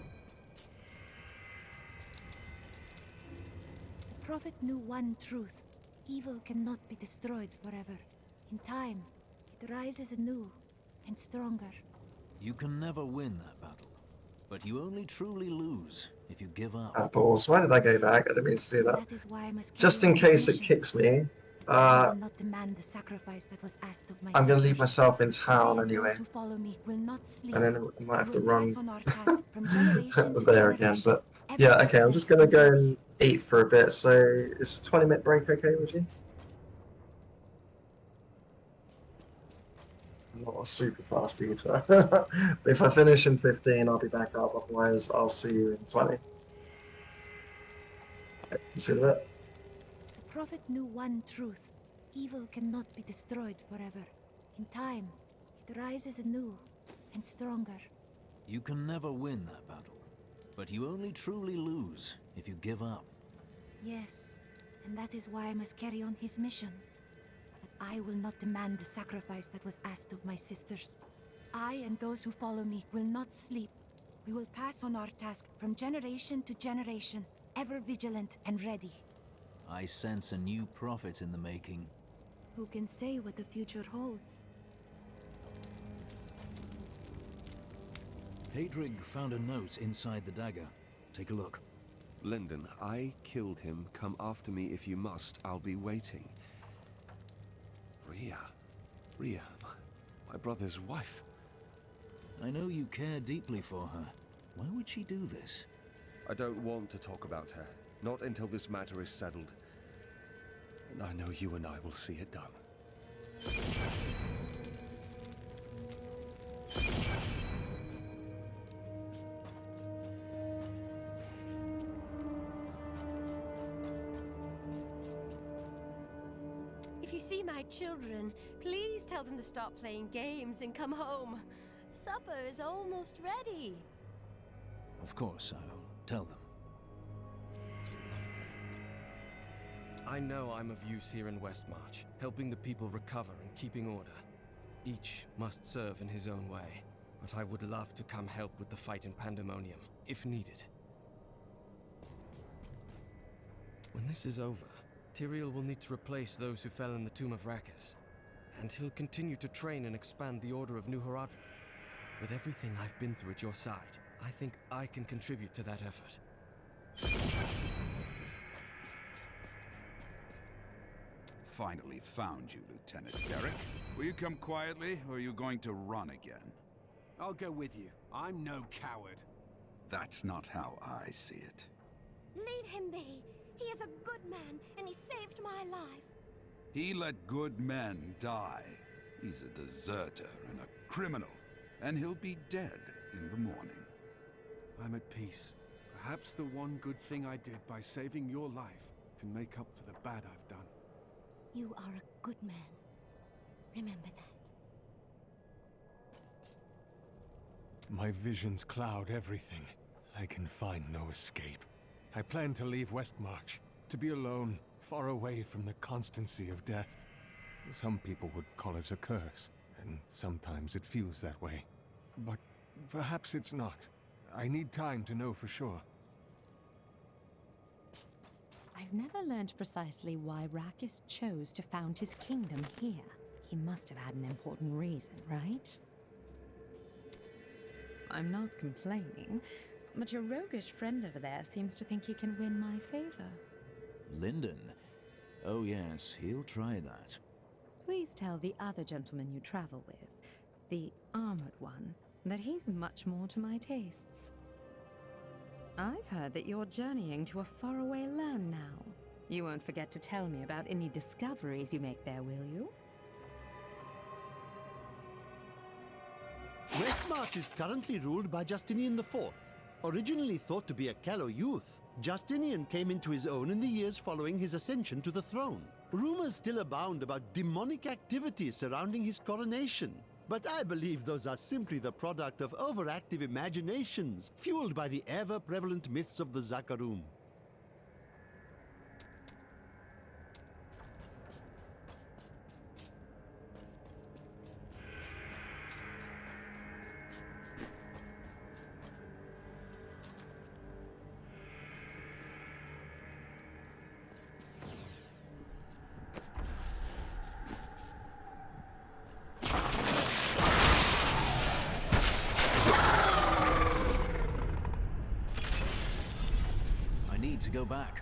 The prophet knew one truth. Evil cannot be destroyed forever. In time, it rises anew and stronger. You can never win that battle, but you only truly lose if you give up. Apples, why did I go back? I didn't mean to do that. That is why I must Just carry in on this case it mission. kicks me, I will not demand the sacrifice that was asked of my I'm going to leave sisters. myself in town I and anyway. those who follow me will not sleep. And then I might have to We will run pass on our task from generation to there again. generation, But ever yeah, okay, I'm vigilant just going to and go ready. and eat for a bit. So is a 20-minute break okay with you? I'm not a super fast eater. But if I finish in 15, I'll be back up. Otherwise, I'll see you in 20. Okay, you see that? The prophet knew one truth. Evil cannot be destroyed forever. In time, it rises anew and stronger. You can never win that battle, but you only truly lose if you give up. Yes, and that is why I must carry on his mission. But I will not demand the sacrifice that was asked of my sisters. I and those who follow me will not sleep. We will pass on our task from generation to generation, ever vigilant and ready. I sense a new prophet in the making. Who can say what the future holds? Hadrig found a note inside the dagger. Take a look. Lyndon, I killed him. Come after me if you must. I'll be waiting. Rhea, my brother's wife. I know you care deeply for her. Why would she do this? I don't want to talk about her. Not until this matter is settled. And I know you and I will see it done. If you see my children, please tell them to stop playing games and come home. Supper is almost ready. Of course, I'll tell them. I know I'm of use here in Westmarch, helping the people recover and keeping order. Each must serve in his own way, but I would love to come help with the fight in Pandemonium, if needed. When this is over, Tyrael will need to replace those who fell in the Tomb of Rakkas, and he'll continue to train and expand the Order of New Horadrim. With everything I've been through at your side, I think I can contribute to that effort. Finally found you, Lieutenant Derek. Will you come quietly, or are you going to run again? I'll go with you. I'm no coward. That's not how I see it. Leave him be. He is a good man, and he saved my life. He let good men die. He's a deserter and a criminal, and he'll be dead in the morning. I'm at peace. Perhaps the one good thing I did by saving your life can make up for the bad I've done. You are a good man. Remember that. My visions cloud everything. I can find no escape. I plan to leave Westmarch, to be alone, far away from the constancy of death. Some people would call it a curse, and sometimes it feels that way. But perhaps it's not. I need time to know for sure. I've never learned precisely why Rakis chose to found his kingdom here. He must have had an important reason, right? I'm not complaining, but your roguish friend over there seems to think he can win my favor. Lyndon? Oh yes, he'll try that. Please tell the other gentleman you travel with, the armored one, that he's much more to my tastes. I've heard that you're journeying to a faraway land now. You won't forget to tell me about any discoveries you make there, will you? Westmarch is currently ruled by Justinian IV. Originally thought to be a callow youth, Justinian came into his own in the years following his ascension to the throne. Rumors still abound about demonic activities surrounding his coronation. But I believe those are simply the product of overactive imaginations, fueled by the ever-prevalent myths of the Zakarum. To go back.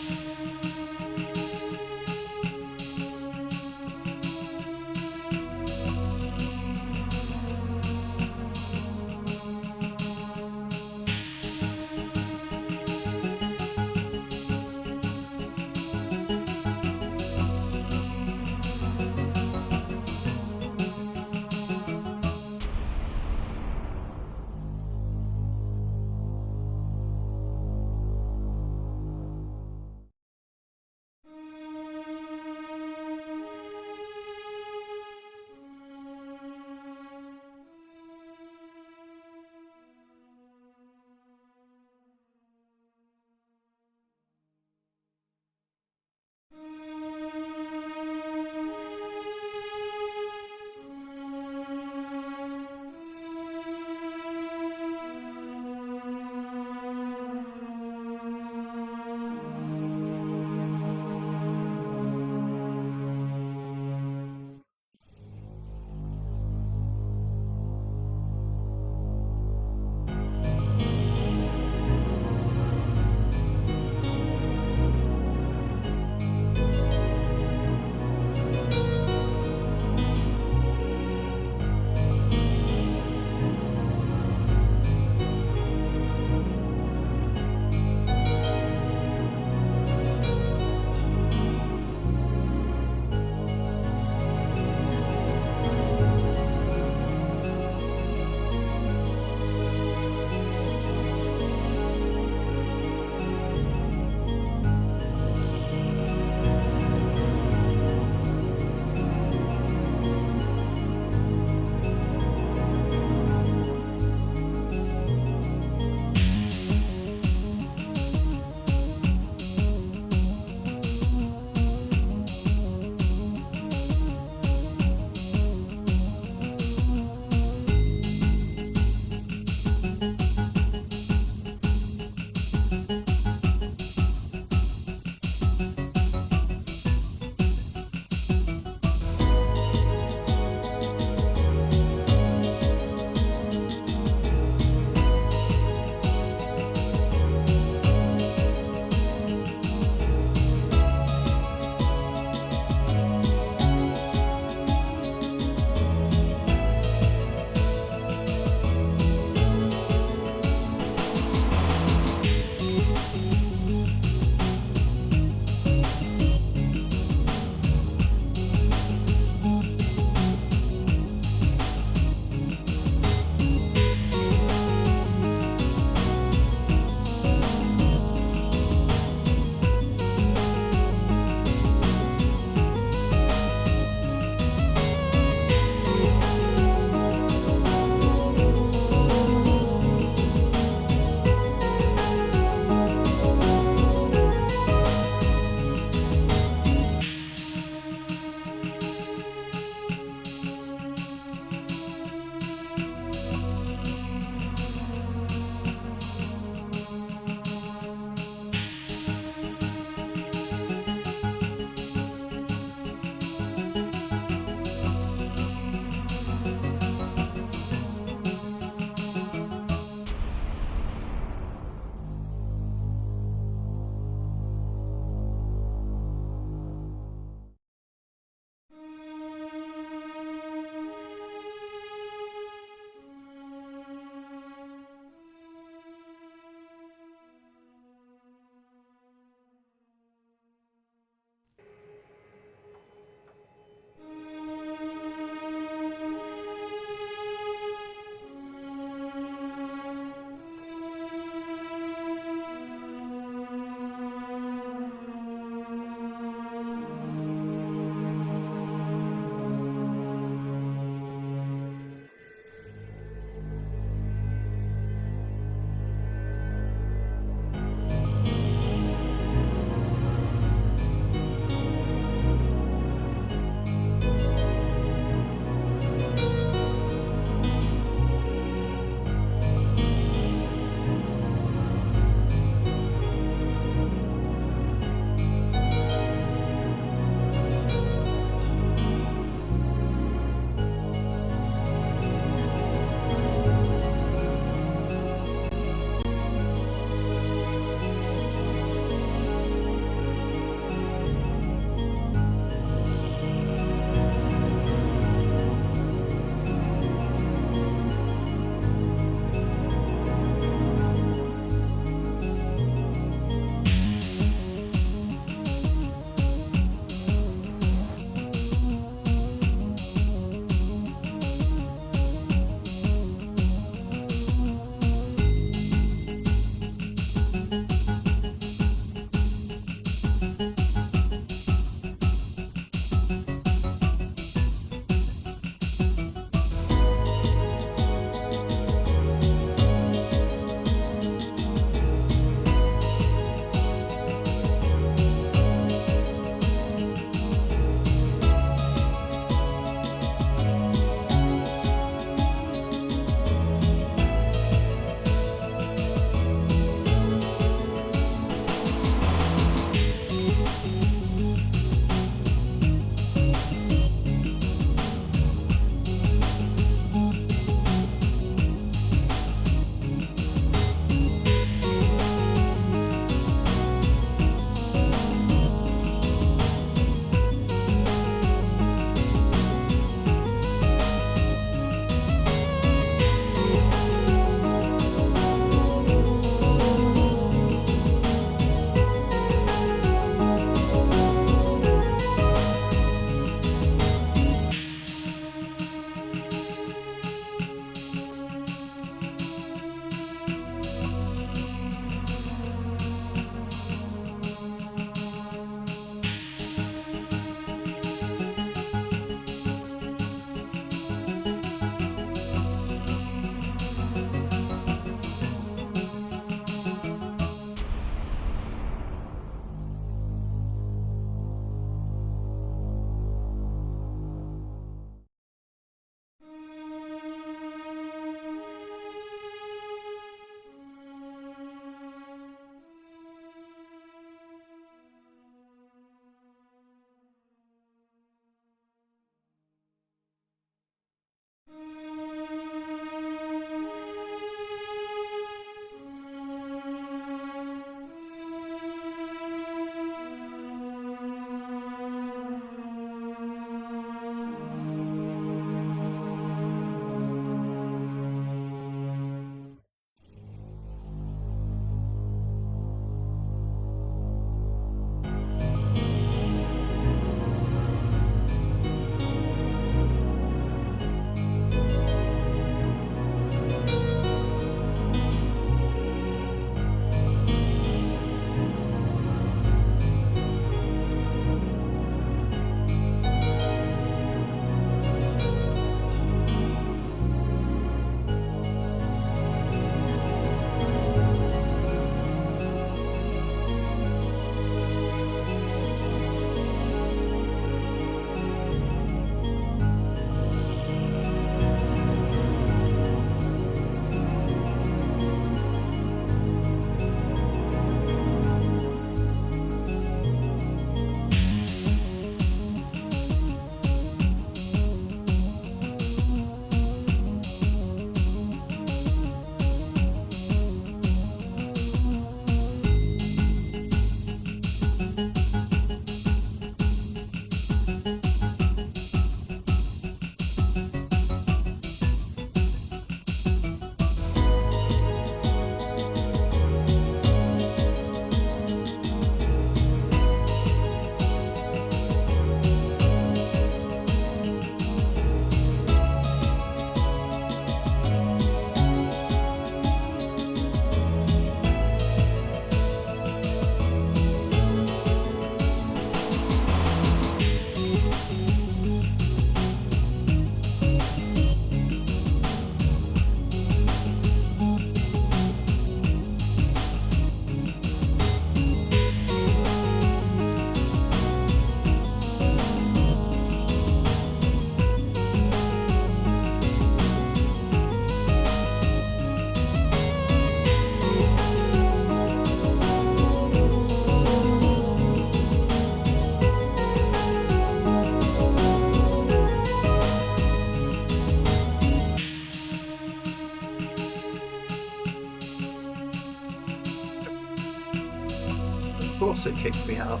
course it kicked me out.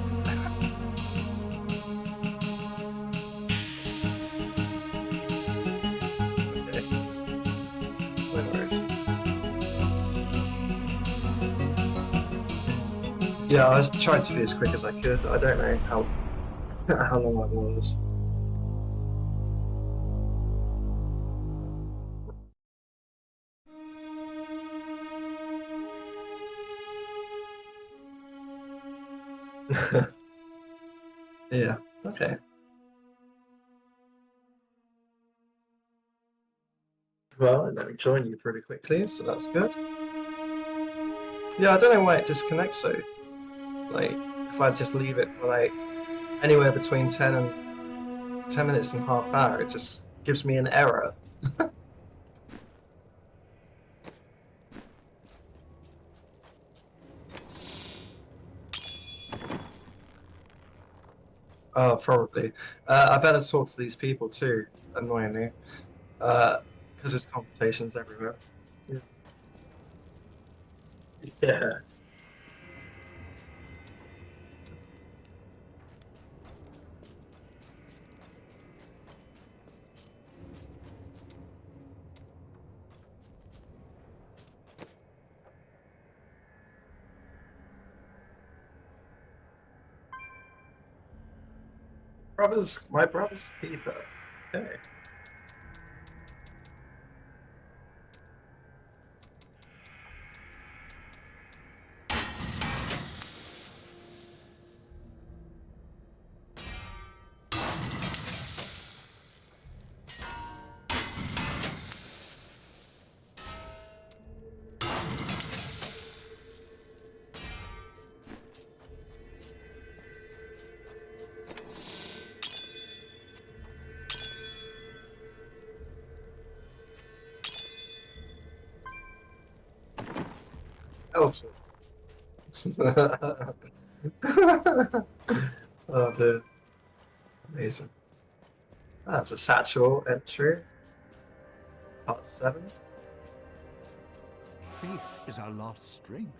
Okay. No worries. Yeah, I was trying to be as quick as I could. I don't know how how long I was. Yeah, okay. Well, let me join you pretty quickly, so that's good. Yeah, I don't know why it disconnects so. Like, if I just leave it for like anywhere between 10 minutes and half hour, it just gives me an error. Oh, probably. I better talk to these people too, annoyingly. Because there's conversations everywhere. Yeah. Yeah. My brother's keeper. Okay. Elton. Oh dear. Amazing. That's a satchel entry. Part 7. Faith is our last strength.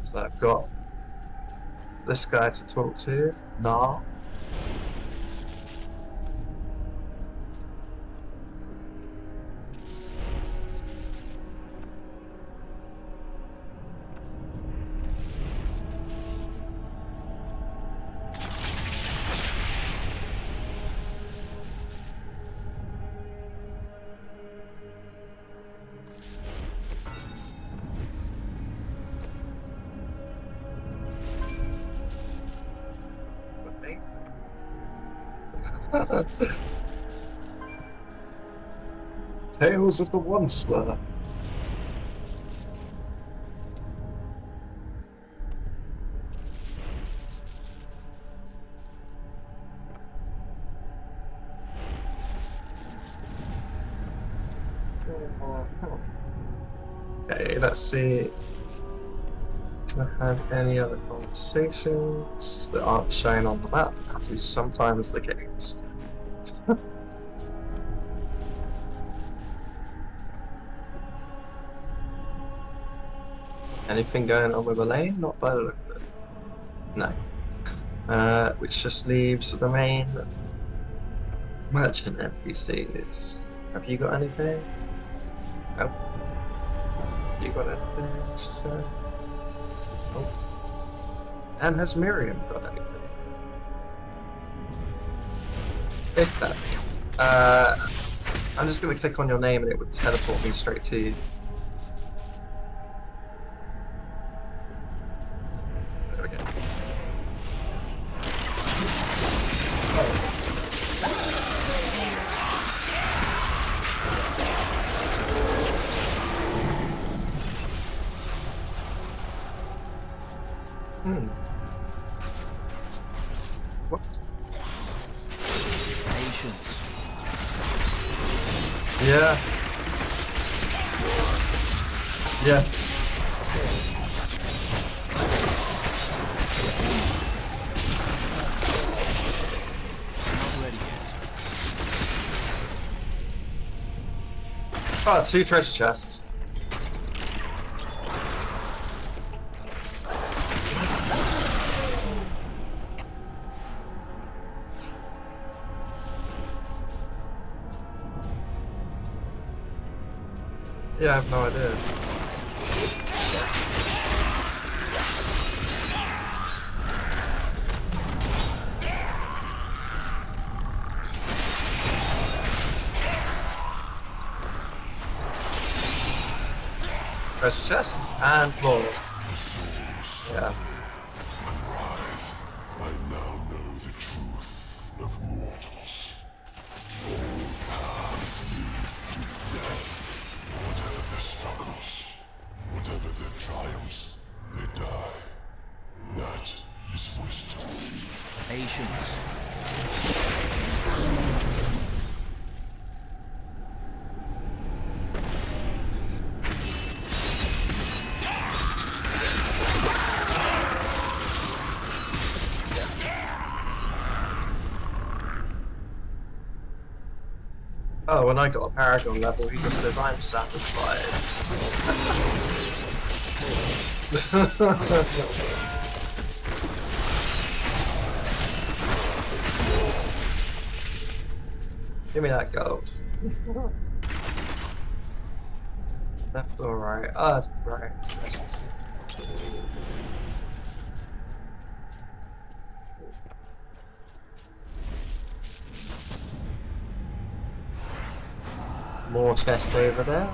So I've got this guy to talk to. Nah. Tales of the Monster. Okay, let's see. Do I have any other conversations that aren't shown on the map, as is sometimes the case? Anything going on with Elaine? Not by the look of it. No. Which just leaves the main merchant NPCs. Have you got anything? No. You got anything? Oh. And has Miriam got anything? If that. I'm just going to click on your name and it would teleport me straight to you. There we go. What? Patience. Yeah. Yeah. Not ready yet. Oh, 2 treasure chests. Yeah, I have no idea. Treasure chest and floor. Yeah. I now know the truth of mortals. All paths lead to death. Whatever their struggles, whatever their triumphs, they die. That is wisdom. Patience. Oh, when I got a Paragon level, he just says, I'm satisfied. Give me that gold. Left or right? Ah, right. More chest over there.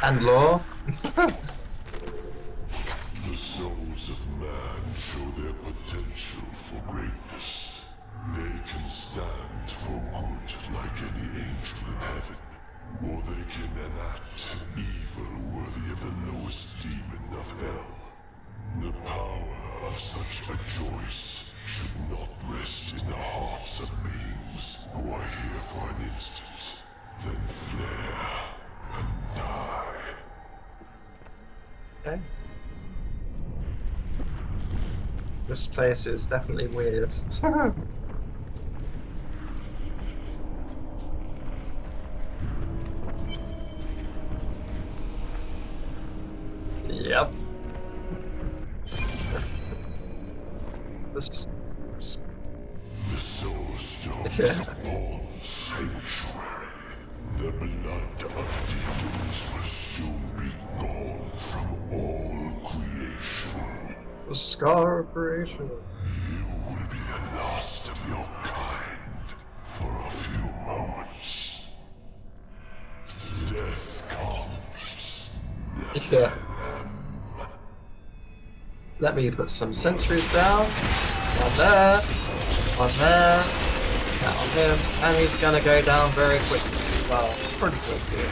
And lore. The souls of man show their potential for greatness. They can stand for good like any angel in heaven, or they can enact evil worthy of the lowest demon of hell. The power of such a choice should not rest in the hearts of beings who are here for an instant, then flare and die. Okay. This place is definitely weird. Yep. This. The Soul Stone is a born sanctuary. The blood of demons will soon be gone from all creation. The Scar of Creation. You will be the last of your kind for a few moments. Death comes. Yeah. Let me put some sentries down. One there. One there. That on him. And he's gonna go down very quickly. Well, pretty quickly.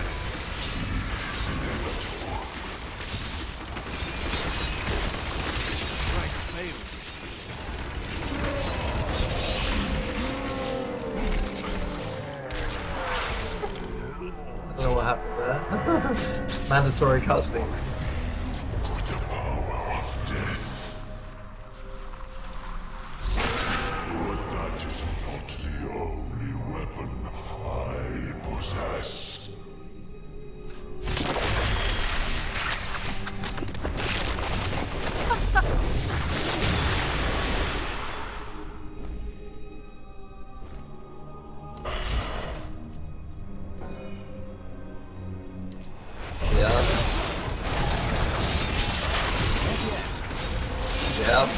I don't know what happened there. Mandatory cutscene. The power of death. But that is not the only weapon I possess. Yep.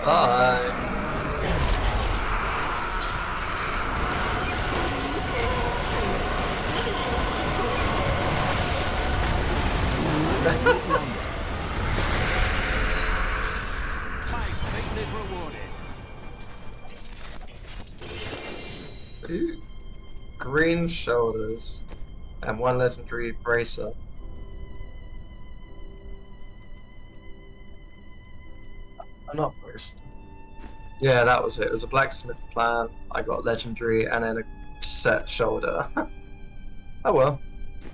Bye. Ooh. Green shoulders and one legendary bracer. I'm not braced. Yeah, that was it. It was a blacksmith plan. I got legendary and then a set shoulder. Oh well.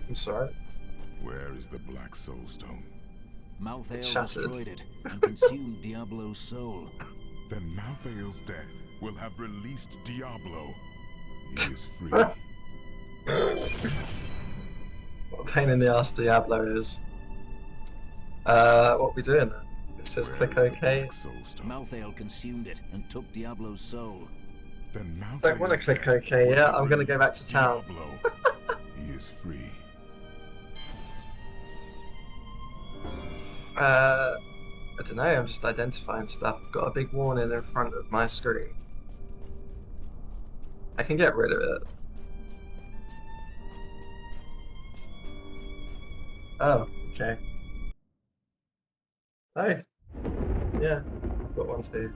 I'm sorry. Where is the Black Soulstone? Malthael destroyed it and consumed Diablo's soul. Then Malthael's death will have released Diablo. He is free. What a pain in the ass Diablo is. What we doing then? It says click OK. Malthael consumed it and took Diablo's soul. Then Don't want to click OK yet. I'm going to go back to town. He is free. I don't know. I'm just identifying stuff. I've got a big warning in front of my screen. I can get rid of it. Oh, okay. Oh, yeah, I've got one too.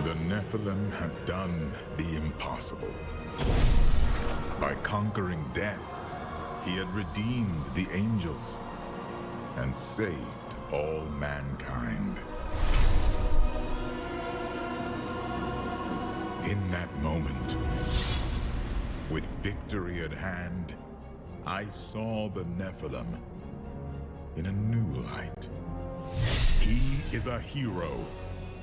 The Nephilim had done the impossible. By conquering death, he had redeemed the angels and saved all mankind. In that moment, with victory at hand, I saw the Nephilim in a new light. He is a hero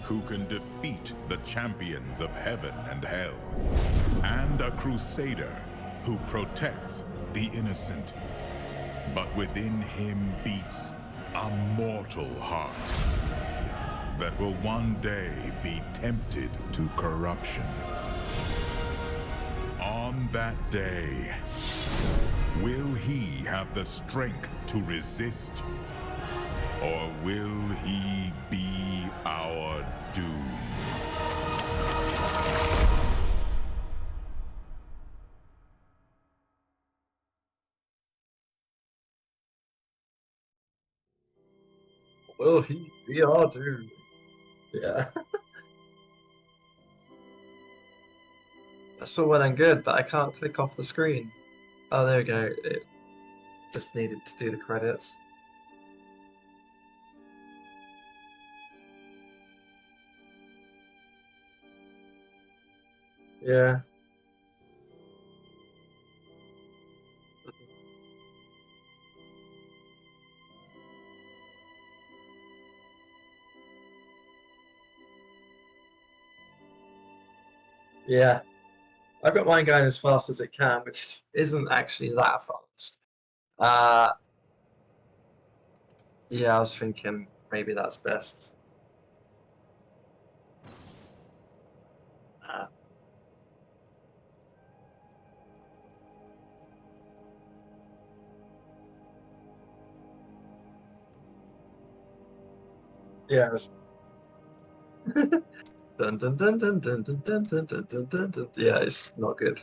who can defeat the champions of heaven and hell, and a crusader who protects the innocent. But within him beats a mortal heart that will one day be tempted to corruption. On that day, will he have the strength to resist, or will he be our doom? Will he be our doom? Yeah. That's all well and good, but I can't click off the screen. Oh, there we go. It just needed to do the credits. Yeah. Yeah. I've got mine going as fast as it can, which isn't actually that fast. Yeah, I was thinking maybe that's best. Yes. Dun dun dun dun dun dun dun dun dun dun dun dun. Yeah, it's not good.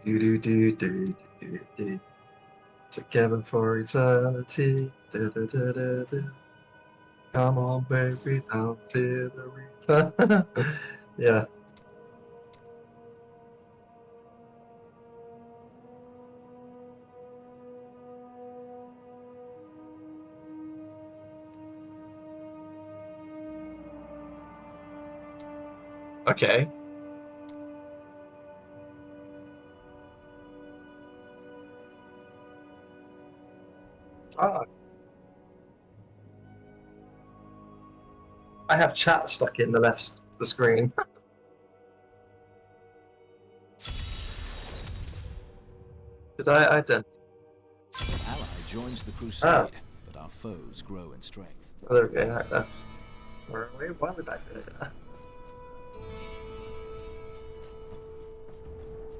Do do do do do do. Together for eternity. Da, da, da, da, da. Come on, baby, don't fear the reaper. Yeah. Okay. Ah. I have chat stuck in the left of the screen. Did I don't. Ally joins the crusade, but our foes grow in strength. Oh, there we go. Right left. Where are we? Why are we back there?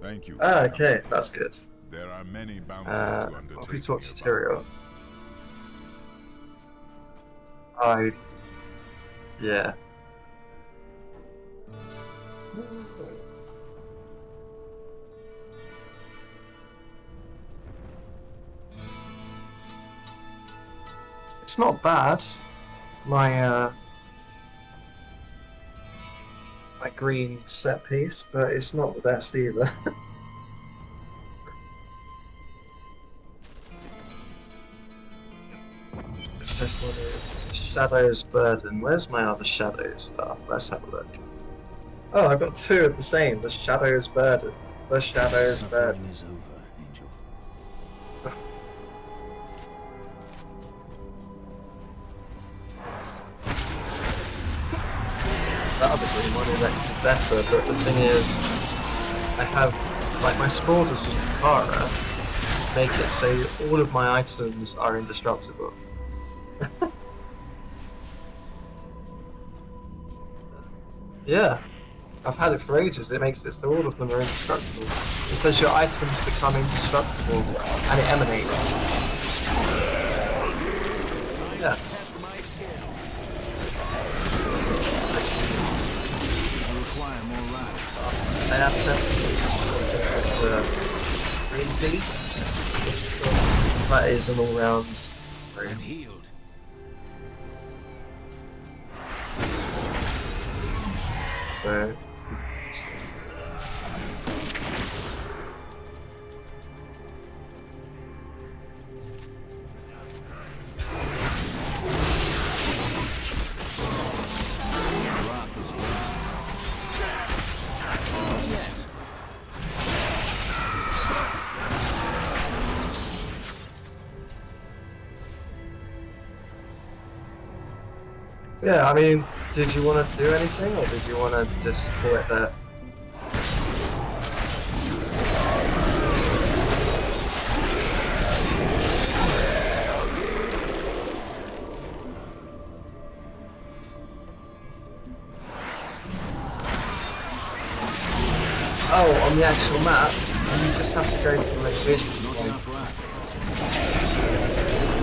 Thank you. Ah, okay, that's good. There are many bounties to undertake. What if we talk to Tyrael? Yeah. It's not bad. My my green set piece, but it's not the best either. This one is Shadow's Burden. Where's my other Shadow stuff? Let's have a look. Oh, I've got two of the same. The Shadow's Burden. The Shadow's Burden. Suffering is over, Angel. That other green one is actually better, but the thing is, I have, like, my Spaulders of Sakara make it so all of my items are indestructible. Yeah, I've had it for ages. It makes it so all of them are indestructible. It says your items become indestructible and it emanates. Yeah. I have sensitive green tea. That is an all-round road. So yeah, I mean, did you want to do anything, or did you want to just call it there? Oh, on the actual map, you just have to go to the location.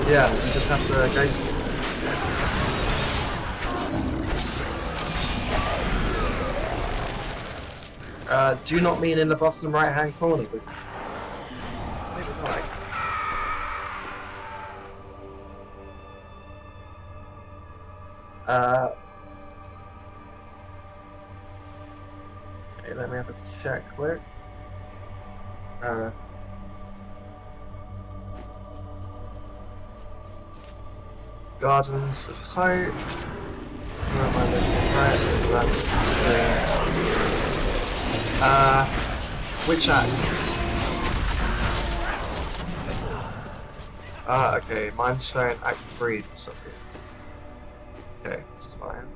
Yeah, you just have to go to it. Do you not mean in the bottom right hand corner? Maybe not. Okay, let me have a check quick. Gardens of Hope. Where am I looking? Right, which act? Ah, okay, mine's showing Act 3 for something. Okay, that's fine.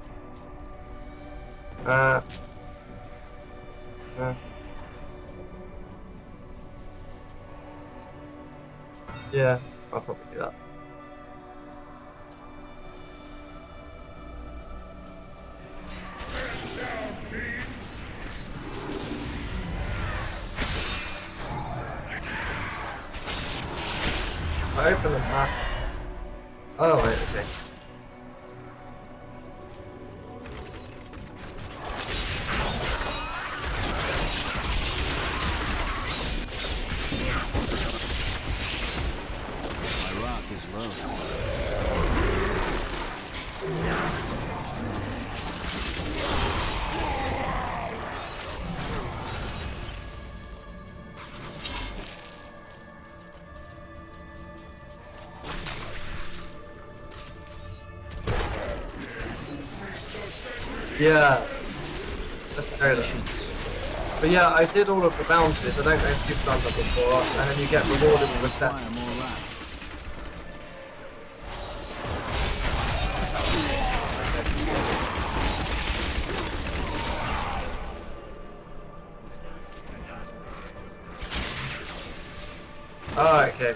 Yeah, I'll probably do that. I open the map. Oh, right, okay. My rock is low. Yeah. Let's go there. But yeah, I did all of the bounties. I don't know if you've done them before, and then you get rewarded with that. Oh, okay.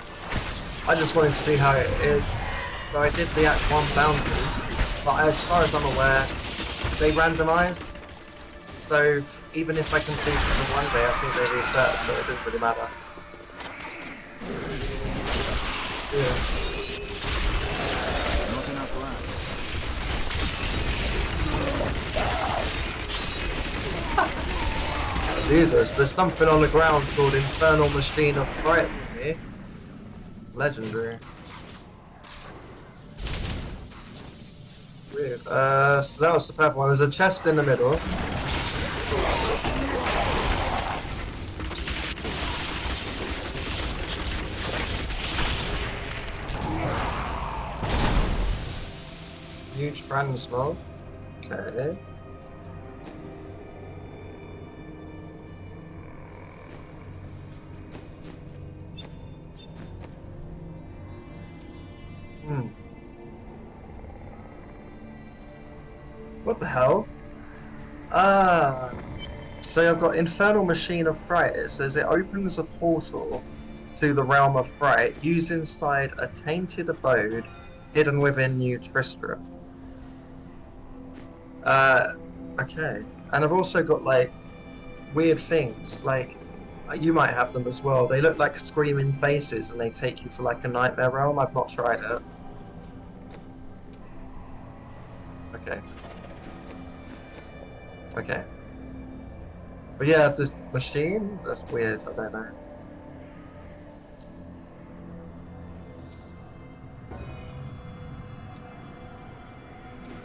I just wanted to see how it is. So I did the Act 1 bounties, but as far as I'm aware, they randomise. So even if I completed them one day, I think they reset, so it didn't really matter. Yeah. Not enough land. Jesus, there's something on the ground called Infernal Machine of Fright here. Legendary. Weird. So that was the purple one. There's a chest in the middle. Huge brand smoke. Okay. What the hell? So I've got Infernal Machine of Fright. It says it opens a portal to the realm of fright, used inside a tainted abode hidden within New Tristram. Okay. And I've also got like weird things, like you might have them as well. They look like screaming faces and they take you to like a nightmare realm. I've not tried it. Okay. Okay. But yeah, this machine, that's weird, I don't know.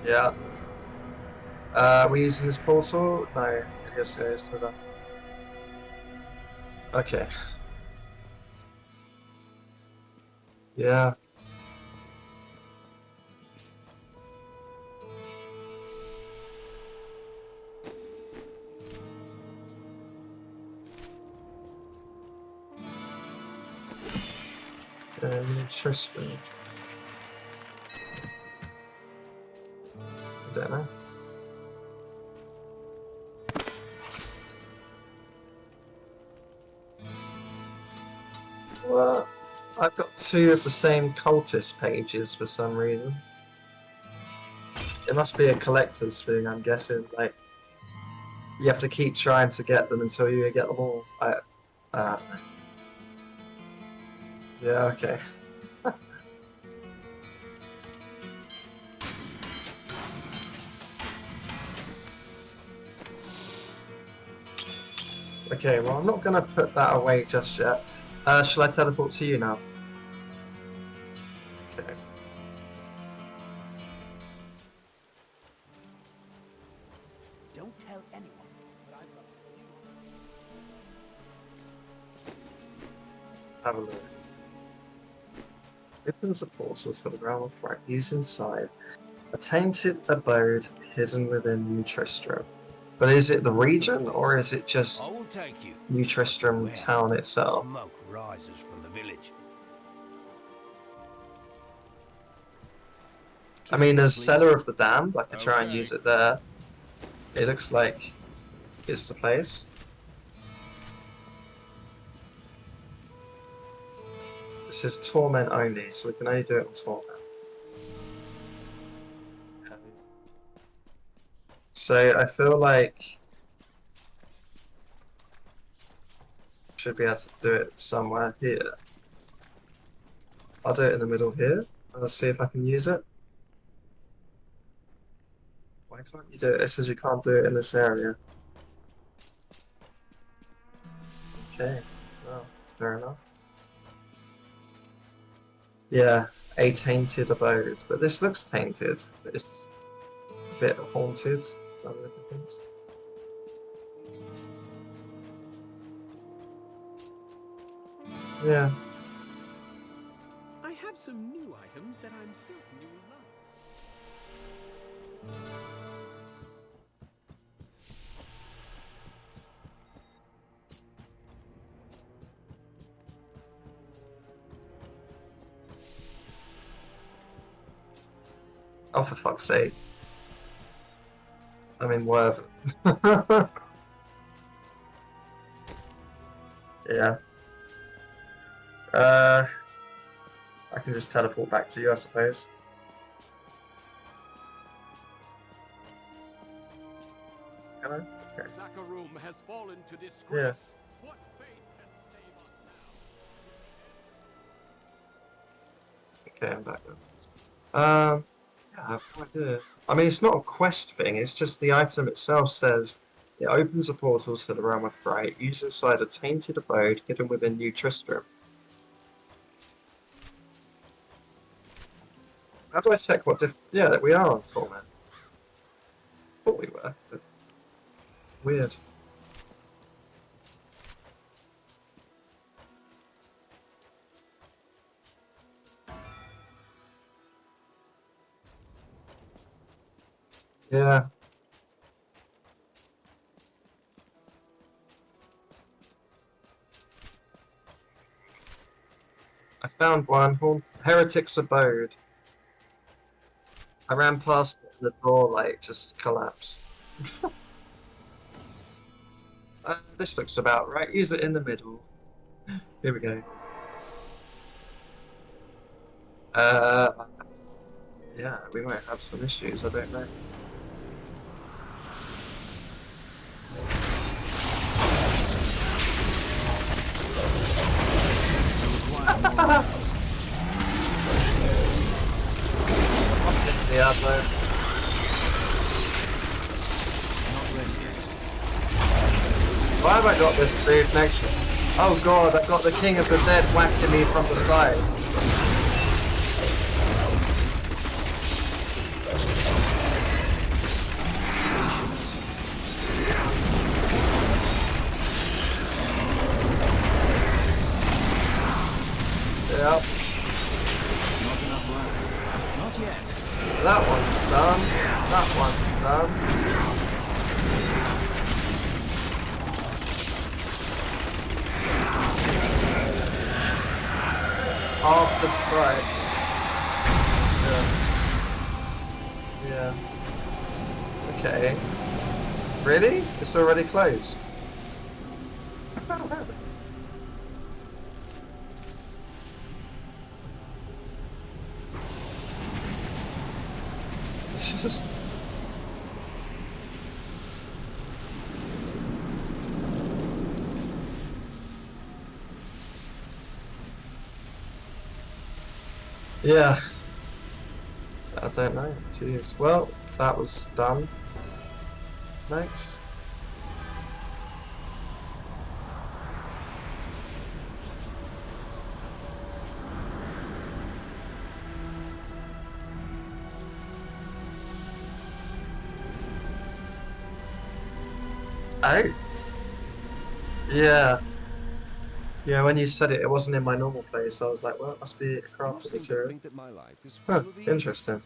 Yeah. Are we using this portal? No, it just goes to the... Okay. Yeah. Interesting. I don't know. Well, I've got two of the same cultist pages for some reason. It must be a collector's thing, I'm guessing. Like, you have to keep trying to get them until you get them all. I don't know. Yeah, okay. Okay, well, I'm not going to put that away just yet. Shall I teleport to you now? Okay. Don't tell anyone, but I've got... Have a look. Opens a portal to the realm of fright, used inside a tainted abode hidden within New Tristram. But is it the region, or is it just New Tristram town itself? Smoke rises from the village. I mean, there's Cellar of the Damned. I could try and use it there. It looks like it's the place. This is Torment only, so we can only do it on Torment. So I feel like should be able to do it somewhere here. I'll do it in the middle here. Let's see if I can use it. Why can't you do it? It says you can't do it in this area. Okay, well, fair enough. Yeah, a tainted abode. But this looks tainted. It's a bit haunted by the look of things. Yeah. I have some new items that I'm certain you will love. Oh, for fuck's sake. I mean, worth. Yeah. I can just teleport back to you, I suppose. Can I? Okay. Zakharum has fallen to disgrace. Yeah. What fate can save us now? Okay, I'm back then. Yeah, I have no idea. I mean, it's not a quest thing, it's just the item itself says it opens the portals to the realm of fright, used inside a tainted abode hidden within New Tristram. How do I check what yeah, that we are on Torment. Thought we were, but weird. Yeah. I found one. Heretic's Abode. I ran past it and the door like just collapsed. This looks about right. Use it in the middle. Here we go. Yeah, we might have some issues. I don't know. Diablo. Why have I got this dude next to me? Oh god, I've got the King of the Dead whacking me from the side. Yep. Not enough left. Not yet. That one's done. That one's done. After fright. Yeah. Yeah. Okay. Really? It's already closed. Yeah. I don't know. Jeez. Well, that was done. Next. Oh. Yeah. Yeah, when you said it, it wasn't in my normal place. I was like, well, it must be a crafted material. Think that my life is full Huh, of interesting.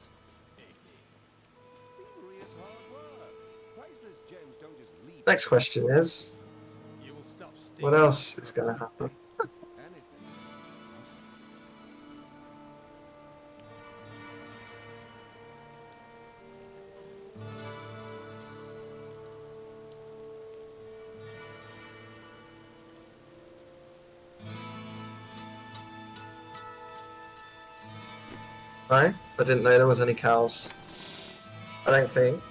Thievery is hard work. Priceless gems don't just leave. Next question is, what else is going to happen? No? I didn't know there was any cows. I don't think.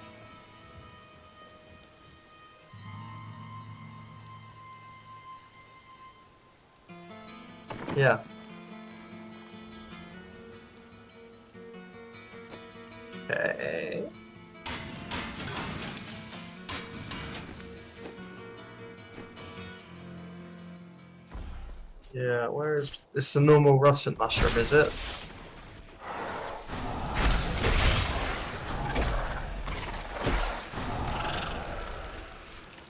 Yeah. Okay. Yeah, where is this? A normal rotten mushroom, is it?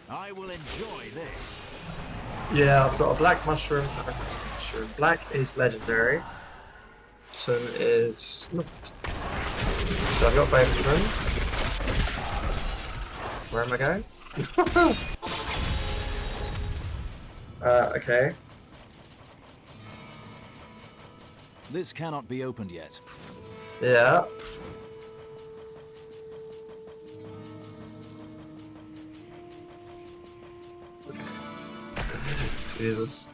I will enjoy this. Yeah, I've got a black mushroom and a rotten mushroom. Black is legendary. Rotten is not. So I've got both of them. Where am I going? Okay. This cannot be opened yet. Yeah. Jesus.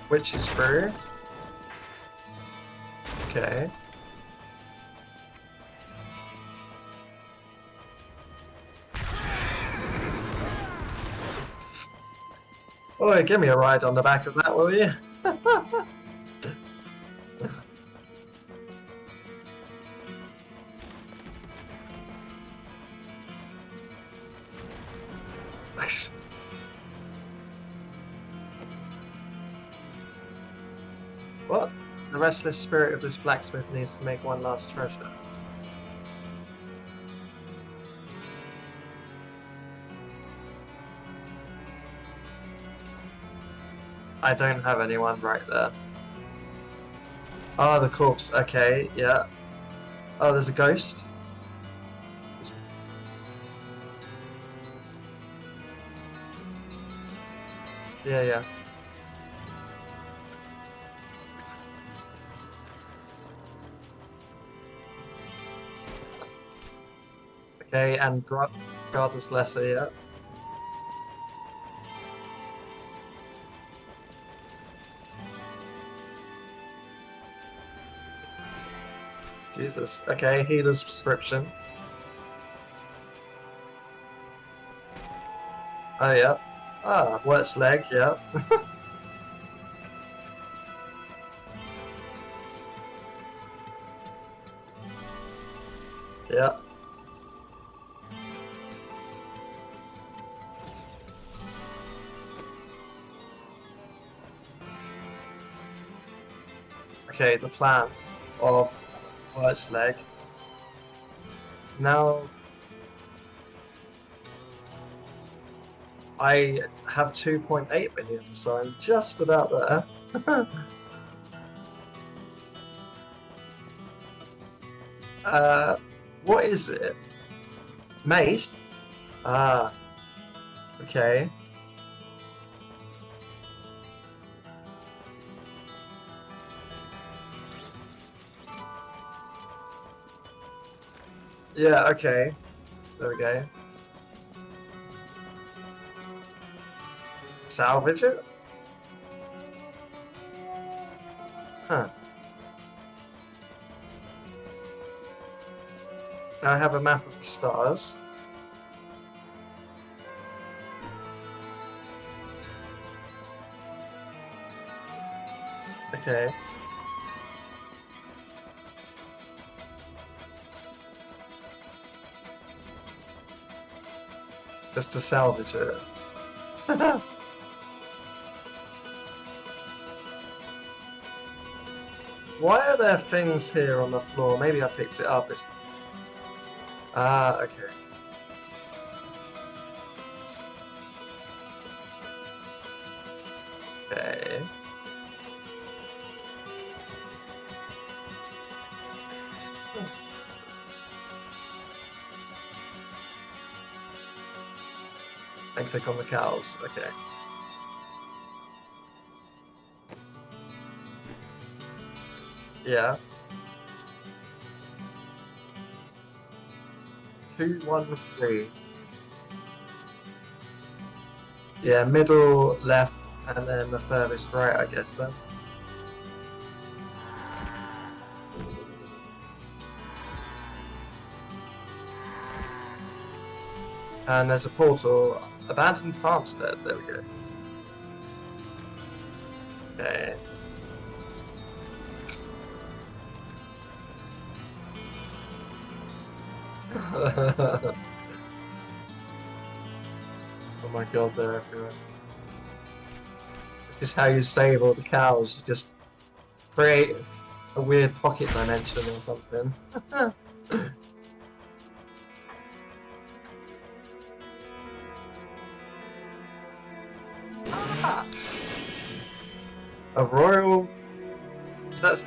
Witch's brew. Okay. Oh, give me a ride on the back of that, will you? What? The restless spirit of this blacksmith needs to make one last treasure. I don't have anyone right there. Oh, the corpse. Okay, yeah. Oh, there's a ghost. Yeah, yeah. Okay, and Goddess Lesser, yeah. Jesus. Okay, healer's prescription. Oh, yeah. Ah, Wert's leg, yeah. Yeah. Okay, the plan of Wert's leg. Now I have 2.8 million, so I'm just about there. What is it? Mace? Ah, okay. Yeah, okay. There we go. Salvage it? Huh. Now I have a map of the stars. Okay. Just to salvage it. Why are there things here on the floor? Maybe I picked it up. It's... Ah, okay. Okay. And click on the cows. Okay. Yeah. 213. Yeah, middle, left, and then the furthest right, I guess then. And there's a portal. Abandoned farmstead. There we go. Okay. Oh my god, they're everywhere. This is how you save all the cows. You just create a weird pocket dimension or something. Ah! A royal. That's.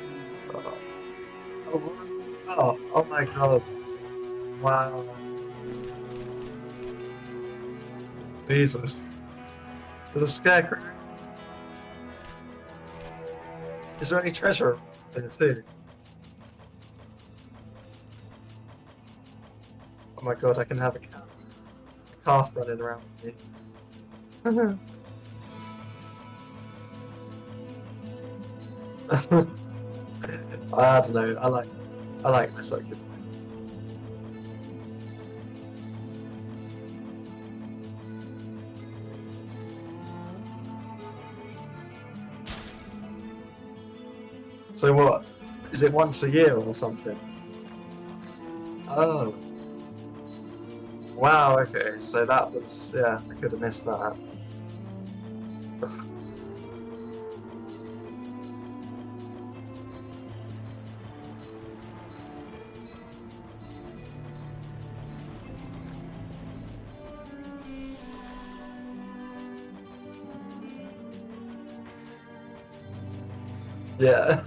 Oh my god. Wow. Jesus. There's a scarecrow. Is there any treasure in it too? Oh my god, I can have a calf running around with me. I don't know. I like this. Like, so what? Is it once a year or something? Oh. Wow. Okay. So that was I could have missed that. Yeah.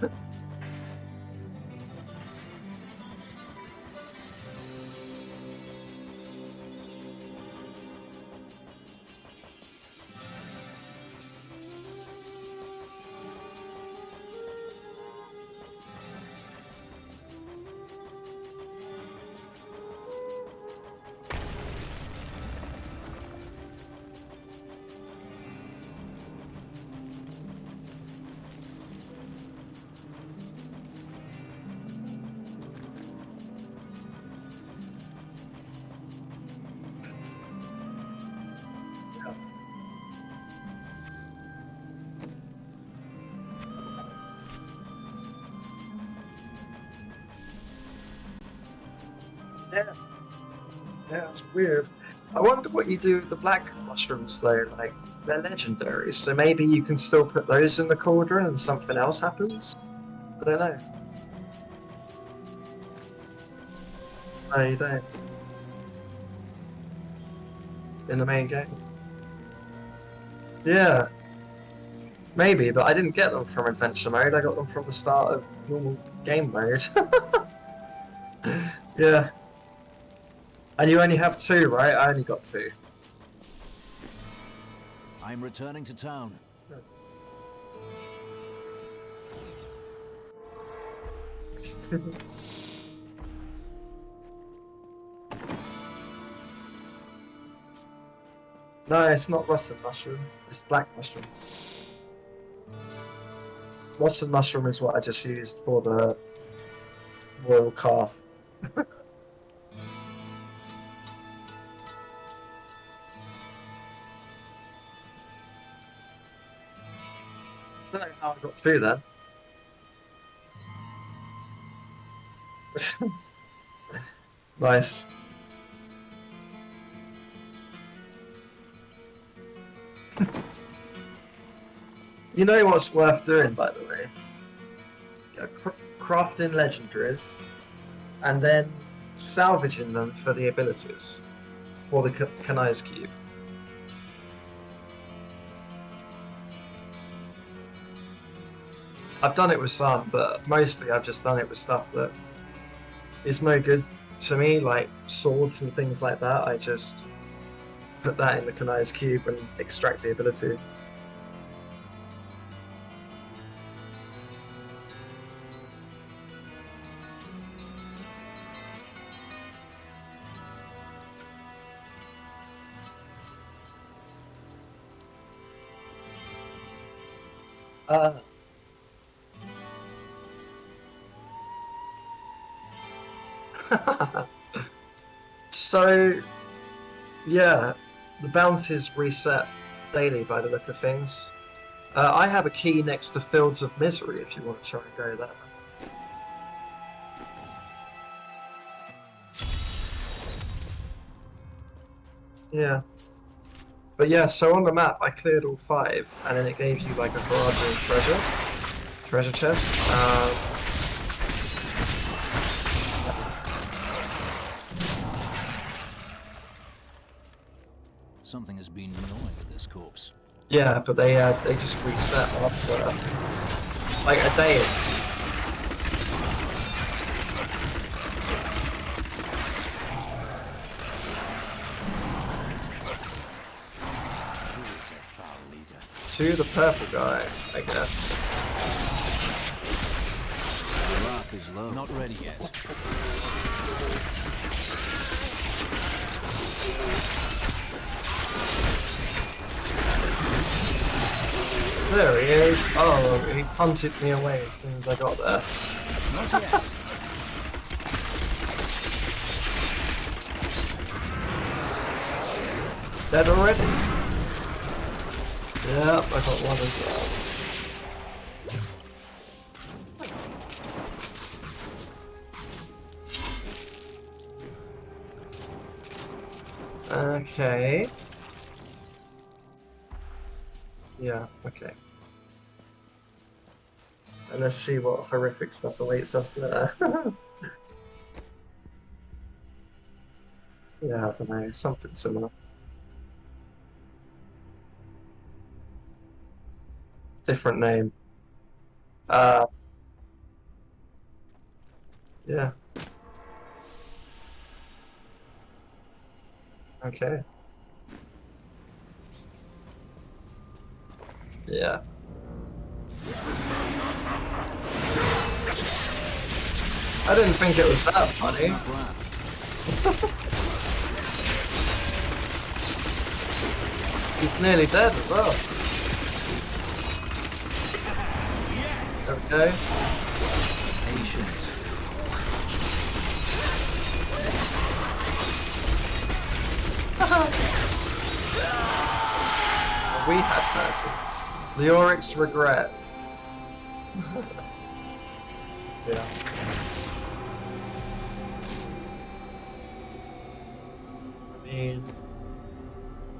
Yeah. Yeah, it's weird. I wonder what you do with the black mushrooms though, like they're legendary, so maybe you can still put those in the cauldron and something else happens? I don't know. No, you don't. In the main game. Yeah. Maybe, but I didn't get them from adventure mode, I got them from the start of normal game mode. Yeah. And you only have two, right? I only got two. I'm returning to town. No, it's not rotten mushroom. It's black mushroom. Rotten mushroom is what I just used for the royal calf. I don't know how I got two then. Nice. You know what's worth doing, by the way? Crafting legendaries, and then salvaging them for the abilities, for the Kanai's Cube. I've done it with some, but mostly I've just done it with stuff that is no good to me, like swords and things like that. I just put that in the Kanai's Cube and extract the ability. So Yeah, the bounties reset daily by the look of things. I have a key next to Fields of Misery if you want to try and go there. Yeah. But yeah, so on the map I cleared all 5, and then it gave you like a Horadrian treasure chest. Something has been gnawing at this corpse. Yeah, but they just reset after like a day. To the purple guy, I guess. The wrath is low. Not ready yet. There he is. Oh, he punted me away as soon as I got there. Not yet. Dead already? Yep, I got one as well. Okay. Yeah, okay. And let's see what horrific stuff awaits us there. Yeah, I don't know, something similar. Different name. Yeah. Okay. Yeah. I didn't think it was that funny. He's nearly dead as well. There we go. Patience. We had mercy. Leoric's regret. Yeah. I mean,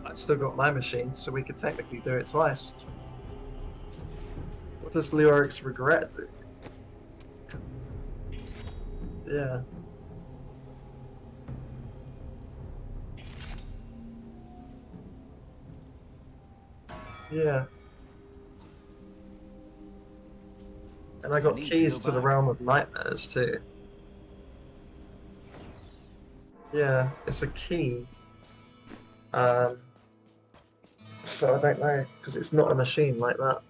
I've still got my machine, so we could technically do it twice. What does Leoric's regret do? Yeah. Yeah. And I got keys to the Realm of Nightmares too. Yeah, it's a key. So I don't know, because it's not a machine like that.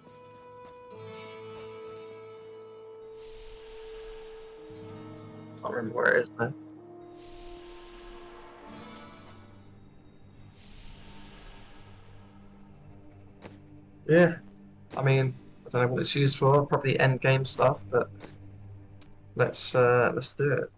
I can't remember where it is though. Yeah, I mean, I don't know what it's used for. Probably end game stuff, but let's do it.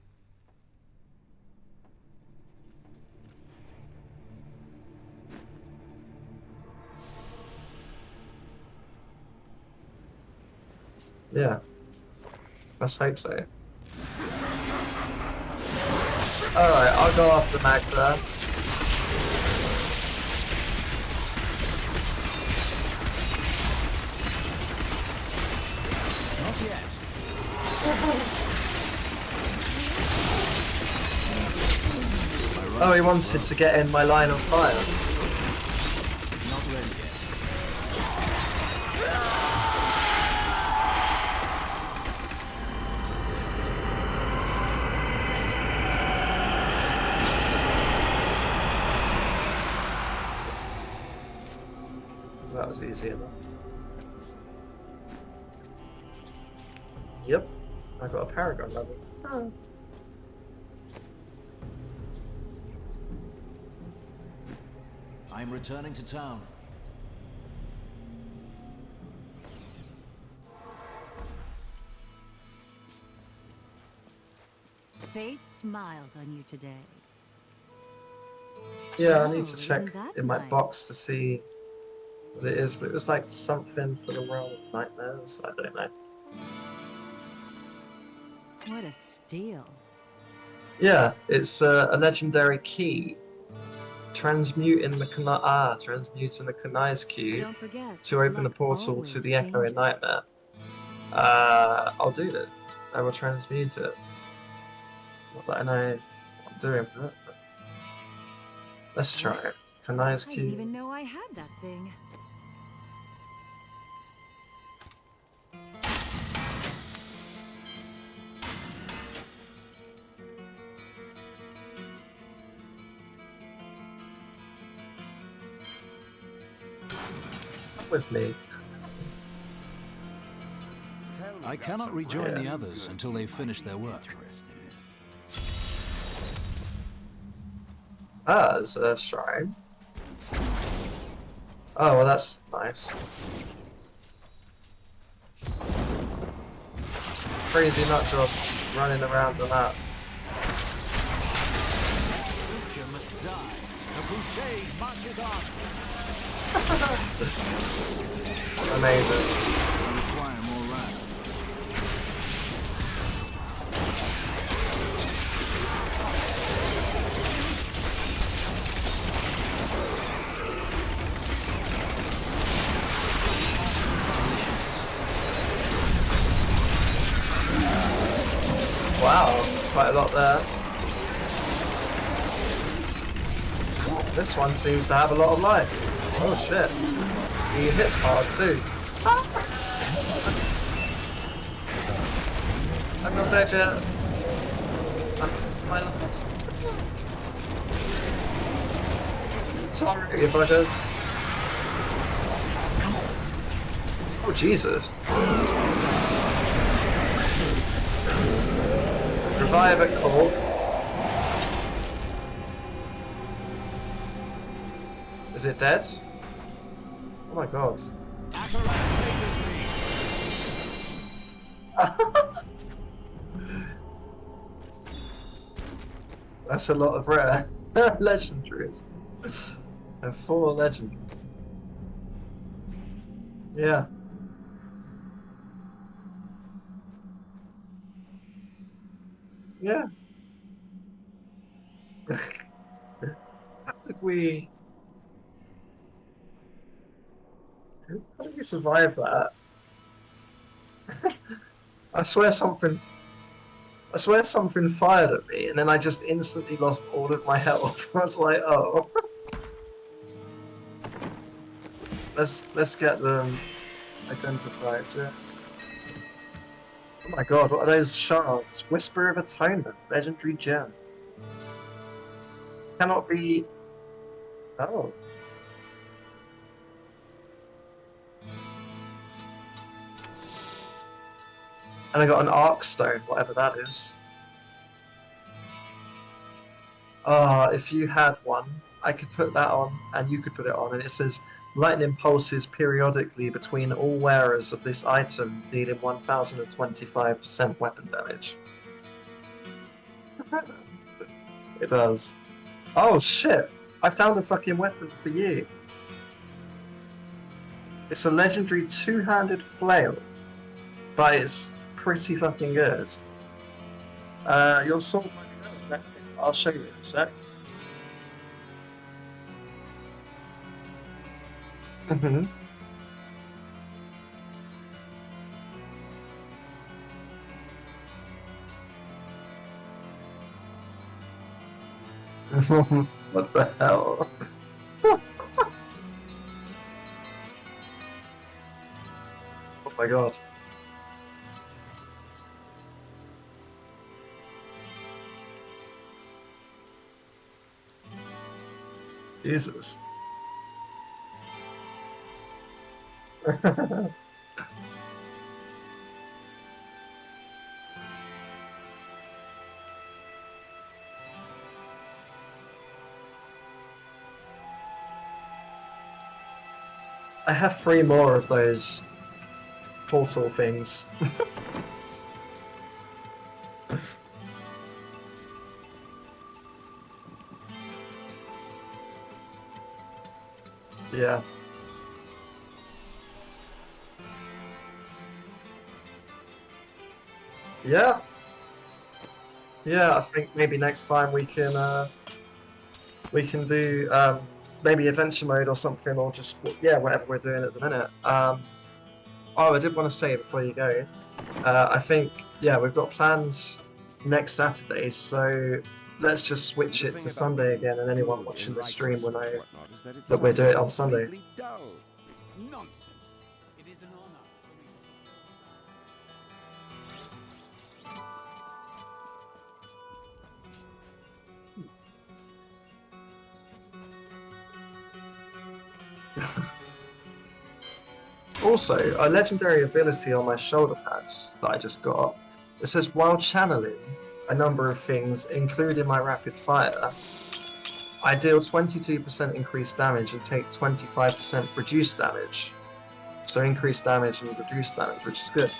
Yeah, let's hope so. All right, I'll go after Magda. Not yet. Oh, he wanted to get in my line of fire. Not ready yet. That was easy enough. Yep, I got a Paragon level. Oh. I'm returning to town. Fate smiles on you today. Yeah, I need to Oh, check isn't that in my nice? box to see what it is, but it was like something for the realm of nightmares. I don't know. What a steal. Yeah, it's a legendary key. Transmuting the Kanai's cube Don't forget, to open the luck portal to always the Echoing changes. Nightmare. I'll do that. I will transmute it. Not that I know what I'm doing with it, but let's try What? it. Kanai's I didn't cube. even know I had that thing. Come with me. I cannot rejoin the others until they've finished their work. Ah, there's a shrine. Oh, well, that's nice. Crazy nut job running around the map. Creature must die. The crusade marches on. Amazing. I require more land. Wow, there's quite a lot there. This one seems to have a lot of life. Oh shit. He hits hard too. I'm not dead yet. It's my life. Sorry, buggers. Oh Jesus. Revive it, Cole. Is it dead? Oh my god. That's a lot of rare legendaries. And 4 legendary. Yeah. Yeah. How did we survive that? I swear something fired at me and then I just instantly lost all of my health. I was like, oh. Let's get them identified, yeah. Oh my god, what are those shards? Whisper of Atonement, legendary gem. Cannot be... Oh. And I got an arc stone, whatever that is. Ah, if you had one, I could put that on, and you could put it on, and it says lightning pulses periodically between all wearers of this item, dealing 1025% weapon damage. It does. Oh shit! I found a fucking weapon for you. It's a legendary two-handed flail, but it's pretty fucking good. Your sword might be better. I'll show you in a sec. Mm-hmm. What the hell? Oh my god. Jesus. I have 3 more of those portal things. Yeah. Yeah. Yeah, I think maybe next time we can do maybe adventure mode or something, or just whatever we're doing at the minute. Oh, I did want to say before you go, I think we've got plans next Saturday, so let's just switch it to Sunday again, and anyone watching the stream will know that we're doing it on Sunday. Nonsense. It is an honor for me. Also, a legendary ability on my shoulder pads that I just got. It says while channeling a number of things, including my rapid fire, I deal 22% increased damage and take 25% reduced damage. So increased damage and reduced damage, which is good.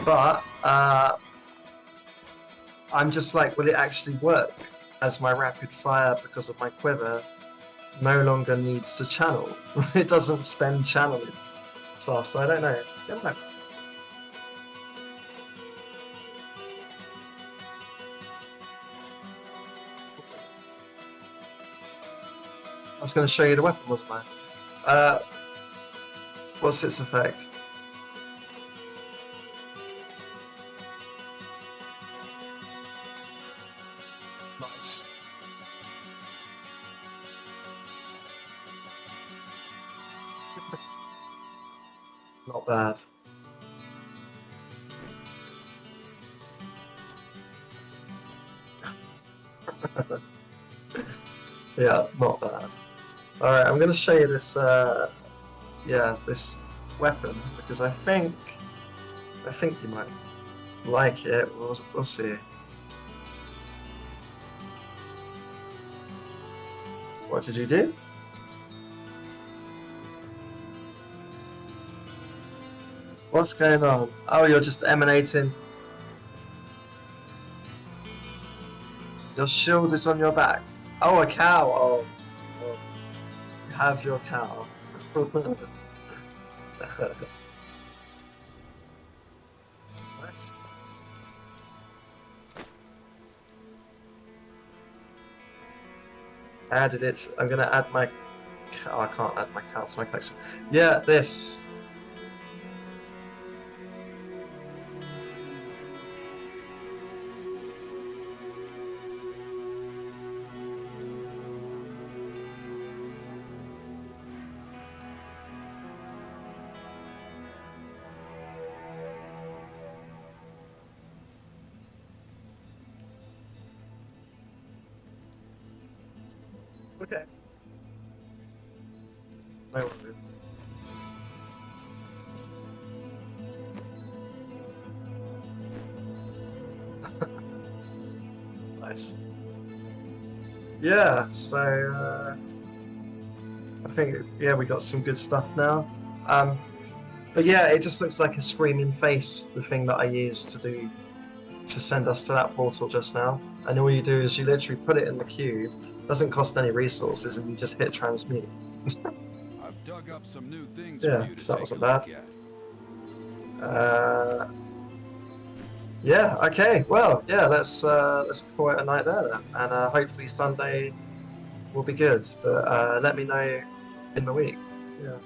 But I'm just like, will it actually work as my rapid fire because of my quiver no longer needs to channel? It doesn't spend channeling stuff, so I don't know. I was going to show you the weapon, wasn't I? What's its effect? Nice. Not bad. Yeah, not bad. Alright, I'm going to show you this, this weapon, because I think you might like it. We'll see. What did you do? What's going on? Oh, you're just emanating. Your shield is on your back. Oh, a cow. Oh. You have your cow. Nice. Added it. I'm gonna add my. Oh, I can't add my cow to my collection. Yeah, this. Okay. No worries. Nice. Yeah, so I think we got some good stuff now. But yeah, it just looks like a screaming face, the thing that I used to send us to that portal just now. And all you do is you literally put it in the cube, doesn't cost any resources, and you just hit transmute. I've dug up some new things Yeah, for you to so that take wasn't a look bad. at. Yeah, okay, well, yeah, let's call it a night there then. And hopefully Sunday will be good, but let me know in the week. Yeah.